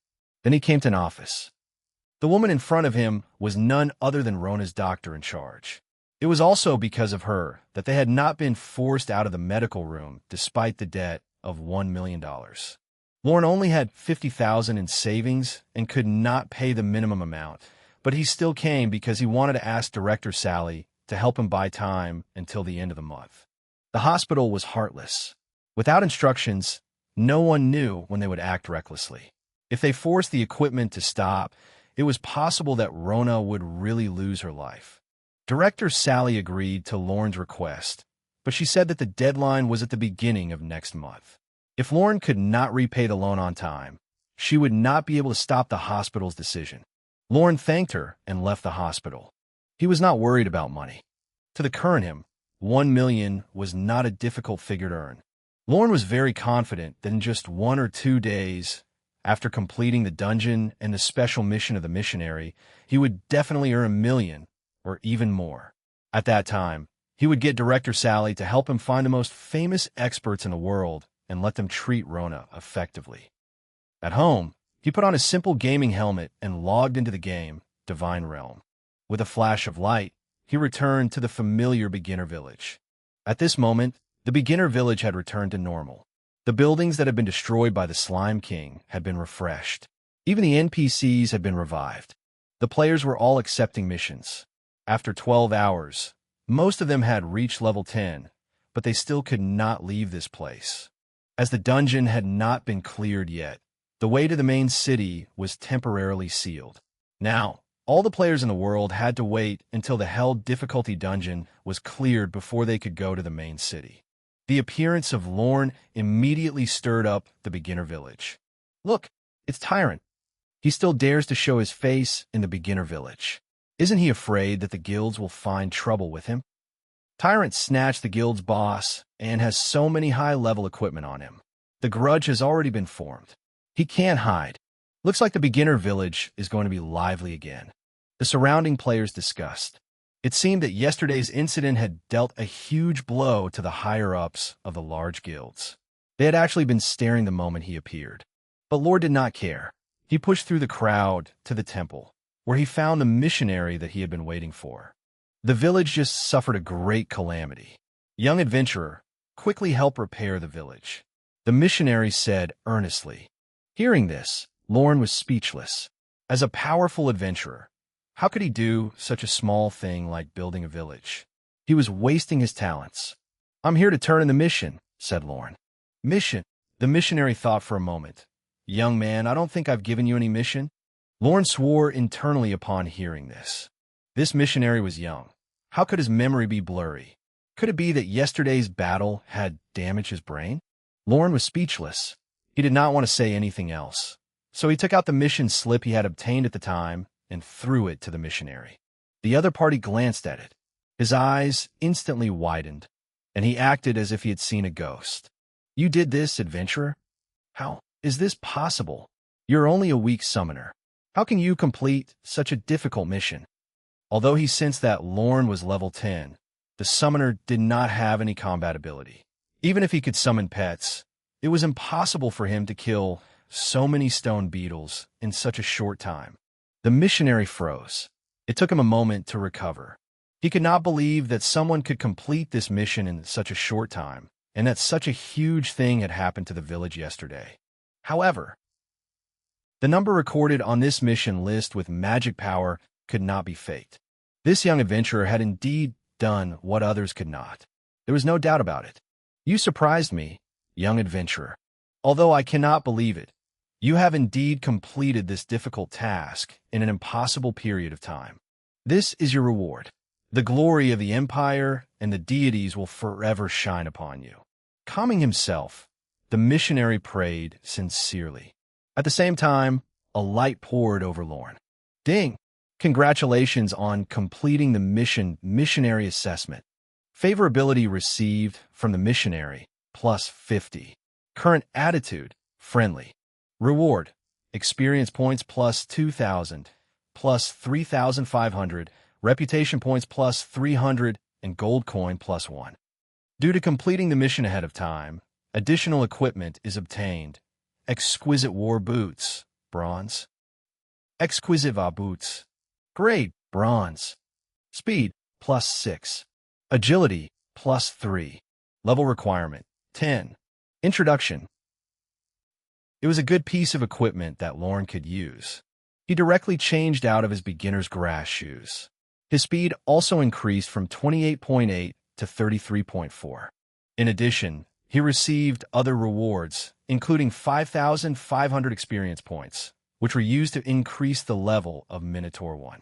Then he came to an office. The woman in front of him was none other than Rona's doctor in charge. It was also because of her that they had not been forced out of the medical room despite the debt of $1 million. Lorne only had $50,000 in savings and could not pay the minimum amount, but he still came because he wanted to ask Director Sally to help him buy time until the end of the month. The hospital was heartless. Without instructions, no one knew when they would act recklessly. If they forced the equipment to stop, it was possible that Rona would really lose her life. Director Sally agreed to Lorne's request, but she said that the deadline was at the beginning of next month. If Lorne could not repay the loan on time, she would not be able to stop the hospital's decision. Lorne thanked her and left the hospital. He was not worried about money. To the current him, $1 million was not a difficult figure to earn. Lorne was very confident that in just 1 or 2 days, after completing the dungeon and the special mission of the missionary, he would definitely earn $1 million or even more. At that time, he would get Director Sally to help him find the most famous experts in the world and let them treat Rona effectively. At home, he put on a simple gaming helmet and logged into the game, Divine Realm. With a flash of light, he returned to the familiar beginner village. At this moment, the beginner village had returned to normal. The buildings that had been destroyed by the Slime King had been refreshed. Even the NPCs had been revived. The players were all accepting missions. After 12 hours, most of them had reached level 10, but they still could not leave this place. As the dungeon had not been cleared yet, the way to the main city was temporarily sealed. Now, all the players in the world had to wait until the Hell difficulty dungeon was cleared before they could go to the main city. The appearance of Lorne immediately stirred up the beginner village. Look, it's Tyrant. He still dares to show his face in the beginner village. Isn't he afraid that the guilds will find trouble with him? Tyrant snatched the guild's boss and has so many high-level equipment on him. The grudge has already been formed. He can't hide. Looks like the beginner village is going to be lively again. The surrounding players discussed. It seemed that yesterday's incident had dealt a huge blow to the higher-ups of the large guilds. They had actually been staring the moment he appeared. But Lord did not care. He pushed through the crowd to the temple, where he found the missionary that he had been waiting for. The village just suffered a great calamity. Young adventurer, quickly help repair the village. The missionary said earnestly. Hearing this, Lorne was speechless. As a powerful adventurer, how could he do such a small thing like building a village? He was wasting his talents. I'm here to turn in the mission, said Lorne. Mission? The missionary thought for a moment. Young man, I don't think I've given you any mission. Lorne swore internally upon hearing this. This missionary was young. How could his memory be blurry? Could it be that yesterday's battle had damaged his brain? Lorne was speechless. He did not want to say anything else. So he took out the mission slip he had obtained at the time and threw it to the missionary. The other party glanced at it. His eyes instantly widened, and he acted as if he had seen a ghost. You did this, adventurer? How is this possible? You're only a weak summoner. How can you complete such a difficult mission? Although he sensed that Lorne was level 10, the summoner did not have any combat ability. Even if he could summon pets, it was impossible for him to kill so many stone beetles in such a short time. The missionary froze. It took him a moment to recover. He could not believe that someone could complete this mission in such a short time, and that such a huge thing had happened to the village yesterday. However, the number recorded on this mission list with magic power could not be faked. This young adventurer had indeed done what others could not. There was no doubt about it. You surprised me, young adventurer. Although I cannot believe it, you have indeed completed this difficult task in an impossible period of time. This is your reward. The glory of the Empire and the deities will forever shine upon you. Calming himself, the missionary prayed sincerely. At the same time, a light poured over Lorne. Ding! Congratulations on completing the missionary assessment. Favorability received from the missionary, plus 50. Current attitude, friendly. Reward, experience points plus 2,000, plus 3,500, reputation points plus 300, and gold coin plus 1. Due to completing the mission ahead of time, additional equipment is obtained. Exquisite war boots, bronze. Exquisite boots. Grade, bronze. Speed, +6. Agility, +3. Level requirement, 10. Introduction. It was a good piece of equipment that Lorne could use. He directly changed out of his beginner's grass shoes. His speed also increased from 28.8 to 33.4. In addition, he received other rewards, including 5,500 experience points, which were used to increase the level of Minotaur 1.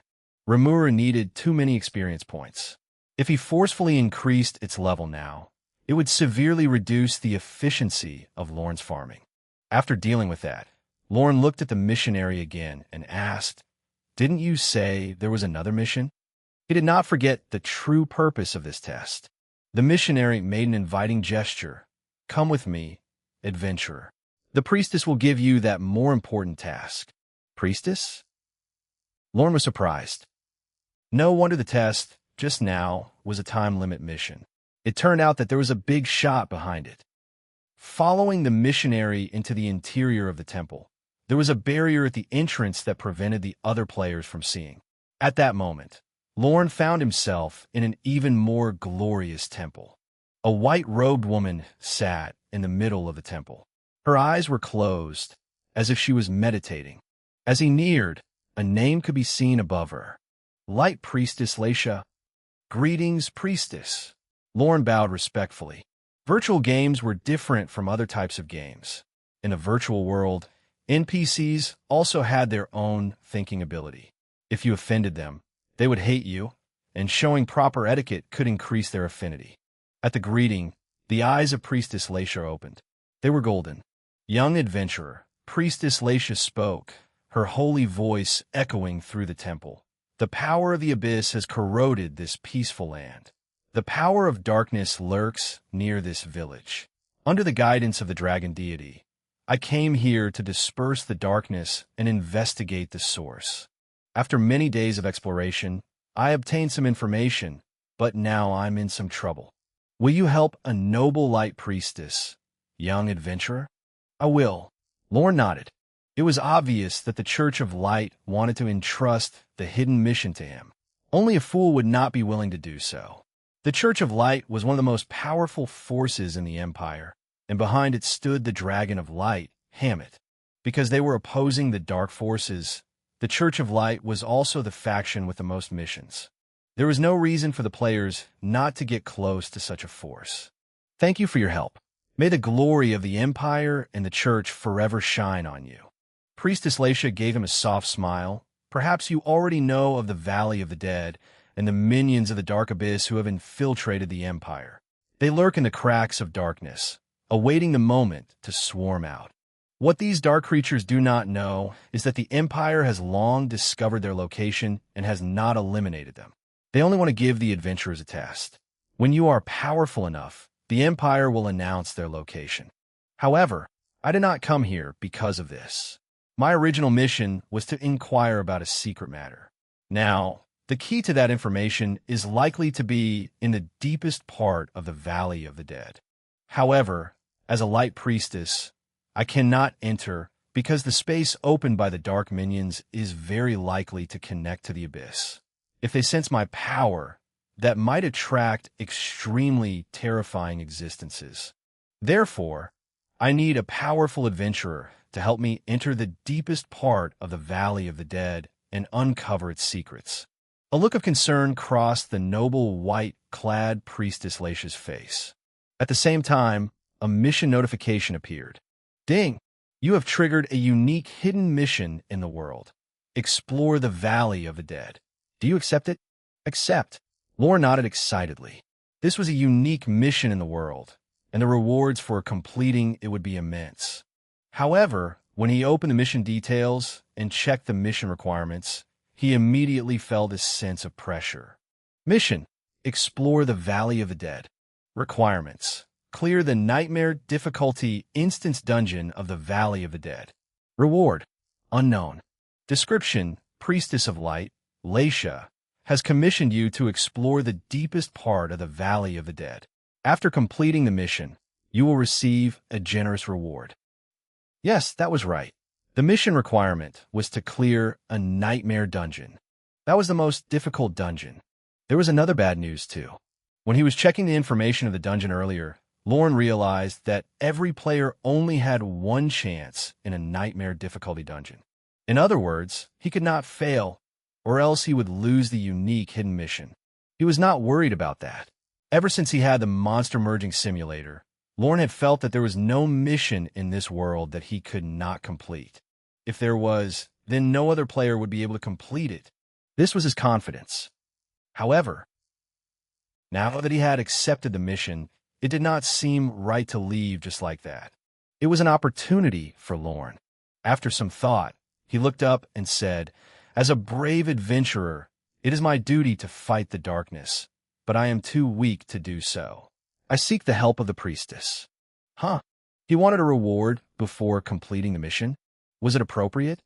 Remura needed too many experience points. If he forcefully increased its level now, it would severely reduce the efficiency of Lorne's farming. After dealing with that, Lorne looked at the missionary again and asked, "Didn't you say there was another mission?" He did not forget the true purpose of this test. The missionary made an inviting gesture. "Come with me, adventurer. The priestess will give you that more important task." Priestess? Lorne was surprised. No wonder the test, just now, was a time limit mission. It turned out that there was a big shot behind it. Following the missionary into the interior of the temple, there was a barrier at the entrance that prevented the other players from seeing. At that moment, Lorne found himself in an even more glorious temple. A white-robed woman sat in the middle of the temple. Her eyes were closed, as if she was meditating. As he neared, a name could be seen above her. Light Priestess Laisha. "Greetings, Priestess." Lorne bowed respectfully. Virtual games were different from other types of games. In a virtual world, NPCs also had their own thinking ability. If you offended them, they would hate you, and showing proper etiquette could increase their affinity. At the greeting, the eyes of Priestess Laisha opened. They were golden. "Young adventurer," Priestess Laisha spoke, her holy voice echoing through the temple. "The power of the abyss has corroded this peaceful land. The power of darkness lurks near this village. Under the guidance of the dragon deity, I came here to disperse the darkness and investigate the source. After many days of exploration, I obtained some information, but now I'm in some trouble. Will you help a noble light priestess, young adventurer?" "I will." Lorne nodded. It was obvious that the Church of Light wanted to entrust the hidden mission to him. Only a fool would not be willing to do so. The Church of Light was one of the most powerful forces in the Empire, and behind it stood the Dragon of Light, Hammett. Because they were opposing the dark forces, the Church of Light was also the faction with the most missions. There was no reason for the players not to get close to such a force. "Thank you for your help. May the glory of the Empire and the Church forever shine on you." Priestess Laisha gave him a soft smile. "Perhaps you already know of the Valley of the Dead and the minions of the Dark Abyss who have infiltrated the Empire. They lurk in the cracks of darkness, awaiting the moment to swarm out. What these dark creatures do not know is that the Empire has long discovered their location and has not eliminated them. They only want to give the adventurers a test. When you are powerful enough, the Empire will announce their location. However, I did not come here because of this. My original mission was to inquire about a secret matter. Now, the key to that information is likely to be in the deepest part of the Valley of the Dead. However, as a light priestess, I cannot enter because the space opened by the dark minions is very likely to connect to the abyss. If they sense my power, that might attract extremely terrifying existences. Therefore, I need a powerful adventurer to help me enter the deepest part of the Valley of the Dead and uncover its secrets." A look of concern crossed the noble white-clad Priestess Laisha's face. At the same time, a mission notification appeared. "Ding! You have triggered a unique hidden mission in the world. Explore the Valley of the Dead. Do you accept it?" "Accept." Lorne nodded excitedly. This was a unique mission in the world, and the rewards for completing it would be immense. However, when he opened the mission details and checked the mission requirements, he immediately felt a sense of pressure. Mission: explore the Valley of the Dead. Requirements: clear the Nightmare difficulty instance dungeon of the Valley of the Dead. Reward: unknown. Description: Priestess of Light, Laisha, has commissioned you to explore the deepest part of the Valley of the Dead. After completing the mission, you will receive a generous reward. Yes, that was right. The mission requirement was to clear a nightmare dungeon. That was the most difficult dungeon. There was another bad news, too. When he was checking the information of the dungeon earlier, Lorne realized that every player only had one chance in a nightmare difficulty dungeon. In other words, he could not fail, or else he would lose the unique hidden mission. He was not worried about that. Ever since he had the monster merging simulator, Lorne had felt that there was no mission in this world that he could not complete. If there was, then no other player would be able to complete it. This was his confidence. However, now that he had accepted the mission, it did not seem right to leave just like that. It was an opportunity for Lorne. After some thought, he looked up and said, "As a brave adventurer, it is my duty to fight the darkness, but I am too weak to do so. I seek the help of the priestess." Huh? He wanted a reward before completing the mission? Was it appropriate?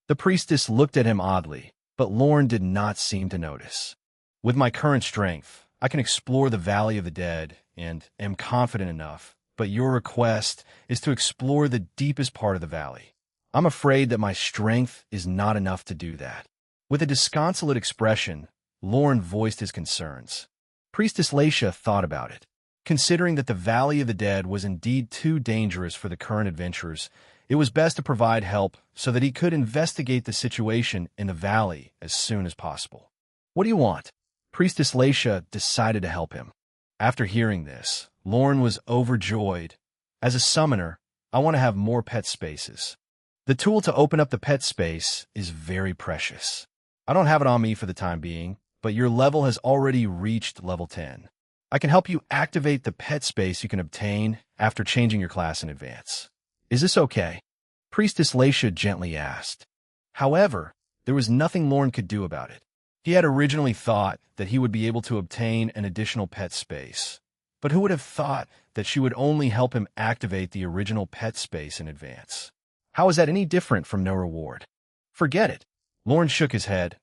The priestess looked at him oddly, but Lorne did not seem to notice. "With my current strength, I can explore the Valley of the Dead and am confident enough, but your request is to explore the deepest part of the valley. I'm afraid that my strength is not enough to do that." With a disconsolate expression, Lorne voiced his concerns. Priestess Laisha thought about it. Considering that the Valley of the Dead was indeed too dangerous for the current adventurers, it was best to provide help so that he could investigate the situation in the valley as soon as possible. "What do you want?" Priestess Laisha decided to help him. After hearing this, Lorne was overjoyed. "As a summoner, I want to have more pet spaces. The tool to open up the pet space is very precious. I don't have it on me for the time being, but your level has already reached level 10. I can help you activate the pet space you can obtain after changing your class in advance. Is this okay?" Priestess Laisha gently asked. However, there was nothing Lorne could do about it. He had originally thought that he would be able to obtain an additional pet space, but who would have thought that she would only help him activate the original pet space in advance? How is that any different from no reward? Forget it. Lorne shook his head.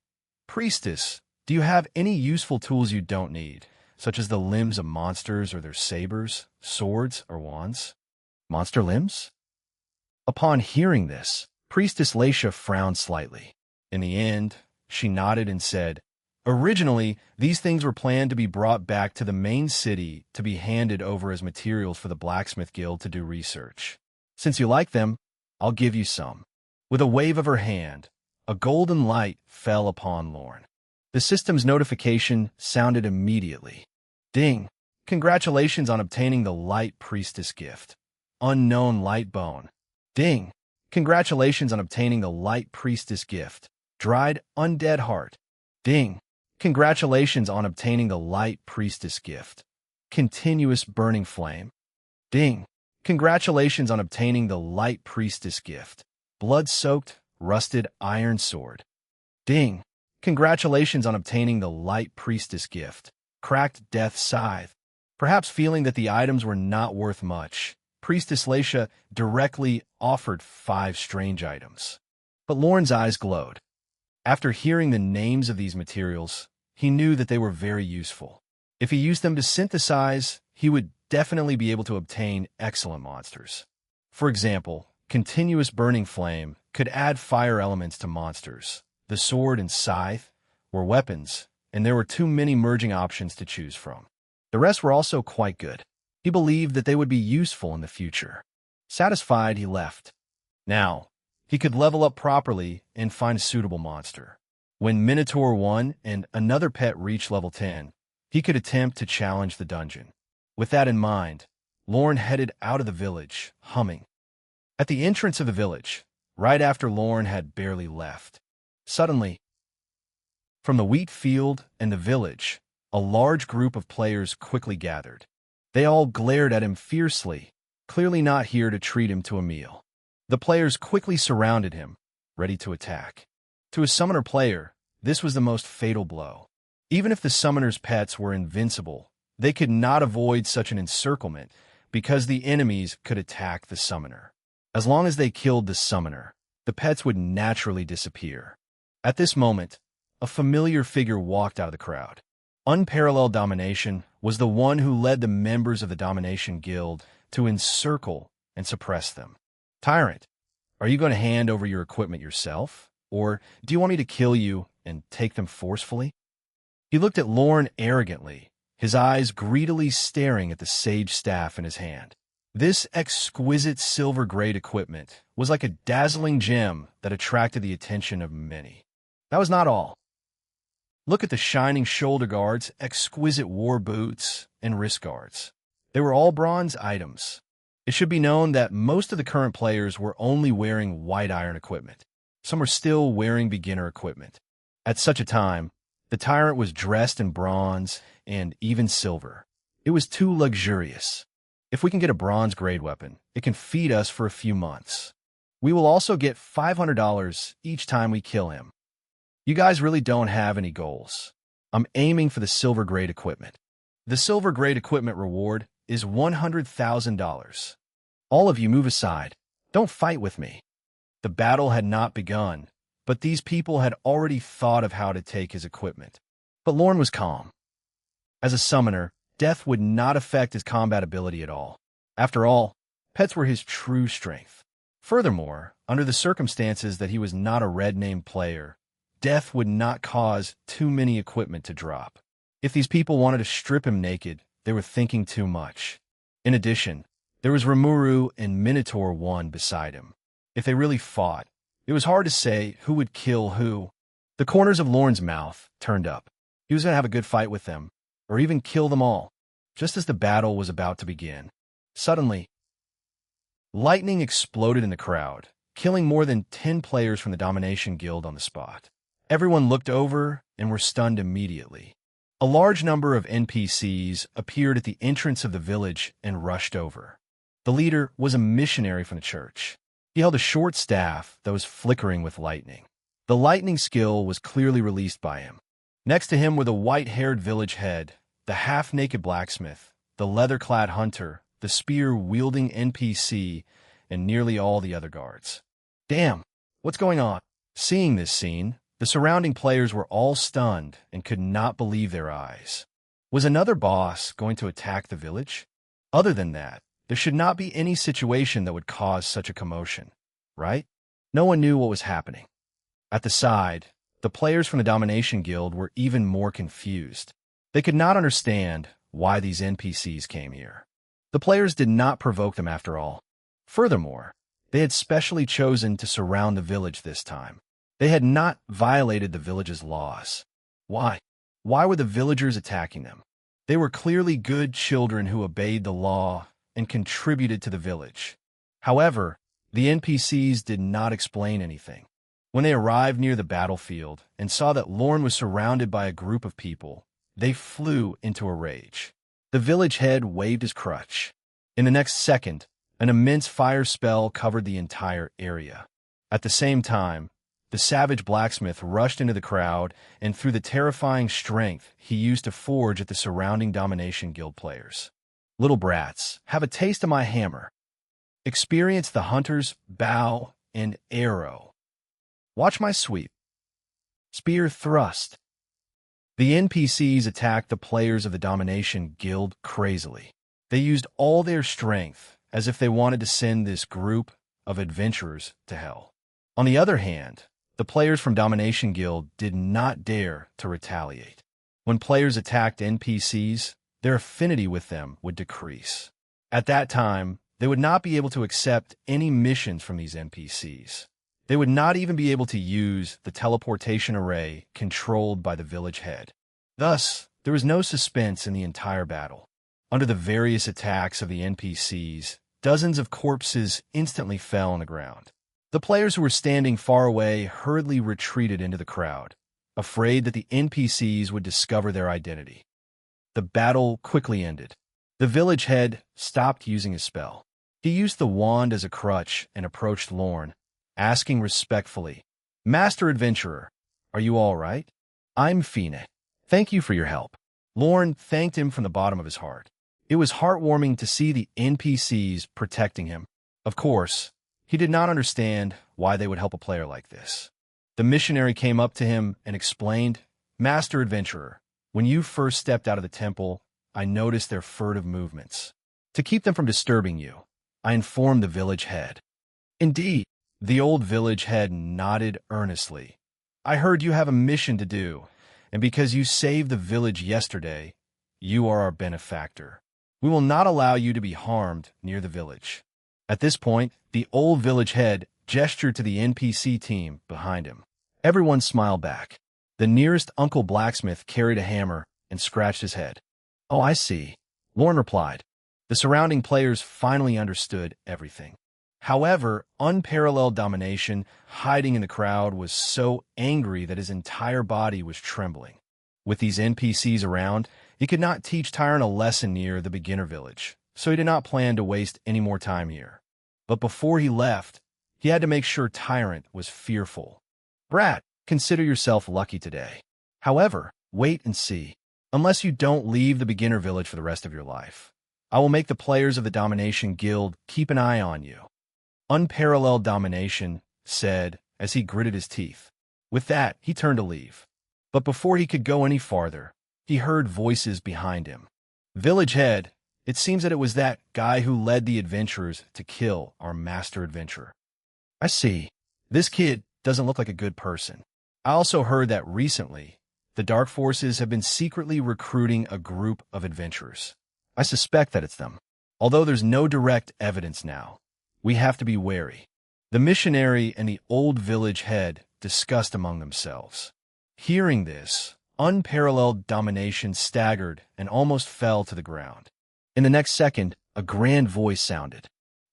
"Priestess, do you have any useful tools you don't need, such as the limbs of monsters or their sabers, swords, or wands?" "Monster limbs?" Upon hearing this, Priestess Laisha frowned slightly. In the end, she nodded and said, "Originally, these things were planned to be brought back to the main city to be handed over as materials for the Blacksmith Guild to do research. Since you like them, I'll give you some." With a wave of her hand, a golden light fell upon Lorne. The system's notification sounded immediately. "Ding! Congratulations on obtaining the Light Priestess gift. Unknown Light Bone. Ding! Congratulations on obtaining the Light Priestess gift. Dried Undead Heart. Ding! Congratulations on obtaining the Light Priestess gift. Continuous Burning Flame. Ding! Congratulations on obtaining the Light Priestess gift. Blood-Soaked Rusted Iron Sword. Ding! Congratulations on obtaining the Light Priestess gift. Cracked Death Scythe." Perhaps feeling that the items were not worth much, Priestess Laisha directly offered 5 strange items. But Lorne's eyes glowed. After hearing the names of these materials, he knew that they were very useful. If he used them to synthesize, he would definitely be able to obtain excellent monsters. For example, Continuous Burning Flame could add fire elements to monsters. The sword and scythe were weapons, and there were too many merging options to choose from. The rest were also quite good. He believed that they would be useful in the future. Satisfied, he left. Now, he could level up properly and find a suitable monster. When Minotaur 1 and another pet reached level 10, he could attempt to challenge the dungeon. With that in mind, Lorne headed out of the village, humming. At the entrance of the village, right after Lorne had barely left, suddenly, from the wheat field and the village, a large group of players quickly gathered. They all glared at him fiercely, clearly not here to treat him to a meal. The players quickly surrounded him, ready to attack. To a summoner player, this was the most fatal blow. Even if the summoner's pets were invincible, they could not avoid such an encirclement because the enemies could attack the summoner. As long as they killed the summoner, the pets would naturally disappear. At this moment, a familiar figure walked out of the crowd. Unparalleled Domination was the one who led the members of the Domination Guild to encircle and suppress them. Tyrant, Are you going to hand over your equipment yourself? Or do you want me to kill you and take them forcefully? He looked at Lorne arrogantly, his eyes greedily staring at the sage staff in his hand. This exquisite silver-grade equipment was like a dazzling gem that attracted the attention of many. That was not all. Look at the shining shoulder guards, exquisite war boots, and wrist guards. They were all bronze items. It should be known that most of the current players were only wearing white iron equipment. Some were still wearing beginner equipment. At such a time, the tyrant was dressed in bronze and even silver. It was too luxurious. If we can get a bronze-grade weapon, it can feed us for a few months. We will also get $500 each time we kill him. You guys really don't have any goals. I'm aiming for the silver-grade equipment. The silver-grade equipment reward is $100,000. All of you move aside. Don't fight with me. The battle had not begun, but these people had already thought of how to take his equipment. But Lorne was calm. As a summoner, death would not affect his combat ability at all. After all, pets were his true strength. Furthermore, under the circumstances that he was not a red-name player, death would not cause too many equipment to drop. If these people wanted to strip him naked, they were thinking too much. In addition, there was Rimuru and Minotaur 1 beside him. If they really fought, it was hard to say who would kill who. The corners of Lorne's mouth turned up. He was going to have a good fight with them, or even kill them all. Just as the battle was about to begin, suddenly, lightning exploded in the crowd, killing more than 10 players from the Domination Guild on the spot. Everyone looked over and were stunned immediately. A large number of NPCs appeared at the entrance of the village and rushed over. The leader was a missionary from the church. He held a short staff that was flickering with lightning. The lightning skill was clearly released by him. Next to him were the white-haired village head, the half-naked blacksmith, the leather-clad hunter, the spear-wielding NPC, and nearly all the other guards. Damn, what's going on? Seeing this scene, the surrounding players were all stunned and could not believe their eyes. Was another boss going to attack the village? Other than that, there should not be any situation that would cause such a commotion, right? No one knew what was happening. At the side, the players from the Domination Guild were even more confused. They could not understand why these NPCs came here. The players did not provoke them after all. Furthermore, they had specially chosen to surround the village this time. They had not violated the village's laws. Why? Why were the villagers attacking them? They were clearly good children who obeyed the law and contributed to the village. However, the NPCs did not explain anything. When they arrived near the battlefield and saw that Lorne was surrounded by a group of people, they flew into a rage. The village head waved his crutch. In the next second, an immense fire spell covered the entire area. At the same time, the savage blacksmith rushed into the crowd, and through the terrifying strength he used to forge at the surrounding Domination Guild players. Little brats, have a taste of my hammer. Experience the hunter's bow and arrow. Watch my sweep. Spear thrust. The NPCs attacked the players of the Domination Guild crazily. They used all their strength as if they wanted to send this group of adventurers to hell. On the other hand, the players from Domination Guild did not dare to retaliate. When players attacked NPCs, their affinity with them would decrease. At that time, they would not be able to accept any missions from these NPCs. They would not even be able to use the teleportation array controlled by the village head. Thus, there was no suspense in the entire battle. Under the various attacks of the NPCs, dozens of corpses instantly fell on the ground. The players who were standing far away hurriedly retreated into the crowd, afraid that the NPCs would discover their identity. The battle quickly ended. The village head stopped using his spell. He used the wand as a crutch and approached Lorne, asking respectfully, "Master Adventurer, are you all right? I'm Fine. Thank you for your help." Lorne thanked him from the bottom of his heart. It was heartwarming to see the NPCs protecting him. Of course, he did not understand why they would help a player like this. The missionary came up to him and explained, "Master Adventurer, when you first stepped out of the temple, I noticed their furtive movements. To keep them from disturbing you, I informed the village head. Indeed, The old village head nodded earnestly. I heard you have a mission to do, and because you saved the village yesterday, you are our benefactor. We will not allow you to be harmed near the village. At this point, the old village head gestured to the NPC team behind him. Everyone smiled back. The nearest Uncle Blacksmith carried a hammer and scratched his head. Oh, I see, Lorne replied. The surrounding players finally understood everything. However, unparalleled domination, hiding in the crowd, was so angry that his entire body was trembling. With these NPCs around, he could not teach Tyrant a lesson near the beginner village, so he did not plan to waste any more time here. But before he left, he had to make sure Tyrant was fearful. Brat, consider yourself lucky today. However, wait and see. Unless you don't leave the beginner village for the rest of your life, I will make the players of the Domination Guild keep an eye on you. Unparalleled domination, said, as he gritted his teeth. With that, he turned to leave. But before he could go any farther, he heard voices behind him. Village head, it seems that it was that guy who led the adventurers to kill our master adventurer. I see. This kid doesn't look like a good person. I also heard that recently, the Dark Forces have been secretly recruiting a group of adventurers. I suspect that it's them. Although there's no direct evidence now, we have to be wary. The missionary and the old village head discussed among themselves. Hearing this, unparalleled domination staggered and almost fell to the ground. In the next second, a grand voice sounded.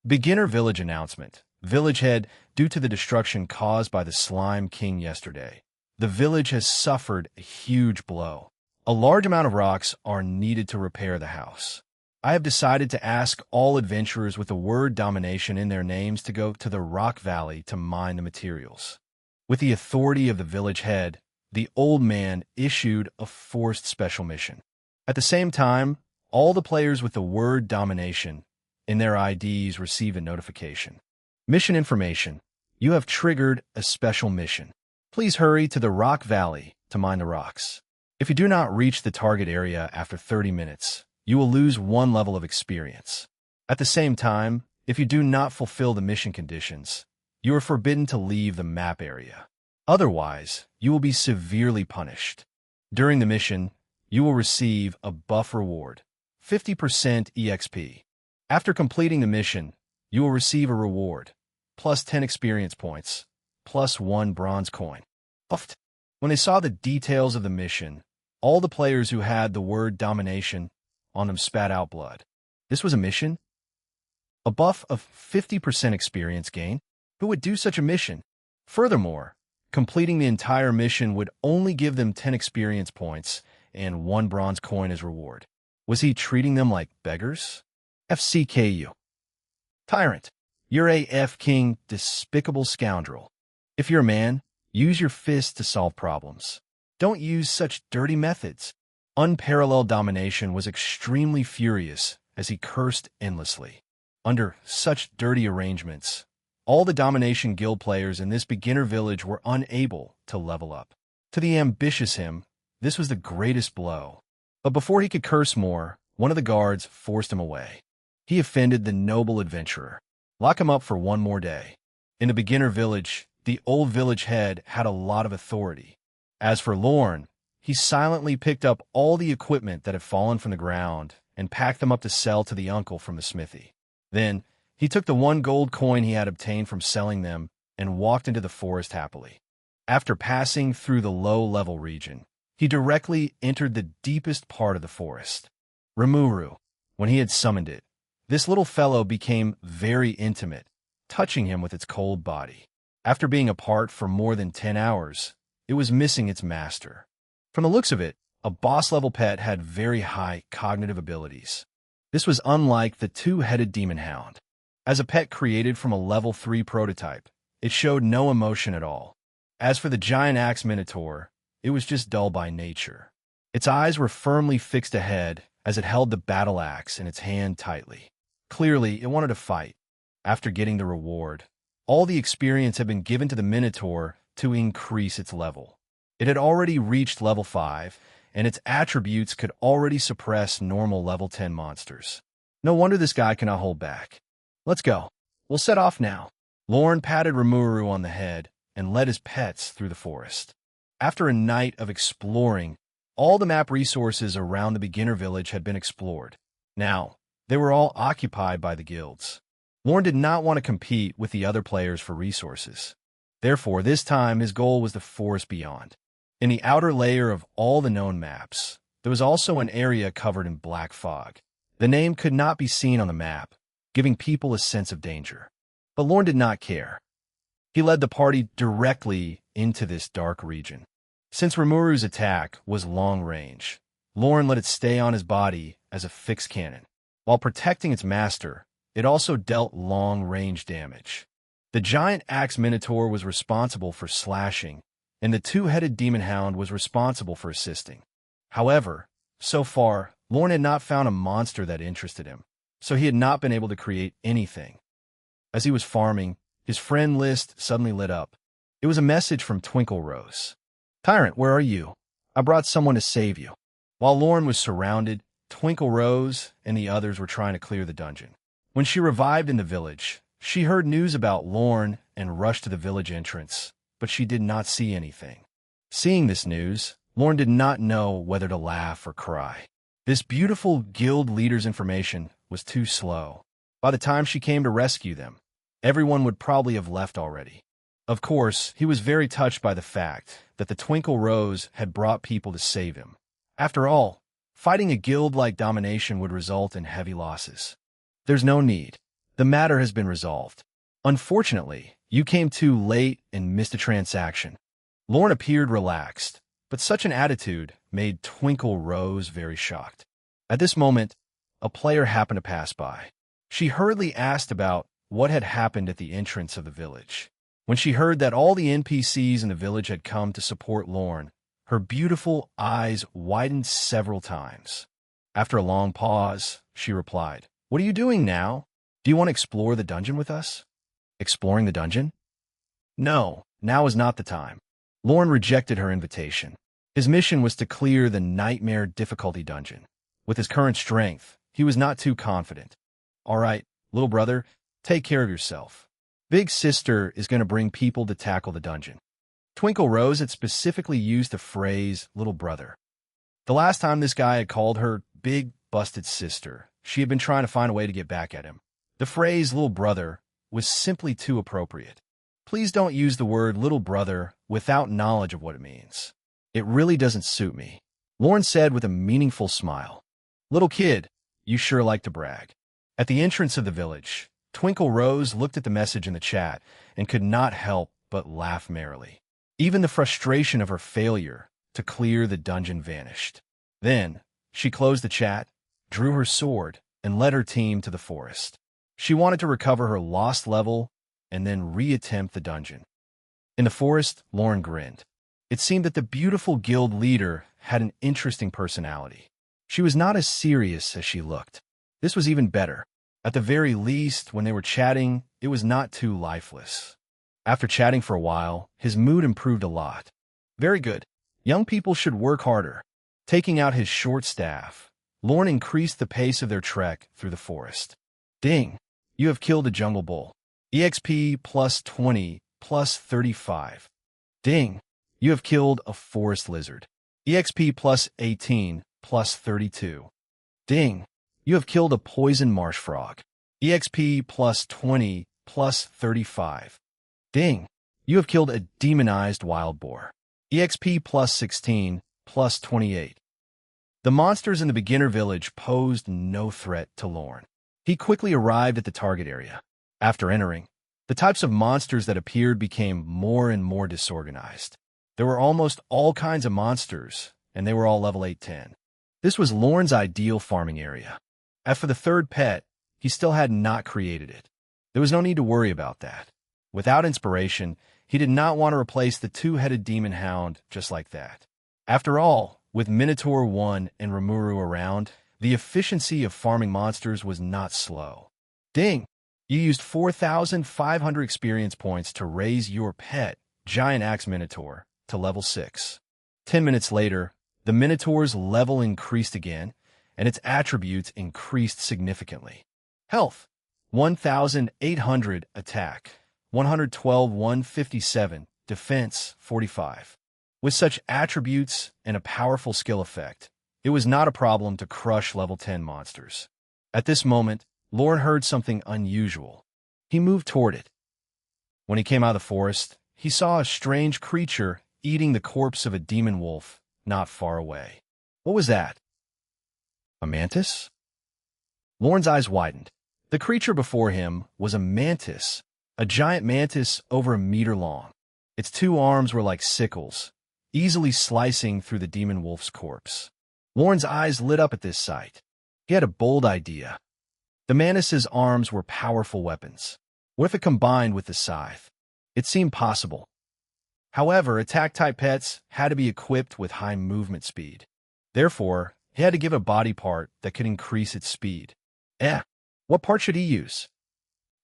Beginner village announcement. Village head, due to the destruction caused by the Slime King yesterday, the village has suffered a huge blow. A large amount of rocks are needed to repair the house. I have decided to ask all adventurers with the word domination in their names to go to the Rock Valley to mine the materials. With the authority of the village head, the old man issued a forced special mission. At the same time, all the players with the word domination in their IDs receive a notification. Mission information. You have triggered a special mission. Please hurry to the Rock Valley to mine the rocks. If you do not reach the target area after 30 minutes, you will lose 1 level of experience. At the same time, if you do not fulfill the mission conditions, you are forbidden to leave the map area. Otherwise, you will be severely punished. During the mission, you will receive a buff reward, 50% EXP. After completing the mission, you will receive a reward, plus 10 experience points, plus 1 bronze coin. Buffed. When they saw the details of the mission, all the players who had the word domination on them spat out blood. This was a mission? A buff of 50% experience gain? Who would do such a mission? Furthermore, completing the entire mission would only give them 10 experience points and 1 bronze coin as reward. Was he treating them like beggars? FCKU. Tyrant, you're a F-King despicable scoundrel. If you're a man, use your fists to solve problems. Don't use such dirty methods. Unparalleled domination was extremely furious as he cursed endlessly. Under such dirty arrangements, all the Domination Guild players in this beginner village were unable to level up. To the ambitious him, this was the greatest blow. But before he could curse more, one of the guards forced him away. He offended the noble adventurer. Lock him up for 1 more day. In the beginner village, the old village head had a lot of authority. As for Lorne, he silently picked up all the equipment that had fallen from the ground and packed them up to sell to the uncle from the smithy. Then, he took the 1 gold coin he had obtained from selling them and walked into the forest happily. After passing through the low-level region, he directly entered the deepest part of the forest. Rimuru, when he had summoned it, this little fellow became very intimate, touching him with its cold body. After being apart for more than 10 hours, it was missing its master. From the looks of it, a boss-level pet had very high cognitive abilities. This was unlike the 2-headed demon hound. As a pet created from a level 3 prototype, it showed no emotion at all. As for the giant axe minotaur, it was just dull by nature. Its eyes were firmly fixed ahead as it held the battle axe in its hand tightly. Clearly, it wanted to fight. After getting the reward, all the experience had been given to the minotaur to increase its level. It had already reached level 5, and its attributes could already suppress normal level 10 monsters. No wonder this guy cannot hold back. Let's go. We'll set off now. Lorne patted Rimuru on the head and led his pets through the forest. After a night of exploring, all the map resources around the beginner village had been explored. Now, they were all occupied by the guilds. Lorne did not want to compete with the other players for resources. Therefore, this time his goal was the forest beyond. In the outer layer of all the known maps, there was also an area covered in black fog. The name could not be seen on the map, giving people a sense of danger. But Lorne did not care. He led the party directly into this dark region. Since Rimuru's attack was long-range, Lorne let it stay on his body as a fixed cannon. While protecting its master, it also dealt long-range damage. The giant axe minotaur was responsible for slashing, and the two-headed demon hound was responsible for assisting. However, so far, Lorne had not found a monster that interested him, so he had not been able to create anything. As he was farming, his friend list suddenly lit up. It was a message from Twinkle Rose. "Tyrant, where are you? I brought someone to save you." While Lorne was surrounded, Twinkle Rose and the others were trying to clear the dungeon. When she revived in the village, she heard news about Lorne and rushed to the village entrance, but she did not see anything. Seeing this news, Lorne did not know whether to laugh or cry. This beautiful guild leader's information was too slow. By the time she came to rescue them, everyone would probably have left already. Of course, he was very touched by the fact that the Twinkle Rose had brought people to save him. After all, fighting a guild-like domination would result in heavy losses. There's no need. The matter has been resolved. Unfortunately, you came too late and missed a transaction. Lorne appeared relaxed, but such an attitude made Twinkle Rose very shocked. At this moment, a player happened to pass by. She hurriedly asked about what had happened at the entrance of the village. When she heard that all the NPCs in the village had come to support Lorne, her beautiful eyes widened several times. After a long pause, she replied, "What are you doing now? Do you want to explore the dungeon with us?" Exploring the dungeon? No, now is not the time. Lorne rejected her invitation. His mission was to clear the nightmare difficulty dungeon. With his current strength, he was not too confident. "All right, little brother, take care of yourself. Big Sister is going to bring people to tackle the dungeon." Twinkle Rose had specifically used the phrase little brother. The last time this guy had called her Big Busted Sister, she had been trying to find a way to get back at him. The phrase little brother was simply too appropriate. Please don't use the word little brother without knowledge of what it means. It really doesn't suit me, Lorne said with a meaningful smile. "Little kid, you sure like to brag." At the entrance of the village, Twinkle Rose looked at the message in the chat and could not help but laugh merrily. Even the frustration of her failure to clear the dungeon vanished. Then, she closed the chat, drew her sword, and led her team to the forest. She wanted to recover her lost level and then reattempt the dungeon. In the forest, Lorne grinned. It seemed that the beautiful guild leader had an interesting personality. She was not as serious as she looked. This was even better. At the very least, when they were chatting, it was not too lifeless. After chatting for a while, his mood improved a lot. Very good. Young people should work harder. Taking out his short staff, Lorne increased the pace of their trek through the forest. Ding! You have killed a jungle bull. EXP plus 20 plus 35. Ding! You have killed a forest lizard. EXP plus 18 plus 32. Ding! You have killed a poison marsh frog. EXP plus 20 plus 35. Ding! You have killed a demonized wild boar. EXP plus 16 plus 28. The monsters in the beginner village posed no threat to Lorne. He quickly arrived at the target area. After entering, the types of monsters that appeared became more and more disorganized. There were almost all kinds of monsters, and they were all level 8-10. This was Lorne's ideal farming area. As for the third pet, he still had not created it. There was no need to worry about that. Without inspiration, he did not want to replace the two-headed demon hound just like that. After all, with Minotaur 1 and Rimuru around, the efficiency of farming monsters was not slow. Ding! You used 4,500 experience points to raise your pet, Giant Axe Minotaur, to level 6. 10 minutes later, the Minotaur's level increased again, and its attributes increased significantly. Health, 1,800. Attack, 112, 157, defense 45. With such attributes and a powerful skill effect, it was not a problem to crush level 10 monsters. At this moment, Lorne heard something unusual. He moved toward it. When he came out of the forest, he saw a strange creature eating the corpse of a demon wolf not far away. What was that? A mantis? Lorne's eyes widened. The creature before him was a mantis, a giant mantis over a meter long. Its two arms were like sickles, easily slicing through the demon wolf's corpse. Lorne's eyes lit up at this sight. He had a bold idea. The mantis's arms were powerful weapons. What if it combined with the scythe? It seemed possible. However, attack-type pets had to be equipped with high movement speed. Therefore, he had to give a body part that could increase its speed. What part should he use?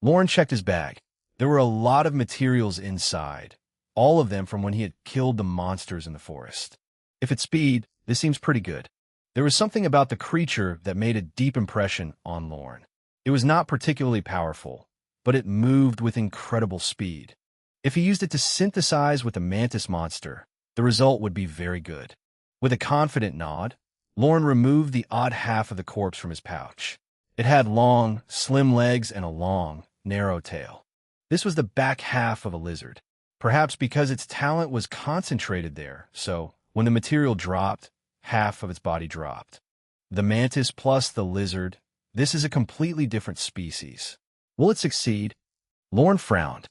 Lorne checked his bag. There were a lot of materials inside, all of them from when he had killed the monsters in the forest. If it's speed, this seems pretty good. There was something about the creature that made a deep impression on Lorne. It was not particularly powerful, but it moved with incredible speed. If he used it to synthesize with the mantis monster, the result would be very good. With a confident nod, Lorne removed the odd half of the corpse from his pouch. It had long, slim legs and a long, narrow tail. This was the back half of a lizard, perhaps because its talent was concentrated there, so when the material dropped, half of its body dropped. The mantis plus the lizard, this is a completely different species. Will it succeed? Lorne frowned.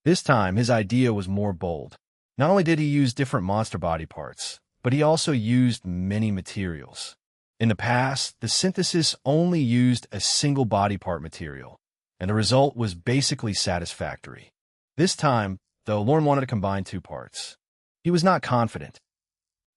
This time, his idea was more bold. Not only did he use different monster body parts, but he also used many materials. In the past, the synthesis only used a single body part material, and the result was basically satisfactory. This time, though, Lorne wanted to combine two parts. He was not confident.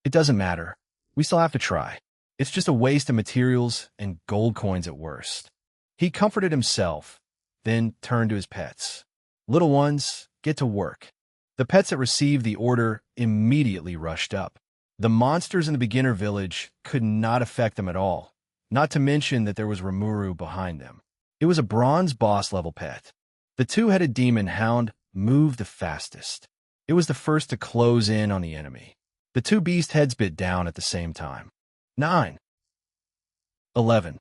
It doesn't matter. We still have to try. It's just a waste of materials and gold coins at worst. He comforted himself, then turned to his pets. Little ones, get to work. The pets that received the order immediately rushed up. The monsters in the beginner village could not affect them at all, not to mention that there was Rimuru behind them. It was a bronze boss-level pet. The two-headed demon hound moved the fastest. It was the first to close in on the enemy. The two beast heads bit down at the same time. 9. 11.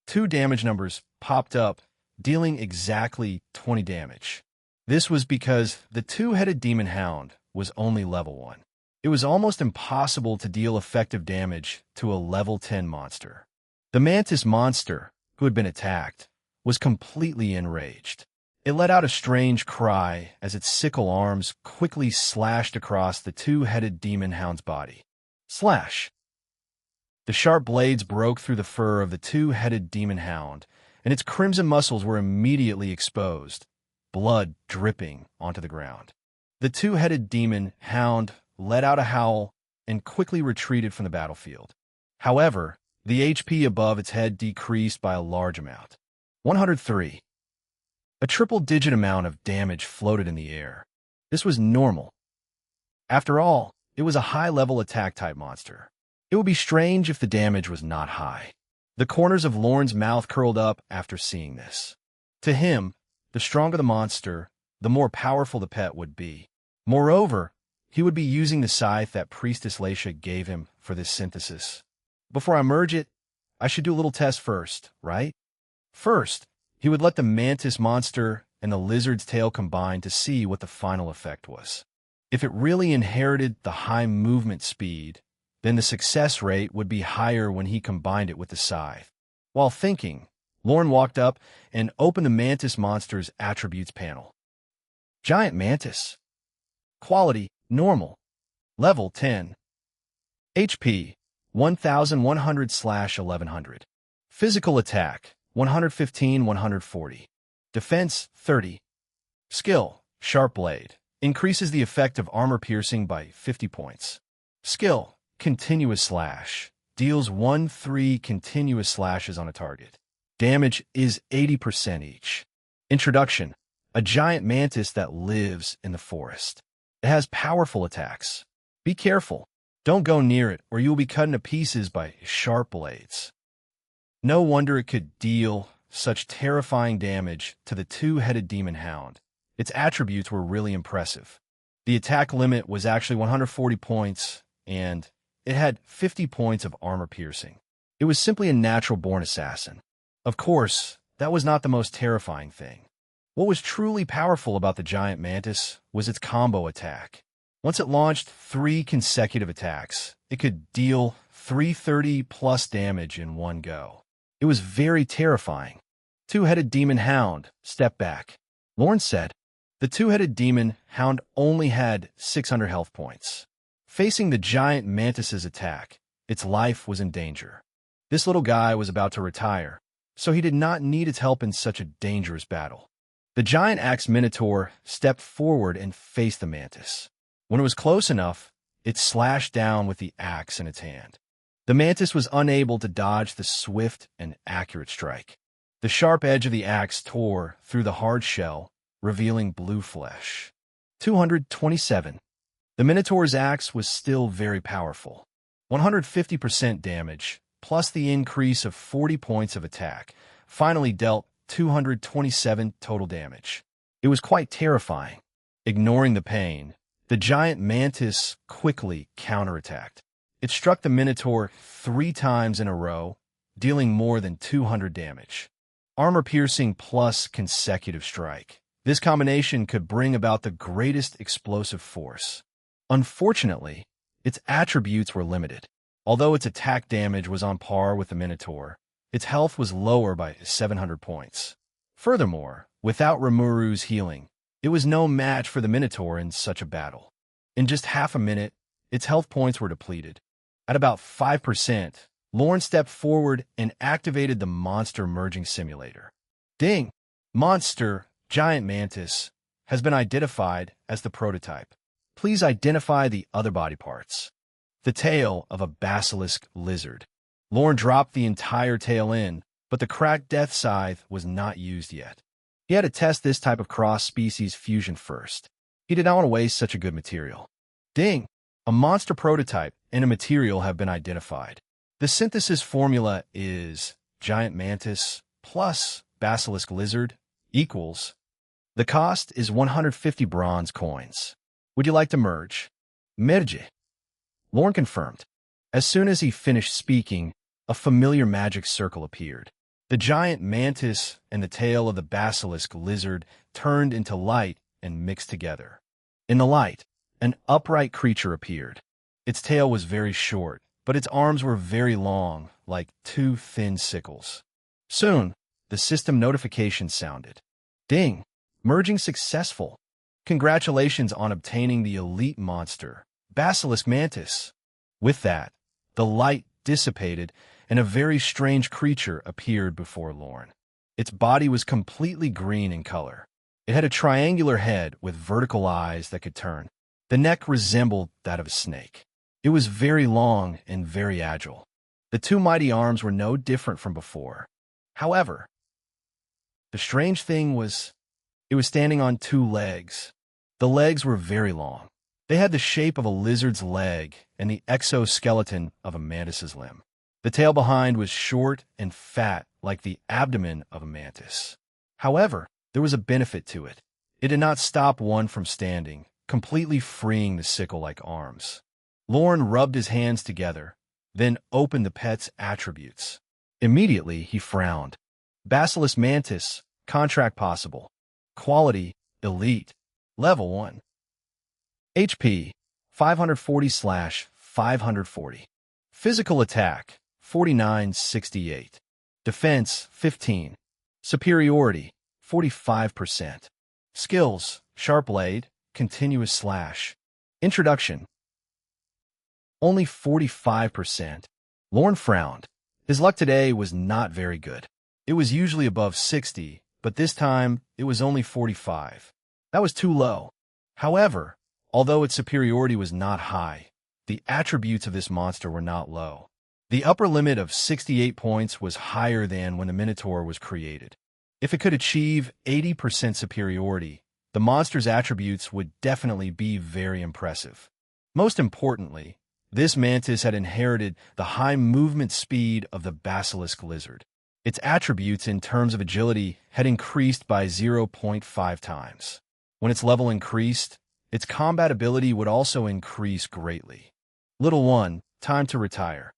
Two damage numbers popped up, dealing exactly 20 damage. This was because the two-headed demon hound was only level 1. It was almost impossible to deal effective damage to a level 10 monster. The mantis monster, who had been attacked, was completely enraged. It let out a strange cry as its sickle arms quickly slashed across the two-headed demon hound's body. Slash! The sharp blades broke through the fur of the two-headed demon hound, and its crimson muscles were immediately exposed, blood dripping onto the ground. The two-headed demon hound let out a howl and quickly retreated from the battlefield. However, the HP above its head decreased by a large amount. 103. A triple-digit amount of damage floated in the air. This was normal. After all, it was a high-level attack-type monster. It would be strange if the damage was not high. The corners of Lorne's mouth curled up after seeing this. To him, the stronger the monster, the more powerful the pet would be. Moreover, he would be using the scythe that Priestess Laisha gave him for this synthesis. Before I merge it, I should do a little test first, right? First, he would let the mantis monster and the lizard's tail combine to see what the final effect was. If it really inherited the high movement speed, then the success rate would be higher when he combined it with the scythe. While thinking, Lorne walked up and opened the mantis monster's attributes panel. Giant mantis. Quality, normal. Level 10. HP, 1100/1100. Physical attack, 115/140. Defense, 30. Skill, sharp blade. Increases the effect of armor piercing by 50 points. Skill, continuous slash. Deals 1-3 continuous slashes on a target. Damage is 80% each. Introduction, a giant mantis that lives in the forest. It has powerful attacks. Be careful. Don't go near it, or you will be cut into pieces by sharp blades. No wonder it could deal such terrifying damage to the two-headed demon hound. Its attributes were really impressive. The attack limit was actually 140 points, and it had 50 points of armor piercing. It was simply a natural-born assassin. Of course, that was not the most terrifying thing. What was truly powerful about the giant mantis was its combo attack. Once it launched 3 consecutive attacks, it could deal 330+ damage in one go. It was very terrifying. Two-headed demon hound, step back. Lorne said. The two-headed demon hound only had 600 health points. Facing the giant mantis's attack, its life was in danger. This little guy was about to retire, so he did not need its help in such a dangerous battle. The giant axe minotaur stepped forward and faced the mantis. When it was close enough, it slashed down with the axe in its hand. The mantis was unable to dodge the swift and accurate strike. The sharp edge of the axe tore through the hard shell, revealing blue flesh. 227. The minotaur's axe was still very powerful. 150% damage, plus the increase of 40 points of attack, finally dealt 227 total damage. It was quite terrifying. Ignoring the pain, the giant mantis quickly counterattacked. It struck the minotaur 3 times in a row, dealing more than 200 damage. Armor piercing plus consecutive strike. This combination could bring about the greatest explosive force. Unfortunately, its attributes were limited. Although its attack damage was on par with the minotaur, its health was lower by 700 points. Furthermore, without Rimuru's healing, it was no match for the minotaur in such a battle. In just half a minute, its health points were depleted. At about 5%, Lorne stepped forward and activated the monster merging simulator. Ding! Monster, giant mantis, has been identified as the prototype. Please identify the other body parts. The tail of a basilisk lizard. Lorne dropped the entire tail in, but the cracked death scythe was not used yet. He had to test this type of cross-species fusion first. He did not want to waste such a good material. Ding! A monster prototype and a material have been identified. The synthesis formula is giant mantis plus basilisk lizard equals. The cost is 150 bronze coins. Would you like to merge? Merge. Lorne confirmed. As soon as he finished speaking, a familiar magic circle appeared. The giant mantis and the tail of the basilisk lizard turned into light and mixed together. In the light, an upright creature appeared. Its tail was very short, but its arms were very long, like 2 thin sickles. Soon, the system notification sounded. Ding! Merging successful. Congratulations on obtaining the elite monster, Basilisk Mantis. With that, the light dissipated and a very strange creature appeared before Lorne. Its body was completely green in color. It had a triangular head with vertical eyes that could turn. The neck resembled that of a snake. It was very long and very agile. The 2 mighty arms were no different from before. However, the strange thing was, it was standing on 2 legs. The legs were very long. They had the shape of a lizard's leg and the exoskeleton of a mantis's limb. The tail behind was short and fat like the abdomen of a mantis. However, there was a benefit to it. It did not stop one from standing, completely freeing the sickle-like arms. Lorne rubbed his hands together, then opened the pet's attributes. Immediately, he frowned. Basilisk Mantis, contract possible. Quality, elite. Level 1. HP, 540/540. Physical attack, 4968. Defense, 15. Superiority, 45%. Skills, Sharp Blade, Continuous Slash. Introduction. Only 45%. Lorne frowned. His luck today was not very good. It was usually above 60, but this time it was only 45. That was too low. However, although its superiority was not high, the attributes of this monster were not low. The upper limit of 68 points was higher than when the Minotaur was created. If it could achieve 80% superiority, the monster's attributes would definitely be very impressive. Most importantly, this mantis had inherited the high movement speed of the basilisk lizard. Its attributes in terms of agility had increased by 0.5 times. When its level increased, its combat ability would also increase greatly. Little one, time to retire.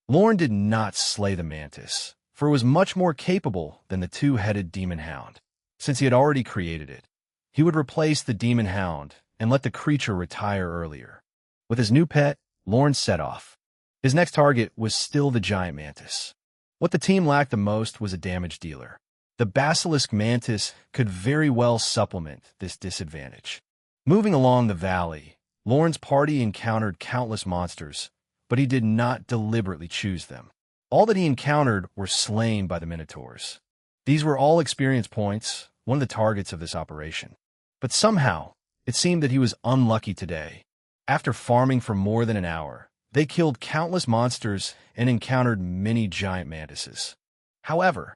Lorne did not slay the mantis, for it was much more capable than the two-headed demon hound. Since he had already created it, he would replace the demon hound and let the creature retire earlier. With his new pet, Lorne set off. His next target was still the giant mantis. What the team lacked the most was a damage dealer. The basilisk mantis could very well supplement this disadvantage. Moving along the valley, Lorne's party encountered countless monsters, but he did not deliberately choose them. All that he encountered were slain by the minotaurs. These were all experience points, one of the targets of this operation. But somehow, it seemed that he was unlucky today. After farming for more than an hour, they killed countless monsters and encountered many giant mantises. However,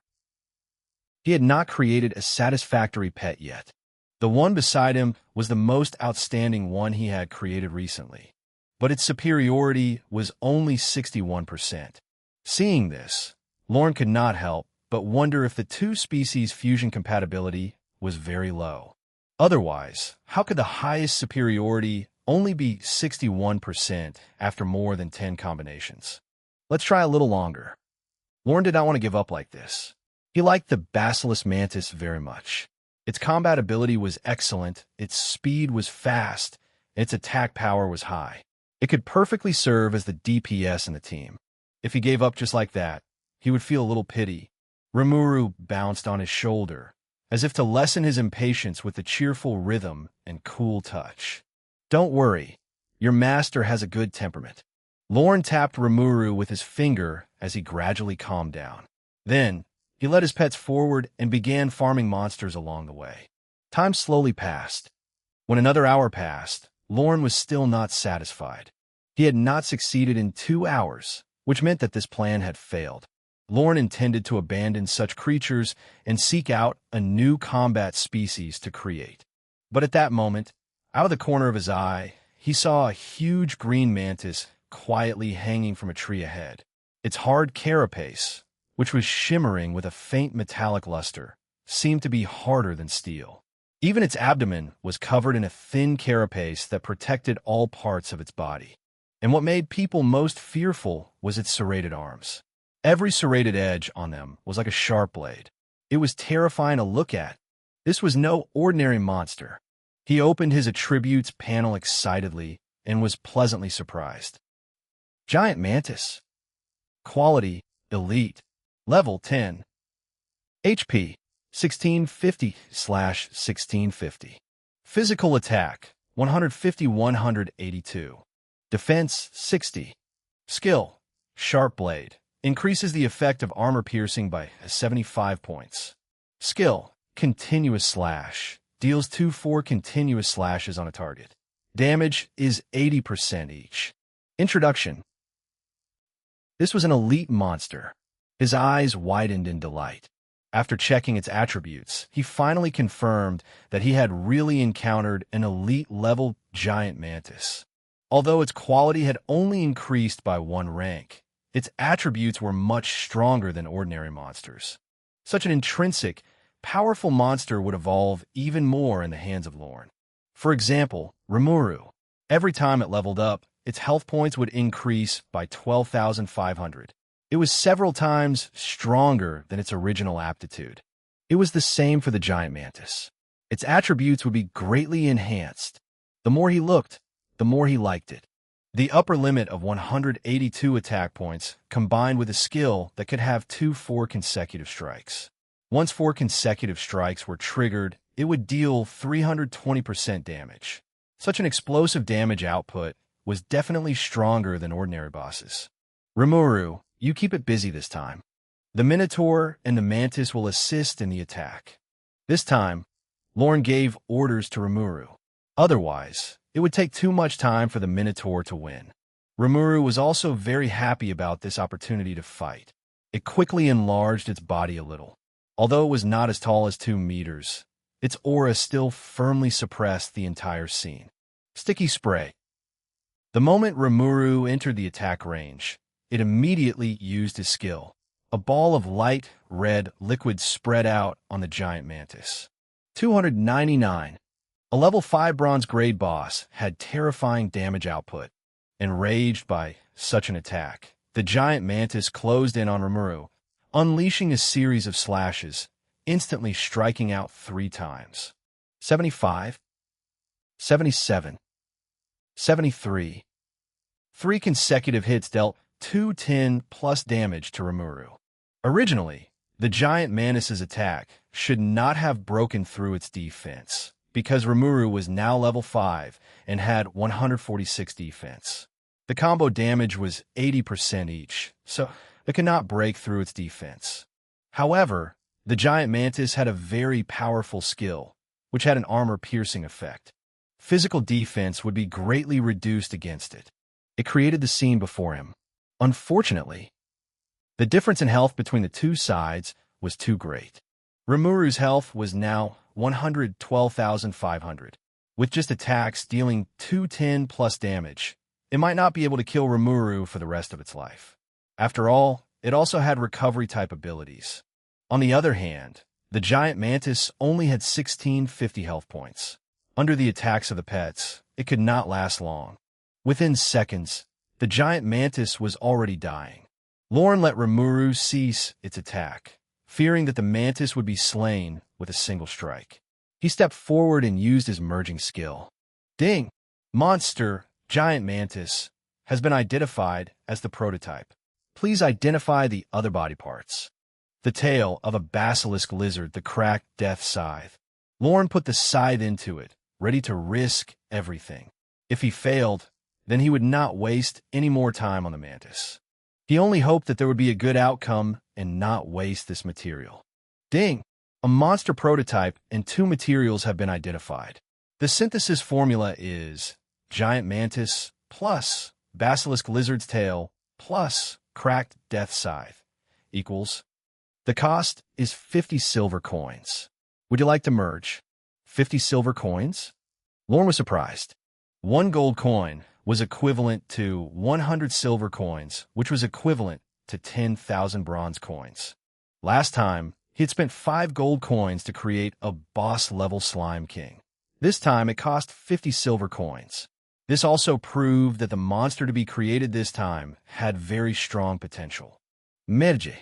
he had not created a satisfactory pet yet. The one beside him was the most outstanding one he had created recently, but its superiority was only 61%. Seeing this, Lorne could not help but wonder if the two species' fusion compatibility was very low. Otherwise, how could the highest superiority only be 61% after more than 10 combinations? Let's try a little longer. Lorne did not want to give up like this. He liked the basilisk mantis very much. Its combat ability was excellent, its speed was fast, and its attack power was high. It could perfectly serve as the DPS in the team. If he gave up just like that, he would feel a little pity. Rimuru bounced on his shoulder, as if to lessen his impatience with the cheerful rhythm and cool touch. Don't worry, your master has a good temperament. Lorne tapped Rimuru with his finger as he gradually calmed down. Then, he led his pets forward and began farming monsters along the way. Time slowly passed. When another hour passed, Lorne was still not satisfied. He had not succeeded in 2 hours, which meant that this plan had failed. Lorne intended to abandon such creatures and seek out a new combat species to create. But at that moment, out of the corner of his eye, he saw a huge green mantis quietly hanging from a tree ahead. Its hard carapace, which was shimmering with a faint metallic luster, seemed to be harder than steel. Even its abdomen was covered in a thin carapace that protected all parts of its body. And what made people most fearful was its serrated arms. Every serrated edge on them was like a sharp blade. It was terrifying to look at. This was no ordinary monster. He opened his attributes panel excitedly and was pleasantly surprised. Giant mantis. Quality, elite. Level 10. HP, 1650/1650. Physical attack, 150-182. Defense, 60. Skill, Sharp Blade. Increases the effect of armor piercing by 75 points. Skill, Continuous Slash. Deals 2-4 continuous slashes on a target. Damage is 80% each. Introduction. This was an elite monster. His eyes widened in delight. After checking its attributes, he finally confirmed that he had really encountered an elite-level giant mantis. Although its quality had only increased by 1 rank, its attributes were much stronger than ordinary monsters. Such an intrinsic, powerful monster would evolve even more in the hands of Lorne. For example, Rimuru. Every time it leveled up, its health points would increase by 12,500. It was several times stronger than its original aptitude. It was the same for the giant mantis. Its attributes would be greatly enhanced. The more he looked, the more he liked it. The upper limit of 182 attack points combined with a skill that could have 2-4 consecutive strikes. Once 4 consecutive strikes were triggered, it would deal 320% damage. Such an explosive damage output was definitely stronger than ordinary bosses. Rimuru, you keep it busy this time. The Minotaur and the Mantis will assist in the attack. This time, Lorne gave orders to Rimuru. Otherwise, it would take too much time for the Minotaur to win. Rimuru was also very happy about this opportunity to fight. It quickly enlarged its body a little. Although it was not as tall as 2 meters, its aura still firmly suppressed the entire scene. Sticky Spray. The moment Rimuru entered the attack range, it immediately used his skill, A ball of light red liquid spread out on the giant mantis. 299. A level 5 bronze grade boss had terrifying damage output. Enraged by such an attack, the giant mantis closed in on Rimuru, unleashing a series of slashes, instantly striking out 3 times. 75, 77, 73. 3 consecutive hits dealt 210+ damage to Rimuru. Originally, the giant mantis's attack should not have broken through its defense, because Rimuru was now level 5 and had 146 defense. The combo damage was 80% each, so it could not break through its defense. However, the giant mantis had a very powerful skill, which had an armor-piercing effect. Physical defense would be greatly reduced against it. It created the scene before him. Unfortunately, the difference in health between the two sides was too great. Rimuru's health was now 112,500. With just attacks dealing 210+ damage, it might not be able to kill Rimuru for the rest of its life. After all, it also had recovery-type abilities. On the other hand, the giant mantis only had 1650 health points. Under the attacks of the pets, it could not last long. Within seconds, the giant mantis was already dying. Lorne let Rimuru cease its attack, fearing that the mantis would be slain with a single strike. He stepped forward and used his merging skill. Ding! Monster, giant mantis, has been identified as the prototype. Please identify the other body parts. The tail of a basilisk lizard, the cracked death scythe. Lorne put the scythe into it, ready to risk everything. If he failed, then he would not waste any more time on the mantis. He only hoped that there would be a good outcome and not waste this material. Ding! A monster prototype and 2 materials have been identified. The synthesis formula is giant mantis plus basilisk lizard's tail plus cracked death scythe equals. The cost is 50 silver coins. Would you like to merge? 50 silver coins? Lorne was surprised. 1 gold coin was equivalent to 100 silver coins, which was equivalent to 10,000 bronze coins. Last time, he had spent 5 gold coins to create a boss-level Slime King. This time, it cost 50 silver coins. This also proved that the monster to be created this time had very strong potential. Merge.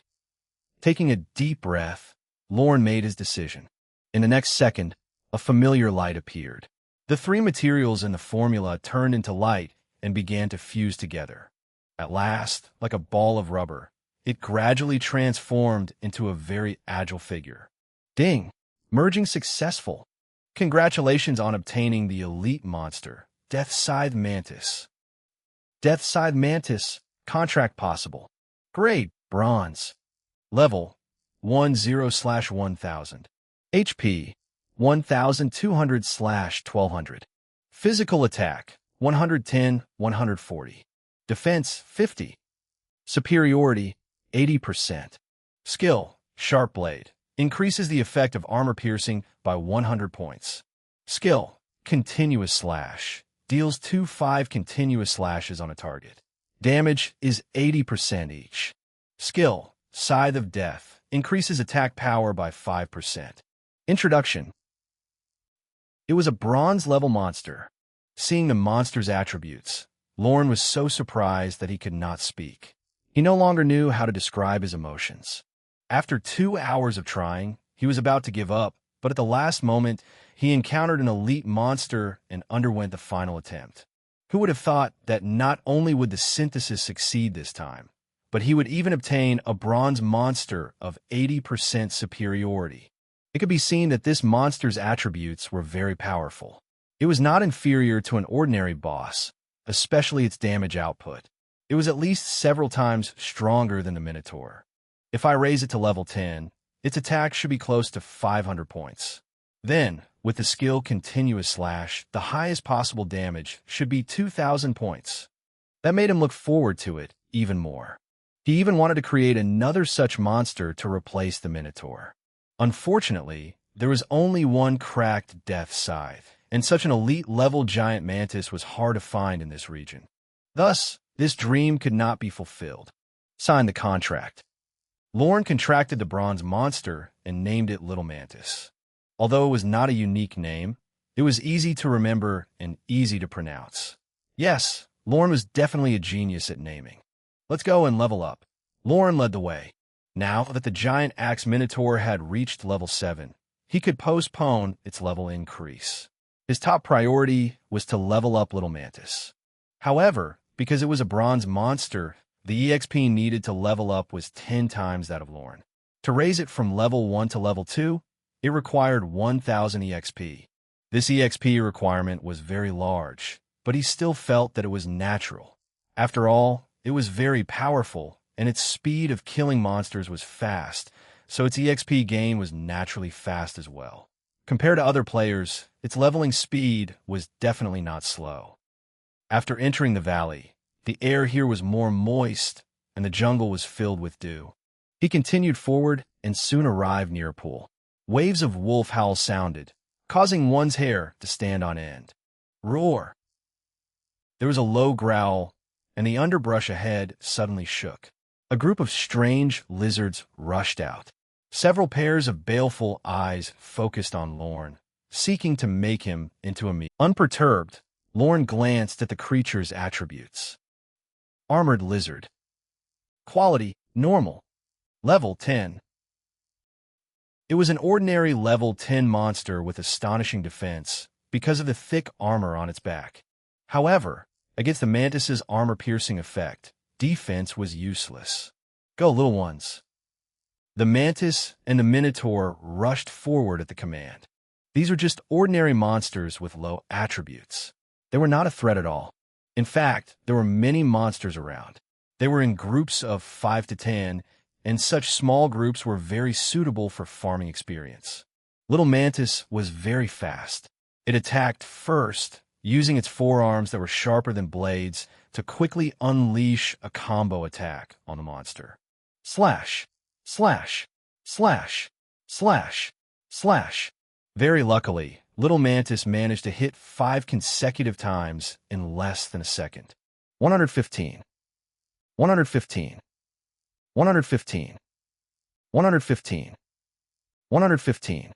Taking a deep breath, Lorne made his decision. In the next second, a familiar light appeared. The 3 materials in the formula turned into light and began to fuse together. At last, like a ball of rubber, it gradually transformed into a very agile figure. Ding! Merging successful. Congratulations on obtaining the elite monster, Death Scythe Mantis. Death Scythe Mantis, contract possible. Grade, bronze. Level, 10/1000. HP, 1200/1200. Physical attack, 110/140. Defense, 50. Superiority, 80%. Skill, Sharp Blade. Increases the effect of armor piercing by 100 points. Skill, Continuous Slash. Deals 2/5 continuous slashes on a target. Damage is 80% each. Skill, Scythe of Death. Increases attack power by 5%. Introduction. It was a bronze-level monster. Seeing the monster's attributes, Lorne was so surprised that he could not speak. He no longer knew how to describe his emotions. After 2 hours of trying, he was about to give up, but at the last moment, he encountered an elite monster and underwent the final attempt. Who would have thought that not only would the synthesis succeed this time, but he would even obtain a bronze monster of 80% superiority. It could be seen that this monster's attributes were very powerful. It was not inferior to an ordinary boss, especially its damage output. It was at least several times stronger than the Minotaur. If I raise it to level 10, its attack should be close to 500 points. Then, with the skill Continuous Slash, the highest possible damage should be 2,000 points. That made him look forward to it even more. He even wanted to create another such monster to replace the Minotaur. Unfortunately, there was only one cracked Death Scythe, and such an elite-level giant mantis was hard to find in this region. Thus, this dream could not be fulfilled. Sign the contract. Lorne contracted the bronze monster and named it Little Mantis. Although it was not a unique name, it was easy to remember and easy to pronounce. Yes, Lorne was definitely a genius at naming. Let's go and level up. Lorne led the way. Now that the giant axe minotaur had reached level 7, he could postpone its level increase. His top priority was to level up Little Mantis. However, because it was a bronze monster, the EXP needed to level up was 10 times that of Lorne. To raise it from level 1 to level 2, it required 1,000 EXP. This EXP requirement was very large, but he still felt that it was natural. After all, it was very powerful, and its speed of killing monsters was fast, so its EXP gain was naturally fast as well. Compared to other players, its leveling speed was definitely not slow. After entering the valley, the air here was more moist, and the jungle was filled with dew. He continued forward and soon arrived near a pool. Waves of wolf howls sounded, causing one's hair to stand on end. Roar! There was a low growl, and the underbrush ahead suddenly shook. A group of strange lizards rushed out. Several pairs of baleful eyes focused on Lorne, seeking to make him into a meat. Unperturbed, Lorne glanced at the creature's attributes. Armored lizard. Quality, normal. Level 10. It was an ordinary level 10 monster with astonishing defense because of the thick armor on its back. However, against the mantis's armor-piercing effect, defense was useless. Go, little ones. The mantis and the minotaur rushed forward at the command. These were just ordinary monsters with low attributes. They were not a threat at all. In fact, there were many monsters around. They were in groups of 5 to 10, and such small groups were very suitable for farming experience. Little Mantis was very fast. It attacked first, using its forearms that were sharper than blades to quickly unleash a combo attack on the monster. Slash, slash, slash, slash, slash. Very luckily, Little Mantis managed to hit 5 consecutive times in less than a second. 115. 115. 115. 115. 115.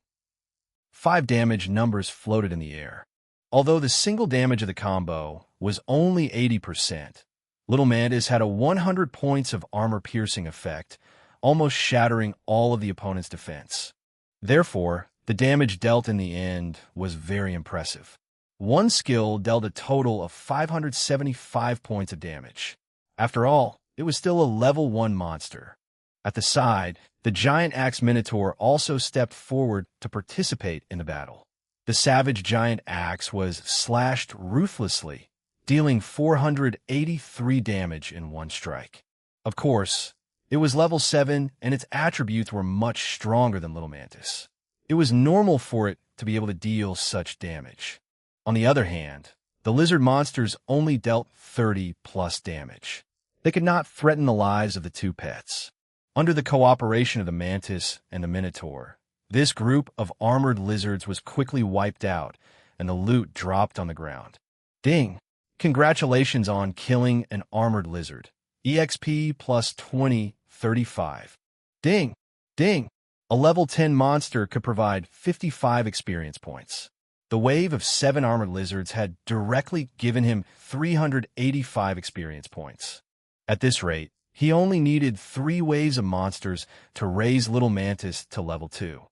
5 damage numbers floated in the air. Although the single damage of the combo was only 80%, Little Mantis had a 100 points of armor-piercing effect, almost shattering all of the opponent's defense. Therefore, the damage dealt in the end was very impressive. One skill dealt a total of 575 points of damage. After all, it was still a level 1 monster. At the side, the giant axe minotaur also stepped forward to participate in the battle. The savage giant axe was slashed ruthlessly, dealing 483 damage in one strike. Of course, it was level 7 and its attributes were much stronger than Little Mantis. It was normal for it to be able to deal such damage. On the other hand, the lizard monsters only dealt 30 plus damage. They could not threaten the lives of the 2 pets. Under the cooperation of the mantis and the minotaur, this group of armored lizards was quickly wiped out, and the loot dropped on the ground. Ding! Congratulations on killing an armored lizard. EXP plus 20, 35. Ding! Ding! A level 10 monster could provide 55 experience points. The wave of 7 armored lizards had directly given him 385 experience points. At this rate, he only needed 3 waves of monsters to raise Little Mantis to level 2.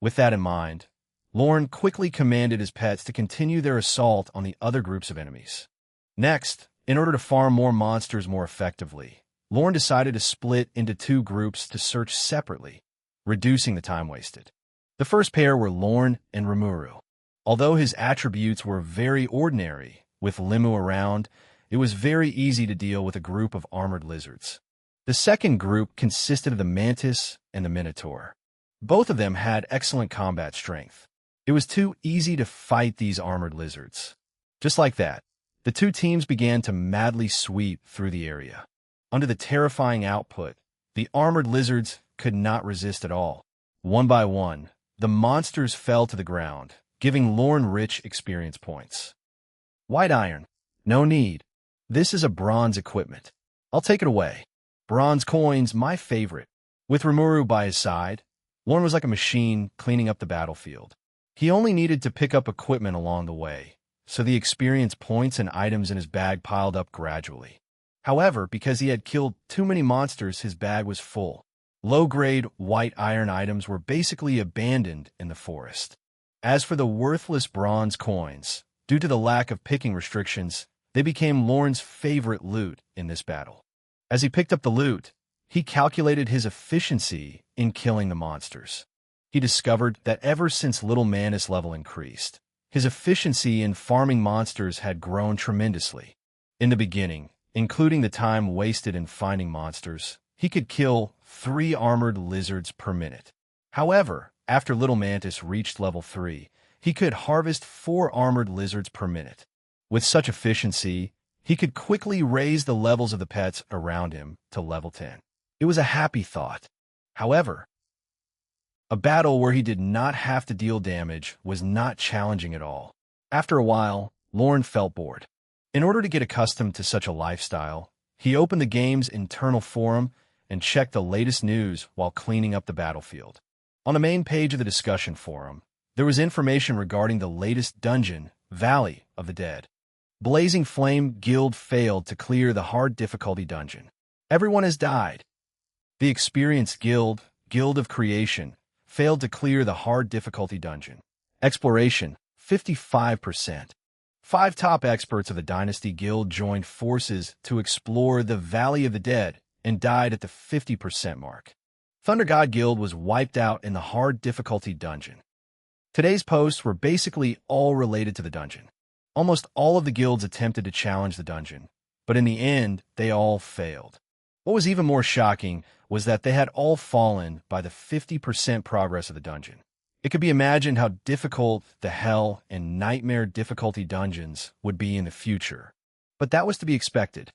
With that in mind, Lorne quickly commanded his pets to continue their assault on the other groups of enemies. Next, in order to farm more monsters more effectively, Lorne decided to split into 2 groups to search separately, reducing the time wasted. The first pair were Lorne and Rimuru. Although his attributes were very ordinary, with Limu around, it was very easy to deal with a group of armored lizards. The second group consisted of the Mantis and the Minotaur. Both of them had excellent combat strength. It was too easy to fight these armored lizards. Just like that, the 2 teams began to madly sweep through the area. Under the terrifying output, the armored lizards could not resist at all. One by one, the monsters fell to the ground, giving Lorne rich experience points. White iron. No need. This is a bronze equipment. I'll take it away. Bronze coins, my favorite. With Rimuru by his side, Lorne was like a machine cleaning up the battlefield. He only needed to pick up equipment along the way, so the experience points and items in his bag piled up gradually. However, because he had killed too many monsters, his bag was full. Low-grade white iron items were basically abandoned in the forest. As for the worthless bronze coins, due to the lack of picking restrictions, they became Lorne's favorite loot in this battle. As he picked up the loot, he calculated his efficiency in killing the monsters. He discovered that ever since Little Mantis' level increased, his efficiency in farming monsters had grown tremendously. In the beginning, including the time wasted in finding monsters, he could kill 3 armored lizards per minute. However, after Little Mantis reached level 3, he could harvest 4 armored lizards per minute. With such efficiency, he could quickly raise the levels of the pets around him to level 10. It was a happy thought. However, a battle where he did not have to deal damage was not challenging at all. After a while, Lorne felt bored. In order to get accustomed to such a lifestyle, he opened the game's internal forum and checked the latest news while cleaning up the battlefield. On the main page of the discussion forum, there was information regarding the latest dungeon, Valley of the Dead. Blazing Flame Guild failed to clear the hard difficulty dungeon. Everyone has died. The Experienced Guild, Guild of Creation, failed to clear the hard difficulty dungeon. Exploration, 55%. 5 top experts of the Dynasty Guild joined forces to explore the Valley of the Dead and died at the 50% mark. Thunder God Guild was wiped out in the hard difficulty dungeon. Today's posts were basically all related to the dungeon. Almost all of the guilds attempted to challenge the dungeon, but in the end, they all failed. What was even more shocking was that they had all fallen by the 50% progress of the dungeon. It could be imagined how difficult the Hell and Nightmare difficulty dungeons would be in the future. But that was to be expected.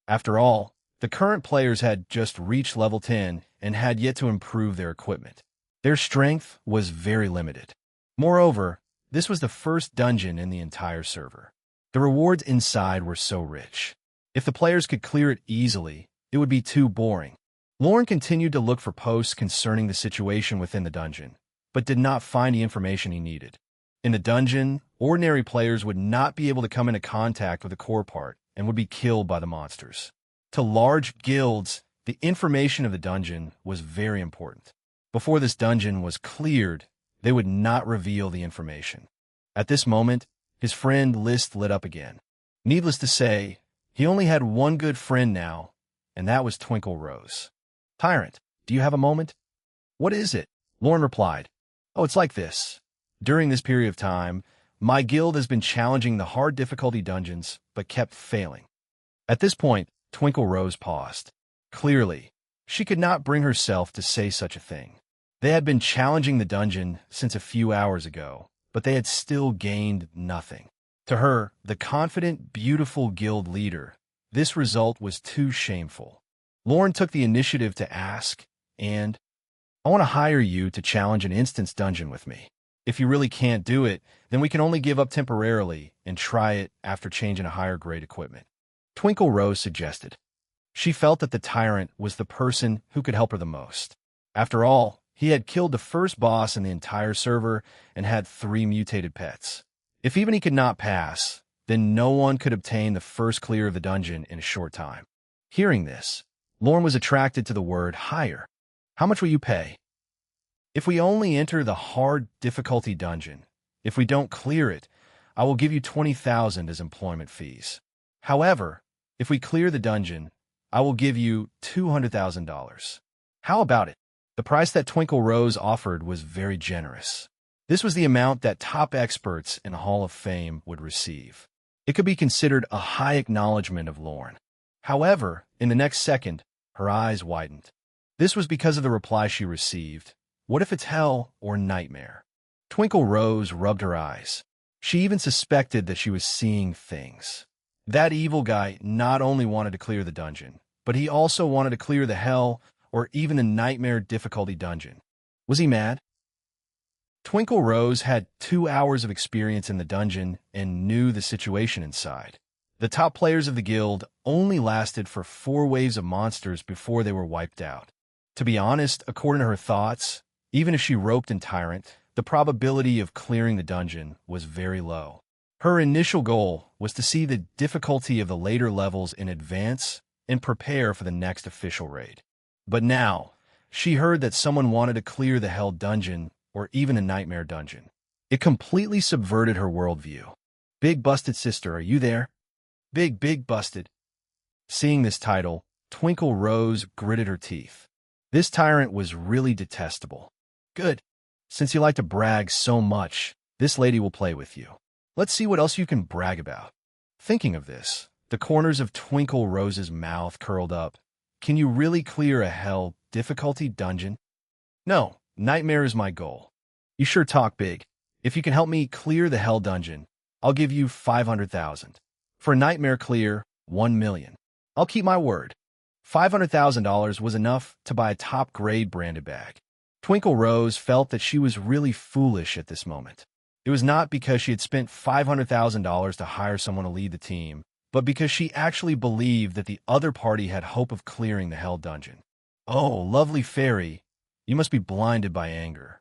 After all, the current players had just reached level 10 and had yet to improve their equipment. Their strength was very limited. Moreover, this was the first dungeon in the entire server. The rewards inside were so rich. If the players could clear it easily, it would be too boring. Lorne continued to look for posts concerning the situation within the dungeon, but did not find the information he needed. In the dungeon, ordinary players would not be able to come into contact with the core part and would be killed by the monsters. To large guilds, the information of the dungeon was very important. Before this dungeon was cleared, they would not reveal the information. At this moment, his friend list lit up again. Needless to say, he only had one good friend now, and that was Twinkle Rose. "Tyrant, do you have a moment?" "What is it?" Lorne replied. "Oh, it's like this. During this period of time, my guild has been challenging the hard difficulty dungeons, but kept failing." At this point, Twinkle Rose paused. Clearly, she could not bring herself to say such a thing. They had been challenging the dungeon since a few hours ago, but they had still gained nothing. To her, the confident, beautiful guild leader, this result was too shameful. Lorne took the initiative to ask, "I want to hire you to challenge an instance dungeon with me. If you really can't do it, then we can only give up temporarily and try it after changing a higher grade equipment." Twinkle Rose suggested. She felt that the tyrant was the person who could help her the most. After all, he had killed the first boss in the entire server and had 3 mutated pets. If even he could not pass, then no one could obtain the first clear of the dungeon in a short time. Hearing this, Lorne was attracted to the word hire. "How much will you pay?" "If we only enter the hard difficulty dungeon, if we don't clear it, I will give you 20,000 as employment fees. However, if we clear the dungeon, I will give you $200,000. How about it?" The price that Twinkle Rose offered was very generous. This was the amount that top experts in the Hall of Fame would receive. It could be considered a high acknowledgement of Lorne. However, in the next second, her eyes widened. This was because of the reply she received. What if it's Hell or Nightmare? Twinkle Rose rubbed her eyes. She even suspected that she was seeing things. That evil guy not only wanted to clear the dungeon, but he also wanted to clear the Hell or even the Nightmare difficulty dungeon. Was he mad? Twinkle Rose had 2 hours of experience in the dungeon and knew the situation inside. The top players of the guild only lasted for 4 waves of monsters before they were wiped out. To be honest, according to her thoughts, even if she roped in Tyrant, the probability of clearing the dungeon was very low. Her initial goal was to see the difficulty of the later levels in advance and prepare for the next official raid. But now, she heard that someone wanted to clear the Hell Dungeon or even the Nightmare Dungeon. It completely subverted her worldview. Big Busted Sister, are you there? Big Busted. Seeing this title, Twinkle Rose gritted her teeth. This tyrant was really detestable. Good. Since you like to brag so much, this lady will play with you. Let's see what else you can brag about. Thinking of this, the corners of Twinkle Rose's mouth curled up. Can you really clear a Hell difficulty dungeon? No, Nightmare is my goal. You sure talk big. If you can help me clear the Hell dungeon, I'll give you 500,000. For Nightmare clear, 1 million. I'll keep my word. $500,000 was enough to buy a top-grade branded bag. Twinkle Rose felt that she was really foolish at this moment. It was not because she had spent $500,000 to hire someone to lead the team, but because she actually believed that the other party had hope of clearing the Hell dungeon. Oh, lovely fairy, you must be blinded by anger.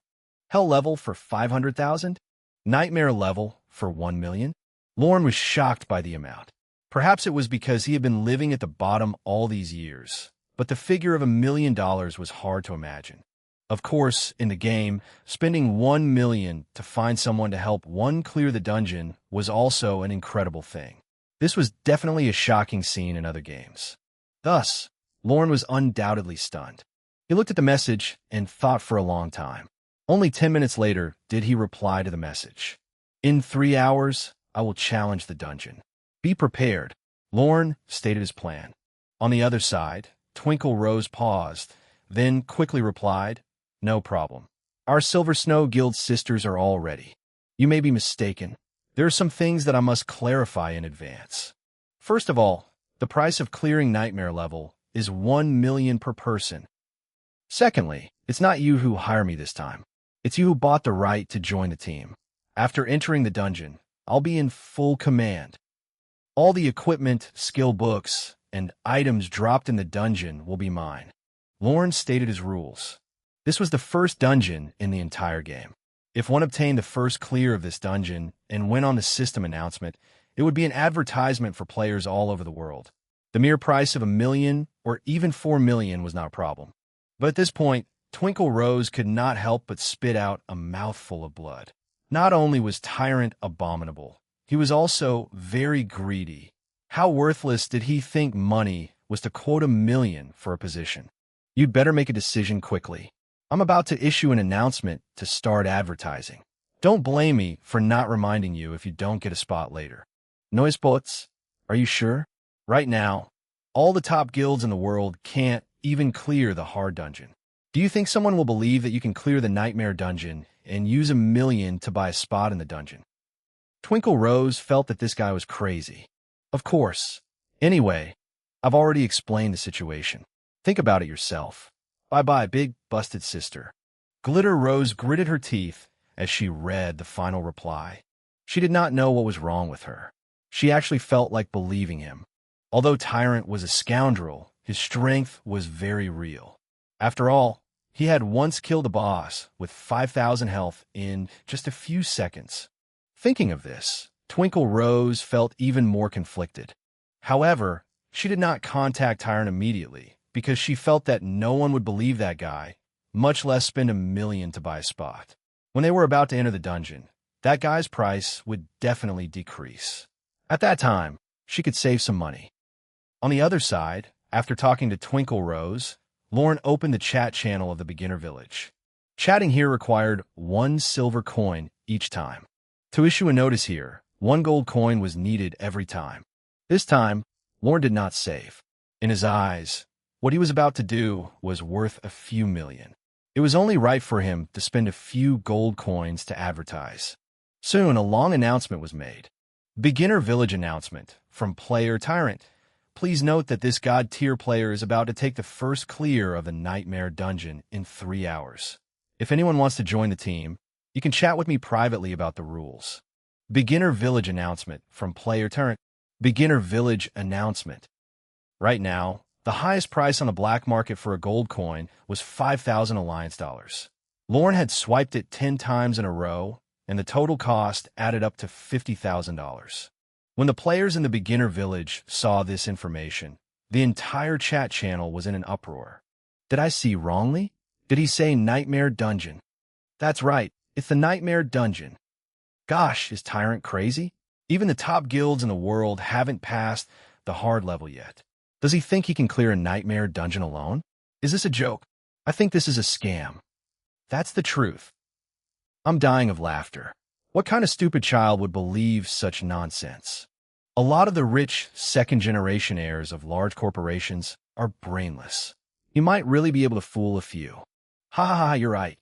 Hell level for 500,000? Nightmare level for 1 million? Lorne was shocked by the amount. Perhaps it was because he had been living at the bottom all these years, but the figure of $1 million was hard to imagine. Of course, in the game, spending 1 million to find someone to help one clear the dungeon was also an incredible thing. This was definitely a shocking scene in other games. Thus, Lorne was undoubtedly stunned. He looked at the message and thought for a long time. Only 10 minutes later did he reply to the message. In 3 hours, I will challenge the dungeon. Be prepared, Lorne stated his plan. On the other side, Twinkle Rose paused, then quickly replied, No problem. Our Silver Snow Guild sisters are all ready. You may be mistaken. There are some things that I must clarify in advance. First of all, the price of clearing Nightmare level is 1 million per person. Secondly, it's not you who hire me this time. It's you who bought the right to join the team. After entering the dungeon, I'll be in full command. All the equipment, skill books, and items dropped in the dungeon will be mine. Lorne stated his rules. This was the first dungeon in the entire game. If one obtained the first clear of this dungeon and went on the system announcement, it would be an advertisement for players all over the world. The mere price of 1 million or even 4 million was not a problem. But at this point, Twinkle Rose could not help but spit out a mouthful of blood. Not only was Tyrant abominable, he was also very greedy. How worthless did he think money was to quote 1 million for a position? You'd better make a decision quickly. I'm about to issue an announcement to start advertising. Don't blame me for not reminding you if you don't get a spot later. Noisebots, are you sure? Right now, all the top guilds in the world can't even clear the hard dungeon. Do you think someone will believe that you can clear the Nightmare dungeon and use 1 million to buy a spot in the dungeon? Twinkle Rose felt that this guy was crazy. Of course. Anyway, I've already explained the situation. Think about it yourself. Bye-bye, Big Busted Sister. Glitter Rose gritted her teeth as she read the final reply. She did not know what was wrong with her. She actually felt like believing him. Although Tyrant was a scoundrel, his strength was very real. After all, he had once killed a boss with 5,000 health in just a few seconds. Thinking of this, Twinkle Rose felt even more conflicted. However, she did not contact Tyrant immediately because she felt that no one would believe that guy, much less spend 1 million to buy a spot. When they were about to enter the dungeon, that guy's price would definitely decrease. At that time, she could save some money. On the other side, after talking to Twinkle Rose, Lorne opened the chat channel of the beginner village. Chatting here required 1 silver coin each time. To issue a notice here, 1 gold coin was needed every time. This time, Lorne did not save. In his eyes, what he was about to do was worth a few million. It was only right for him to spend a few gold coins to advertise. Soon, a long announcement was made. Beginner Village announcement from player Tyrant. Please note that this God tier player is about to take the first clear of the Nightmare dungeon in 3 hours. If anyone wants to join the team, you can chat with me privately about the rules. Beginner Village announcement from player Tyrant. Beginner Village announcement. Right now, The highest price on the black market for a gold coin was 5,000 Alliance dollars. Lorne had swiped it 10 times in a row, and the total cost added up to $50,000. When the players in the beginner village saw this information, the entire chat channel was in an uproar. Did I see wrongly? Did he say Nightmare Dungeon? That's right, it's the Nightmare Dungeon. Gosh, is Tyrant crazy? Even the top guilds in the world haven't passed the hard level yet. Does he think he can clear a Nightmare Dungeon alone? Is this a joke? I think this is a scam. That's the truth. I'm dying of laughter. What kind of stupid child would believe such nonsense? A lot of the rich second-generation heirs of large corporations are brainless. You might really be able to fool a few. Ha ha ha, you're right.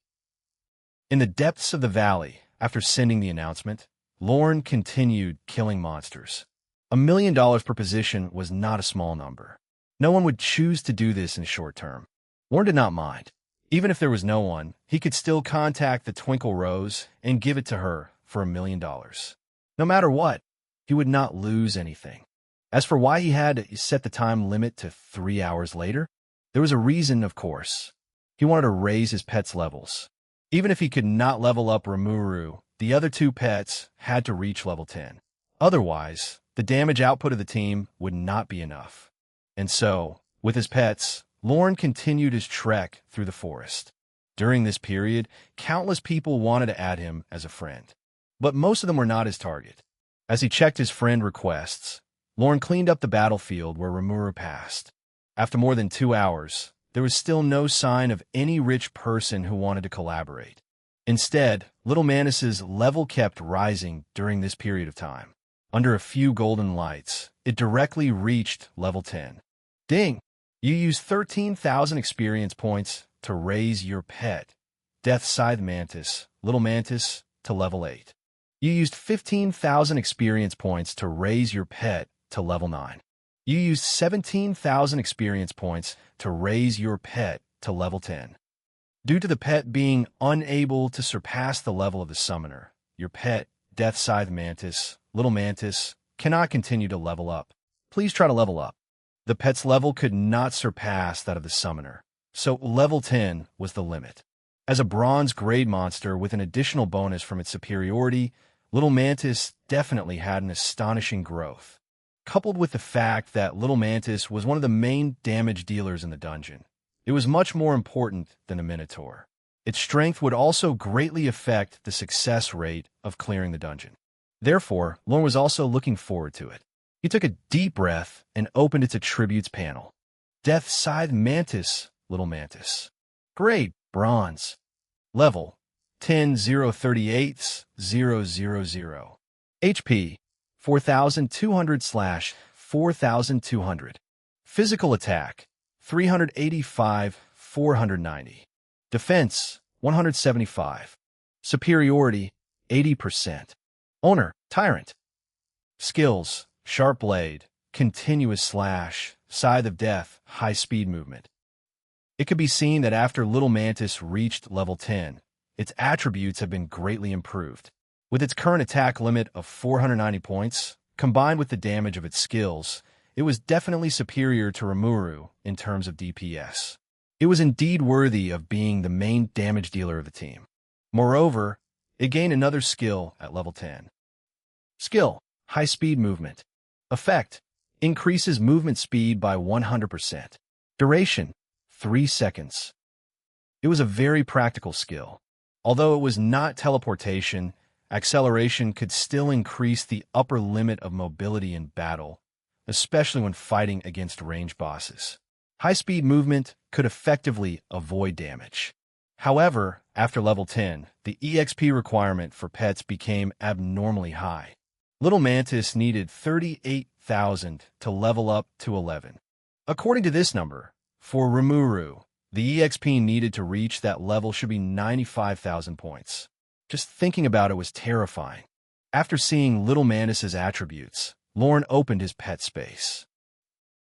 In the depths of the valley, after sending the announcement, Lorne continued killing monsters. $1 million per position was not a small number. No one would choose to do this in short term. Lorne did not mind. Even if there was no one, he could still contact the Twinkle Rose and give it to her for $1 million. No matter what, he would not lose anything. As for why he had to set the time limit to 3 hours later, there was a reason, of course. He wanted to raise his pets' levels. Even if he could not level up Rimuru, the other two pets had to reach level 10. Otherwise, the damage output of the team would not be enough. And so, with his pets, Lorne continued his trek through the forest. During this period, countless people wanted to add him as a friend. But most of them were not his target. As he checked his friend requests, Lorne cleaned up the battlefield where Rimuru passed. After more than 2 hours, there was still no sign of any rich person who wanted to collaborate. Instead, Little Manus's level kept rising during this period of time. Under a few golden lights, it directly reached level 10. Ding! You used 13,000 experience points to raise your pet, Death Scythe Mantis, Little Mantis, to level 8. You used 15,000 experience points to raise your pet to level 9. You used 17,000 experience points to raise your pet to level 10. Due to the pet being unable to surpass the level of the summoner, your pet, Death Scythe Mantis, Little Mantis, cannot continue to level up. Please try to level up. The pet's level could not surpass that of the summoner, so level 10 was the limit. As a bronze grade monster with an additional bonus from its superiority, Little Mantis definitely had an astonishing growth. Coupled with the fact that Little Mantis was one of the main damage dealers in the dungeon, it was much more important than the Minotaur. Its strength would also greatly affect the success rate of clearing the dungeon. Therefore, Lorne was also looking forward to it. He took a deep breath and opened its attributes panel. Death Scythe Mantis, Little Mantis. Grade, Bronze. Level, 10,038,000. HP, 4,200/4,200. Physical attack, 385/490. Defense, 175. Superiority, 80%. Owner, Tyrant. Skills, Sharp Blade, Continuous Slash, Scythe of Death, High Speed Movement. It could be seen that after Little Mantis reached level 10, its attributes have been greatly improved. With its current attack limit of 490 points, combined with the damage of its skills, it was definitely superior to Rimuru in terms of DPS. It was indeed worthy of being the main damage dealer of the team. Moreover, it gained another skill at level 10. Skill, High Speed Movement. Effect, increases movement speed by 100%. Duration, 3 seconds. It was a very practical skill. Although it was not teleportation, acceleration could still increase the upper limit of mobility in battle, especially when fighting against ranged bosses. High-speed movement could effectively avoid damage. However, after level 10, the EXP requirement for pets became abnormally high. Little Mantis needed 38,000 to level up to 11. According to this number, for Rimuru, the EXP needed to reach that level should be 95,000 points. Just thinking about it was terrifying. After seeing Little Mantis's attributes, Lorne opened his pet space.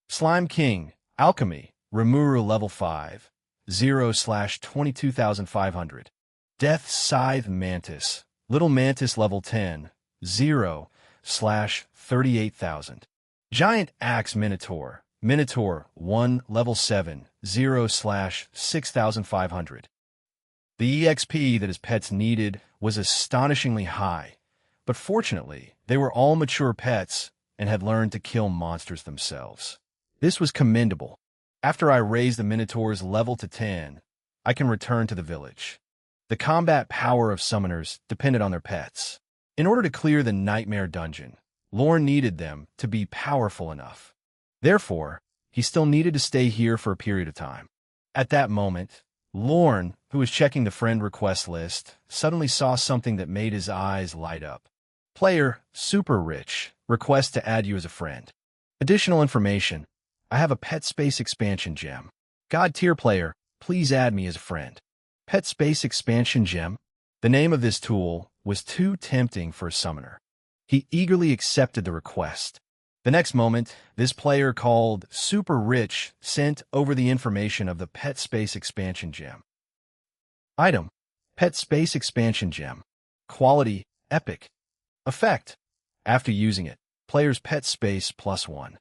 Slime King, Alchemy, Rimuru level 5, 0/22,500. Death Scythe Mantis, Little Mantis level 10, 0/38,000. Giant Axe Minotaur, Minotaur 1 level 7 0/6500. The EXP that his pets needed was astonishingly high, but fortunately, they were all mature pets and had learned to kill monsters themselves. This was commendable. After I raised the Minotaur's level to 10, I can return to the village. The combat power of summoners depended on their pets. In order to clear the Nightmare Dungeon, Lorne needed them to be powerful enough. Therefore, he still needed to stay here for a period of time. At that moment, Lorne, who was checking the friend request list, suddenly saw something that made his eyes light up. Player Super Rich requests to add you as a friend. Additional information: I have a Pet Space Expansion Gem. God tier player, please add me as a friend. Pet Space Expansion Gem? The name of this tool was too tempting for a summoner. He eagerly accepted the request. The next moment, this player called Super Rich sent over the information of the Pet Space Expansion Gem. Item: Pet Space Expansion Gem. Quality: Epic. Effect: after using it, player's pet space +1.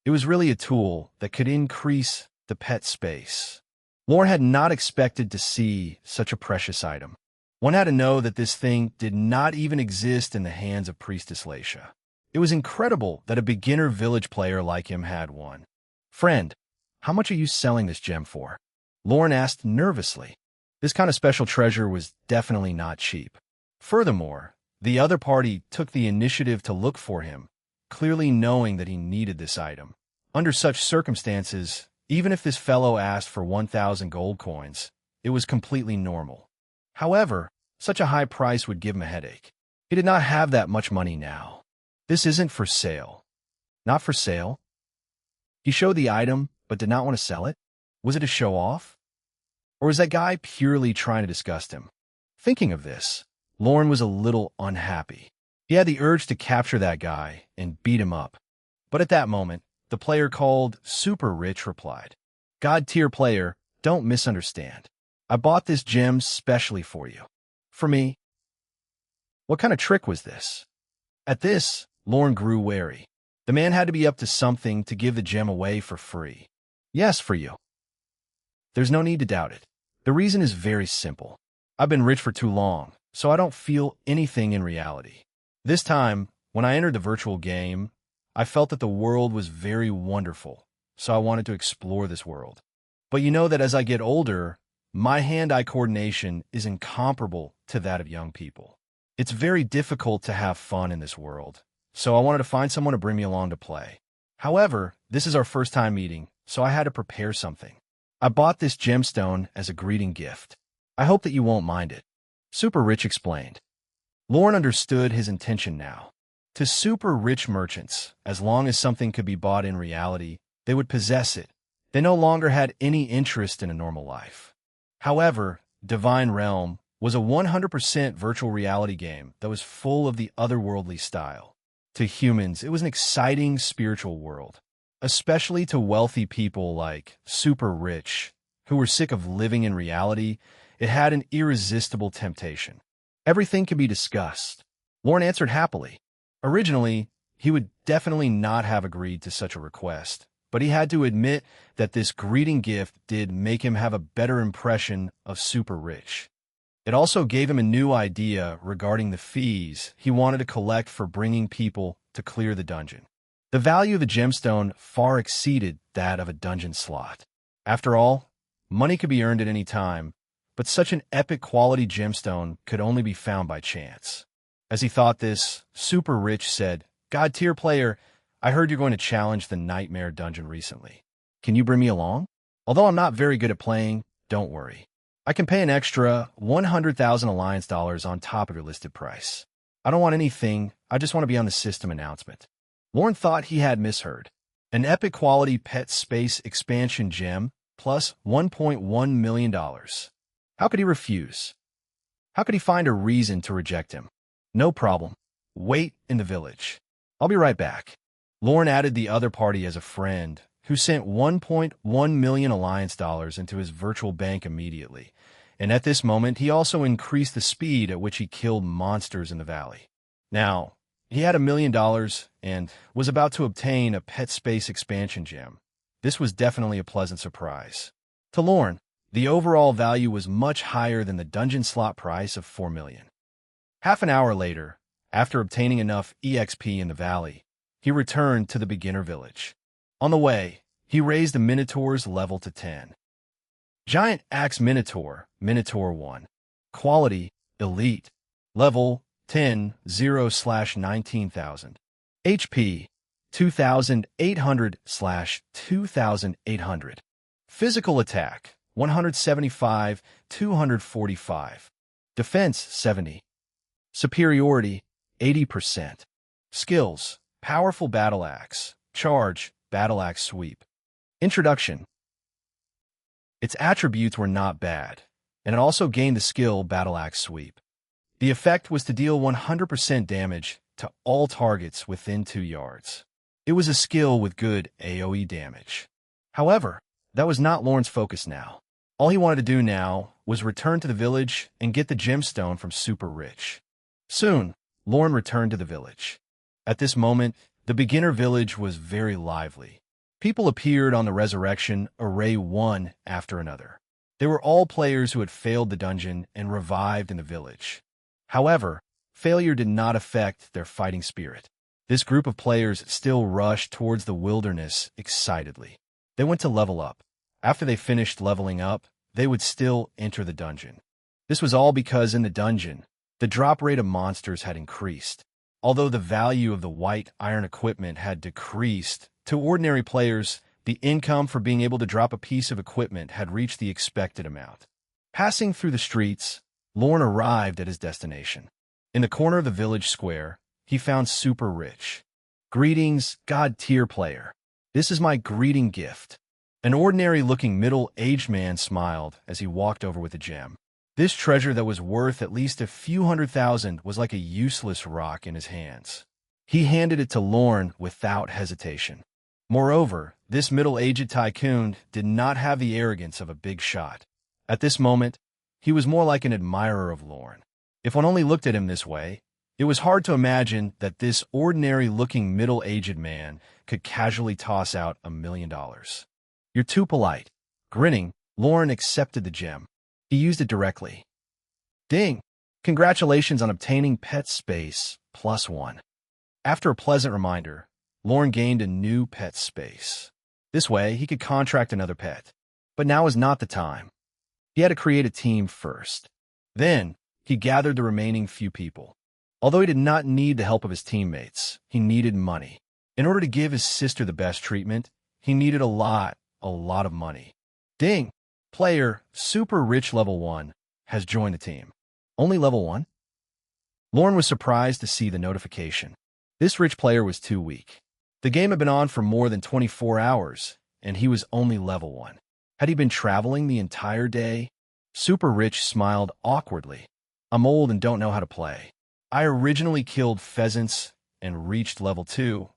It was really a tool that could increase the pet space. Lorne had not expected to see such a precious item. One had to know that this thing did not even exist in the hands of Priestess Laisha. It was incredible that a beginner village player like him had one. Friend, how much are you selling this gem for? Lorne asked nervously. This kind of special treasure was definitely not cheap. Furthermore, the other party took the initiative to look for him, clearly knowing that he needed this item. Under such circumstances, even if this fellow asked for 1,000 gold coins, it was completely normal. However, such a high price would give him a headache. He did not have that much money now. This isn't for sale. Not for sale? He showed the item, but did not want to sell it? Was it a show-off? Or was that guy purely trying to disgust him? Thinking of this, Lorne was a little unhappy. He had the urge to capture that guy and beat him up. But at that moment, the player called Super Rich replied, God tier player, don't misunderstand. I bought this gem specially for you. For me? What kind of trick was this? At this, Lorne grew wary. The man had to be up to something to give the gem away for free. Yes, for you. There's no need to doubt it. The reason is very simple. I've been rich for too long, so I don't feel anything in reality. This time, when I entered the virtual game, I felt that the world was very wonderful, so I wanted to explore this world. But you know that as I get older, my hand-eye coordination is incomparable to that of young people. It's very difficult to have fun in this world, so I wanted to find someone to bring me along to play. However, this is our first time meeting, so I had to prepare something. I bought this gemstone as a greeting gift. I hope that you won't mind it. Super Rich explained. Lorne understood his intention now. To super rich merchants, as long as something could be bought in reality, they would possess it. They no longer had any interest in a normal life. However, Divine Realm was a 100% virtual reality game that was full of the otherworldly style. To humans, it was an exciting spiritual world, especially to wealthy people like Super Rich, who were sick of living in reality. It had an irresistible temptation. Everything could be discussed. Lorne answered happily. Originally, he would definitely not have agreed to such a request, but he had to admit that this greeting gift did make him have a better impression of Super Rich. It also gave him a new idea regarding the fees he wanted to collect for bringing people to clear the dungeon. The value of the gemstone far exceeded that of a dungeon slot. After all, money could be earned at any time, but such an epic quality gemstone could only be found by chance. As he thought this, Super Rich said, God tier player, I heard you're going to challenge the Nightmare Dungeon recently. Can you bring me along? Although I'm not very good at playing, don't worry. I can pay an extra 100,000 Alliance dollars on top of your listed price. I don't want anything, I just want to be on the system announcement. Lorne thought he had misheard. An epic quality pet space expansion gem plus $1.1 million. How could he refuse? How could he find a reason to reject him? No problem. Wait in the village. I'll be right back. Lorne added the other party as a friend, who sent 1.1 million Alliance dollars into his virtual bank immediately, and at this moment he also increased the speed at which he killed monsters in the valley. Now, He had $1 million and was about to obtain a pet space expansion gem. This was definitely a pleasant surprise. To Lorne, the overall value was much higher than the dungeon slot price of $4 million. Half an hour later, after obtaining enough EXP in the valley, he returned to the beginner village. On the way, he raised the Minotaur's level to 10. Giant Axe Minotaur, Minotaur 1. Quality, Elite. Level, 10, 0/19,000. HP, 2,800/2,800. Physical attack, 175, 245. Defense, 70. Superiority, 80%. Skills, Powerful Battle Axe, Charge, Battle Axe Sweep. Introduction. Its attributes were not bad, and it also gained the skill Battle Axe Sweep. The effect was to deal 100% damage to all targets within 2 yards. It was a skill with good AoE damage. However, that was not Lorne's focus now. All he wanted to do now was return to the village and get the gemstone from Super Rich. Soon, Lorne returned to the village. At this moment, the beginner village was very lively. People appeared on the resurrection array one after another. They were all players who had failed the dungeon and revived in the village. However, failure did not affect their fighting spirit. This group of players still rushed towards the wilderness excitedly. They went to level up. After they finished leveling up, they would still enter the dungeon. This was all because in the dungeon, the drop rate of monsters had increased. Although the value of the white iron equipment had decreased, to ordinary players, the income for being able to drop a piece of equipment had reached the expected amount. Passing through the streets, Lorne arrived at his destination. In the corner of the village square, he found Super Rich. Greetings, God-tier player. This is my greeting gift. An ordinary-looking middle-aged man smiled as he walked over with a gem. This treasure that was worth at least a few $100,000 was like a useless rock in his hands. He handed it to Lorne without hesitation. Moreover, this middle-aged tycoon did not have the arrogance of a big shot. At this moment, he was more like an admirer of Lorne. If one only looked at him this way, it was hard to imagine that this ordinary-looking middle-aged man could casually toss out $1 million. You're too polite. Grinning, Lorne accepted the gem. He used it directly. Ding! Congratulations on obtaining pet space +1. After a pleasant reminder, Lorne gained a new pet space. This way, he could contract another pet. But now was not the time. He had to create a team first. Then, he gathered the remaining few people. Although he did not need the help of his teammates, he needed money. In order to give his sister the best treatment, he needed a lot of money. Ding! Player Super Rich Level 1 has joined the team. Only Level 1? Lorne was surprised to see the notification. This rich player was too weak. The game had been on for more than 24 hours, and he was only Level 1. Had he been traveling the entire day? Super Rich smiled awkwardly. I'm old and don't know how to play. I originally killed pheasants and reached Level 2,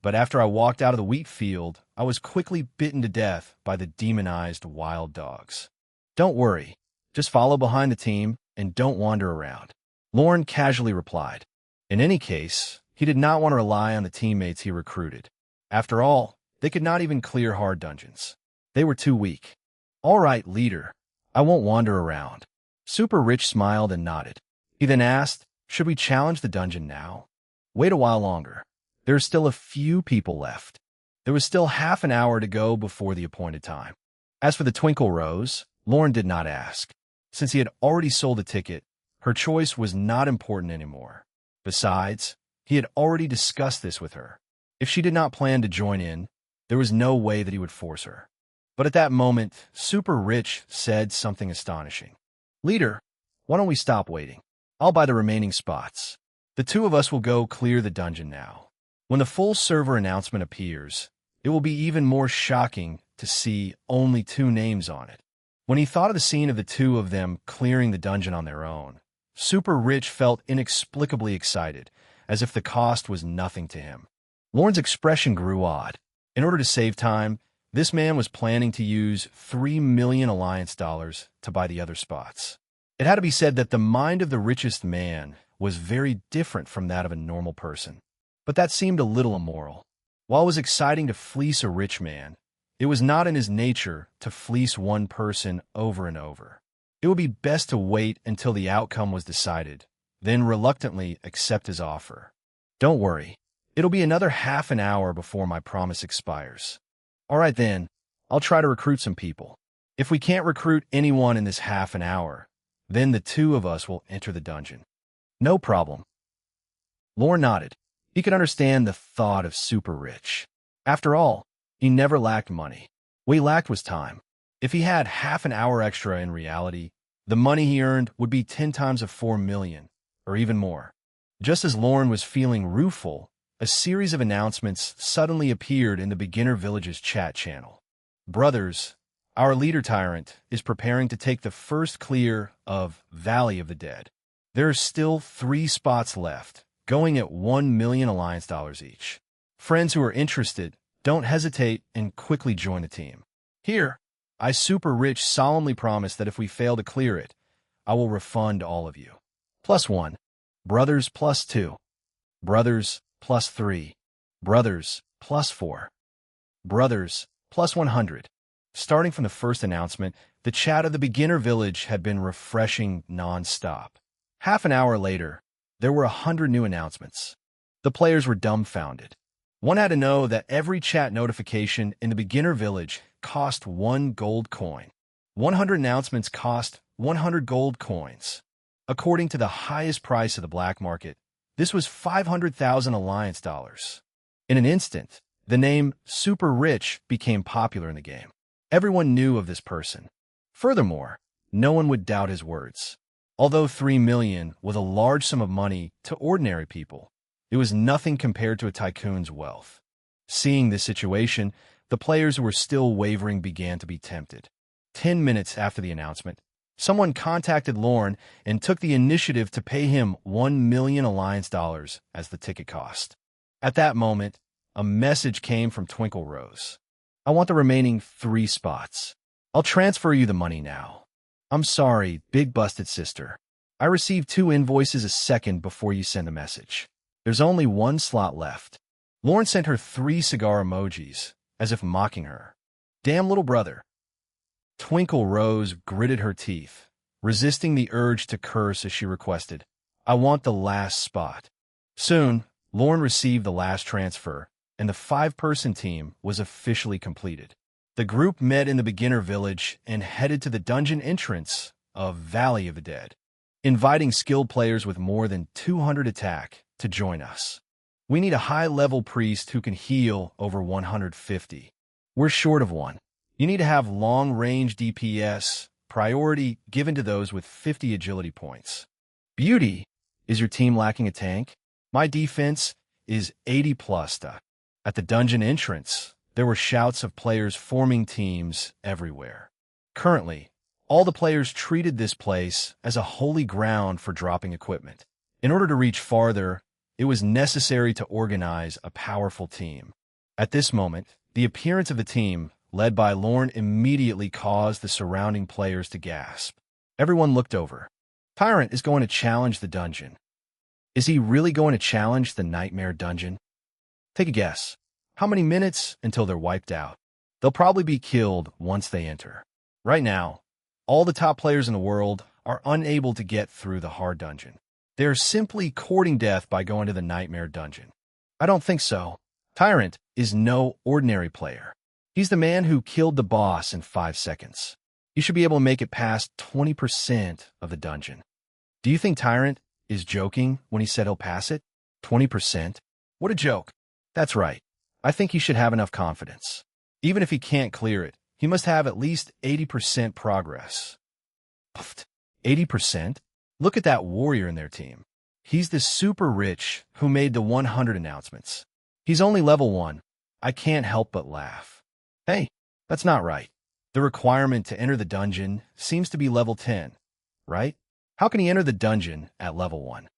but after I walked out of the wheat field, I was quickly bitten to death by the demonized wild dogs. Don't worry, just follow behind the team and don't wander around. Lorne casually replied. In any case, he did not want to rely on the teammates he recruited. After all, they could not even clear hard dungeons. They were too weak. All right, leader, I won't wander around. Super Rich smiled and nodded. He then asked, should we challenge the dungeon now? Wait a while longer. There are still a few people left. There was still half an hour to go before the appointed time. As for the Twinkle Rose, Lorne did not ask. Since he had already sold a ticket, her choice was not important anymore. Besides, he had already discussed this with her. If she did not plan to join in, there was no way that he would force her. But at that moment, Super Rich said something astonishing. Leader, why don't we stop waiting? I'll buy the remaining spots. The two of us will go clear the dungeon now. When the full server announcement appears, it will be even more shocking to see only 2 names on it. When he thought of the scene of the two of them clearing the dungeon on their own, Super Rich felt inexplicably excited, as if the cost was nothing to him. Lorne's expression grew odd. In order to save time, this man was planning to use 3 million Alliance dollars to buy the other spots. It had to be said that the mind of the richest man was very different from that of a normal person. But that seemed a little immoral. While it was exciting to fleece a rich man, it was not in his nature to fleece one person over and over. It would be best to wait until the outcome was decided, then reluctantly accept his offer. Don't worry, it'll be another half an hour before my promise expires. All right then, I'll try to recruit some people. If we can't recruit anyone in this half an hour, then the two of us will enter the dungeon. No problem. Lorne nodded. He could understand the thought of super rich. After all, he never lacked money. What he lacked was time. If he had half an hour extra in reality, the money he earned would be 10 times of 4 million, or even more. Just as Lorne was feeling rueful, a series of announcements suddenly appeared in the Beginner Village's chat channel. Brothers, our leader tyrant is preparing to take the first clear of Valley of the Dead. There are still 3 spots left, going at 1 million alliance dollars each. Friends who are interested, don't hesitate and quickly join the team. Here, I super rich solemnly promise that if we fail to clear it, I will refund all of you. +1. Brothers +2. Brothers +3. Brothers +4. Brothers +100. Starting from the first announcement, the chat of the Beginner Village had been refreshing non-stop. Half an hour later, there were 100 new announcements. The players were dumbfounded. One had to know that every chat notification in the Beginner Village cost 1 gold coin. 100 announcements cost 100 gold coins. According to the highest price of the black market, this was 500,000 alliance dollars. In an instant, the name Super Rich became popular in the game. Everyone knew of this person. Furthermore, no one would doubt his words. Although 3 million was a large sum of money to ordinary people, it was nothing compared to a tycoon's wealth. Seeing this situation, the players who were still wavering began to be tempted. 10 minutes after the announcement, someone contacted Lorne and took the initiative to pay him 1 million alliance dollars as the ticket cost. At that moment, a message came from Twinkle Rose. I want the remaining 3 spots. I'll transfer you the money now. I'm sorry, big busted sister. I received 2 invoices a second before you send a message. There's only 1 slot left. Lorne sent her 3 cigar emojis, as if mocking her. Damn little brother. Twinkle Rose gritted her teeth, resisting the urge to curse as she requested, I want the last spot. Soon, Lorne received the last transfer, and the 5-person team was officially completed. The group met in the Beginner Village and headed to the dungeon entrance of Valley of the Dead, inviting skilled players with more than 200 attack to join us. We need a high-level priest who can heal over 150. We're short of one. You need to have long-range DPS, priority given to those with 50 agility points. Beauty, is your team lacking a tank? My defense is 80+. At the dungeon entrance, there were shouts of players forming teams everywhere. Currently, all the players treated this place as a holy ground for dropping equipment. In order to reach farther, it was necessary to organize a powerful team. At this moment, the appearance of the team, led by Lorne, immediately caused the surrounding players to gasp. Everyone looked over. Tyrant is going to challenge the dungeon. Is he really going to challenge the Nightmare Dungeon? Take a guess. How many minutes until they're wiped out? They'll probably be killed once they enter. Right now, all the top players in the world are unable to get through the hard dungeon. They are simply courting death by going to the Nightmare Dungeon. I don't think so. Tyrant is no ordinary player. He's the man who killed the boss in 5 seconds. He should be able to make it past 20% of the dungeon. Do you think Tyrant is joking when he said he'll pass it? 20%? What a joke. That's right. I think he should have enough confidence. Even if he can't clear it, he must have at least 80% progress. 80%? Look at that warrior in their team. He's the super rich who made the 100 announcements. He's only level 1. I can't help but laugh. Hey, that's not right. The requirement to enter the dungeon seems to be level 10, right? How can he enter the dungeon at level 1?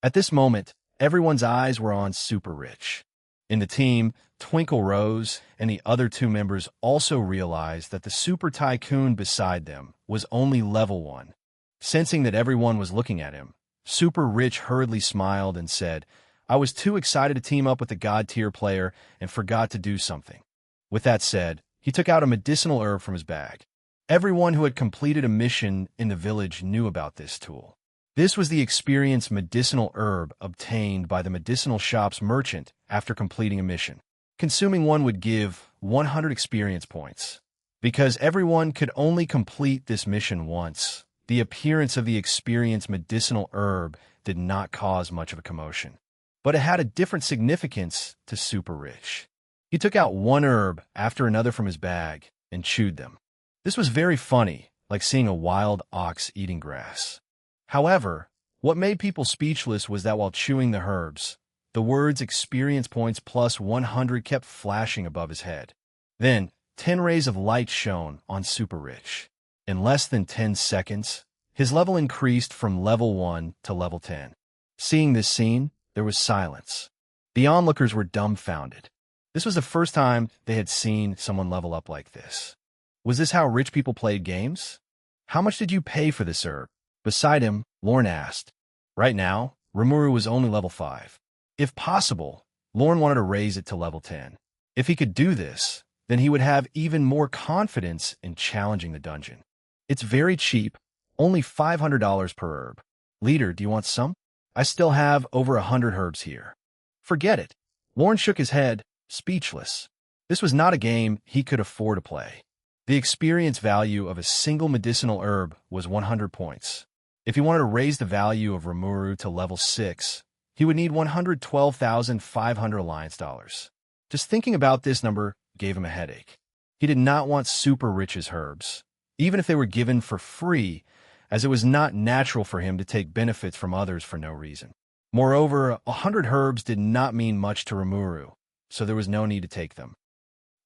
At this moment, everyone's eyes were on Super Rich. In the team, Twinkle Rose and the other 2 members also realized that the super tycoon beside them was only level 1. Sensing that everyone was looking at him, Super Rich hurriedly smiled and said, "I was too excited to team up with a god-tier player and forgot to do something." With that said, he took out a medicinal herb from his bag. Everyone who had completed a mission in the village knew about this tool. This was the experienced medicinal herb obtained by the medicinal shop's merchant after completing a mission. Consuming one would give 100 experience points. Because everyone could only complete this mission once, the appearance of the experienced medicinal herb did not cause much of a commotion. But it had a different significance to Super Rich. He took out one herb after another from his bag and chewed them. This was very funny, like seeing a wild ox eating grass. However, what made people speechless was that while chewing the herbs, the words experience points plus 100 kept flashing above his head. Then, 10 rays of light shone on Super Rich. In less than 10 seconds, his level increased from level 1 to level 10. Seeing this scene, there was silence. The onlookers were dumbfounded. This was the first time they had seen someone level up like this. Was this how rich people played games? How much did you pay for this herb? Beside him, Lorne asked. Right now, Rimuru was only level 5. If possible, Lorne wanted to raise it to level 10. If he could do this, then he would have even more confidence in challenging the dungeon. It's very cheap, only $500 per herb. Leader, do you want some? I still have over 100 herbs here. Forget it. Lorne shook his head, speechless. This was not a game he could afford to play. The experience value of a single medicinal herb was 100 points. If he wanted to raise the value of Rimuru to level 6, he would need 112,500 alliance dollars. Just thinking about this number gave him a headache. He did not want Super Rich's herbs, even if they were given for free, as it was not natural for him to take benefits from others for no reason. Moreover, 100 herbs did not mean much to Rimuru, so there was no need to take them.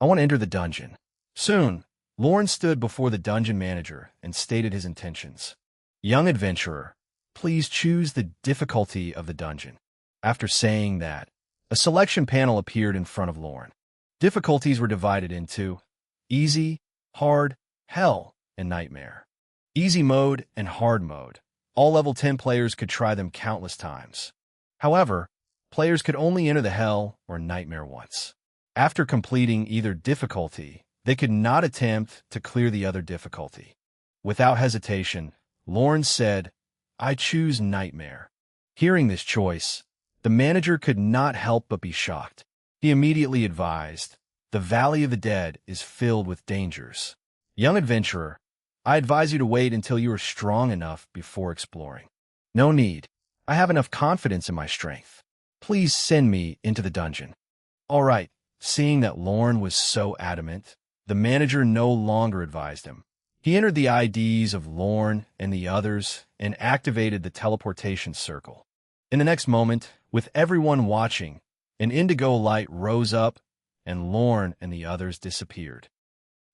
I want to enter the dungeon. Soon, Lorne stood before the dungeon manager and stated his intentions. Young adventurer, please choose the difficulty of the dungeon. After saying that, a selection panel appeared in front of Lorne. Difficulties were divided into easy, hard, hell, and nightmare. Easy mode and hard mode. All level 10 players could try them countless times. However, players could only enter the hell or nightmare once. After completing either difficulty, they could not attempt to clear the other difficulty. Without hesitation, Lorne said, "I choose nightmare." Hearing this choice, the manager could not help but be shocked. He immediately advised, "The Valley of the Dead is filled with dangers. Young adventurer, I advise you to wait until you are strong enough before exploring." "No need. I have enough confidence in my strength. Please send me into the dungeon." All right. Seeing that Lorne was so adamant, the manager no longer advised him. He entered the IDs of Lorne and the others and activated the teleportation circle. In the next moment, with everyone watching, an indigo light rose up, and Lorne and the others disappeared.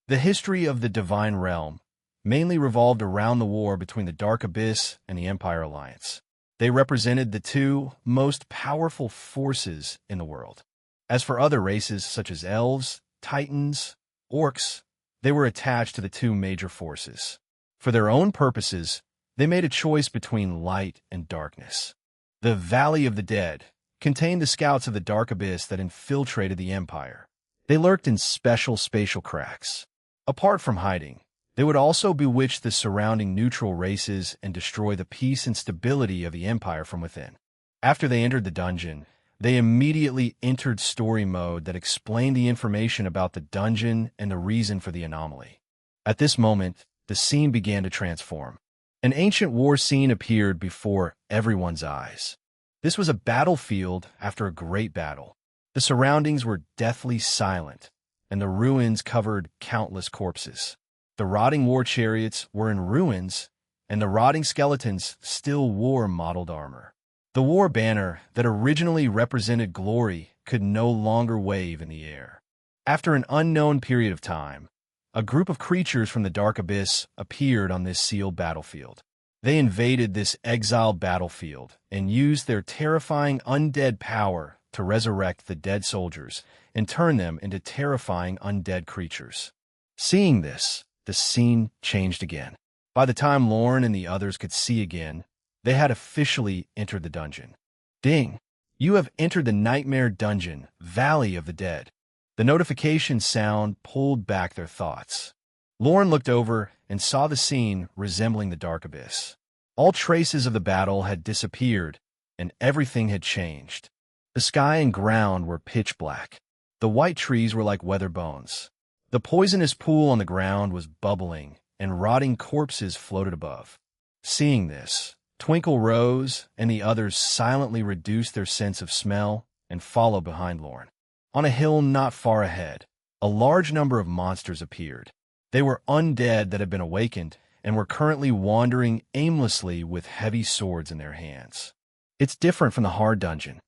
The history of the Divine Realm mainly revolved around the war between the Dark Abyss and the Empire Alliance. They represented the two most powerful forces in the world. As for other races such as elves, titans, orcs, they were attached to the two major forces. For their own purposes, they made a choice between light and darkness. The Valley of the Dead contained the scouts of the Dark Abyss that infiltrated the Empire. They lurked in special spatial cracks. Apart from hiding, they would also bewitch the surrounding neutral races and destroy the peace and stability of the Empire from within. After they entered the dungeon, they immediately entered story mode that explained the information about the dungeon and the reason for the anomaly. At this moment, the scene began to transform. An ancient war scene appeared before everyone's eyes. This was a battlefield after a great battle. The surroundings were deathly silent, and the ruins covered countless corpses. The rotting war chariots were in ruins, and the rotting skeletons still wore mottled armor. The war banner that originally represented glory could no longer wave in the air. After an unknown period of time, a group of creatures from the Dark Abyss appeared on this sealed battlefield. They invaded this exiled battlefield and used their terrifying undead power to resurrect the dead soldiers and turn them into terrifying undead creatures. Seeing this, the scene changed again. By the time Lorne and the others could see again, They had officially entered the dungeon. Ding! You have entered the Nightmare Dungeon, Valley of the Dead. The notification sound pulled back their thoughts. Lorne looked over and saw the scene resembling the dark abyss. All traces of the battle had disappeared, and everything had changed. The sky and ground were pitch black. The white trees were like weather bones. The poisonous pool on the ground was bubbling, and rotting corpses floated above. Seeing this, Twinkle rose, and the others silently reduced their sense of smell and followed behind Lorne. On a hill not far ahead, a large number of monsters appeared. They were undead that had been awakened and were currently wandering aimlessly with heavy swords in their hands. It's different from the hard dungeon.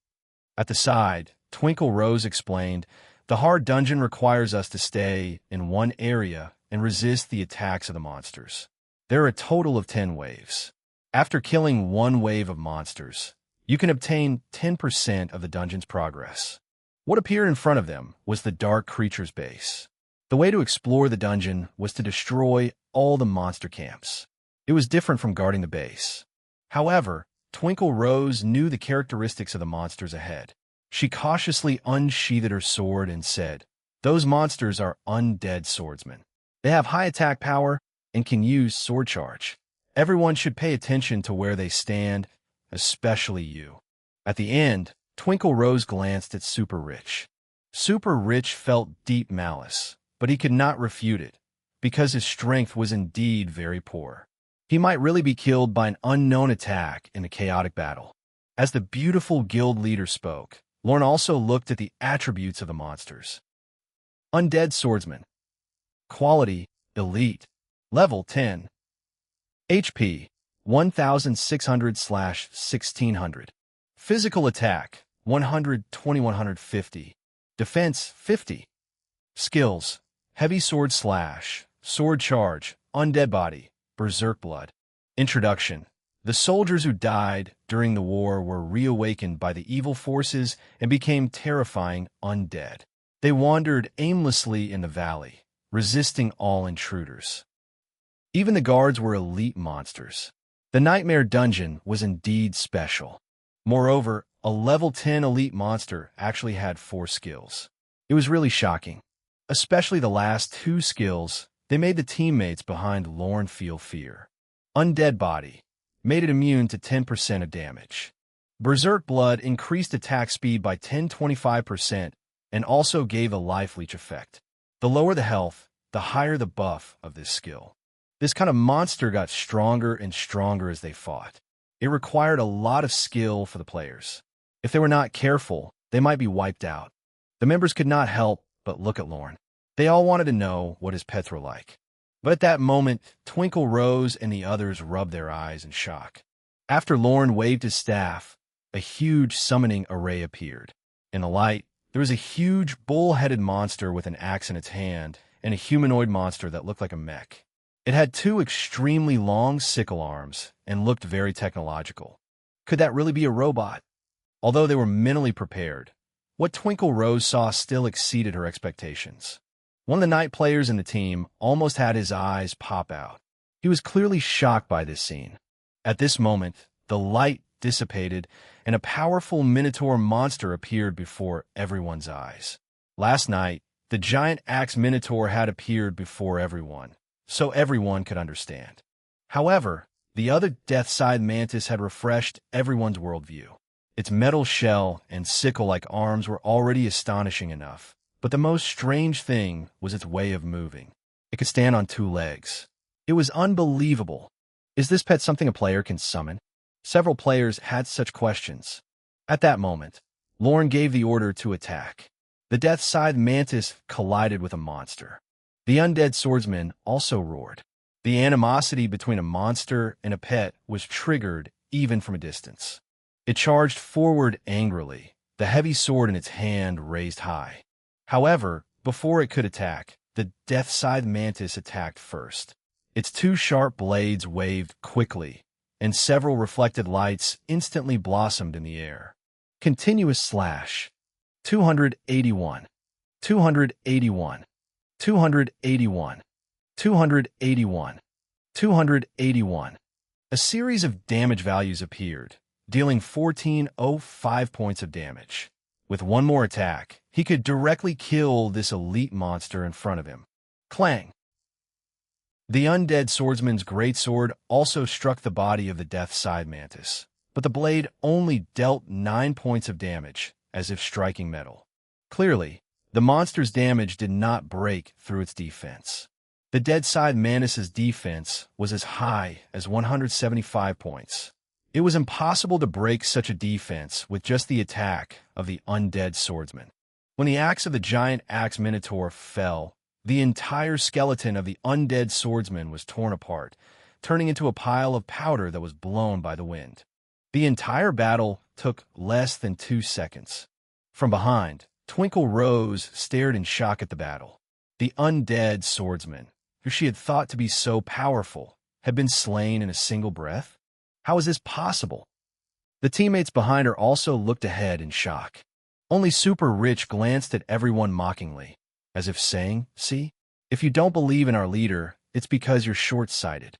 At the side, Twinkle Rose explained, the hard dungeon requires us to stay in one area and resist the attacks of the monsters. There are a total of 10 waves. After killing one wave of monsters, you can obtain 10% of the dungeon's progress. What appeared in front of them was the dark creature's base. The way to explore the dungeon was to destroy all the monster camps. It was different from guarding the base. However, Twinkle Rose knew the characteristics of the monsters ahead. She cautiously unsheathed her sword and said, "Those monsters are undead swordsmen. They have high attack power and can use sword charge. Everyone should pay attention to where they stand, especially you." At the end, Twinkle Rose glanced at Super Rich. Super Rich felt deep malice, but he could not refute it, because his strength was indeed very poor. He might really be killed by an unknown attack in a chaotic battle. As the beautiful guild leader spoke, Lorne also looked at the attributes of the monsters. Undead Swordsman. Quality, Elite. Level 10. HP, 1600/1600. Physical attack, 100-2150. Defense, 50. Skills, Heavy Sword Slash, Sword Charge, Undead Body, Berserk Blood. Introduction. The soldiers who died during the war were reawakened by the evil forces and became terrifying undead. They wandered aimlessly in the valley, resisting all intruders. Even the guards were elite monsters. The Nightmare Dungeon was indeed special. Moreover, a level 10 elite monster actually had 4 skills. It was really shocking. Especially the last 2 skills, they made the teammates behind Lorne feel fear. Undead Body made it immune to 10% of damage. Berserk Blood increased attack speed by 10-25% and also gave a life leech effect. The lower the health, the higher the buff of this skill. This kind of monster got stronger and stronger as they fought. It required a lot of skill for the players. If they were not careful, they might be wiped out. The members could not help but look at Lorne. They all wanted to know what his pets were like. But at that moment, Twinkle Rose and the others rubbed their eyes in shock. After Lorne waved his staff, a huge summoning array appeared. In the light, there was a huge bull-headed monster with an axe in its hand and a humanoid monster that looked like a mech. It had 2 extremely long sickle arms and looked very technological. Could that really be a robot? Although they were mentally prepared, what Twinkle Rose saw still exceeded her expectations. One of the night players in the team almost had his eyes pop out. He was clearly shocked by this scene. At this moment, the light dissipated and a powerful Minotaur monster appeared before everyone's eyes. Last night, the giant axe Minotaur had appeared before everyone, so everyone could understand. However, the other Death-Scythe Mantis had refreshed everyone's worldview. Its metal shell and sickle-like arms were already astonishing enough, but the most strange thing was its way of moving. It could stand on 2 legs. It was unbelievable. Is this pet something a player can summon? Several players had such questions. At that moment, Lorne gave the order to attack. The Death-Scythe Mantis collided with a monster. The undead swordsman also roared. The animosity between a monster and a pet was triggered even from a distance. It charged forward angrily, the heavy sword in its hand raised high. However, before it could attack, the Death-Scythe Mantis attacked first. Its 2 sharp blades waved quickly, and several reflected lights instantly blossomed in the air. Continuous slash. 281. 281. 281. 281. 281. A series of damage values appeared, dealing 1405 points of damage. With one more attack, he could directly kill this elite monster in front of him. Clang! The undead swordsman's greatsword also struck the body of the Death Scythe Mantis, but the blade only dealt 9 points of damage, as if striking metal. Clearly, the monster's damage did not break through its defense. The Dead Scythe Mantis's defense was as high as 175 points. It was impossible to break such a defense with just the attack of the undead swordsman. When the axe of the giant axe minotaur fell, the entire skeleton of the undead swordsman was torn apart, turning into a pile of powder that was blown by the wind. The entire battle took less than 2 seconds. From behind, Twinkle Rose stared in shock at the battle. The undead swordsman, who she had thought to be so powerful, had been slain in a single breath? How is this possible? The teammates behind her also looked ahead in shock. Only Super Rich glanced at everyone mockingly, as if saying, "See, if you don't believe in our leader, it's because you're short-sighted."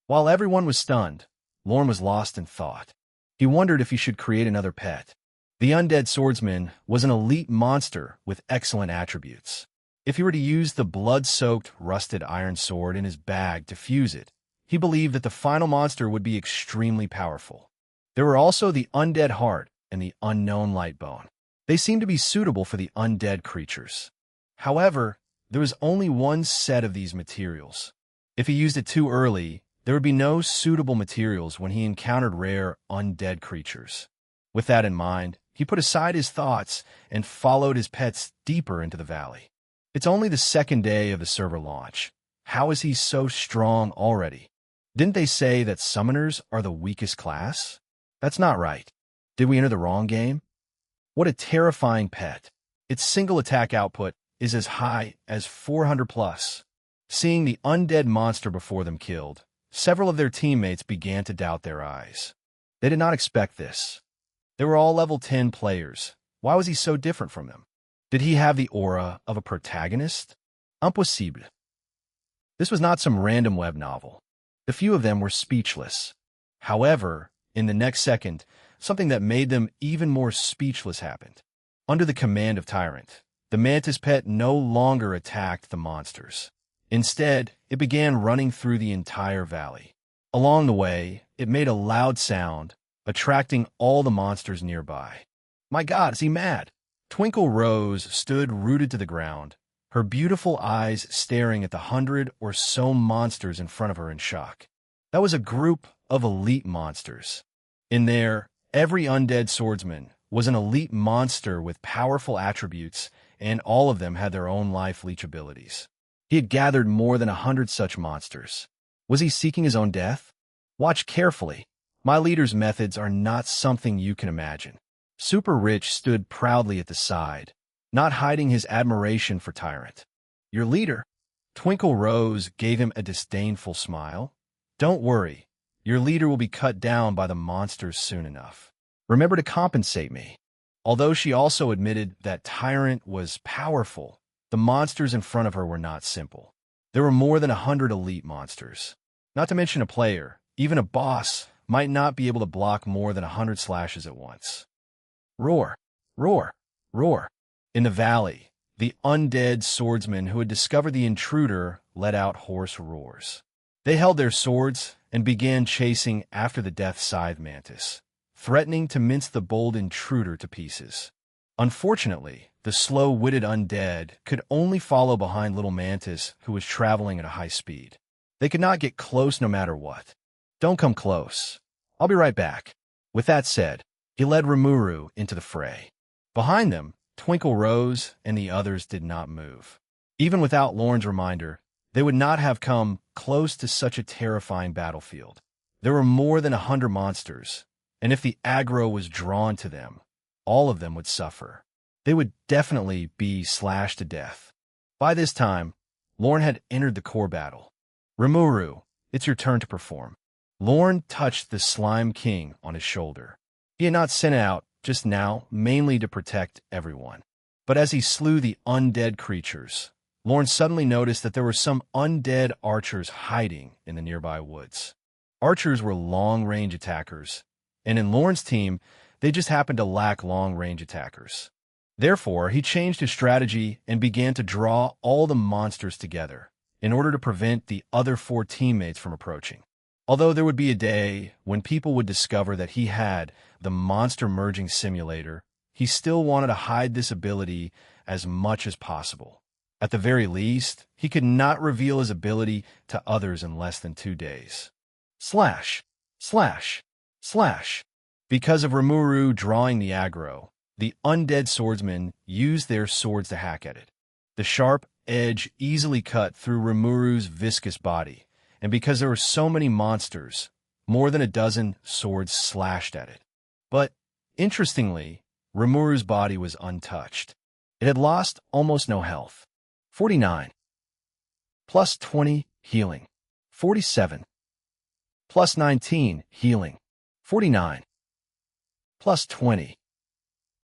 While everyone was stunned, Lorne was lost in thought. He wondered if he should create another pet. The undead swordsman was an elite monster with excellent attributes. If he were to use the blood-soaked, rusted iron sword in his bag to fuse it, he believed that the final monster would be extremely powerful. There were also the undead heart and the unknown lightbone. They seemed to be suitable for the undead creatures. However, there was only one set of these materials. If he used it too early, there would be no suitable materials when he encountered rare undead creatures. With that in mind, he put aside his thoughts and followed his pets deeper into the valley. It's only the second day of the server launch. How is he so strong already? Didn't they say that summoners are the weakest class? That's not right. Did we enter the wrong game? What a terrifying pet. Its single attack output is as high as 400 plus. Seeing the undead monster before them killed, several of their teammates began to doubt their eyes. They did not expect this. They were all level 10 players. Why was he so different from them? Did he have the aura of a protagonist? Impossible. This was not some random web novel. The few of them were speechless. However, in the next second, something that made them even more speechless happened. Under the command of Tyrant, the mantis pet no longer attacked the monsters. Instead, it began running through the entire valley. Along the way, it made a loud sound, attracting all the monsters nearby. My God, is he mad? Twinkle Rose stood rooted to the ground, her beautiful eyes staring at the 100 or so monsters in front of her in shock. That was a group of elite monsters. In there, every undead swordsman was an elite monster with powerful attributes, and all of them had their own life leech abilities. He had gathered more than 100 such monsters. Was he seeking his own death? Watch carefully. My leader's methods are not something you can imagine. Super Rich stood proudly at the side, not hiding his admiration for Tyrant. Your leader? Twinkle Rose gave him a disdainful smile. Don't worry. Your leader will be cut down by the monsters soon enough. Remember to compensate me. Although she also admitted that Tyrant was powerful, the monsters in front of her were not simple. There were more than 100 elite monsters. Not to mention a player, even a boss, might not be able to block more than 100 slashes at once. Roar, roar, roar. In the valley, the undead swordsmen who had discovered the intruder let out hoarse roars. They held their swords and began chasing after the Death Scythe Mantis, threatening to mince the bold intruder to pieces. Unfortunately, the slow-witted undead could only follow behind Little Mantis, who was traveling at a high speed. They could not get close no matter what. Don't come close. I'll be right back. With that said, he led Rimuru into the fray. Behind them, Twinkle Rose and the others did not move. Even without Lorne's reminder, they would not have come close to such a terrifying battlefield. There were more than 100 monsters, and if the aggro was drawn to them, all of them would suffer. They would definitely be slashed to death. By this time, Lorne had entered the core battle. Rimuru, it's your turn to perform. Lorne touched the Slime King on his shoulder. He had not sent out just now mainly to protect everyone. But as he slew the undead creatures, Lorne suddenly noticed that there were some undead archers hiding in the nearby woods. Archers were long-range attackers, and in Lorne's team, they just happened to lack long-range attackers. Therefore, he changed his strategy and began to draw all the monsters together in order to prevent the other 4 teammates from approaching. Although there would be a day when people would discover that he had the monster merging simulator, he still wanted to hide this ability as much as possible. At the very least, he could not reveal his ability to others in less than 2 days. Slash, slash, slash. Because of Rimuru drawing the aggro, the undead swordsmen used their swords to hack at it. The sharp edge easily cut through Rimuru's viscous body, and because there were so many monsters, more than a dozen swords slashed at it. But, interestingly, Rimuru's body was untouched. It had lost almost no health. 49. Plus 20, healing. 47. Plus 19, healing. 49. Plus 20.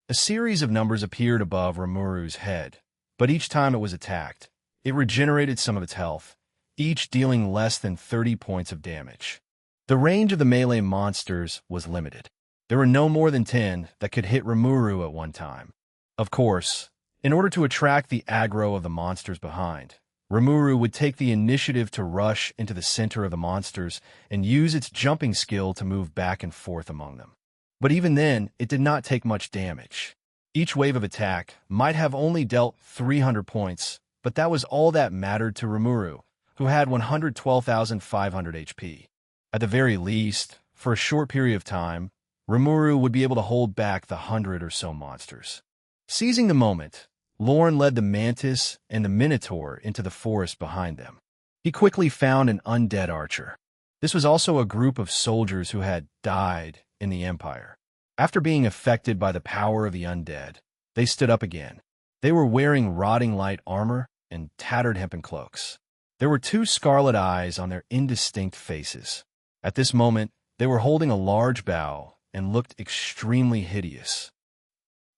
A series of numbers appeared above Rimuru's head, but each time it was attacked, it regenerated some of its health, each dealing less than 30 points of damage. The range of the melee monsters was limited. There were no more than 10 that could hit Rimuru at one time. Of course, in order to attract the aggro of the monsters behind, Rimuru would take the initiative to rush into the center of the monsters and use its jumping skill to move back and forth among them. But even then, it did not take much damage. Each wave of attack might have only dealt 300 points, but that was all that mattered to Rimuru, who had 112,500 HP. At the very least, for a short period of time, Rimuru would be able to hold back the 100 or so monsters. Seizing the moment, Lorne led the Mantis and the Minotaur into the forest behind them. He quickly found an undead archer. This was also a group of soldiers who had died in the Empire. After being affected by the power of the undead, they stood up again. They were wearing rotting light armor and tattered hempen cloaks. There were 2 scarlet eyes on their indistinct faces. At this moment, they were holding a large bow and looked extremely hideous.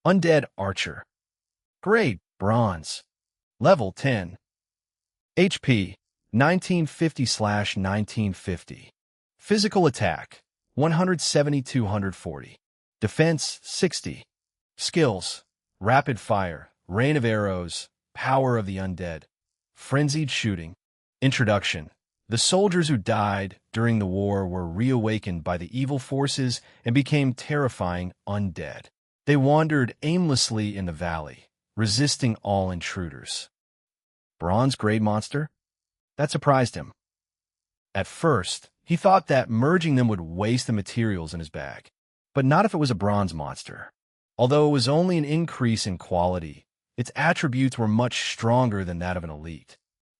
Undead Archer. Grade, Bronze. Level 10. HP, 1950/1950. Physical Attack, 170-240. Defense, 60. Skills, Rapid Fire, Rain of Arrows, Power of the Undead, Frenzied Shooting. Introduction. The soldiers who died during the war were reawakened by the evil forces and became terrifying undead. They wandered aimlessly in the valley, resisting all intruders. Bronze grade monster? That surprised him. At first, he thought that merging them would waste the materials in his bag, but not if it was a bronze monster. Although it was only an increase in quality, its attributes were much stronger than that of an elite.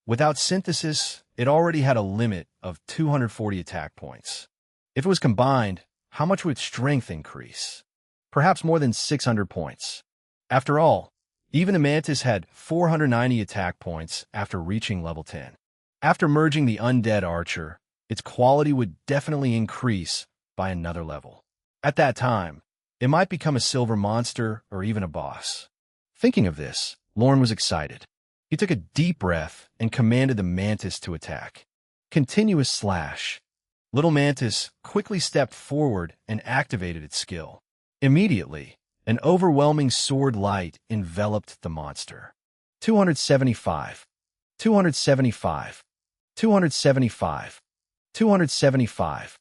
Without synthesis, it already had a limit of 240 attack points. If it was combined, how much would its strength increase? Perhaps more than 600 points. After all, even the Mantis had 490 attack points after reaching level 10. After merging the undead archer, its quality would definitely increase by another level. At that time, it might become a silver monster or even a boss. Thinking of this, Lorne was excited. He took a deep breath and commanded the Mantis to attack. Continuous slash. Little Mantis quickly stepped forward and activated its skill. Immediately, an overwhelming sword light enveloped the monster. 275. 275. 275. 275.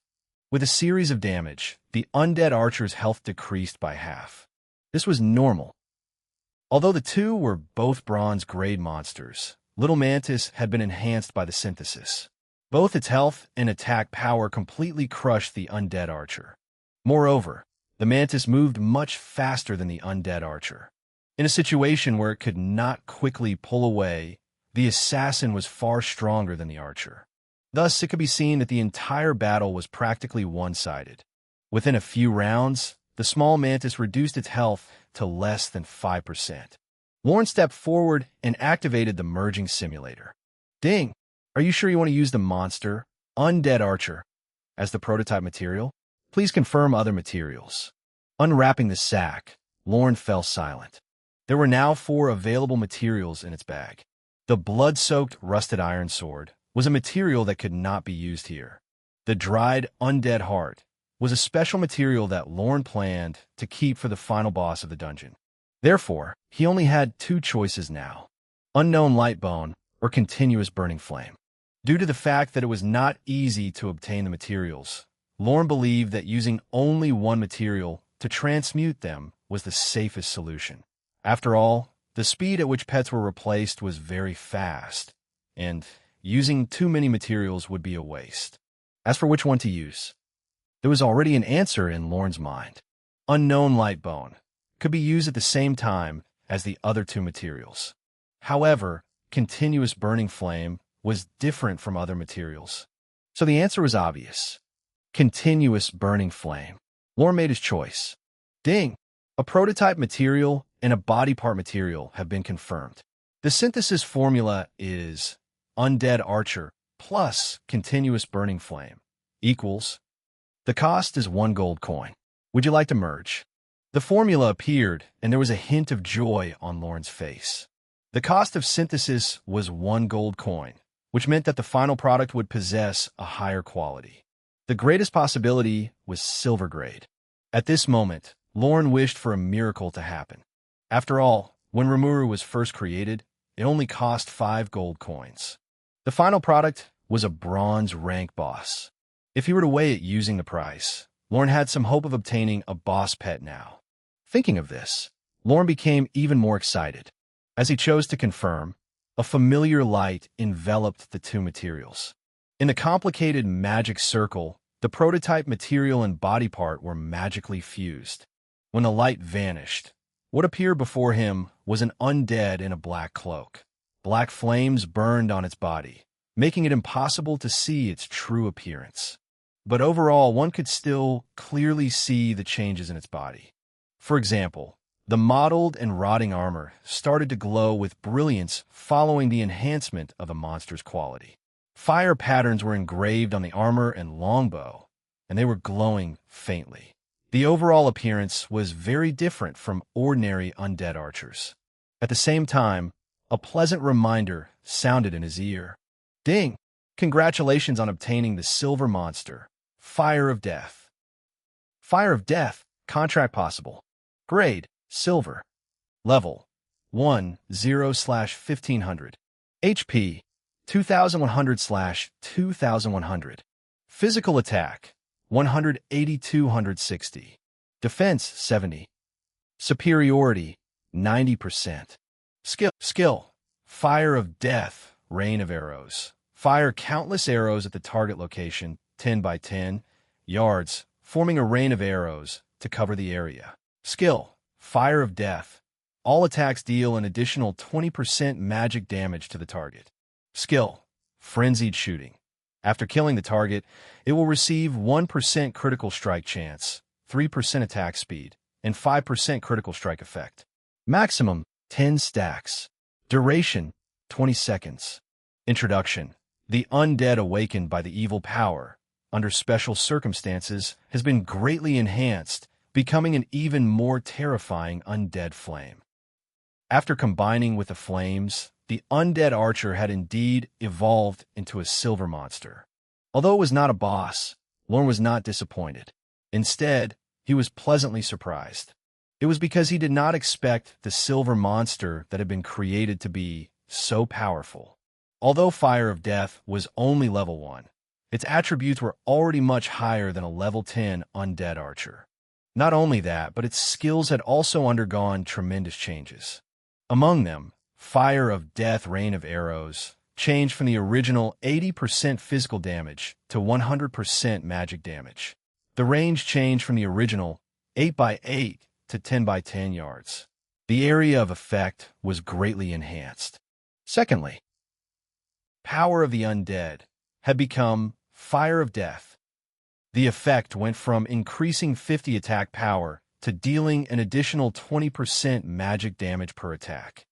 With a series of damage, the undead archer's health decreased by half. This was normal. Although the two were both bronze-grade monsters, Little Mantis had been enhanced by the synthesis. Both its health and attack power completely crushed the undead archer. Moreover, the Mantis moved much faster than the undead archer. In a situation where it could not quickly pull away, the assassin was far stronger than the archer. Thus, it could be seen that the entire battle was practically one-sided. Within a few rounds, the small Mantis reduced its health to less than 5%. Lorne stepped forward and activated the merging simulator. Ding! Are you sure you want to use the monster, Undead Archer, as the prototype material? Please confirm other materials. Unwrapping the sack, Lorne fell silent. There were now 4 available materials in its bag. The blood-soaked rusted iron sword was a material that could not be used here. The dried undead heart was a special material that Lorne planned to keep for the final boss of the dungeon. Therefore, he only had two choices now: unknown light bone or continuous burning flame. Due to the fact that it was not easy to obtain the materials, Lorne believed that using only one material to transmute them was the safest solution. After all, the speed at which pets were replaced was very fast, and using too many materials would be a waste. As for which one to use, there was already an answer in Lorne's mind. Unknown light bone could be used at the same time as the other two materials. However, continuous burning flame was different from other materials. So the answer was obvious: continuous burning flame. Lorne made his choice. Ding! A prototype material and a body part material have been confirmed. The synthesis formula is undead archer plus continuous burning flame equals. The cost is 1 gold coin. Would you like to merge? The formula appeared, and there was a hint of joy on Lorne's face. The cost of synthesis was 1 gold coin, which meant that the final product would possess a higher quality. The greatest possibility was silver grade. At this moment, Lorne wished for a miracle to happen. After all, when Rimuru was first created, it only cost 5 gold coins. The final product was a bronze rank boss. If he were to weigh it using the price, Lorne had some hope of obtaining a boss pet now. Thinking of this, Lorne became even more excited. As he chose to confirm, a familiar light enveloped the two materials. In the complicated magic circle, the prototype material and body part were magically fused. When the light vanished, what appeared before him was an undead in a black cloak. Black flames burned on its body, making it impossible to see its true appearance. But overall, one could still clearly see the changes in its body. For example, the mottled and rotting armor started to glow with brilliance following the enhancement of the monster's quality. Fire patterns were engraved on the armor and longbow, and they were glowing faintly. The overall appearance was very different from ordinary undead archers. At the same time, a pleasant reminder sounded in his ear. Ding! Congratulations on obtaining the silver monster, Fire of Death. Fire of Death, contract possible. Grade, silver. Level, 1-0/1500. HP, 2100/2100. Physical attack, 180-260. Defense, 70. Superiority, 90%. Skill, Fire of Death, Rain of Arrows. Fire countless arrows at the target location, 10 by 10 yards, forming a rain of arrows to cover the area. Skill, Fire of Death. All attacks deal an additional 20% magic damage to the target. Skill, Frenzied Shooting. After killing the target, it will receive 1% critical strike chance, 3% attack speed, and 5% critical strike effect. Maximum, 10 stacks. Duration, 20 seconds. Introduction. The undead awakened by the evil power, under special circumstances, has been greatly enhanced, becoming an even more terrifying undead flame. After combining with the flames, the undead archer had indeed evolved into a silver monster. Although it was not a boss, Lorne was not disappointed. Instead, he was pleasantly surprised. It was because he did not expect the silver monster that had been created to be so powerful. Although Fire of Death was only level 1, its attributes were already much higher than a level 10 undead archer. Not only that, but its skills had also undergone tremendous changes. Among them, Fire of Death Rain of Arrows changed from the original 80% physical damage to 100% magic damage. The range changed from the original 8 by 8 to 10 by 10 yards. The area of effect was greatly enhanced. Secondly, Power of the Undead had become Fire of Death. The effect went from increasing 50 attack power to dealing an additional 20% magic damage per attack.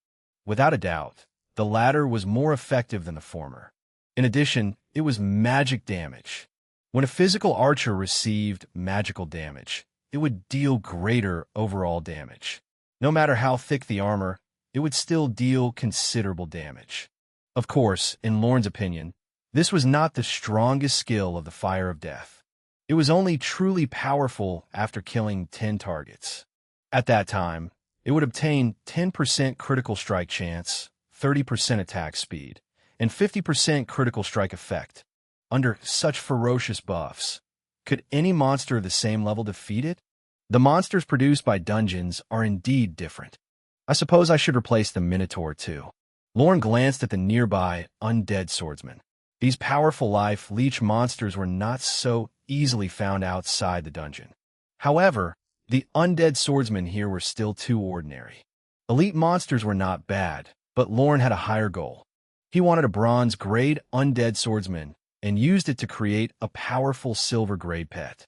Without a doubt, the latter was more effective than the former. In addition, it was magic damage. When a physical archer received magical damage, it would deal greater overall damage. No matter how thick the armor, it would still deal considerable damage. Of course, in Lorne's opinion, This was not the strongest skill of the Fire of Death. It was only truly powerful after killing 10 targets. At that time, it would obtain 10% critical strike chance, 30% attack speed, and 50% critical strike effect. Under such ferocious buffs, could any monster of the same level defeat it? The monsters produced by dungeons are indeed different. I suppose I should replace the Minotaur too. Lorne glanced at the nearby undead swordsman. These powerful life leech monsters were not so easily found outside the dungeon. However, the undead swordsmen here were still too ordinary. Elite monsters were not bad, but Lorne had a higher goal. He wanted a bronze-grade undead swordsman and used it to create a powerful silver-grade pet.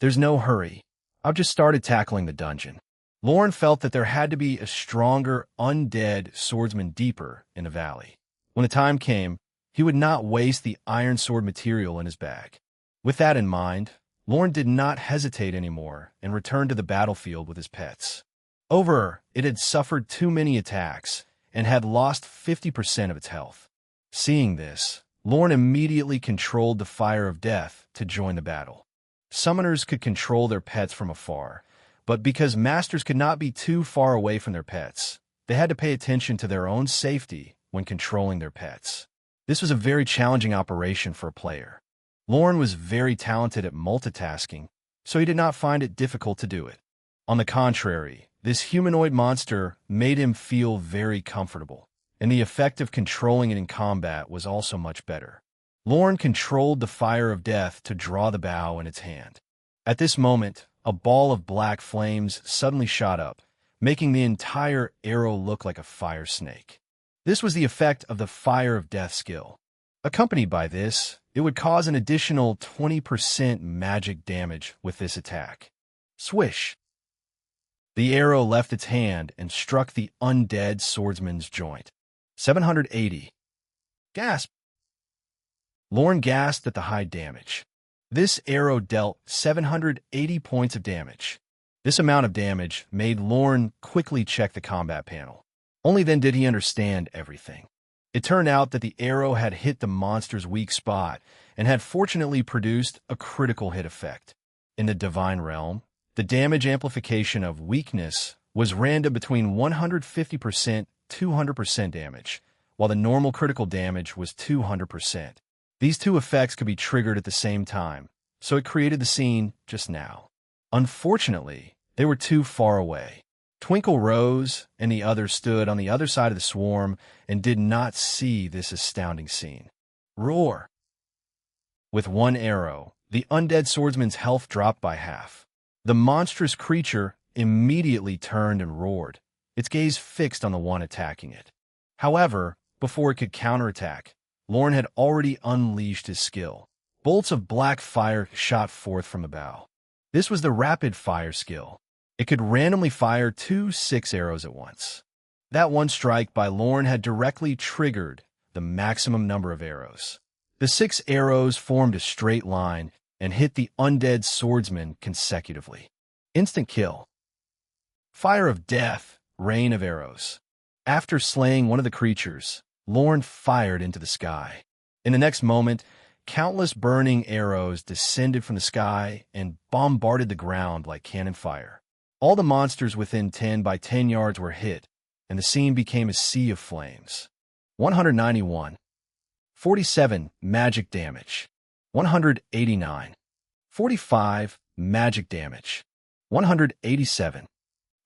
There's no hurry. I've just started tackling the dungeon. Lorne felt that there had to be a stronger undead swordsman deeper in the valley. When the time came, he would not waste the iron sword material in his bag. With that in mind, Lorne did not hesitate anymore and returned to the battlefield with his pets. It had suffered too many attacks and had lost 50% of its health. Seeing this, Lorne immediately controlled the Fire of Death to join the battle. Summoners could control their pets from afar, but because masters could not be too far away from their pets, they had to pay attention to their own safety when controlling their pets. This was a very challenging operation for a player. Lorne was very talented at multitasking, so he did not find it difficult to do it. On the contrary, this humanoid monster made him feel very comfortable, and the effect of controlling it in combat was also much better. Lorne controlled the Fire of Death to draw the bow in its hand. At this moment, a ball of black flames suddenly shot up, making the entire arrow look like a fire snake. This was the effect of the Fire of Death skill. Accompanied by this, it would cause an additional 20% magic damage with this attack. Swish! The arrow left its hand and struck the undead swordsman's joint. 780. Gasp! Lorne gasped at the high damage. This arrow dealt 780 points of damage. This amount of damage made Lorne quickly check the combat panel. Only then did he understand everything. It turned out that the arrow had hit the monster's weak spot and had fortunately produced a critical hit effect. In the Divine Realm, the damage amplification of weakness was random between 150% to 200% damage, while the normal critical damage was 200%. These two effects could be triggered at the same time, so it created the scene just now. Unfortunately, they were too far away. Twinkle rose, and the others stood on the other side of the swarm and did not see this astounding scene. Roar! With one arrow, the undead swordsman's health dropped by half. The monstrous creature immediately turned and roared, its gaze fixed on the one attacking it. However, before it could counterattack, Lorne had already unleashed his skill. Bolts of black fire shot forth from the bow. This was the rapid fire skill. It could randomly fire 2 6 arrows at once. That one strike by Lorne had directly triggered the maximum number of arrows. The 6 arrows formed a straight line and hit the undead swordsman consecutively. Instant kill. Fire of Death, rain of arrows. After slaying one of the creatures, Lorne fired into the sky. In the next moment, countless burning arrows descended from the sky and bombarded the ground like cannon fire. All the monsters within 10 by 10 yards were hit, and the scene became a sea of flames. 191. 47 magic damage. 189. 45 magic damage. 187.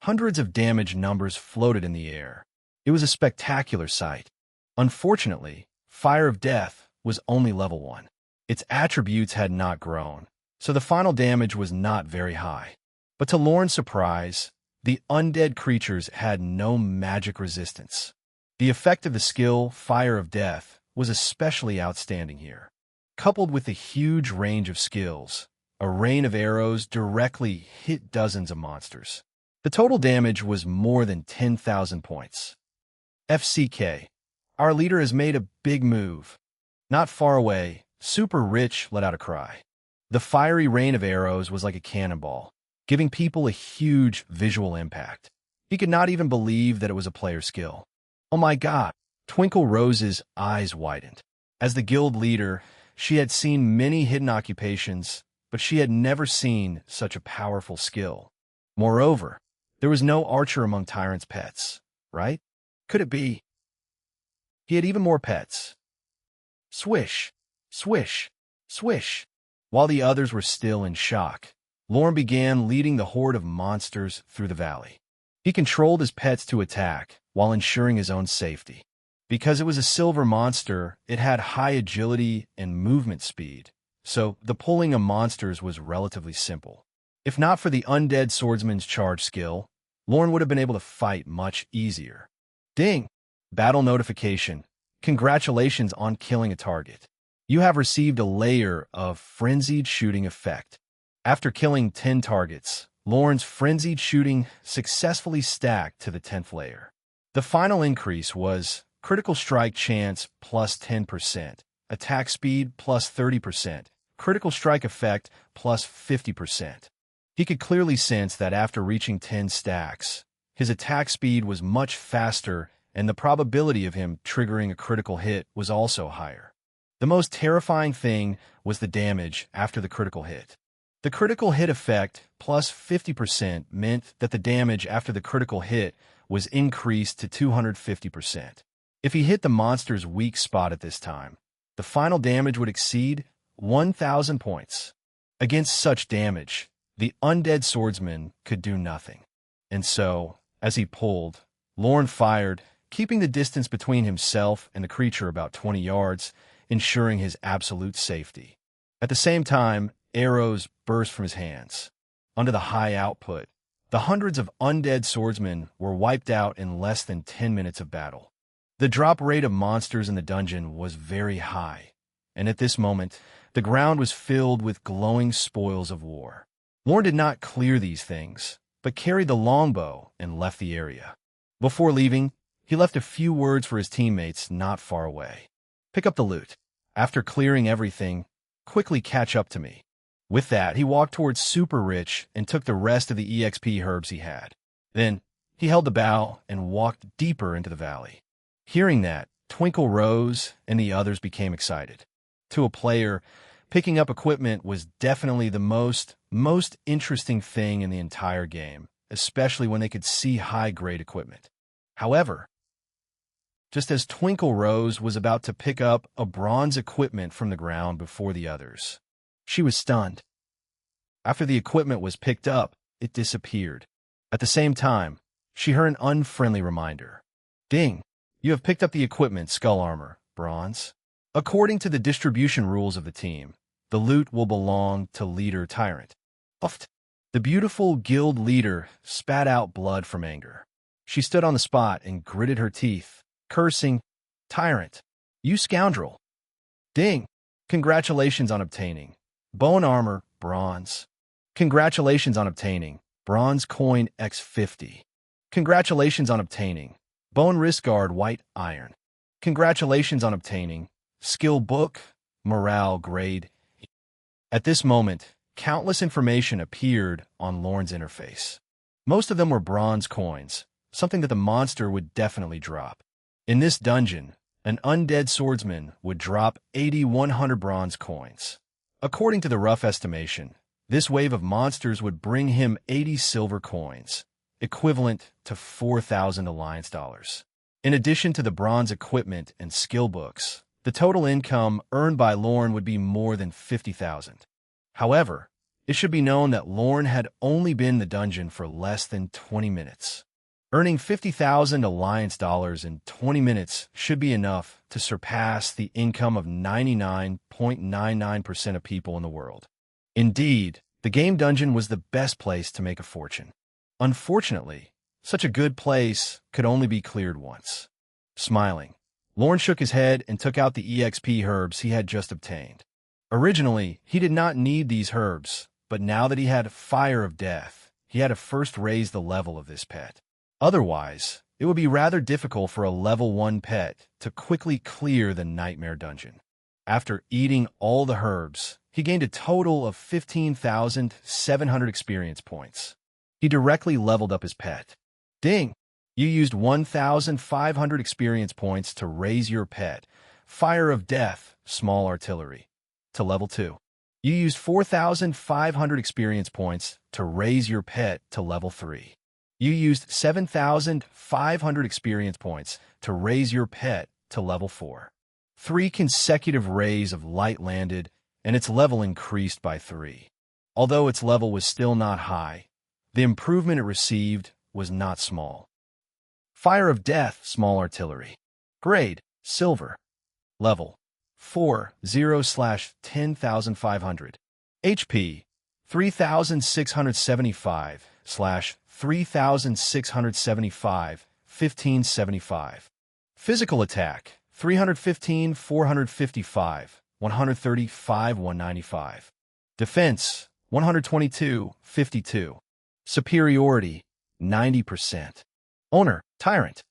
Hundreds of damage numbers floated in the air. It was a spectacular sight. Unfortunately, Fire of Death was only level 1. Its attributes had not grown, so the final damage was not very high. But to Lorne's surprise, the undead creatures had no magic resistance. The effect of the skill Fire of Death was especially outstanding here. Coupled with the huge range of skills, a rain of arrows directly hit dozens of monsters. The total damage was more than 10,000 points. FCK. Our leader has made a big move. Not far away, Super Rich let out a cry. The fiery rain of arrows was like a cannonball, giving people a huge visual impact. He could not even believe that it was a player skill. Oh my God! Twinkle Rose's eyes widened. As the guild leader, she had seen many hidden occupations, but she had never seen such a powerful skill. Moreover, there was no archer among Tyrant's pets, right? Could it be? He had even more pets. Swish, swish, swish. While the others were still in shock, Lorne began leading the horde of monsters through the valley. He controlled his pets to attack while ensuring his own safety. Because it was a silver monster, it had high agility and movement speed, so the pulling of monsters was relatively simple. If not for the undead swordsman's charge skill, Lorne would have been able to fight much easier. Ding! Battle notification. Congratulations on killing a target. You have received a layer of frenzied shooting effect. After killing 10 targets, Lorne's frenzied shooting successfully stacked to the 10th layer. The final increase was critical strike chance plus 10%, attack speed plus 30%, critical strike effect plus 50%. He could clearly sense that after reaching 10 stacks, his attack speed was much faster and the probability of him triggering a critical hit was also higher. The most terrifying thing was the damage after the critical hit. The critical hit effect plus 50% meant that the damage after the critical hit was increased to 250%. If he hit the monster's weak spot at this time, the final damage would exceed 1,000 points. Against such damage, the undead swordsman could do nothing. And so, as he pulled, Lorne fired, keeping the distance between himself and the creature about 20 yards, ensuring his absolute safety. At the same time, arrows burst from his hands. Under the high output, the hundreds of undead swordsmen were wiped out in less than 10 minutes of battle. The drop rate of monsters in the dungeon was very high, and at this moment, the ground was filled with glowing spoils of war. Lorne did not clear these things, but carried the longbow and left the area. Before leaving, he left a few words for his teammates not far away. Pick up the loot. After clearing everything, quickly catch up to me. With that, he walked towards Super Rich and took the rest of the EXP herbs he had. Then, he held the bow and walked deeper into the valley. Hearing that, Twinkle rose and the others became excited. To a player, picking up equipment was definitely the most interesting thing in the entire game, especially when they could see high-grade equipment. However, just as Twinkle Rose was about to pick up a bronze equipment from the ground before the others, she was stunned. After the equipment was picked up, it disappeared. At the same time, she heard an unfriendly reminder. Ding! You have picked up the equipment, skull armor, bronze. According to the distribution rules of the team, the loot will belong to leader Tyrant. Uft! The beautiful guild leader spat out blood from anger. She stood on the spot and gritted her teeth, cursing, Tyrant, you scoundrel. Ding! Congratulations on obtaining bone armor, bronze. Congratulations on obtaining bronze coin X50. Congratulations on obtaining bone wrist guard white iron. Congratulations on obtaining skill book, morale grade. At this moment, countless information appeared on Lorne's interface. Most of them were bronze coins, something that the monster would definitely drop. In this dungeon, an undead swordsman would drop 8,100 bronze coins. According to the rough estimation, this wave of monsters would bring him 80 silver coins, equivalent to 4,000 Alliance dollars. In addition to the bronze equipment and skill books, the total income earned by Lorne would be more than 50,000. However, it should be known that Lorne had only been in the dungeon for less than 20 minutes. Earning 50,000 Alliance dollars in 20 minutes should be enough to surpass the income of 99.99% of people in the world. Indeed, the game dungeon was the best place to make a fortune. Unfortunately, such a good place could only be cleared once. Smiling, Lorne shook his head and took out the EXP herbs he had just obtained. Originally, he did not need these herbs, but now that he had Fire of Death, he had to first raise the level of this pet. Otherwise, it would be rather difficult for a level 1 pet to quickly clear the Nightmare Dungeon. After eating all the herbs, he gained a total of 15,700 experience points. He directly leveled up his pet. Ding! You used 1,500 experience points to raise your pet Fire of Death, small artillery, to level 2. You used 4,500 experience points to raise your pet to level 3. You used 7,500 experience points to raise your pet to level 4. 3 consecutive rays of light landed, and its level increased by 3. Although its level was still not high, the improvement it received was not small. Fire of Death, small artillery. Grade, silver. Level, 4, 0/10,500. HP, 3,675/3,675, 1575. Physical attack, 315, 455, 135, 195. Defense, 122, 52. Superiority, 90%. Owner, Tyrant.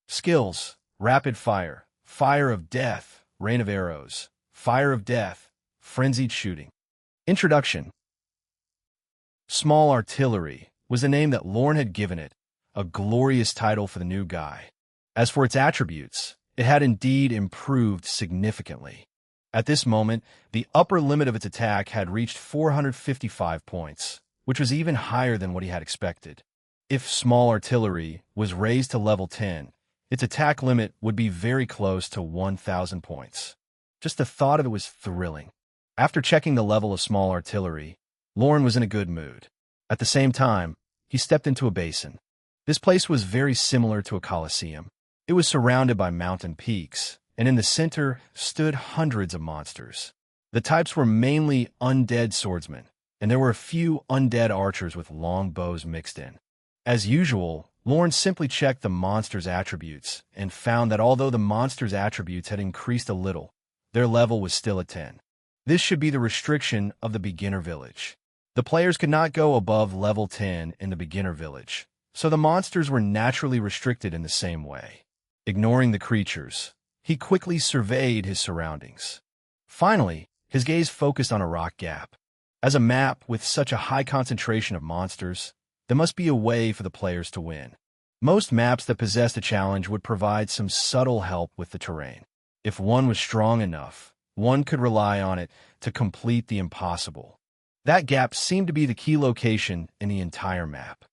Skills, Rapid Fire, Fire of Death, Rain of Arrows, Fire of Death, Frenzied Shooting. Introduction. Small Artillery was the name that Lorne had given it, a glorious title for the new guy. As for its attributes, it had indeed improved significantly. At this moment, the upper limit of its attack had reached 455 points, which was even higher than what he had expected. If Small Artillery was raised to level 10, its attack limit would be very close to 1,000 points. Just the thought of it was thrilling. After checking the level of Small Artillery, Lorne was in a good mood. At the same time, he stepped into a basin. This place was very similar to a coliseum. It was surrounded by mountain peaks, and in the center stood hundreds of monsters. The types were mainly undead swordsmen, and there were a few undead archers with long bows mixed in. As usual, Lorne simply checked the monster's attributes and found that although the monster's attributes had increased a little, their level was still at 10. This should be the restriction of the beginner village. The players could not go above level 10 in the beginner village, so the monsters were naturally restricted in the same way. Ignoring the creatures, he quickly surveyed his surroundings. Finally, his gaze focused on a rock gap. As a map with such a high concentration of monsters, there must be a way for the players to win. Most maps that possessed a challenge would provide some subtle help with the terrain. If one was strong enough, one could rely on it to complete the impossible. That gap seemed to be the key location in the entire map.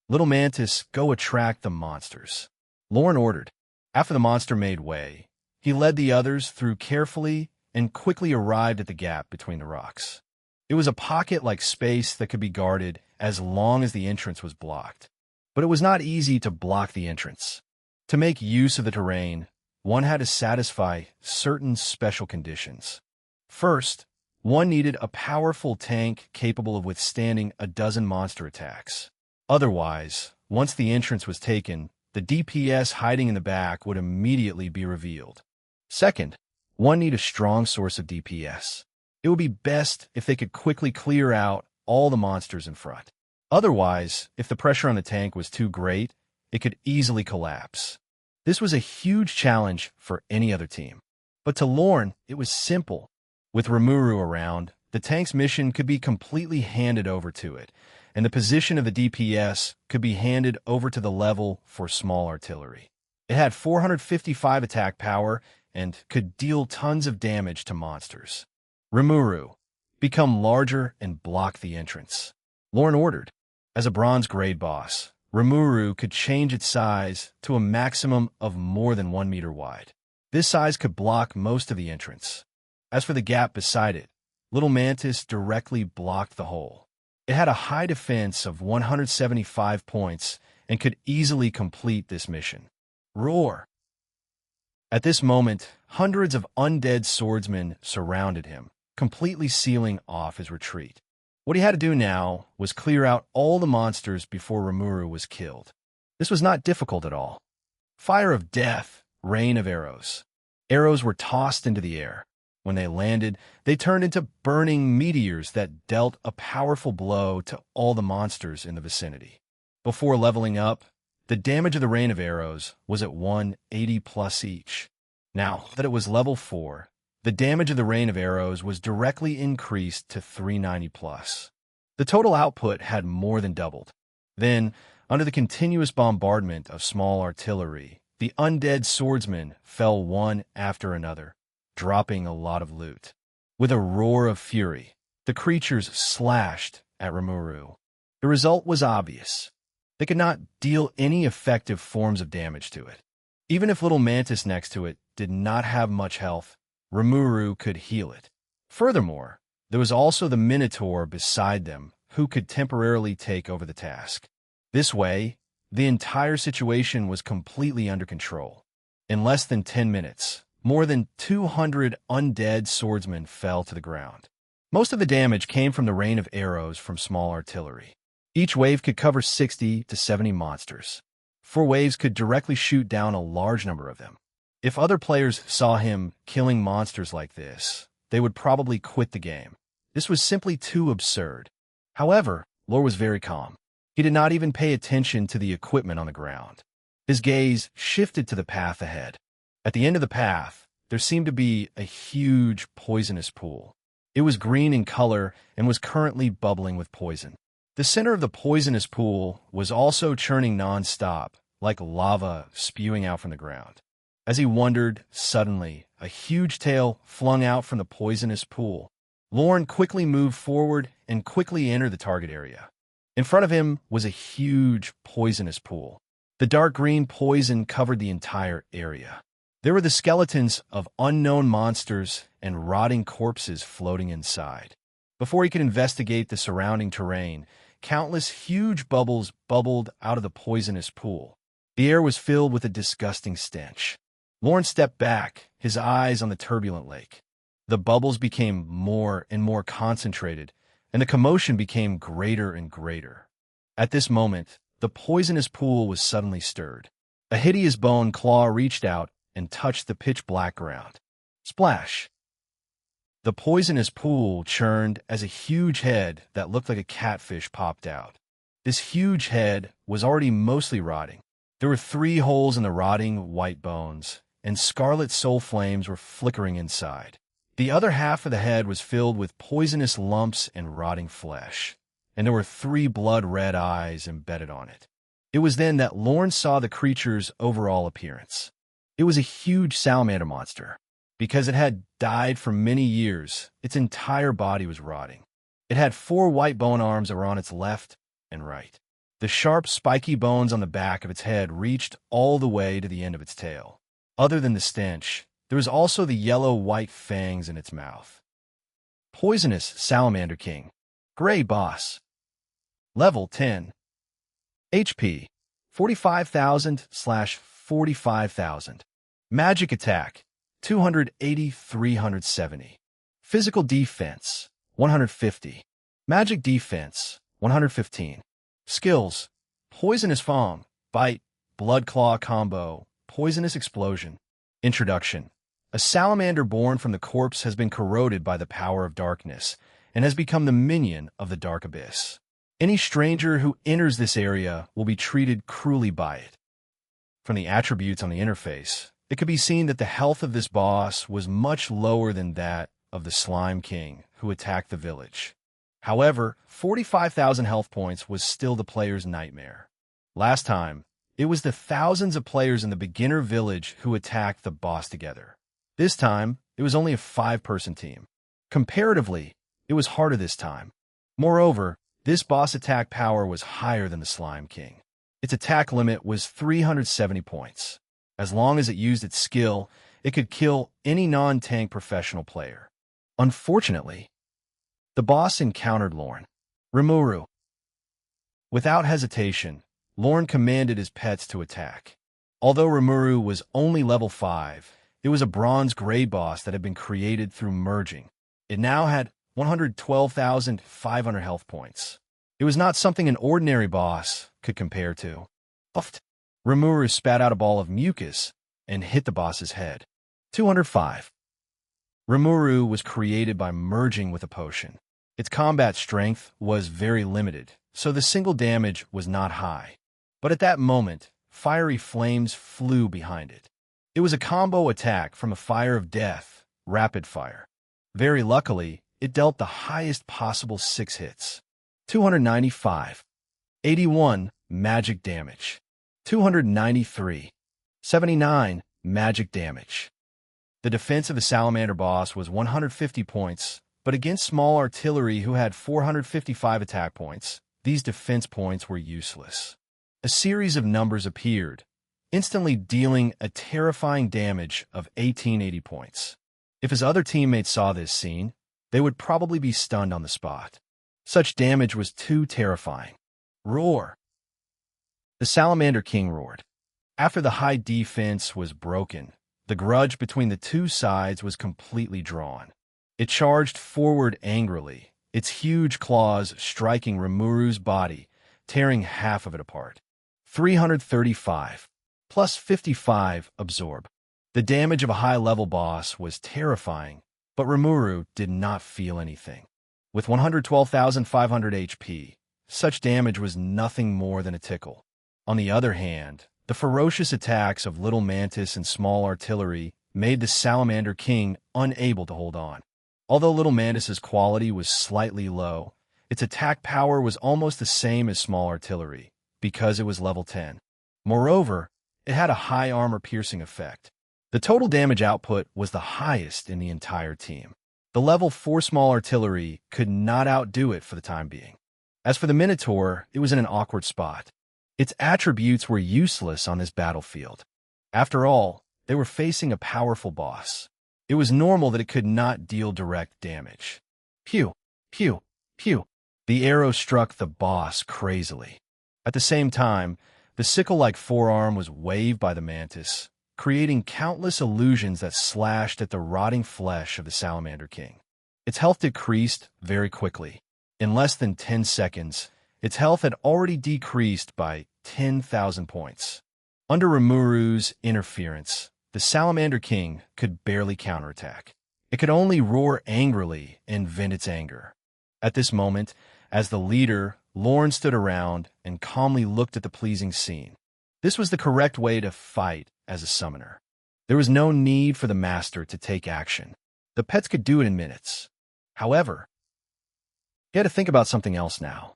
Little Mantis, go attract the monsters, Lorne ordered. After the monster made way, he led the others through carefully and quickly arrived at the gap between the rocks. It was a pocket-like space that could be guarded as long as the entrance was blocked. But it was not easy to block the entrance. To make use of the terrain, one had to satisfy certain special conditions. First, one needed a powerful tank capable of withstanding a dozen monster attacks. Otherwise, once the entrance was taken, the DPS hiding in the back would immediately be revealed. Second, one needed a strong source of DPS. It would be best if they could quickly clear out all the monsters in front. Otherwise, if the pressure on the tank was too great, it could easily collapse. This was a huge challenge for any other team. But to Lorne, it was simple. With Rimuru around, the tank's mission could be completely handed over to it, and the position of the DPS could be handed over to the level for Small Artillery. It had 455 attack power and could deal tons of damage to monsters. Rimuru, become larger and block the entrance, Lorne ordered. As a bronze grade boss, Rimuru could change its size to a maximum of more than 1 meter wide. This size could block most of the entrance. As for the gap beside it, Little Mantis directly blocked the hole. It had a high defense of 175 points and could easily complete this mission. Roar! At this moment, hundreds of undead swordsmen surrounded him, completely sealing off his retreat. What he had to do now was clear out all the monsters before Rimuru was killed. This was not difficult at all. Fire of Death, Rain of Arrows. Arrows were tossed into the air. When they landed, they turned into burning meteors that dealt a powerful blow to all the monsters in the vicinity. Before leveling up, the damage of the Rain of Arrows was at 180 plus each. Now that it was level 4, the damage of the Rain of Arrows was directly increased to 390 plus. The total output had more than doubled. Then, under the continuous bombardment of Small Artillery, the undead swordsmen fell one after another, dropping a lot of loot. With a roar of fury, the creatures slashed at Rimuru. The result was obvious. They could not deal any effective forms of damage to it. Even if little Mantis next to it did not have much health, Rimuru could heal it. Furthermore, there was also the Minotaur beside them who could temporarily take over the task. This way, the entire situation was completely under control. In less than 10 minutes, more than 200 undead swordsmen fell to the ground. Most of the damage came from the rain of arrows from small artillery. Each wave could cover 60 to 70 monsters. 4 waves could directly shoot down a large number of them. If other players saw him killing monsters like this, they would probably quit the game. This was simply too absurd. However, Lorne was very calm. He did not even pay attention to the equipment on the ground. His gaze shifted to the path ahead. At the end of the path, there seemed to be a huge poisonous pool. It was green in color and was currently bubbling with poison. The center of the poisonous pool was also churning non-stop, like lava spewing out from the ground. As he wondered, suddenly, a huge tail flung out from the poisonous pool. Lorne quickly moved forward and quickly entered the target area. In front of him was a huge poisonous pool. The dark green poison covered the entire area. There were the skeletons of unknown monsters and rotting corpses floating inside. Before he could investigate the surrounding terrain, countless huge bubbles bubbled out of the poisonous pool. The air was filled with a disgusting stench. Lorne stepped back, his eyes on the turbulent lake. The bubbles became more and more concentrated, and the commotion became greater and greater. At this moment, the poisonous pool was suddenly stirred. A hideous bone claw reached out and touched the pitch-black ground. Splash! The poisonous pool churned as a huge head that looked like a catfish popped out. This huge head was already mostly rotting. There were 3 holes in the rotting white bones, and scarlet soul flames were flickering inside. The other half of the head was filled with poisonous lumps and rotting flesh, and there were 3 blood-red eyes embedded on it. It was then that Lorne saw the creature's overall appearance. It was a huge salamander monster. Because it had died for many years, its entire body was rotting. It had 4 white bone arms that were on its left and right. The sharp, spiky bones on the back of its head reached all the way to the end of its tail. Other than the stench, there was also the yellow-white fangs in its mouth. Poisonous Salamander King. Gray Boss. Level 10. HP 45,000/45,000. Magic Attack 280-370. Physical Defense 150. Magic Defense 115. Skills: Poisonous Fang, Bite, Blood Claw Combo, Poisonous Explosion. Introduction: A salamander born from the corpse has been corroded by the power of darkness and has become the minion of the dark abyss. Any stranger who enters this area will be treated cruelly by it. From the attributes on the interface, it could be seen that the health of this boss was much lower than that of the Slime King who attacked the village. However, 45,000 health points was still the player's nightmare. Last time, it was the thousands of players in the beginner village who attacked the boss together. This time, it was only a 5-person team. Comparatively, it was harder this time. Moreover, this boss attack power was higher than the Slime King. Its attack limit was 370 points. As long as it used its skill, it could kill any non-tank professional player. Unfortunately, the boss encountered Lorne. Rimuru. Without hesitation, Lorne commanded his pets to attack. Although Rimuru was only level 5, it was a bronze gray boss that had been created through merging. It now had 112,500 health points. It was not something an ordinary boss could compare to. Puffed. Rimuru spat out a ball of mucus and hit the boss's head. 205. Rimuru was created by merging with a potion. Its combat strength was very limited, so the single damage was not high. But at that moment, fiery flames flew behind it. It was a combo attack from a fire of death, rapid fire. Very luckily, it dealt the highest possible 6 hits. 295. 81 magic damage. 293. 79 magic damage. The defense of the Salamander boss was 150 points, but against small artillery who had 455 attack points, these defense points were useless. A series of numbers appeared, instantly dealing a terrifying damage of 1880 points. If his other teammates saw this scene, they would probably be stunned on the spot. Such damage was too terrifying. Roar! The Salamander King roared. After the high defense was broken, the grudge between the two sides was completely drawn. It charged forward angrily, its huge claws striking Rimuru's body, tearing half of it apart. 335 plus 55 absorb. The damage of a high-level boss was terrifying, but Rimuru did not feel anything. With 112,500 HP, such damage was nothing more than a tickle. On the other hand, the ferocious attacks of Little Mantis and small artillery made the Salamander King unable to hold on. Although Little Mantis's quality was slightly low, its attack power was almost the same as small artillery, because it was level 10. Moreover, it had a high armor-piercing effect. The total damage output was the highest in the entire team. The level 4 small artillery could not outdo it for the time being. As for the Minotaur, it was in an awkward spot. Its attributes were useless on this battlefield. After all, they were facing a powerful boss. It was normal that it could not deal direct damage. Pew, pew, pew. The arrow struck the boss crazily. At the same time, the sickle-like forearm was waved by the mantis, creating countless illusions that slashed at the rotting flesh of the Salamander King. Its health decreased very quickly. In less than 10 seconds, its health had already decreased by 10,000 points. Under Rimuru's interference, the Salamander King could barely counterattack. It could only roar angrily and vent its anger. At this moment, as the leader, Lorne stood around and calmly looked at the pleasing scene. This was the correct way to fight as a summoner. There was no need for the master to take action. The pets could do it in minutes. However, he had to think about something else now.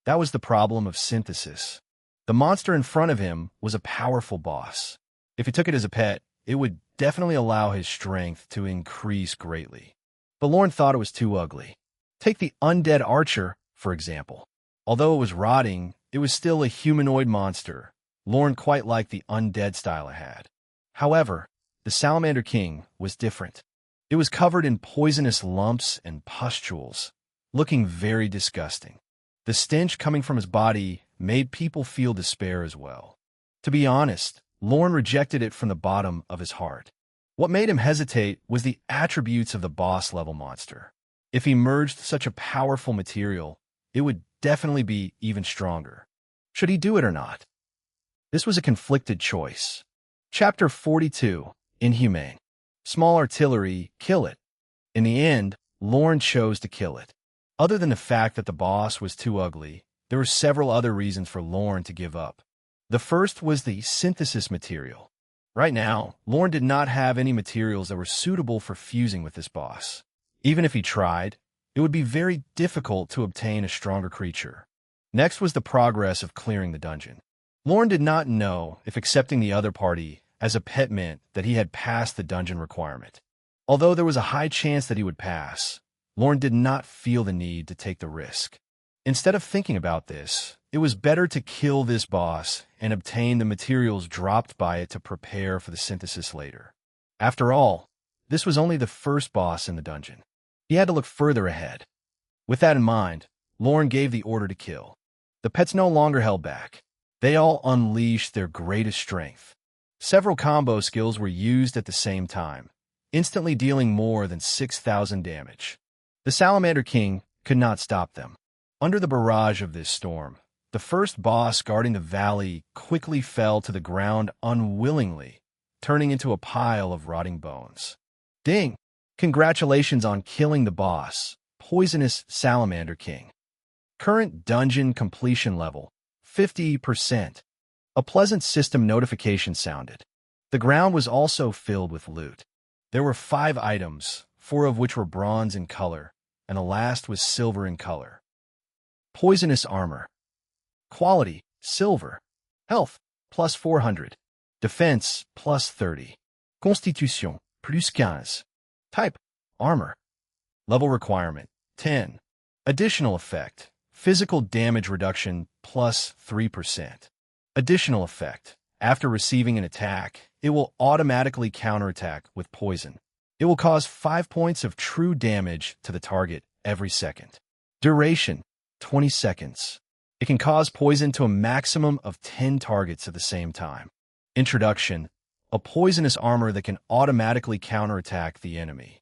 That was the problem of synthesis. The monster in front of him was a powerful boss. If he took it as a pet, it would definitely allow his strength to increase greatly. But Lorne thought it was too ugly. Take the undead archer, for example. Although it was rotting, it was still a humanoid monster. Lorne quite liked the undead style it had. However, the Salamander King was different. It was covered in poisonous lumps and pustules, looking very disgusting. The stench coming from his body made people feel despair as well. To be honest, Lorne rejected it from the bottom of his heart. What made him hesitate was the attributes of the boss-level monster. If he merged such a powerful material, it would definitely be even stronger. Should he do it or not? This was a conflicted choice. Chapter 42, Inhumane. Small artillery, kill it. In the end, Lorne chose to kill it. Other than the fact that the boss was too ugly, there were several other reasons for Lorne to give up. The first was the synthesis material. Right now, Lorne did not have any materials that were suitable for fusing with this boss. Even if he tried, it would be very difficult to obtain a stronger creature. Next was the progress of clearing the dungeon. Lorne did not know if accepting the other party as a pet meant that he had passed the dungeon requirement. Although there was a high chance that he would pass, Lorne did not feel the need to take the risk. Instead of thinking about this, it was better to kill this boss and obtain the materials dropped by it to prepare for the synthesis later. After all, this was only the first boss in the dungeon. He had to look further ahead. With that in mind, Lorne gave the order to kill. The pets no longer held back. They all unleashed their greatest strength. Several combo skills were used at the same time, instantly dealing more than 6,000 damage. The Salamander King could not stop them. Under the barrage of this storm, the first boss guarding the valley quickly fell to the ground unwillingly, turning into a pile of rotting bones. Ding! Congratulations on killing the boss, Poisonous Salamander King. Current dungeon completion level, 50%. A pleasant system notification sounded. The ground was also filled with loot. There were 5 items, 4 of which were bronze in color, and the last was silver in color. Poisonous armor. Quality, silver. Health, plus 400. Defense, plus 30. Constitution, Produce 15. Type, armor. Level requirement, 10. Additional effect, physical damage reduction plus 3%. Additional effect, after receiving an attack, it will automatically counterattack with poison. It will cause 5 points of true damage to the target every second. Duration, 20 seconds. It can cause poison to a maximum of 10 targets at the same time. Introduction, a poisonous armor that can automatically counterattack the enemy.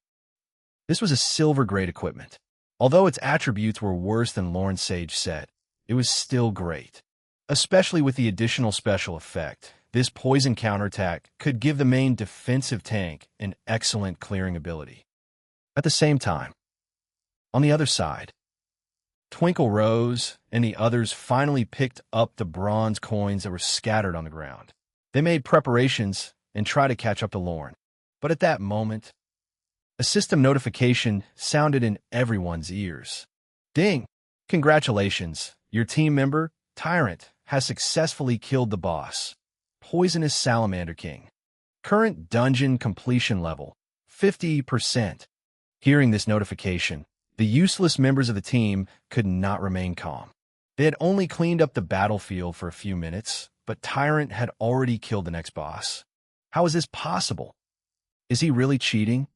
This was a silver-grade equipment. Although its attributes were worse than Lorne's Sage set, it was still great. Especially with the additional special effect, this poison counterattack could give the main defensive tank an excellent clearing ability. At the same time, on the other side, Twinkle Rose and the others finally picked up the bronze coins that were scattered on the ground. They made preparations and tried to catch up to Lorne. But at that moment, a system notification sounded in everyone's ears. Ding! Congratulations, your team member, Tyrant, has successfully killed the boss, Poisonous Salamander King. Current dungeon completion level, 50%. Hearing this notification, the useless members of the team could not remain calm. They had only cleaned up the battlefield for a few minutes, but Tyrant had already killed the next boss. How is this possible? Is he really cheating?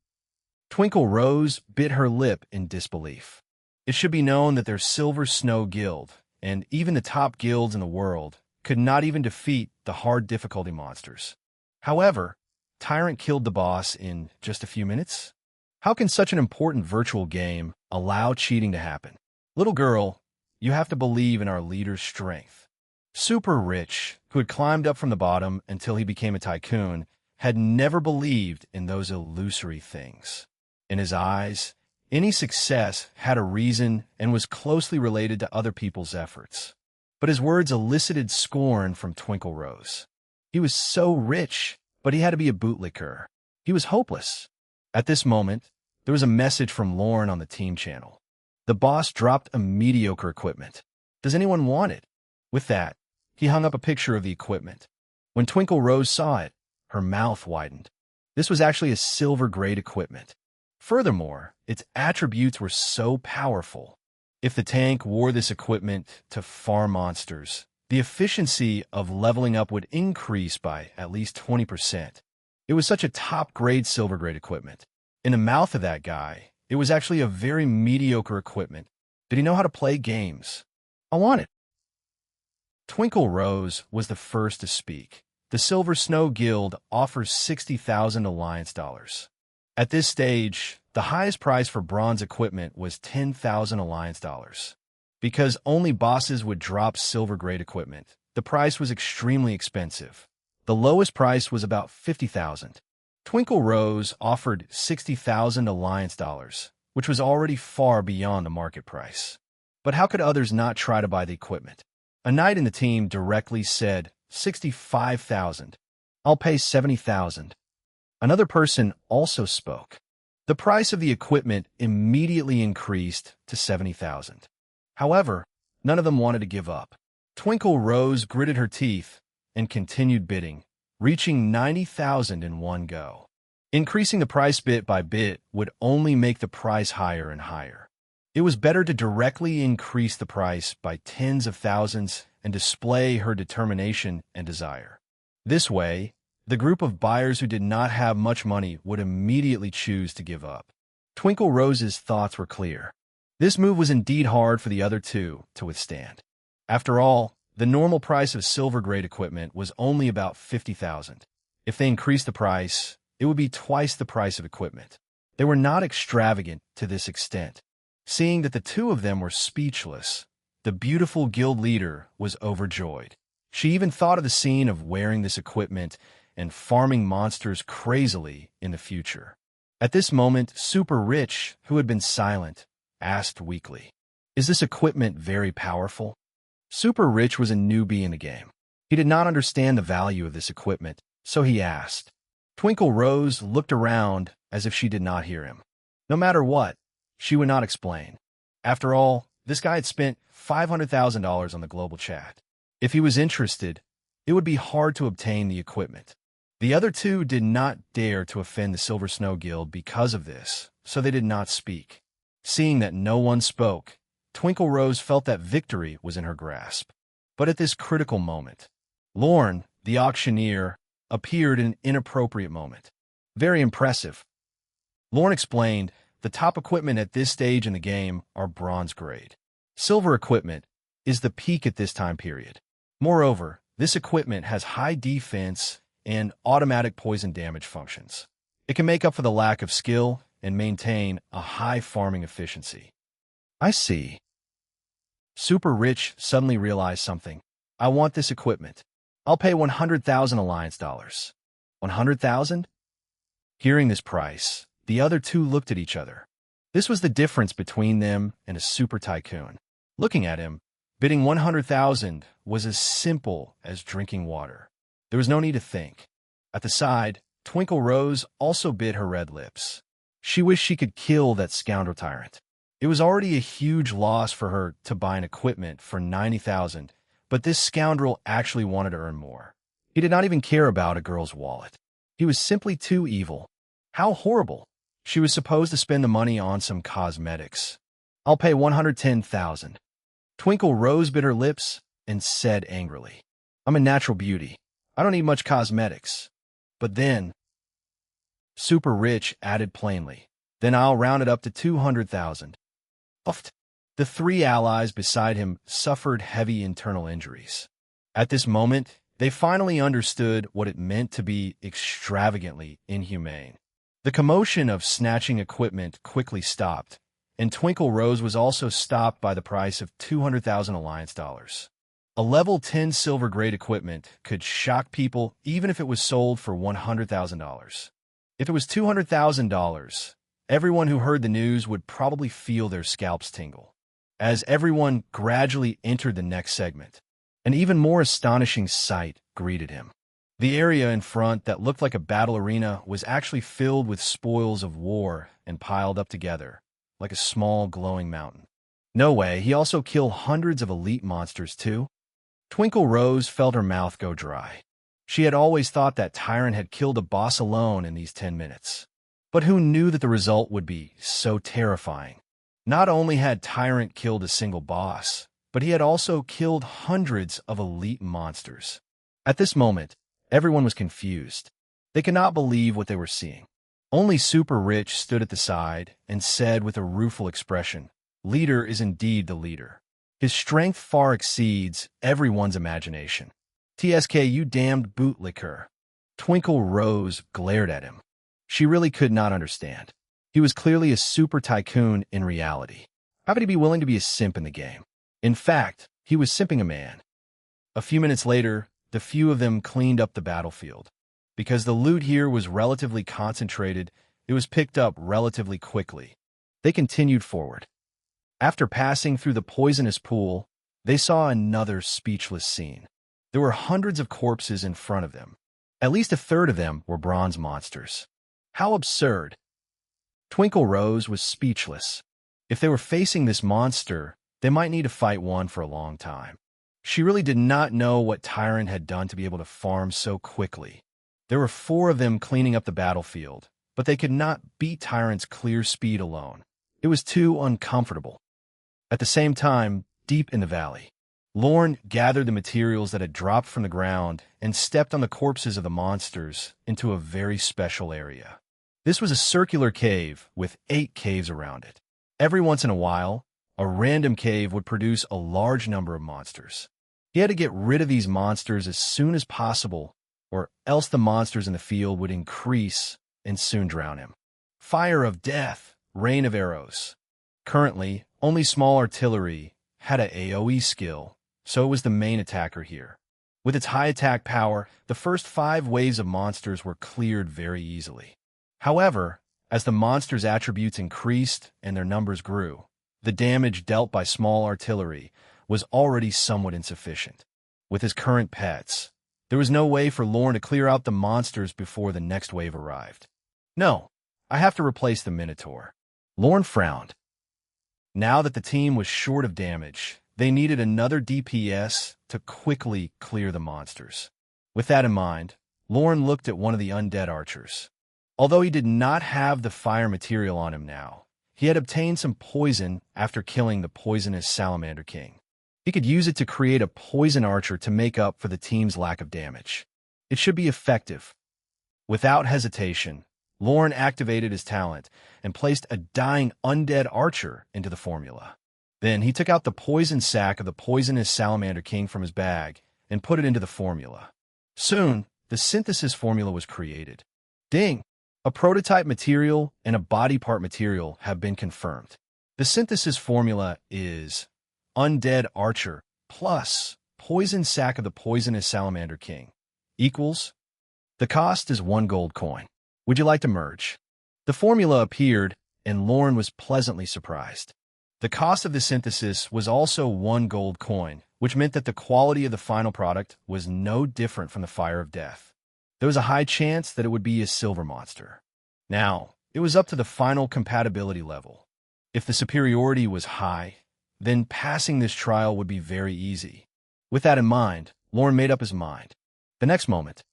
Twinkle Rose bit her lip in disbelief. It should be known that their Silver Snow Guild, and even the top guilds in the world, could not even defeat the hard difficulty monsters. However, Tyrant killed the boss in just a few minutes? How can such an important virtual game allow cheating to happen? Little girl, you have to believe in our leader's strength. Super Rich, who had climbed up from the bottom until he became a tycoon, had never believed in those illusory things. In his eyes, any success had a reason and was closely related to other people's efforts. But his words elicited scorn from Twinkle Rose. He was so rich, but he had to be a bootlicker. He was hopeless. At this moment, there was a message from Lorne on the team channel. The boss dropped a mediocre equipment. Does anyone want it? With that, he hung up a picture of the equipment. When Twinkle Rose saw it, her mouth widened. This was actually a silver-grade equipment. Furthermore, its attributes were so powerful. If the tank wore this equipment to farm monsters, the efficiency of leveling up would increase by at least 20%. It was such a top-grade silver-grade equipment. In the mouth of that guy, it was actually a very mediocre equipment. Did he know how to play games? I want it. Twinkle Rose was the first to speak. The Silver Snow Guild offers 60,000 Alliance dollars. At this stage, the highest price for bronze equipment was 10,000 Alliance dollars. Because only bosses would drop silver-grade equipment, the price was extremely expensive. The lowest price was about 50,000. Twinkle Rose offered 60,000 Alliance dollars, which was already far beyond the market price. But how could others not try to buy the equipment? A knight in the team directly said, 65,000. I'll pay 70,000. Another person also spoke. The price of the equipment immediately increased to 70,000. However, none of them wanted to give up. Twinkle Rose gritted her teeth and continued bidding, reaching 90,000 in one go. Increasing the price bit by bit would only make the price higher and higher. It was better to directly increase the price by tens of thousands and display her determination and desire. This way, the group of buyers who did not have much money would immediately choose to give up. Twinkle Rose's thoughts were clear. This move was indeed hard for the other two to withstand. After all, the normal price of silver-grade equipment was only about 50,000. If they increased the price, it would be twice the price of equipment. They were not extravagant to this extent. Seeing that the two of them were speechless, the beautiful guild leader was overjoyed. She even thought of the scene of wearing this equipment and farming monsters crazily in the future. At this moment, Super Rich, who had been silent, asked weakly, "Is this equipment very powerful?" Super Rich was a newbie in the game. He did not understand the value of this equipment, so he asked. Twinkle Rose looked around as if she did not hear him. No matter what, she would not explain. After all, this guy had spent $500,000 on the global chat. If he was interested, it would be hard to obtain the equipment. The other two did not dare to offend the Silver Snow Guild because of this, so they did not speak. Seeing that no one spoke, Twinkle Rose felt that victory was in her grasp. But at this critical moment, Lorne, the auctioneer, appeared in an inappropriate moment. Very impressive. Lorne explained, the top equipment at this stage in the game are bronze grade. Silver equipment is the peak at this time period. Moreover, this equipment has high defense and automatic poison damage functions. It can make up for the lack of skill and maintain a high farming efficiency. I see. Super Rich suddenly realized something. I want this equipment. I'll pay 100,000 Alliance dollars. 100,000? Hearing this price, the other two looked at each other. This was the difference between them and a super tycoon. Looking at him, bidding 100,000 was as simple as drinking water. There was no need to think. At the side, Twinkle Rose also bit her red lips. She wished she could kill that scoundrel tyrant. It was already a huge loss for her to buy an equipment for 90,000, but this scoundrel actually wanted to earn more. He did not even care about a girl's wallet. He was simply too evil. How horrible. She was supposed to spend the money on some cosmetics. I'll pay 110,000. Twinkle Rose bit her lips and said angrily, I'm a natural beauty. I don't need much cosmetics. But then, Super Rich added plainly, then I'll round it up to 200,000. The three allies beside him suffered heavy internal injuries. At this moment, they finally understood what it meant to be extravagantly inhumane. The commotion of snatching equipment quickly stopped, and Twinkle Rose was also stopped by the price of 200,000 Alliance dollars. A level 10 silver grade equipment could shock people even if it was sold for $100,000. If it was $200,000, everyone who heard the news would probably feel their scalps tingle. As everyone gradually entered the next segment, an even more astonishing sight greeted him. The area in front that looked like a battle arena was actually filled with spoils of war and piled up together, like a small glowing mountain. No way, he also killed hundreds of elite monsters too? Twinkle Rose felt her mouth go dry. She had always thought that Tyrant had killed a boss alone in these 10 minutes. But who knew that the result would be so terrifying? Not only had Tyrant killed a single boss, but he had also killed hundreds of elite monsters. At this moment, everyone was confused. They could not believe what they were seeing. Only Super Rich stood at the side and said with a rueful expression, Leader is indeed the leader. His strength far exceeds everyone's imagination. TSK, you damned bootlicker. Twinkle Rose glared at him. She really could not understand. He was clearly a super tycoon in reality. How could he be willing to be a simp in the game? In fact, he was simping a man. A few minutes later, the few of them cleaned up the battlefield. Because the loot here was relatively concentrated, it was picked up relatively quickly. They continued forward. After passing through the poisonous pool, they saw another speechless scene. There were hundreds of corpses in front of them. At least a third of them were bronze monsters. How absurd! Twinkle Rose was speechless. If they were facing this monster, they might need to fight one for a long time. She really did not know what Tyrant had done to be able to farm so quickly. There were 4 of them cleaning up the battlefield, but they could not beat Tyrant's clear speed alone. It was too uncomfortable. At the same time, deep in the valley, Lorne gathered the materials that had dropped from the ground and stepped on the corpses of the monsters into a very special area. This was a circular cave with 8 caves around it. Every once in a while, a random cave would produce a large number of monsters. He had to get rid of these monsters as soon as possible, or else the monsters in the field would increase and soon drown him. Fire of death, rain of arrows. Currently, only small artillery had an AoE skill, so it was the main attacker here. With its high attack power, the first 5 waves of monsters were cleared very easily. However, as the monsters' attributes increased and their numbers grew, the damage dealt by small artillery was already somewhat insufficient. With his current pets, there was no way for Lorne to clear out the monsters before the next wave arrived. No, I have to replace the Minotaur. Lorne frowned. Now that the team was short of damage, they needed another DPS to quickly clear the monsters. With that in mind, Lorne looked at one of the undead archers. Although he did not have the fire material on him now, he had obtained some poison after killing the poisonous Salamander King. He could use it to create a poison archer to make up for the team's lack of damage. It should be effective. Without hesitation, Lorne activated his talent and placed a dying undead archer into the formula. Then he took out the poison sac of the poisonous Salamander King from his bag and put it into the formula. Soon, the synthesis formula was created. Ding! A prototype material and a body part material have been confirmed. The synthesis formula is Undead Archer plus Poison Sac of the Poisonous Salamander King equals. The cost is 1 gold coin. Would you like to merge? The formula appeared, and Lorne was pleasantly surprised. The cost of the synthesis was also 1 gold coin, which meant that the quality of the final product was no different from the Fire of Death. There was a high chance that it would be a silver monster. Now, it was up to the final compatibility level. If the superiority was high, then passing this trial would be very easy. With that in mind, Lorne made up his mind. The next moment,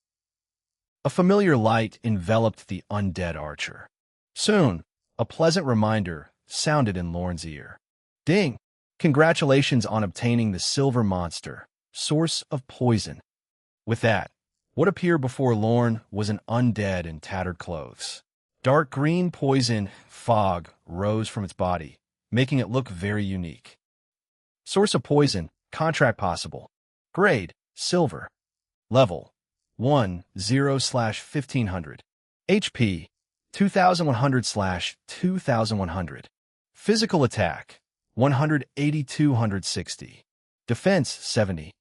a familiar light enveloped the undead archer. Soon, a pleasant reminder sounded in Lorne's ear. Ding! Congratulations on obtaining the silver monster, source of poison. With that, what appeared before Lorne was an undead in tattered clothes. Dark green poison fog rose from its body, making it look very unique. Source of poison, contract possible. Grade, silver. Level, 1-0/1500. HP, 2100/2100. Physical attack, 180-260. Defense, 70.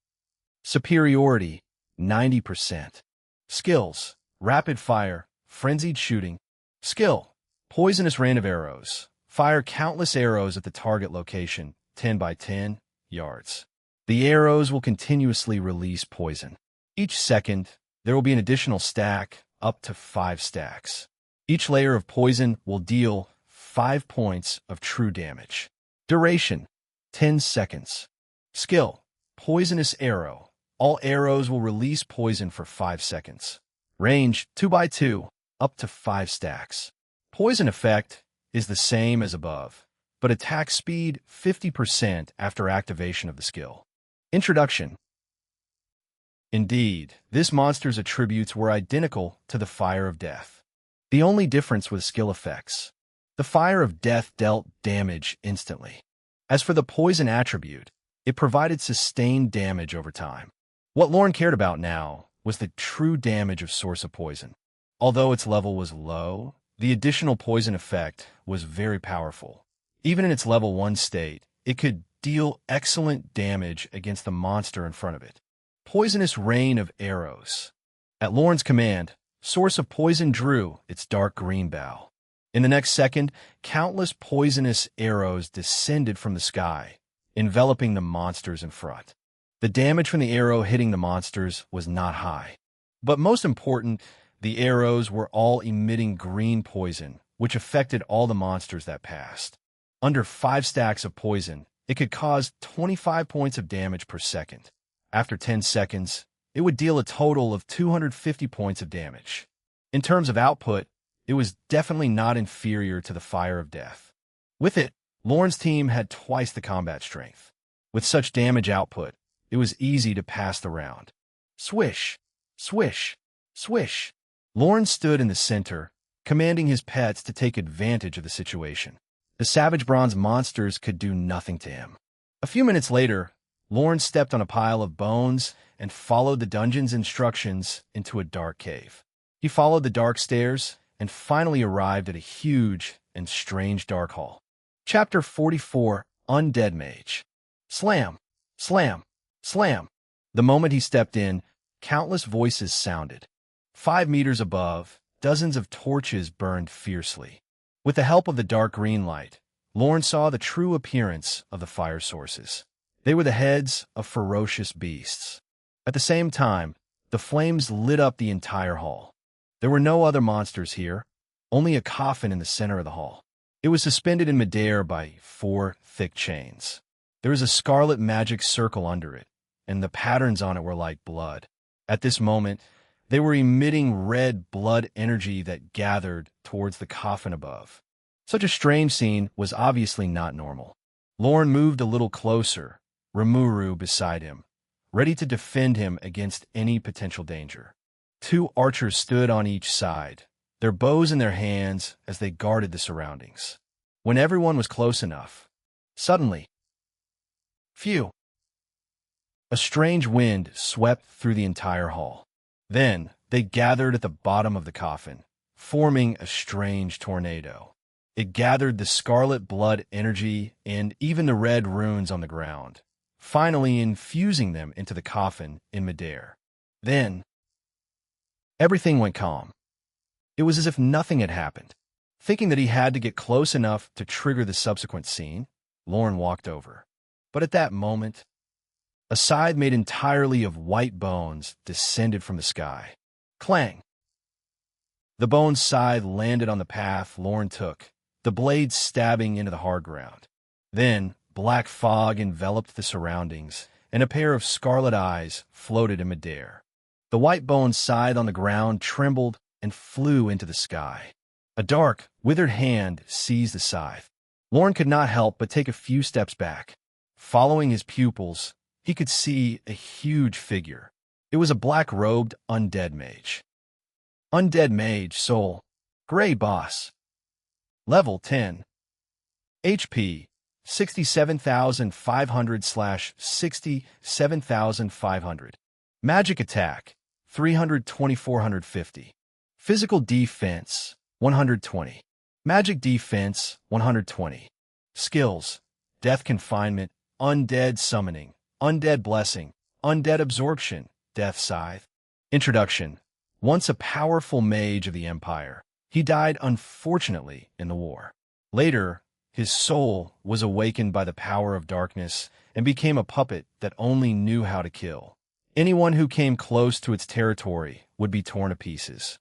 Superiority, 90%. Skills, rapid fire, frenzied shooting. Skill, poisonous rain of arrows. Fire countless arrows at the target location, 10 by 10 yards. The arrows will continuously release poison. Each second, there will be an additional stack, up to 5 stacks. Each layer of poison will deal 5 points of true damage. Duration, 10 seconds. Skill, poisonous arrow. All arrows will release poison for 5 seconds. Range, 2 by 2, up to 5 stacks. Poison effect is the same as above, but attack speed 50% after activation of the skill. Introduction. Indeed, this monster's attributes were identical to the Fire of Death. The only difference was skill effects. The Fire of Death dealt damage instantly. As for the poison attribute, it provided sustained damage over time. What Lorne cared about now was the true damage of Source of Poison. Although its level was low, the additional poison effect was very powerful. Even in its level 1 state, it could deal excellent damage against the monster in front of it. Poisonous rain of arrows. At Lorne's command, Source of Poison drew its dark green bow. In the next second, countless poisonous arrows descended from the sky, enveloping the monsters in front. The damage from the arrow hitting the monsters was not high. But most important, the arrows were all emitting green poison, which affected all the monsters that passed. Under 5 stacks of poison, it could cause 25 points of damage per second. After 10 seconds, it would deal a total of 250 points of damage. In terms of output, it was definitely not inferior to the Fire of Death. With it, Lorne's team had twice the combat strength. With such damage output, it was easy to pass the round. Swish, swish, swish. Lorne stood in the center, commanding his pets to take advantage of the situation. The savage bronze monsters could do nothing to him. A few minutes later, Lorne stepped on a pile of bones and followed the dungeon's instructions into a dark cave. He followed the dark stairs and finally arrived at a huge and strange dark hall. Chapter 44, Undead Mage. Slam, slam, slam. The moment he stepped in, countless voices sounded. 5 meters above, dozens of torches burned fiercely. With the help of the dark green light, Lorne saw the true appearance of the fire sources. They were the heads of ferocious beasts. At the same time, the flames lit up the entire hall. There were no other monsters here, only a coffin in the center of the hall. It was suspended in midair by 4 thick chains. There was a scarlet magic circle under it, and the patterns on it were like blood. At this moment, They were emitting red blood energy that gathered towards the coffin above. Such a strange scene was obviously not normal. Lorne moved a little closer, Rimuru beside him, ready to defend him against any potential danger. Two archers stood on each side, their bows in their hands as they guarded the surroundings. When everyone was close enough, suddenly, phew! A strange wind swept through the entire hall. Then, they gathered at the bottom of the coffin, forming a strange tornado. It gathered the scarlet blood energy and even the red runes on the ground, finally infusing them into the coffin in midair. Then, everything went calm. It was as if nothing had happened. Thinking that he had to get close enough to trigger the subsequent scene, Lorne walked over. But at that moment, a scythe made entirely of white bones descended from the sky. Clang! The bone scythe landed on the path Lorne took, the blade stabbing into the hard ground. Then, black fog enveloped the surroundings, and a pair of scarlet eyes floated in midair. The white bone scythe on the ground trembled and flew into the sky. A dark, withered hand seized the scythe. Lorne could not help but take a few steps back. Following his pupils, he could see a huge figure. It was a black-robed undead mage. Undead mage, soul, gray boss. Level 10. HP, 67,500/67,500. Magic attack, 320-450. Physical defense, 120. Magic defense, 120. Skills, death confinement, undead summoning, undead blessing, undead absorption, death scythe. Introduction. Once a powerful mage of the Empire, he died unfortunately in the war. Later, his soul was awakened by the power of darkness and became a puppet that only knew how to kill. Anyone who came close to its territory would be torn to pieces.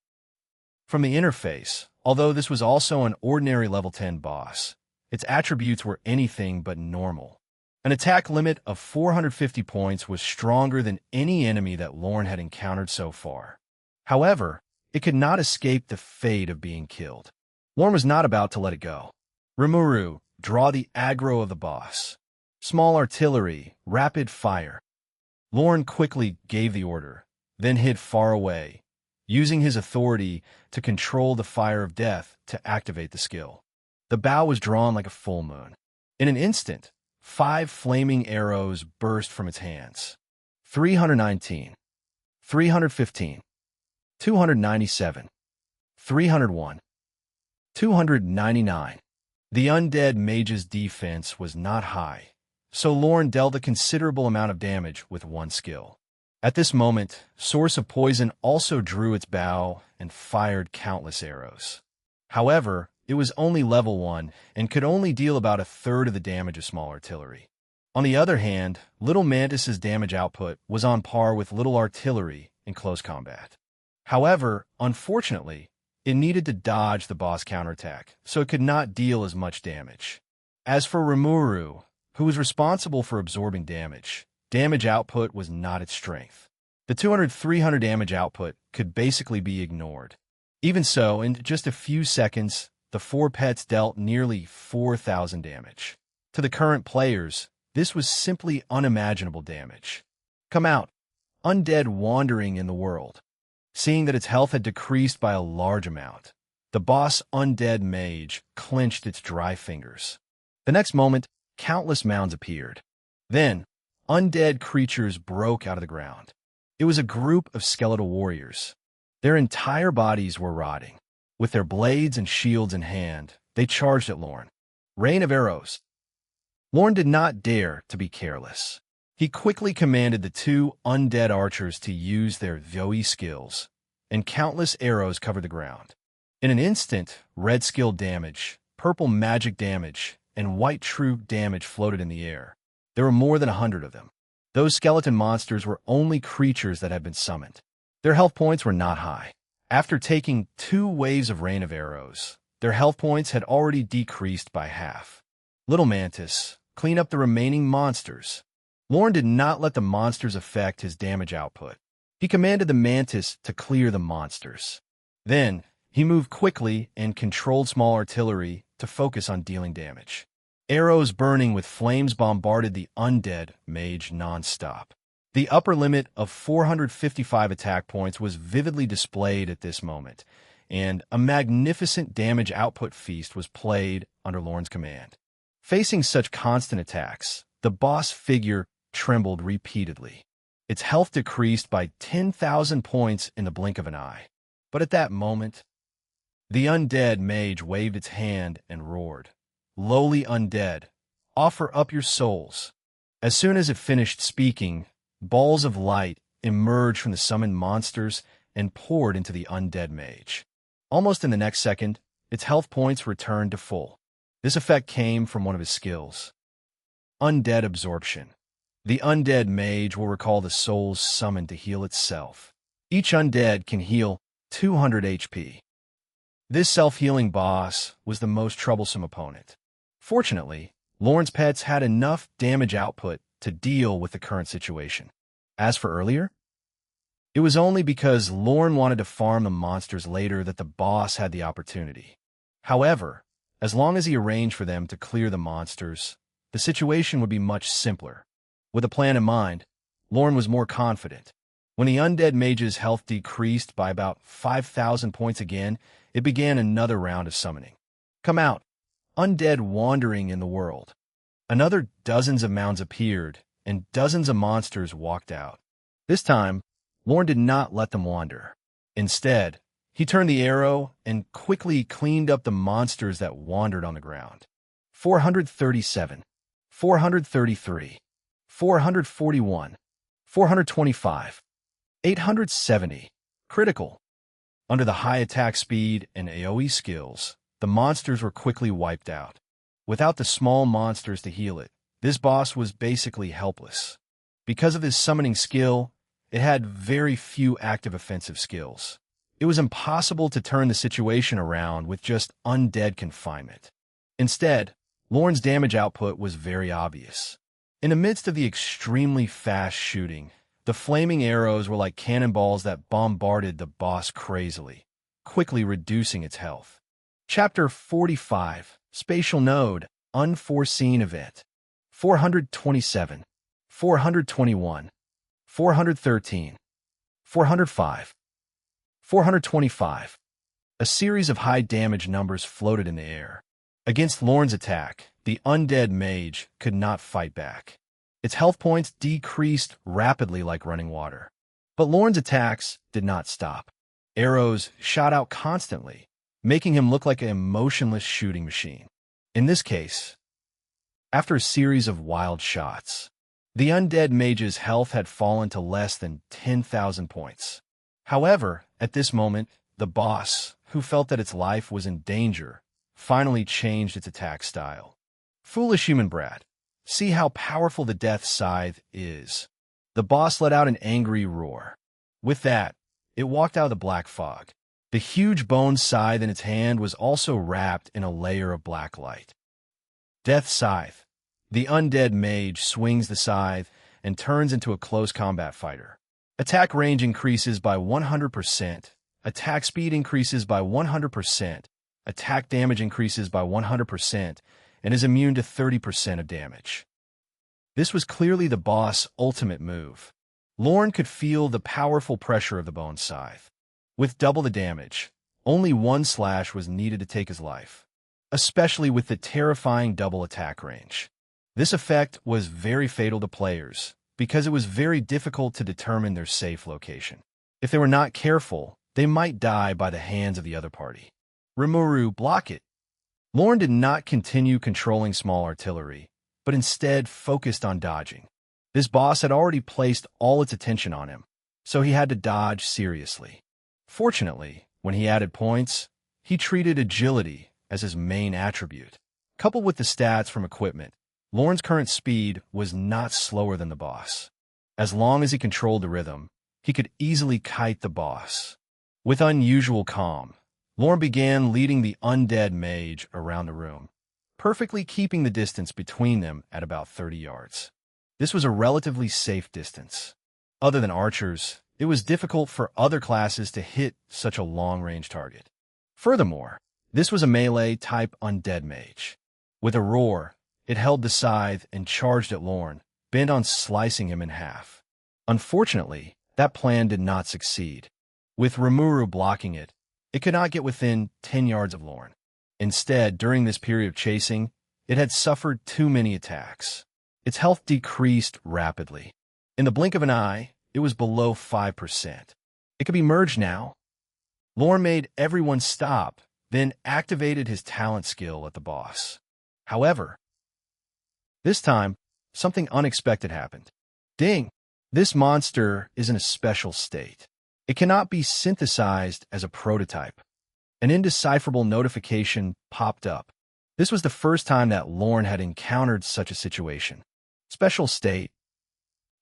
From the interface, although this was also an ordinary level 10 boss, its attributes were anything but normal. An attack limit of 450 points was stronger than any enemy that Lorne had encountered so far. However, it could not escape the fate of being killed. Lorne was not about to let it go. Rimuru, draw the aggro of the boss. Small artillery, rapid fire. Lorne quickly gave the order, then hid far away, using his authority to control the fire of death to activate the skill. The bow was drawn like a full moon. In an instant, 5 flaming arrows burst from its hands. 319, 315, 297, 301, 299. The undead mage's defense was not high, so Lorne dealt a considerable amount of damage with one skill. At this moment, Source of Poison also drew its bow and fired countless arrows. However, it was only level 1 and could only deal about a third of the damage of small artillery. On the other hand, Little Mantis's damage output was on par with Little Artillery in close combat. However, unfortunately, it needed to dodge the boss counterattack, so it could not deal as much damage. As for Rimuru, who was responsible for absorbing damage output was not its strength. The 200-300 damage output could basically be ignored. Even so, in just a few seconds, the 4 pets dealt nearly 4,000 damage. To the current players, this was simply unimaginable damage. Come out, undead wandering in the world. Seeing that its health had decreased by a large amount, the boss undead mage clenched its dry fingers. The next moment, countless mounds appeared. Then, undead creatures broke out of the ground. It was a group of skeletal warriors. Their entire bodies were rotting. With their blades and shields in hand, they charged at Lorne. Rain of arrows. Lorne did not dare to be careless. He quickly commanded the 2 undead archers to use their Voe skills, and countless arrows covered the ground. In an instant, red skill damage, purple magic damage, and white troop damage floated in the air. There were more than 100 of them. Those skeleton monsters were only creatures that had been summoned. Their health points were not high. After taking 2 waves of rain of arrows, their health points had already decreased by half. Little Mantis, clean up the remaining monsters. Lorne did not let the monsters affect his damage output. He commanded the mantis to clear the monsters. Then, he moved quickly and controlled small artillery to focus on dealing damage. Arrows burning with flames bombarded the undead mage non-stop. The upper limit of 455 attack points was vividly displayed at this moment, and a magnificent damage output feast was played under Lorne's command. Facing such constant attacks, the boss figure trembled repeatedly. Its health decreased by 10,000 points in the blink of an eye. But at that moment, the undead mage waved its hand and roared, "Lowly undead, offer up your souls." As soon as it finished speaking, balls of light emerged from the summoned monsters and poured into the undead mage. Almost in the next second, its health points returned to full. This effect came from one of his skills, Undead Absorption. The undead mage will recall the souls summoned to heal itself. Each undead can heal 200 HP. This self-healing boss was the most troublesome opponent. Fortunately, Lorne's pets had enough damage output to deal with the current situation. As for earlier, it was only because Lorne wanted to farm the monsters later that the boss had the opportunity. However, as long as he arranged for them to clear the monsters, the situation would be much simpler. With a plan in mind, Lorne was more confident. When the undead mage's health decreased by about 5,000 points again, it began another round of summoning. "Come out, undead wandering in the world." Another dozens of mounds appeared, and dozens of monsters walked out. This time, Lorne did not let them wander. Instead, he turned the arrow and quickly cleaned up the monsters that wandered on the ground. 437, 433, 441, 425, 870. Critical. Under the high attack speed and AoE skills, the monsters were quickly wiped out. Without the small monsters to heal it, this boss was basically helpless. Because of his summoning skill, it had very few active offensive skills. It was impossible to turn the situation around with just undead confinement. Instead, Lorne's damage output was very obvious. In the midst of the extremely fast shooting, the flaming arrows were like cannonballs that bombarded the boss crazily, quickly reducing its health. Chapter 45, Spatial Node, Unforeseen Event. 427, 421, 413, 405, 425. A series of high damage numbers floated in the air. Against Lorne's attack, the undead mage could not fight back. Its health points decreased rapidly like running water. But Lorne's attacks did not stop. Arrows shot out constantly, making him look like a motionless shooting machine. In this case, after a series of wild shots, the undead mage's health had fallen to less than 10,000 points. However, at this moment, the boss, who felt that its life was in danger, finally changed its attack style. "Foolish human brat, see how powerful the death scythe is." The boss let out an angry roar. With that, it walked out of the black fog. The huge bone scythe in its hand was also wrapped in a layer of black light. Death Scythe. The undead mage swings the scythe and turns into a close combat fighter. Attack range increases by 100%. Attack speed increases by 100%. Attack damage increases by 100%, and is immune to 30% of damage. This was clearly the boss' ultimate move. Lorne could feel the powerful pressure of the bone scythe. With double the damage, only one slash was needed to take his life, especially with the terrifying double attack range. This effect was very fatal to players, because it was very difficult to determine their safe location. If they were not careful, they might die by the hands of the other party. Rimuru, block it. Lorne did not continue controlling small artillery, but instead focused on dodging. This boss had already placed all its attention on him, so he had to dodge seriously. Fortunately, when he added points, he treated agility as his main attribute. Coupled with the stats from equipment, Lorne's current speed was not slower than the boss. As long as he controlled the rhythm, he could easily kite the boss. With unusual calm, Lorne began leading the undead mage around the room, perfectly keeping the distance between them at about 30 yards. This was a relatively safe distance. Other than archers, it was difficult for other classes to hit such a long-range target. Furthermore, this was a melee-type undead mage. With a roar, it held the scythe and charged at Lorne, bent on slicing him in half. Unfortunately, that plan did not succeed. With Rimuru blocking it, it could not get within 10 yards of Lorne. Instead, during this period of chasing, it had suffered too many attacks. Its health decreased rapidly. In the blink of an eye, it was below 5%. It could be merged now. Lorne made everyone stop, then activated his talent skill at the boss. However, this time, something unexpected happened. Ding! This monster is in a special state. It cannot be synthesized as a prototype. An indecipherable notification popped up. This was the first time that Lorne had encountered such a situation. Special state.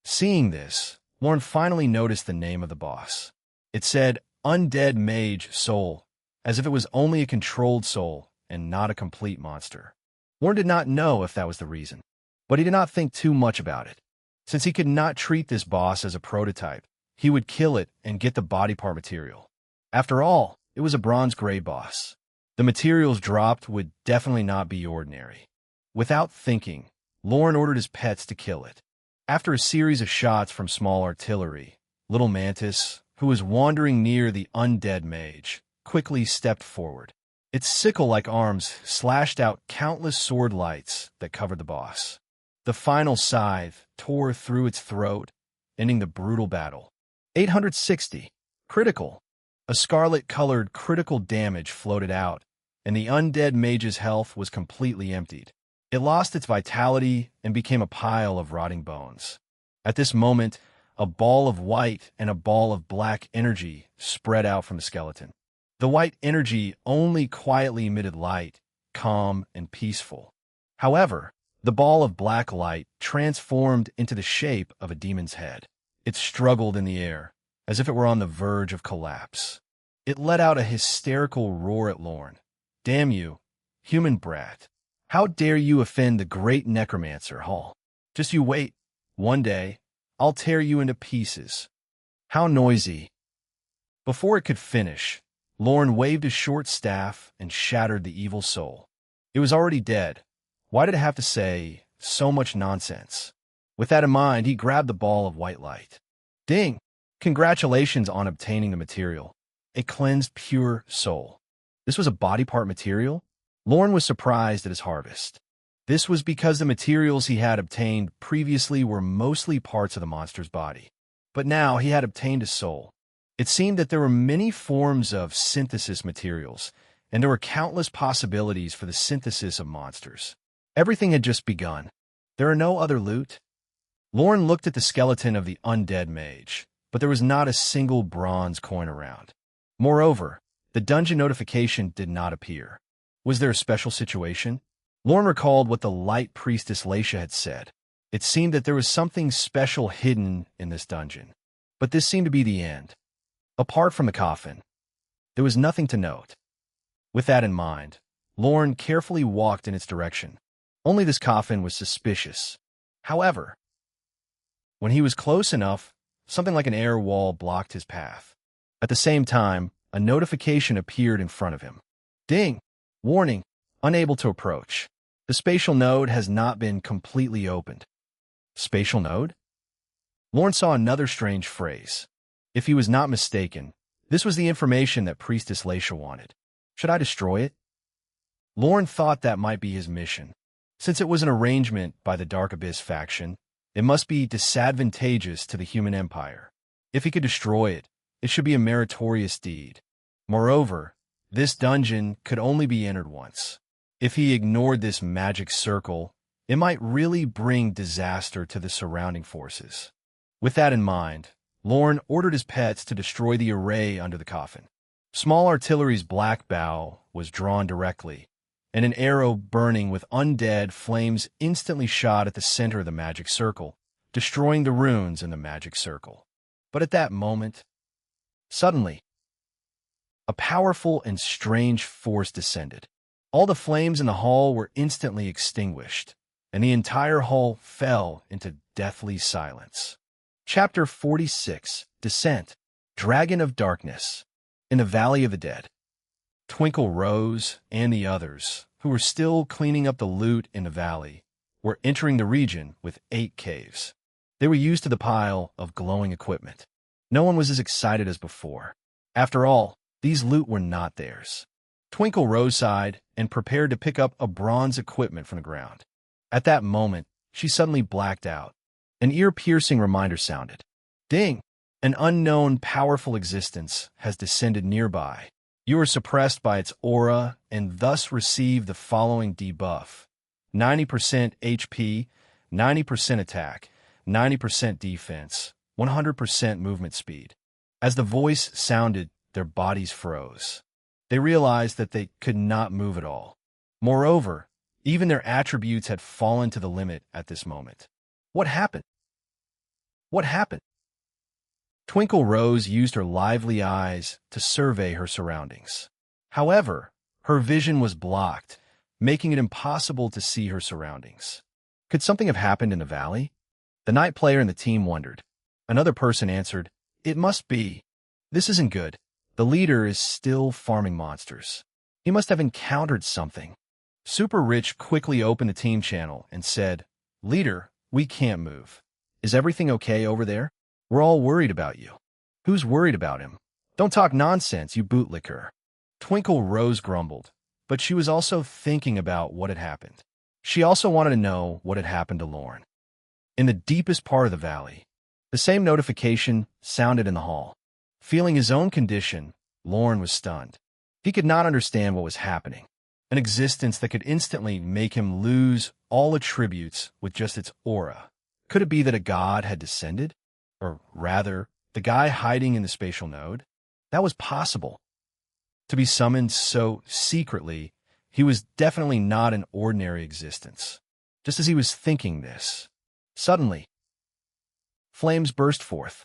Seeing this, Lorne finally noticed the name of the boss. It said, Undead Mage Soul, as if it was only a controlled soul and not a complete monster. Lorne did not know if that was the reason, but he did not think too much about it. Since he could not treat this boss as a prototype, he would kill it and get the body part material. After all, it was a bronze-gray boss. The materials dropped would definitely not be ordinary. Without thinking, Lorne ordered his pets to kill it. After a series of shots from small artillery, Little Mantis, who was wandering near the undead mage, quickly stepped forward. Its sickle-like arms slashed out countless sword lights that covered the boss. The final scythe tore through its throat, ending the brutal battle. 860. Critical. A scarlet-colored critical damage floated out, and the undead mage's health was completely emptied. It lost its vitality and became a pile of rotting bones. At this moment, a ball of white and a ball of black energy spread out from the skeleton. The white energy only quietly emitted light, calm and peaceful. However, the ball of black light transformed into the shape of a demon's head. It struggled in the air, as if it were on the verge of collapse. It let out a hysterical roar at Lorne. Damn you, human brat. How dare you offend the great necromancer, Hall? Just you wait. One day, I'll tear you into pieces. How noisy. Before it could finish, Lorne waved his short staff and shattered the evil soul. It was already dead. Why did it have to say so much nonsense? With that in mind, he grabbed the ball of white light. Ding! Congratulations on obtaining the material. A cleansed pure soul. This was a body part material? Lorne was surprised at his harvest. This was because the materials he had obtained previously were mostly parts of the monster's body. But now he had obtained a soul. It seemed that there were many forms of synthesis materials, and there were countless possibilities for the synthesis of monsters. Everything had just begun. There are no other loot? Lorne looked at the skeleton of the undead mage, but there was not a single bronze coin around. Moreover, the dungeon notification did not appear. Was there a special situation? Lorne recalled what the light priestess Laisha had said. It seemed that there was something special hidden in this dungeon. But this seemed to be the end. Apart from the coffin, there was nothing to note. With that in mind, Lorne carefully walked in its direction. Only this coffin was suspicious. However, when he was close enough, something like an air wall blocked his path. At the same time, a notification appeared in front of him. Ding! Warning! Unable to approach. The spatial node has not been completely opened. Spatial node? Lorne saw another strange phrase. If he was not mistaken, this was the information that Priestess Laisha wanted. Should I destroy it? Lorne thought that might be his mission. Since it was an arrangement by the Dark Abyss faction, it must be disadvantageous to the human empire. If he could destroy it, it should be a meritorious deed. Moreover, this dungeon could only be entered once. If he ignored this magic circle, it might really bring disaster to the surrounding forces. With that in mind, Lorne ordered his pets to destroy the array under the coffin. Small artillery's black bow was drawn directly, and an arrow burning with undead flames instantly shot at the center of the magic circle, destroying the runes in the magic circle. But at that moment, suddenly, a powerful and strange force descended. All the flames in the hall were instantly extinguished, and the entire hall fell into deathly silence. Chapter 46, Descent, Dragon of Darkness. In the Valley of the Dead, Twinkle Rose and the others, who were still cleaning up the loot in the valley, were entering the region with 8 caves. They were used to the pile of glowing equipment. No one was as excited as before. After all, these loot were not theirs. Twinkle Rose sighed and prepared to pick up a bronze equipment from the ground. At that moment, she suddenly blacked out. An ear-piercing reminder sounded. Ding! An unknown, powerful existence has descended nearby. You are suppressed by its aura and thus receive the following debuff: 90% HP, 90% attack, 90% defense, 100% movement speed. As the voice sounded, their bodies froze. They realized that they could not move at all. Moreover, even their attributes had fallen to the limit at this moment. What happened? What happened? Twinkle Rose used her lively eyes to survey her surroundings. However, her vision was blocked, making it impossible to see her surroundings. Could something have happened in the valley? The night player and the team wondered. Another person answered, "It must be. This isn't good. The leader is still farming monsters. He must have encountered something." Super Rich quickly opened the team channel and said, "Leader, we can't move. Is everything okay over there? We're all worried about you." "Who's worried about him? Don't talk nonsense, you bootlicker." Twinkle Rose grumbled, but she was also thinking about what had happened. She also wanted to know what had happened to Lorne. In the deepest part of the valley, the same notification sounded in the hall. Feeling his own condition, Lorne was stunned. He could not understand what was happening. An existence that could instantly make him lose all attributes with just its aura. Could it be that a god had descended? Or rather, the guy hiding in the spatial node? That was possible. To be summoned so secretly, he was definitely not an ordinary existence. Just as he was thinking this, suddenly, flames burst forth.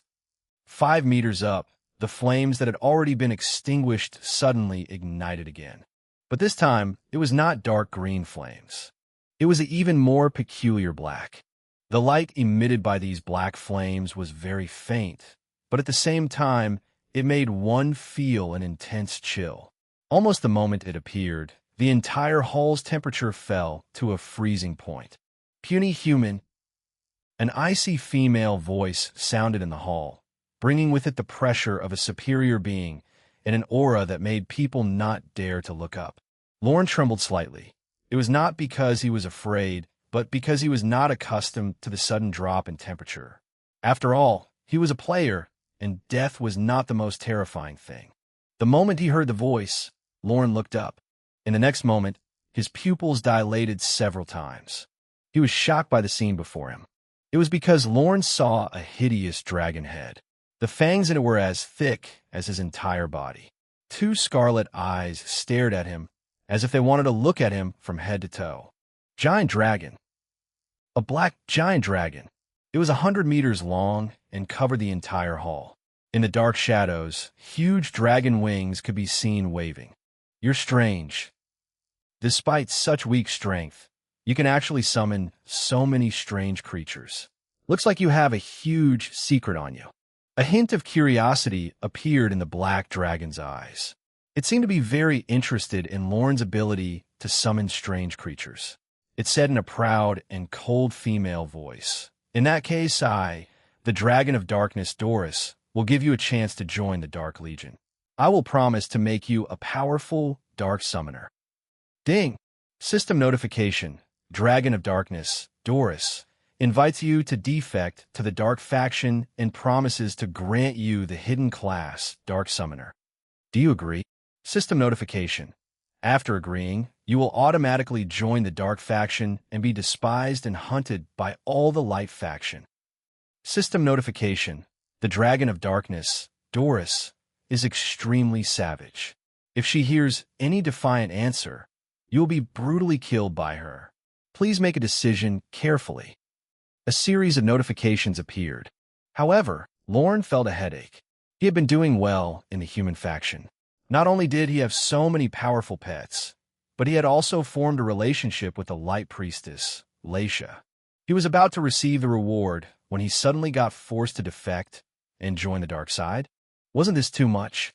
5 meters up, the flames that had already been extinguished suddenly ignited again. But this time, it was not dark green flames. It was an even more peculiar black. The light emitted by these black flames was very faint, but at the same time, it made one feel an intense chill. Almost the moment it appeared, the entire hall's temperature fell to a freezing point. "Puny human." An icy female voice sounded in the hall, bringing with it the pressure of a superior being and an aura that made people not dare to look up. Lorne trembled slightly. It was not because he was afraid, but because he was not accustomed to the sudden drop in temperature. After all, he was a player, and death was not the most terrifying thing. The moment he heard the voice, Lorne looked up. In the next moment, his pupils dilated several times. He was shocked by the scene before him. It was because Lorne saw a hideous dragon head. The fangs in it were as thick as his entire body. 2 scarlet eyes stared at him, as if they wanted to look at him from head to toe. Giant dragon. A black giant dragon. It was 100 meters long and covered the entire hall. In the dark shadows, huge dragon wings could be seen waving. "You're strange. Despite such weak strength, you can actually summon so many strange creatures. Looks like you have a huge secret on you." A hint of curiosity appeared in the black dragon's eyes. It seemed to be very interested in Lorne's ability to summon strange creatures. It said in a proud and cold female voice, "In that case, the Dragon of Darkness, Doris, will give you a chance to join the Dark Legion. I will promise to make you a powerful dark summoner." Ding! System notification. Dragon of Darkness, Doris, invites you to defect to the Dark Faction and promises to grant you the hidden class, Dark Summoner. Do you agree? System notification. After agreeing, you will automatically join the Dark Faction and be despised and hunted by all the Light Faction. System notification. The Dragon of Darkness, Doris, is extremely savage. If she hears any defiant answer, you will be brutally killed by her. Please make a decision carefully. A series of notifications appeared. However, Lorne felt a headache. He had been doing well in the human faction. Not only did he have so many powerful pets, but he had also formed a relationship with the Light Priestess, Laisha. He was about to receive the reward when he suddenly got forced to defect and join the dark side? Wasn't this too much?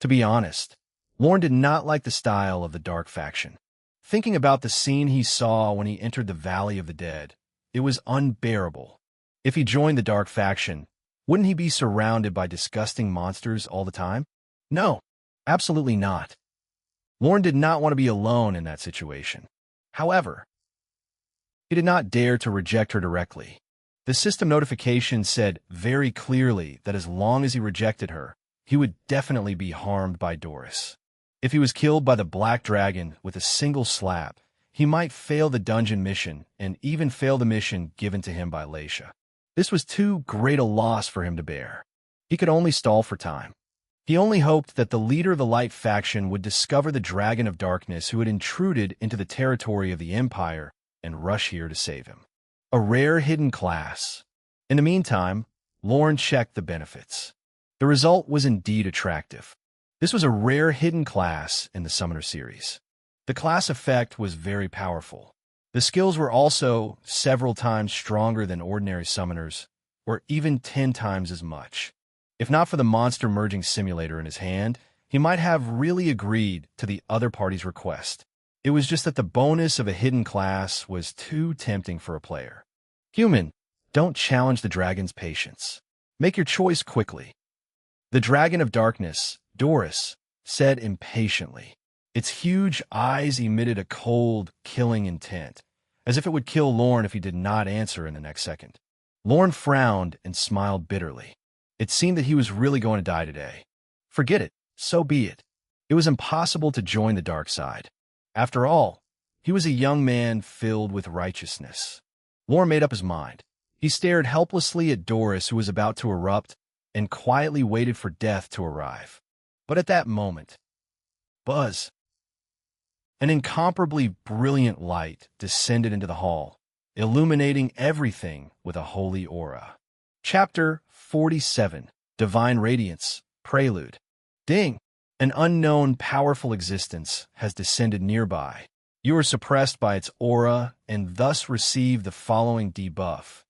To be honest, Lorne did not like the style of the dark faction. Thinking about the scene he saw when he entered the Valley of the Dead, it was unbearable. If he joined the dark faction, wouldn't he be surrounded by disgusting monsters all the time? No, absolutely not. Lorne did not want to be alone in that situation. However, he did not dare to reject her directly. The system notification said very clearly that as long as he rejected her, he would definitely be harmed by Doris. If he was killed by the Black Dragon with a single slap, he might fail the dungeon mission and even fail the mission given to him by Laisha. This was too great a loss for him to bear. He could only stall for time. He only hoped that the leader of the Light faction would discover the Dragon of Darkness who had intruded into the territory of the Empire and rush here to save him. A rare hidden class. In the meantime, Lorne checked the benefits. The result was indeed attractive. This was a rare hidden class in the Summoner series. The class effect was very powerful. The skills were also several times stronger than ordinary summoners, or even 10 times as much. If not for the monster merging simulator in his hand, he might have really agreed to the other party's request. It was just that the bonus of a hidden class was too tempting for a player. Human, don't challenge the dragon's patience. Make your choice quickly. The Dragon of Darkness, Doris, said impatiently. Its huge eyes emitted a cold, killing intent, as if it would kill Lorne if he did not answer in the next second. Lorne frowned and smiled bitterly. It seemed that he was really going to die today. Forget it, so be it. It was impossible to join the dark side. After all, he was a young man filled with righteousness. Lorne made up his mind. He stared helplessly at Doris, who was about to erupt, and quietly waited for death to arrive. But at that moment, buzz! An incomparably brilliant light descended into the hall, illuminating everything with a holy aura. Chapter 47, Divine Radiance, Prelude. Ding! An unknown, powerful existence has descended nearby. You are suppressed by its aura and thus receive the following debuff: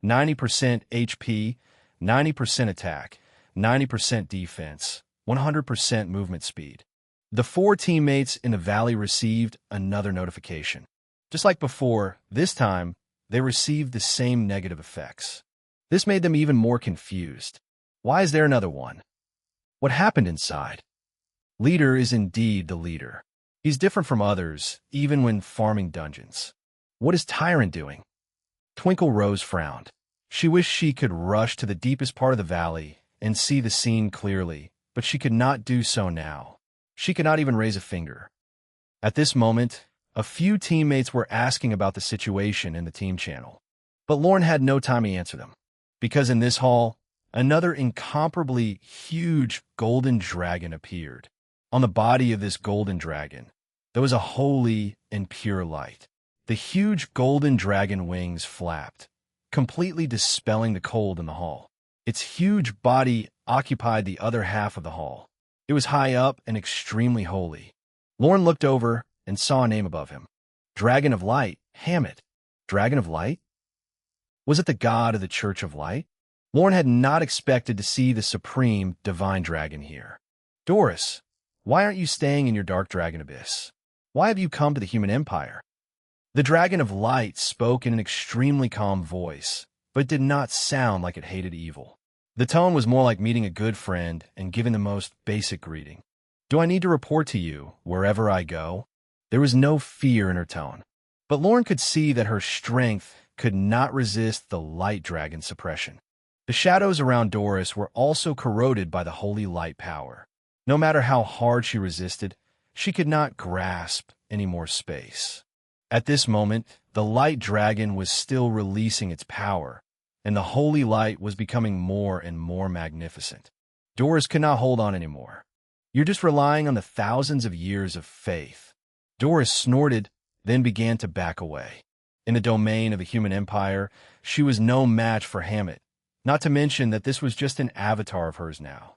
90% HP, 90% attack, 90% defense, 100% movement speed. The 4 teammates in the valley received another notification. Just like before, this time, they received the same negative effects. This made them even more confused. Why is there another one? What happened inside? Leader is indeed the leader. He's different from others, even when farming dungeons. What is Tyrant doing? Twinkle Rose frowned. She wished she could rush to the deepest part of the valley and see the scene clearly, but she could not do so now. She could not even raise a finger. At this moment, a few teammates were asking about the situation in the team channel. But Lorne had no time to answer them, because in this hall, another incomparably huge golden dragon appeared. On the body of this golden dragon, there was a holy and pure light. The huge golden dragon wings flapped, completely dispelling the cold in the hall. Its huge body occupied the other half of the hall. It was high up and extremely holy. Lorne looked over and saw a name above him. Dragon of Light, Hammett. Dragon of Light? Was it the god of the Church of Light? Lorne had not expected to see the supreme divine dragon here. Doris, why aren't you staying in your dark dragon abyss? Why have you come to the human empire? The Dragon of Light spoke in an extremely calm voice, but did not sound like it hated evil. The tone was more like meeting a good friend and giving the most basic greeting. Do I need to report to you wherever I go? There was no fear in her tone, but Lorne could see that her strength could not resist the light dragon suppression. The shadows around Doris were also corroded by the holy light power. No matter how hard she resisted, she could not grasp any more space. At this moment, the light dragon was still releasing its power, and the holy light was becoming more and more magnificent. Doris could not hold on anymore. You're just relying on the thousands of years of faith. Doris snorted, then began to back away. In the domain of the human empire, she was no match for Hammett, not to mention that this was just an avatar of hers now.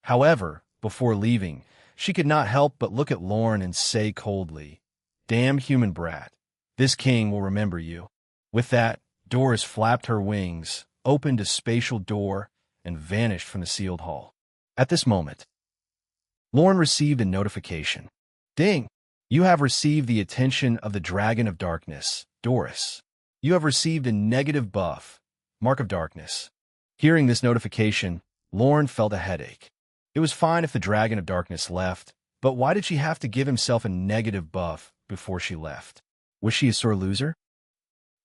However, before leaving, she could not help but look at Lorne and say coldly, "Damn human brat, this king will remember you." With that, Doris flapped her wings, opened a spatial door and vanished from the sealed hall. At this moment, Lorne received a notification. Ding! You have received the attention of the Dragon of Darkness, Doris. You have received a negative buff, Mark of Darkness. Hearing this notification, Lorne felt a headache. It was fine if the Dragon of Darkness left, but why did she have to give himself a negative buff before she left? Was she a sore loser?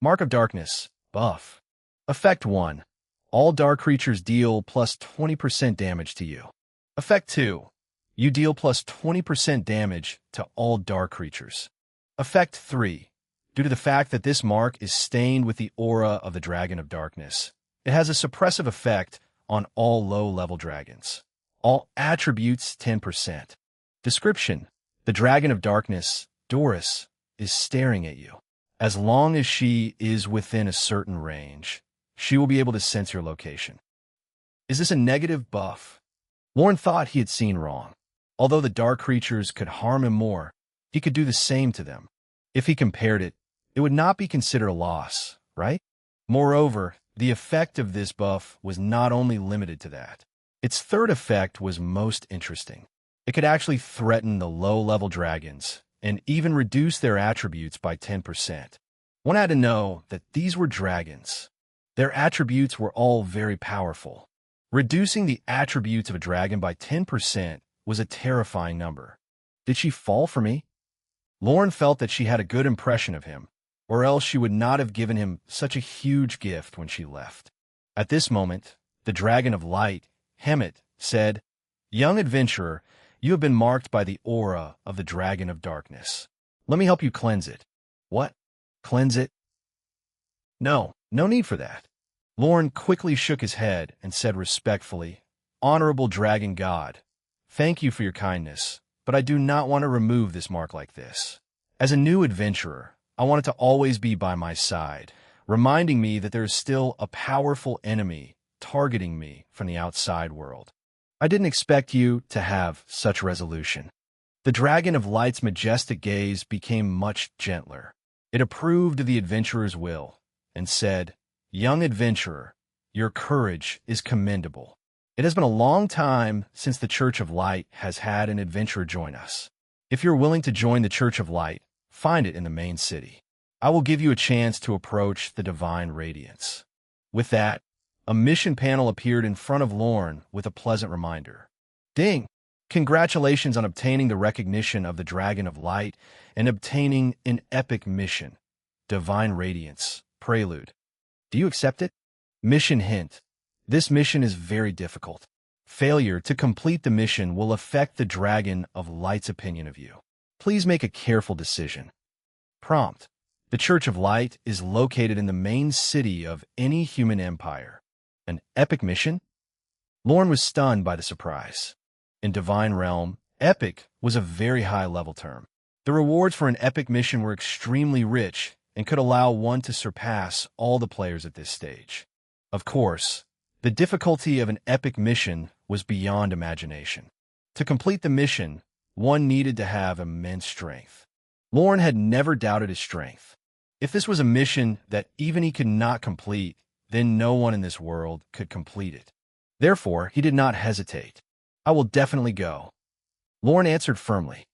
Mark of Darkness, buff. Effect 1. All dark creatures deal plus 20% damage to you. Effect 2. You deal plus 20% damage to all dark creatures. Effect 3. Due to the fact that this mark is stained with the aura of the Dragon of Darkness, it has a suppressive effect on all low-level dragons. All attributes 10%. Description: the Dragon of Darkness, Doris, is staring at you. As long as she is within a certain range, she will be able to sense your location. Is this a negative buff? Lorne thought he had seen wrong. Although the dark creatures could harm him more, he could do the same to them. If he compared it, it would not be considered a loss, right? Moreover, the effect of this buff was not only limited to that. Its third effect was most interesting. It could actually threaten the low-level dragons and even reduce their attributes by 10%. One had to know that these were dragons. Their attributes were all very powerful. Reducing the attributes of a dragon by 10% was a terrifying number. Did she fall for me? Lorne felt that she had a good impression of him, or else she would not have given him such a huge gift when she left. At this moment, the Dragon of Light, Hemet, said, "Young adventurer, you have been marked by the aura of the Dragon of Darkness. Let me help you cleanse it." What? Cleanse it? No need for that. Lorne quickly shook his head and said respectfully, "Honorable Dragon God, thank you for your kindness, but I do not want to remove this mark like this. As a new adventurer, I want it to always be by my side, reminding me that there is still a powerful enemy targeting me from the outside world. I didn't expect you to have such resolution." The Dragon of Light's majestic gaze became much gentler. It approved of the adventurer's will and said, "Young adventurer, your courage is commendable. It has been a long time since the Church of Light has had an adventurer join us. If you're willing to join the Church of Light, find it in the main city. I will give you a chance to approach the divine radiance." With that, a mission panel appeared in front of Lorne with a pleasant reminder. Ding! Congratulations on obtaining the recognition of the Dragon of Light and obtaining an epic mission. Divine Radiance. Prelude. Do you accept it? Mission hint. This mission is very difficult. Failure to complete the mission will affect the Dragon of Light's opinion of you. Please make a careful decision. Prompt. The Church of Light is located in the main city of any human empire. An epic mission? Lorne was stunned by the surprise. In Divine Realm, epic was a very high-level term. The rewards for an epic mission were extremely rich and could allow one to surpass all the players at this stage. Of course, the difficulty of an epic mission was beyond imagination. To complete the mission, one needed to have immense strength. Lorne had never doubted his strength. If this was a mission that even he could not complete, then no one in this world could complete it. Therefore, he did not hesitate. "I will definitely go," Lorne answered firmly.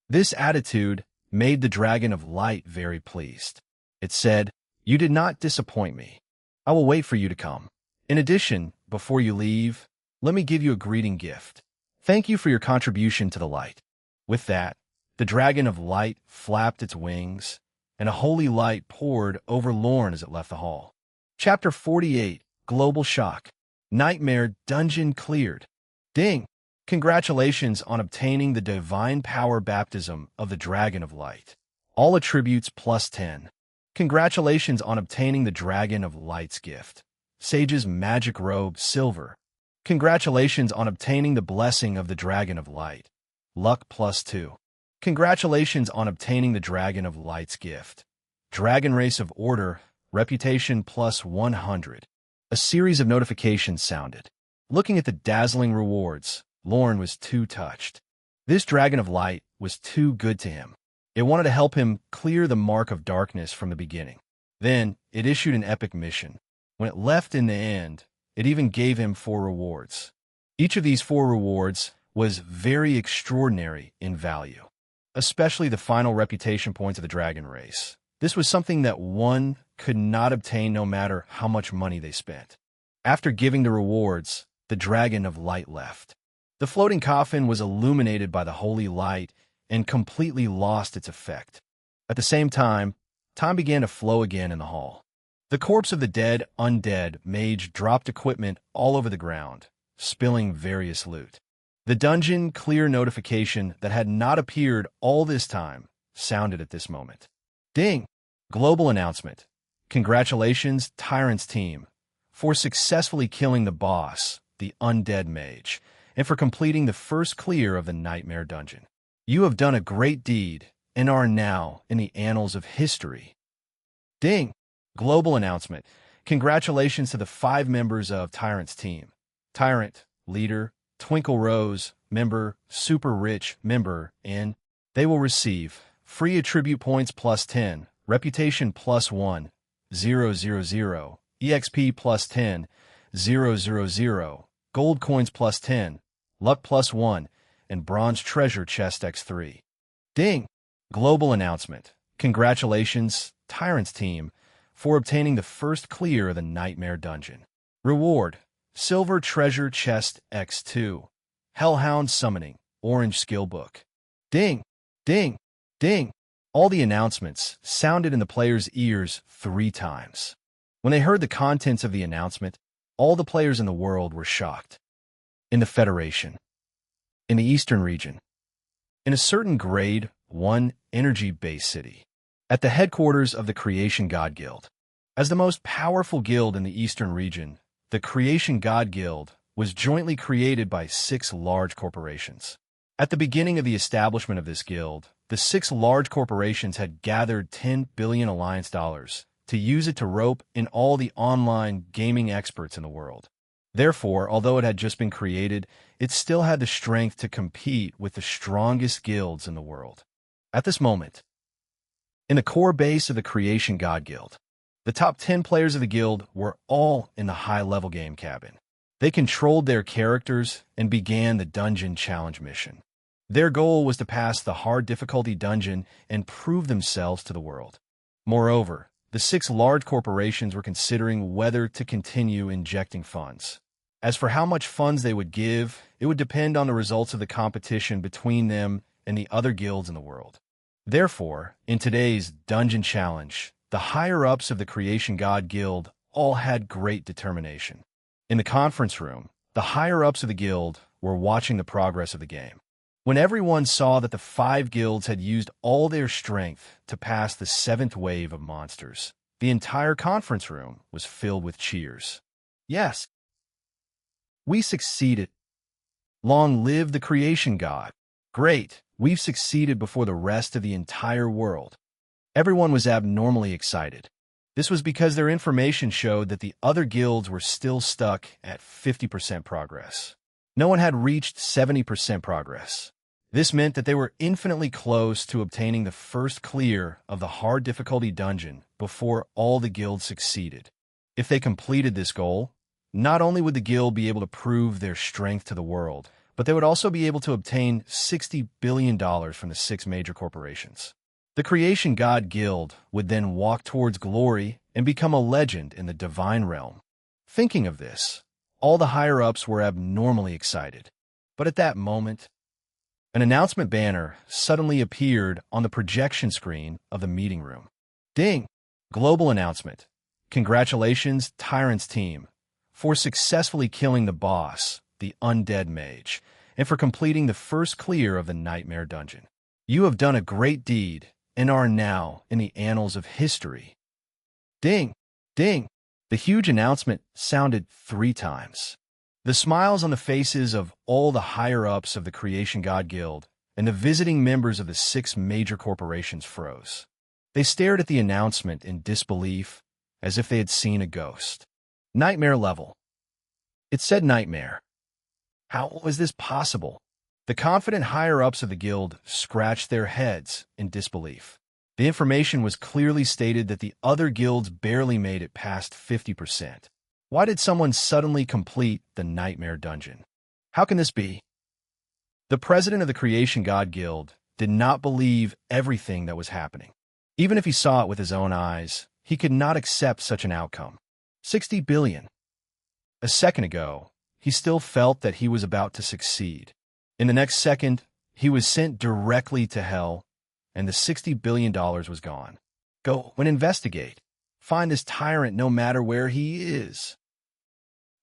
This attitude made the Dragon of Light very pleased. It said, "You did not disappoint me. I will wait for you to come. In addition, before you leave, let me give you a greeting gift. Thank you for your contribution to the light." With that, the Dragon of Light flapped its wings, and a holy light poured over Lorne as it left the hall. Chapter 48, Global Shock. Nightmare Dungeon Cleared. Ding! Congratulations on obtaining the Divine Power Baptism of the Dragon of Light. All attributes plus 10. Congratulations on obtaining the Dragon of Light's gift. Sage's Magic Robe, Silver. Congratulations on obtaining the Blessing of the Dragon of Light. Luck plus 2. Congratulations on obtaining the Dragon of Light's gift. Dragon Race of Order, Reputation plus 100. A series of notifications sounded. Looking at the dazzling rewards, Lorne was too touched. This Dragon of Light was too good to him. It wanted to help him clear the mark of darkness from the beginning. Then, it issued an epic mission. When it left in the end, it even gave him 4 rewards. Each of these 4 rewards was very extraordinary in value, especially the final reputation points of the dragon race. This was something that one could not obtain no matter how much money they spent. After giving the rewards, the dragon of light left. The floating coffin was illuminated by the holy light and completely lost its effect. At the same time began to flow again in the hall. The corpse of the dead undead mage dropped equipment all over the ground, spilling various loot. The dungeon clear notification that had not appeared all this time sounded at this moment. Ding! Global announcement. Congratulations, Tyrant's team, for successfully killing the boss, the undead mage, and for completing the first clear of the Nightmare Dungeon. You have done a great deed and are now in the annals of history. Ding! Global announcement. Congratulations to the 5 members of Tyrant's team. Tyrant, Leader, Twinkle Rose, Member, Super Rich, Member, and they will receive free attribute points plus 10, Reputation plus 1, 000, EXP plus 10, 000, Gold Coins plus 10, Luck plus 1, and Bronze Treasure Chest X3. Ding! Global announcement. Congratulations, Tyrant's team, for obtaining the first clear of the Nightmare Dungeon. Reward: Silver Treasure Chest X2. Hellhound Summoning, Orange Skill Book. Ding! Ding! Ding! All the announcements sounded in the players' ears 3 times. When they heard the contents of the announcement, all the players in the world were shocked. In the Federation, in the Eastern region, in a certain Grade 1 energy-based city, at the headquarters of the Creation God Guild. As the most powerful guild in the Eastern region, the Creation God Guild was jointly created by 6 large corporations. At the beginning of the establishment of this guild, the 6 large corporations had gathered $10 billion alliance dollars to use it to rope in all the online gaming experts in the world. Therefore, although it had just been created, it still had the strength to compete with the strongest guilds in the world. At this moment, in the core base of the Creation God Guild, the top 10 players of the guild were all in the high-level game cabin. They controlled their characters and began the dungeon challenge mission. Their goal was to pass the hard difficulty dungeon and prove themselves to the world. Moreover, the 6 large corporations were considering whether to continue injecting funds. As for how much funds they would give, it would depend on the results of the competition between them and the other guilds in the world. Therefore, in today's dungeon challenge, the higher-ups of the Creation God Guild all had great determination. In the conference room, the higher-ups of the guild were watching the progress of the game. When everyone saw that the 5 guilds had used all their strength to pass the 7th wave of monsters, the entire conference room was filled with cheers. Yes, we succeeded. Long live the Creation God. Great, we've succeeded before the rest of the entire world. Everyone was abnormally excited. This was because their information showed that the other guilds were still stuck at 50% progress. No one had reached 70% progress. This meant that they were infinitely close to obtaining the first clear of the hard difficulty dungeon before all the guilds succeeded. If they completed this goal, not only would the guild be able to prove their strength to the world, but they would also be able to obtain $60 billion from the 6 major corporations. The Creation God Guild would then walk towards glory and become a legend in the divine realm. Thinking of this, all the higher-ups were abnormally excited. But at that moment, an announcement banner suddenly appeared on the projection screen of the meeting room. Ding! Global announcement. Congratulations, Tyrant's team, for successfully killing the boss, the undead mage, and for completing the first clear of the Nightmare Dungeon. You have done a great deed and are now in the annals of history. Ding! Ding! The huge announcement sounded 3 times. The smiles on the faces of all the higher-ups of the Creation God Guild and the visiting members of the 6 major corporations froze. They stared at the announcement in disbelief, as if they had seen a ghost. Nightmare level. It said nightmare. How was this possible? The confident higher-ups of the guild scratched their heads in disbelief. The information was clearly stated that the other guilds barely made it past 50%. Why did someone suddenly complete the Nightmare Dungeon? How can this be? The president of the Creation God Guild did not believe everything that was happening. Even if he saw it with his own eyes, he could not accept such an outcome. 60 billion. A second ago, he still felt that he was about to succeed. In the next second, he was sent directly to hell, and the $60 billion was gone. Go and investigate. Find this tyrant no matter where he is.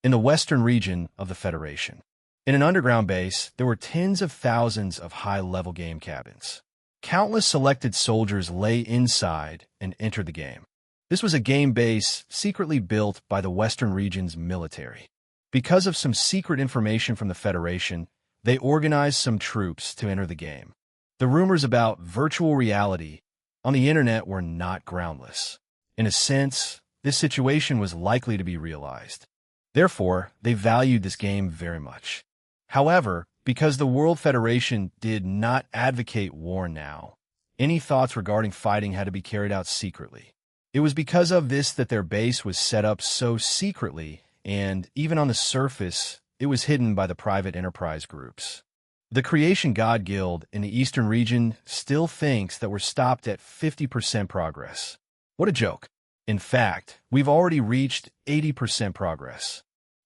In the western region of the Federation, in an underground base, there were tens of thousands of high-level game cabins. Countless selected soldiers lay inside and entered the game. This was a game base secretly built by the Western region's military. Because of some secret information from the Federation, they organized some troops to enter the game. The rumors about virtual reality on the internet were not groundless. In a sense, this situation was likely to be realized. Therefore, they valued this game very much. However, because the World Federation did not advocate war now, any thoughts regarding fighting had to be carried out secretly. It was because of this that their base was set up so secretly, and even on the surface, it was hidden by the private enterprise groups. The Creation God Guild in the Eastern region still thinks that we're stopped at 50% progress. What a joke. In fact, we've already reached 80% progress.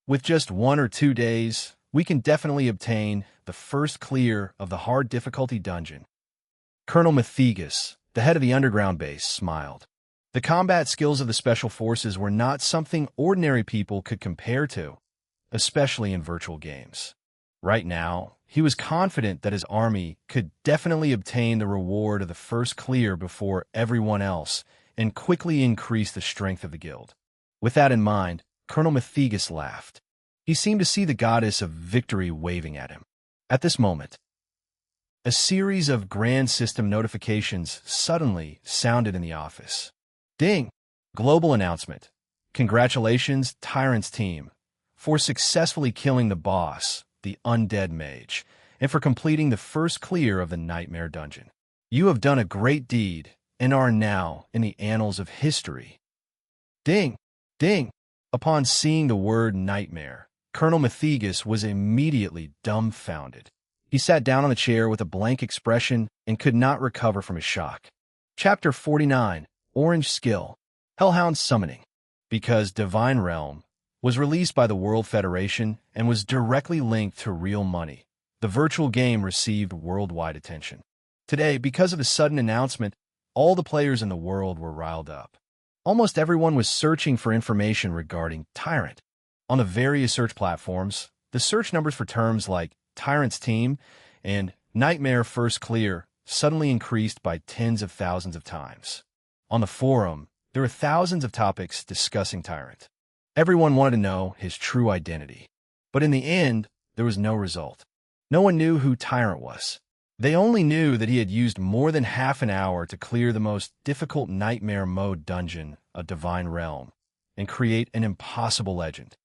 With just 1 or 2 days, we can definitely obtain the first clear of the hard difficulty dungeon. Colonel Mathegus, the head of the underground base, smiled. The combat skills of the Special Forces were not something ordinary people could compare to, especially in virtual games. Right now, he was confident that his army could definitely obtain the reward of the first clear before everyone else and quickly increase the strength of the guild. With that in mind, Colonel Mathegus laughed. He seemed to see the goddess of victory waving at him. At this moment, a series of grand system notifications suddenly sounded in the office. Ding! Global announcement. Congratulations, Tyrant's team, for successfully killing the boss, the Undead Mage, and for completing the first clear of the Nightmare Dungeon. You have done a great deed and are now in the annals of history. Ding! Ding! Upon seeing the word nightmare, Colonel Mathegus was immediately dumbfounded. He sat down on the chair with a blank expression and could not recover from his shock. Chapter 49. Orange Skill. Hellhound Summoning. Because Divine Realm was released by the World Federation and was directly linked to real money, the virtual game received worldwide attention. Today, because of the sudden announcement, all the players in the world were riled up. Almost everyone was searching for information regarding Tyrant. On the various search platforms, the search numbers for terms like Tyrant's Team and Nightmare First Clear suddenly increased by tens of thousands of times. On the forum, there were thousands of topics discussing Tyrant. Everyone wanted to know his true identity. But in the end, there was no result. No one knew who Tyrant was. They only knew that he had used more than half an hour to clear the most difficult nightmare mode dungeon of Divine Realm and create an impossible legend.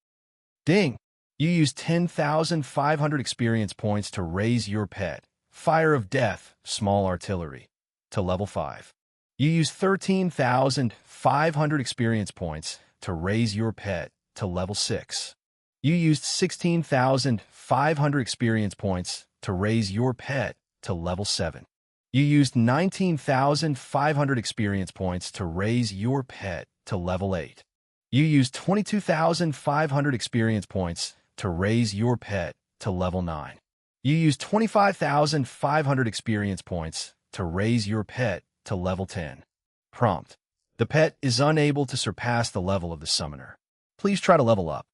Ding! You used 10,500 experience points to raise your pet, Fire of Death, Small Artillery, to level 5. You used 13,500 experience points to raise your pet to level 6. You used 16,500 experience points to raise your pet to level 7. You used 19,500 experience points to raise your pet to level 8. You used 22,500 experience points to raise your pet to level 9. You used 25,500 experience points to raise your pet to level 10. Prompt. The pet is unable to surpass the level of the summoner. Please try to level up.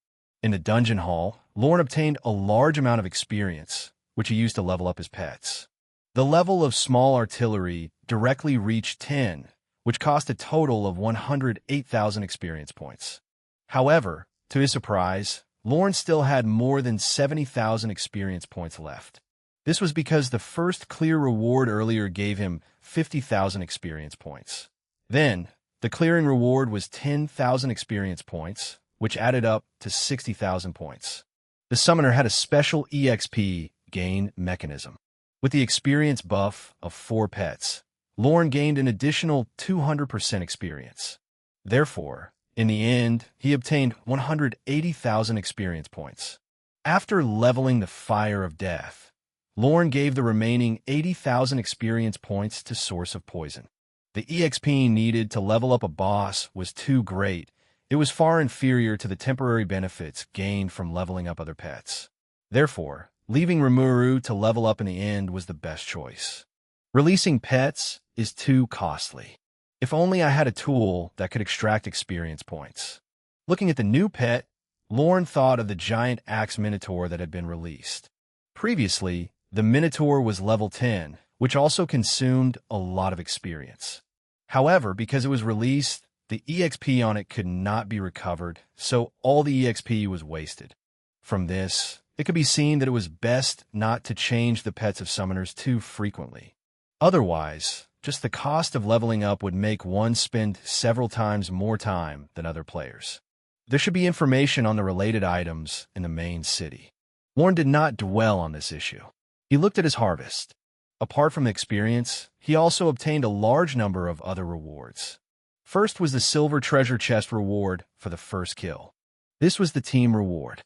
In the dungeon hall, Lorne obtained a large amount of experience, which he used to level up his pets. The level of Small Artillery directly reached 10, which cost a total of 108,000 experience points. However, to his surprise, Lorne still had more than 70,000 experience points left. This was because the first clear reward earlier gave him 50,000 experience points. Then, the clearing reward was 10,000 experience points, which added up to 60,000 points. The summoner had a special EXP gain mechanism. With the experience buff of 4 pets, Lorne gained an additional 200% experience. Therefore, in the end, he obtained 180,000 experience points. After leveling the Fire of Death, Lorne gave the remaining 80,000 experience points to Source of Poison. The EXP needed to level up a boss was too great. It was far inferior to the temporary benefits gained from leveling up other pets. Therefore, leaving Rimuru to level up in the end was the best choice. Releasing pets is too costly. If only I had a tool that could extract experience points. Looking at the new pet, Lorne thought of the giant axe Minotaur that had been released. Previously, the Minotaur was level 10, which also consumed a lot of experience. However, because it was released, the EXP on it could not be recovered, so all the EXP was wasted. From this, it could be seen that it was best not to change the pets of summoners too frequently. Otherwise, just the cost of leveling up would make one spend several times more time than other players. There should be information on the related items in the main city. Lorne did not dwell on this issue. He looked at his harvest. Apart from the experience, he also obtained a large number of other rewards. First was the silver treasure chest reward for the first kill. This was the team reward.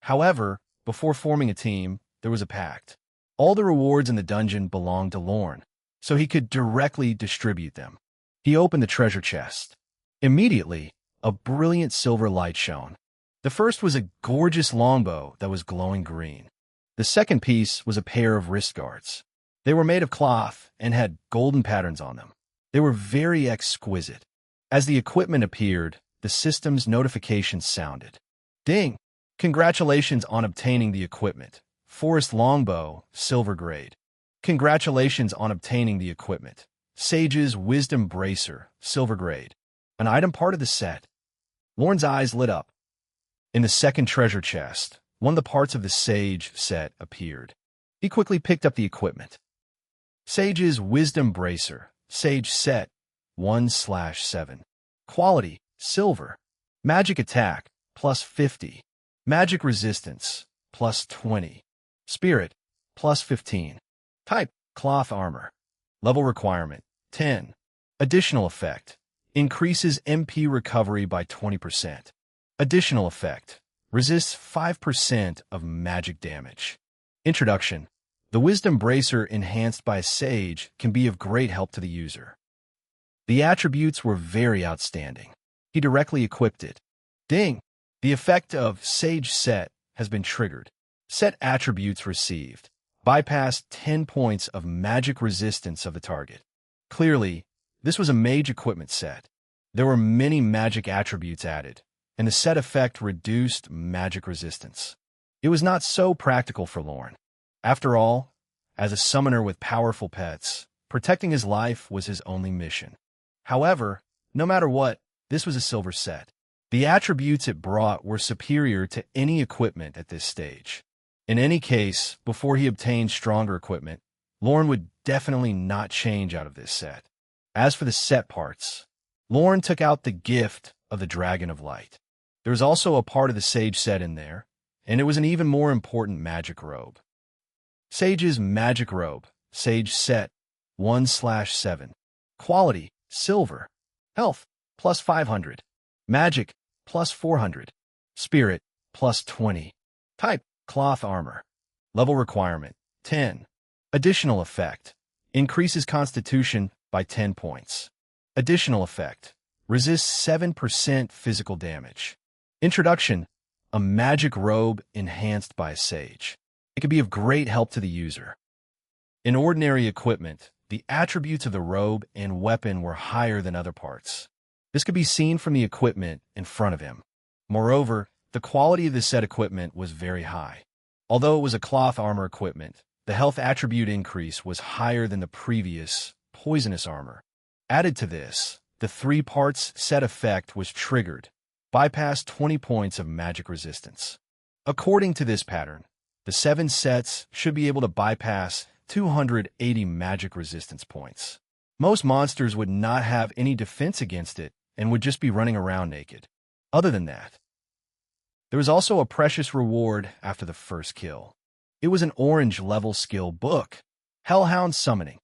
However, before forming a team, there was a pact. All the rewards in the dungeon belonged to Lorne, so he could directly distribute them. He opened the treasure chest. Immediately, a brilliant silver light shone. The first was a gorgeous longbow that was glowing green. The second piece was a pair of wrist guards. They were made of cloth and had golden patterns on them. They were very exquisite. As the equipment appeared, the system's notifications sounded. Ding! Congratulations on obtaining the equipment. Forest Longbow, Silver Grade. Congratulations on obtaining the equipment. Sage's Wisdom Bracer, Silver Grade. An item part of the set. Lorne's eyes lit up. In the second treasure chest, one of the parts of the Sage set appeared. He quickly picked up the equipment. Sage's Wisdom Bracer, Sage Set, 1/7. Quality, Silver. Magic Attack, plus 50. Magic Resistance, plus 20. Spirit, plus 15. Type, Cloth Armor. Level Requirement, 10. Additional Effect, increases MP recovery by 20%. Additional Effect, resists 5% of magic damage. Introduction. The Wisdom Bracer enhanced by Sage can be of great help to the user. The attributes were very outstanding. He directly equipped it. Ding! The effect of Sage Set has been triggered. Set attributes received. Bypass 10 points of magic resistance of the target. Clearly, this was a mage equipment set. There were many magic attributes added, and the set effect reduced magic resistance. It was not so practical for Lorne. After all, as a summoner with powerful pets, protecting his life was his only mission. However, no matter what, this was a silver set. The attributes it brought were superior to any equipment at this stage. In any case, before he obtained stronger equipment, Lorne would definitely not change out of this set. As for the set parts, Lorne took out the gift of the Dragon of Light. There was also a part of the Sage set in there, and it was an even more important magic robe. Sage's Magic Robe, Sage Set, 1/7. Quality, Silver. Health, plus 500. Magic, plus 400. Spirit, plus 20. Type, Cloth Armor. Level Requirement, 10. Additional Effect, increases Constitution by 10 points. Additional Effect, resists 7% physical damage. Introduction, a magic robe enhanced by a Sage. It can be of great help to the user. In ordinary equipment, the attributes of the robe and weapon were higher than other parts. This could be seen from the equipment in front of him. Moreover, the quality of the set equipment was very high. Although it was a cloth armor equipment, the health attribute increase was higher than the previous poisonous armor. Added to this, the 3 parts set effect was triggered, bypassed 20 points of magic resistance. According to this pattern, the 7 sets should be able to bypass 280 magic resistance points. Most monsters would not have any defense against it and would just be running around naked. Other than that, there was also a precious reward after the first kill. It was an orange level skill book, Hellhound Summoning.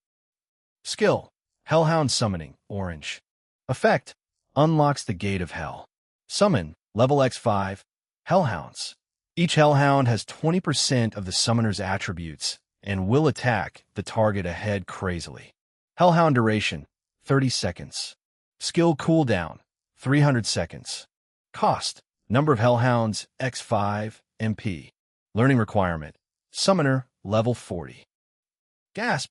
Skill, Hellhound Summoning, orange. Effect, unlocks the Gate of Hell. Summon, level X5, Hellhounds. Each Hellhound has 20% of the summoner's attributes and will attack the target ahead crazily. Hellhound duration, 30 seconds. Skill cooldown, 300 seconds. Cost, number of Hellhounds, X5, MP. Learning requirement, Summoner, level 40. Gasp!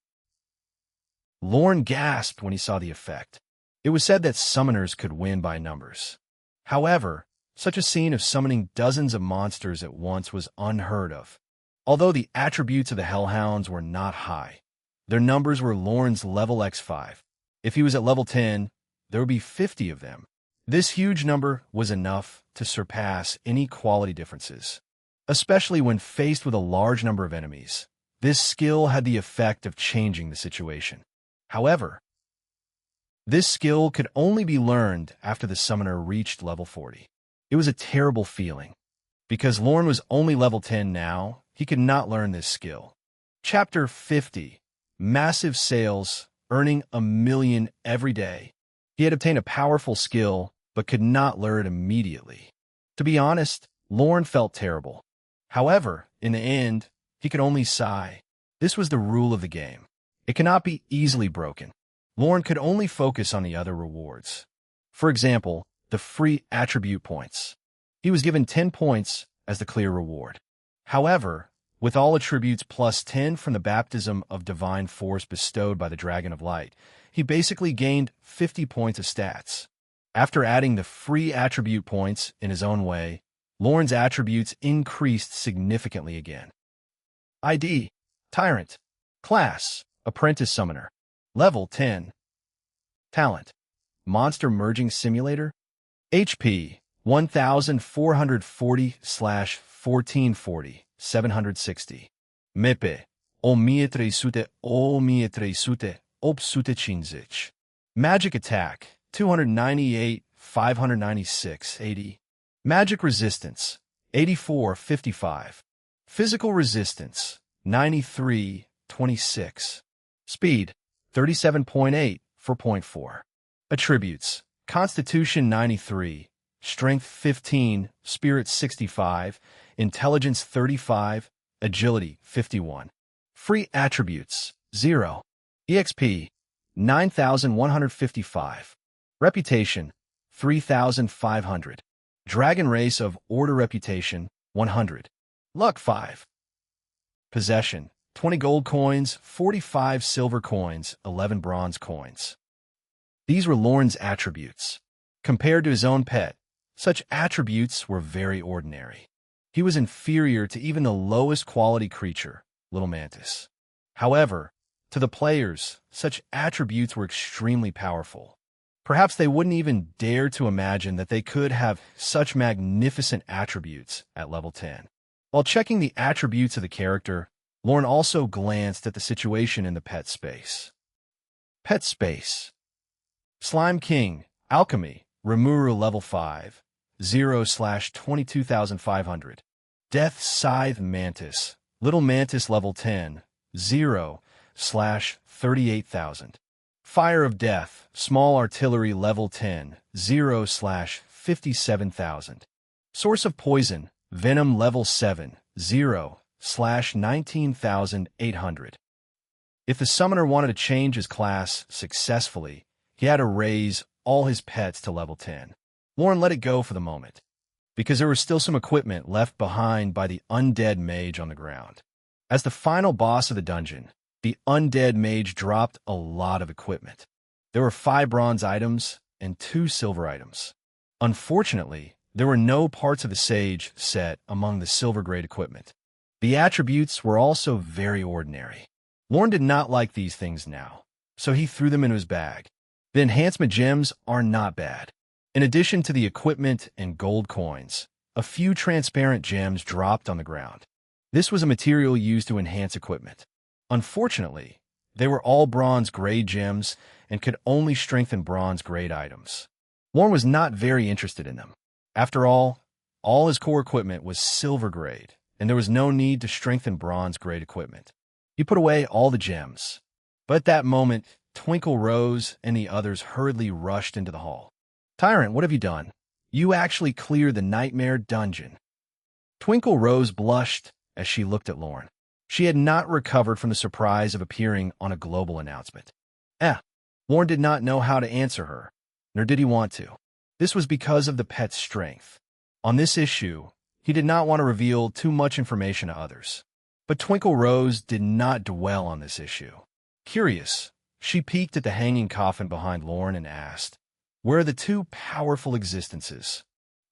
Lorne gasped when he saw the effect. It was said that summoners could win by numbers. However, such a scene of summoning dozens of monsters at once was unheard of. Although the attributes of the Hellhounds were not high, their numbers were Lorne's level X5. If he was at level 10, there would be 50 of them. This huge number was enough to surpass any quality differences, especially when faced with a large number of enemies. This skill had the effect of changing the situation. However, this skill could only be learned after the summoner reached level 40. It was a terrible feeling. Because Lorne was only level 10 now, he could not learn this skill. Chapter 50. Massive Sales, earning 1 million every day. He had obtained a powerful skill, but could not learn it immediately. To be honest, Lorne felt terrible. However, in the end, he could only sigh. This was the rule of the game. It cannot be easily broken. Lorne could only focus on the other rewards. For example, the free attribute points. He was given 10 points as the clear reward. However, with all attributes plus 10 from the baptism of divine force bestowed by the Dragon of Light, he basically gained 50 points of stats. After adding the free attribute points in his own way, Lorne's attributes increased significantly again. ID, Tyrant. Class, Apprentice Summoner. Level 10. Talent, Monster Merging Simulator. HP, 1440/1440, 760. Mepe, o 350. Magic Attack, 298, 596, 80. Magic Resistance, 84/55. Physical Resistance, 93, 26. Speed, 37.8, 4.4. Attributes, Constitution 93, Strength 15, Spirit 65, Intelligence 35, Agility 51. Free Attributes, 0. EXP, 9,155. Reputation, 3,500. Dragon Race of Order Reputation, 100. Luck 5. Possession, 20 gold coins, 45 silver coins, 11 bronze coins. These were Lorne's attributes. Compared to his own pet, such attributes were very ordinary. He was inferior to even the lowest quality creature, Little Mantis. However, to the players, such attributes were extremely powerful. Perhaps they wouldn't even dare to imagine that they could have such magnificent attributes at level 10. While checking the attributes of the character, Lorne also glanced at the situation in the pet space. Pet space. Slime King, Alchemy, Rimuru level 5, 0/22,500. Death Scythe Mantis, Little Mantis level 10, 0/38,000. Fire of Death, Small Artillery level 10, 0/57,000. Source of Poison, Venom level 7, 0/19,800. If the summoner wanted to change his class successfully, he had to raise all his pets to level 10. Lorne let it go for the moment, because there was still some equipment left behind by the undead mage on the ground. As the final boss of the dungeon, the undead mage dropped a lot of equipment. There were 5 bronze items and 2 silver items. Unfortunately, there were no parts of the Sage set among the silver-grade equipment. The attributes were also very ordinary. Lorne did not like these things now, so he threw them into his bag. The enhancement gems are not bad. In addition to the equipment and gold coins, a few transparent gems dropped on the ground. This was a material used to enhance equipment. Unfortunately, they were all bronze-grade gems and could only strengthen bronze-grade items. Lorne was not very interested in them. After all his core equipment was silver-grade, and there was no need to strengthen bronze-grade equipment. He put away all the gems. But at that moment, Twinkle Rose and the others hurriedly rushed into the hall. "Tyrant, what have you done? You actually cleared the nightmare dungeon." Twinkle Rose blushed as she looked at Lorne. She had not recovered from the surprise of appearing on a global announcement. Lorne did not know how to answer her, nor did he want to. This was because of the pet's strength. On this issue, he did not want to reveal too much information to others. But Twinkle Rose did not dwell on this issue. Curious, she peeked at the hanging coffin behind Lorne and asked, "Where are the two powerful existences?"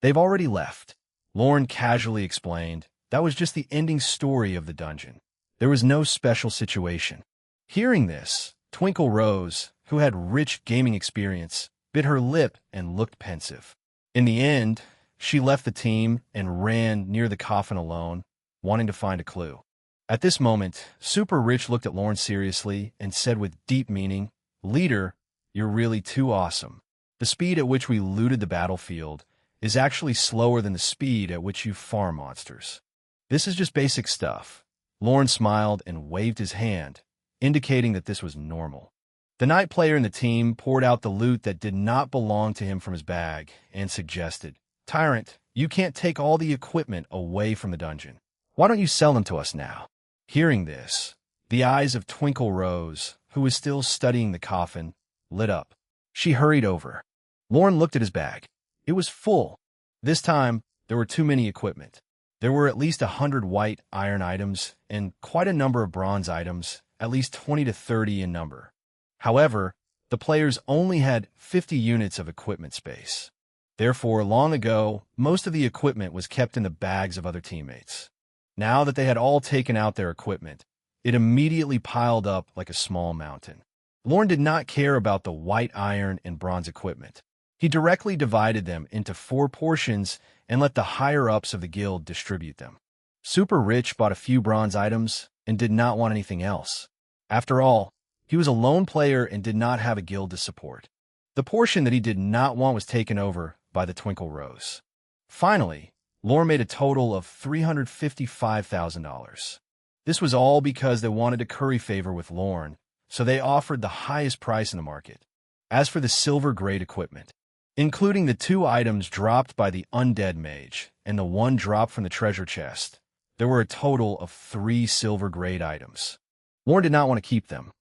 "They've already left," Lorne casually explained. That was just the ending story of the dungeon. There was no special situation. Hearing this, Twinkle Rose, who had rich gaming experience, bit her lip and looked pensive. In the end, she left the team and ran near the coffin alone, wanting to find a clue. At this moment, Super Rich looked at Lorne seriously and said with deep meaning, "Leader, you're really too awesome. The speed at which we looted the battlefield is actually slower than the speed at which you farm monsters. This is just basic stuff." Lorne smiled and waved his hand, indicating that this was normal. The night player in the team poured out the loot that did not belong to him from his bag and suggested, "Tyrant, you can't take all the equipment away from the dungeon. Why don't you sell them to us now?" Hearing this, the eyes of Twinkle Rose, who was still studying the coffin, lit up. She hurried over. Lorne looked at his bag. It was full. This time, there were too many equipment. There were at least 100 white iron items and quite a number of bronze items, at least 20 to 30 in number. However, the players only had 50 units of equipment space. Therefore, long ago, most of the equipment was kept in the bags of other teammates. Now that they had all taken out their equipment, it immediately piled up like a small mountain. Lorne did not care about the white iron and bronze equipment. He directly divided them into 4 portions and let the higher-ups of the guild distribute them. Super Rich bought a few bronze items and did not want anything else. After all, he was a lone player and did not have a guild to support. The portion that he did not want was taken over by the Twinkle Rose. Finally, Lorne made a total of $355,000. This was all because they wanted to curry favor with Lorne, so they offered the highest price in the market. As for the silver-grade equipment, including the 2 items dropped by the undead mage and the 1 dropped from the treasure chest, there were a total of 3 silver-grade items. Lorne did not want to keep them.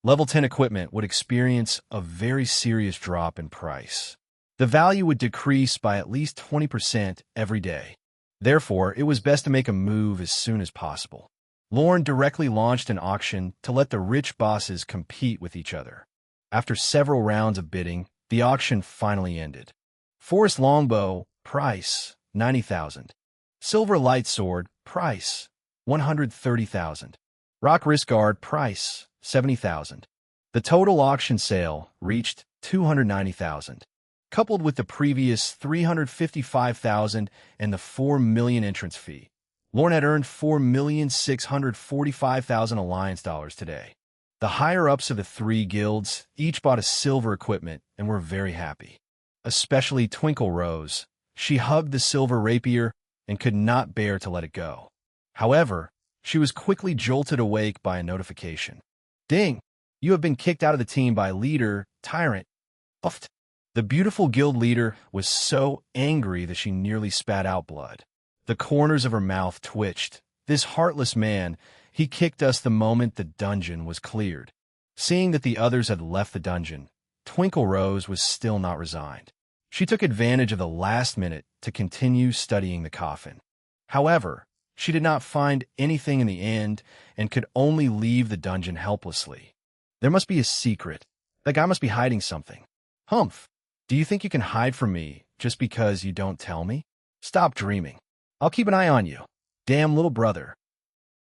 Level 10 equipment would experience a very serious drop in price. The value would decrease by at least 20% every day. Therefore, it was best to make a move as soon as possible. Lorne directly launched an auction to let the rich bosses compete with each other. After several rounds of bidding, the auction finally ended. Forest Longbow, price, 90,000. Silver Light Sword, price, 130,000. Rock Wrist Guard, price, 70,000. The total auction sale reached 290,000. Coupled with the previous 355,000 and the 4 million entrance fee, Lorne had earned 4,645,000 Alliance dollars today. The higher-ups of the 3 guilds each bought a silver equipment and were very happy. Especially Twinkle Rose. She hugged the silver rapier and could not bear to let it go. However, she was quickly jolted awake by a notification. "Ding! You have been kicked out of the team by leader, Tyrant." Uffed. The beautiful guild leader was so angry that she nearly spat out blood. The corners of her mouth twitched. "This heartless man, he kicked us the moment the dungeon was cleared." Seeing that the others had left the dungeon, Twinkle Rose was still not resigned. She took advantage of the last minute to continue studying the coffin. However, she did not find anything in the end and could only leave the dungeon helplessly. There must be a secret. That guy must be hiding something. "Humph. Do you think you can hide from me just because you don't tell me? Stop dreaming. I'll keep an eye on you. Damn little brother."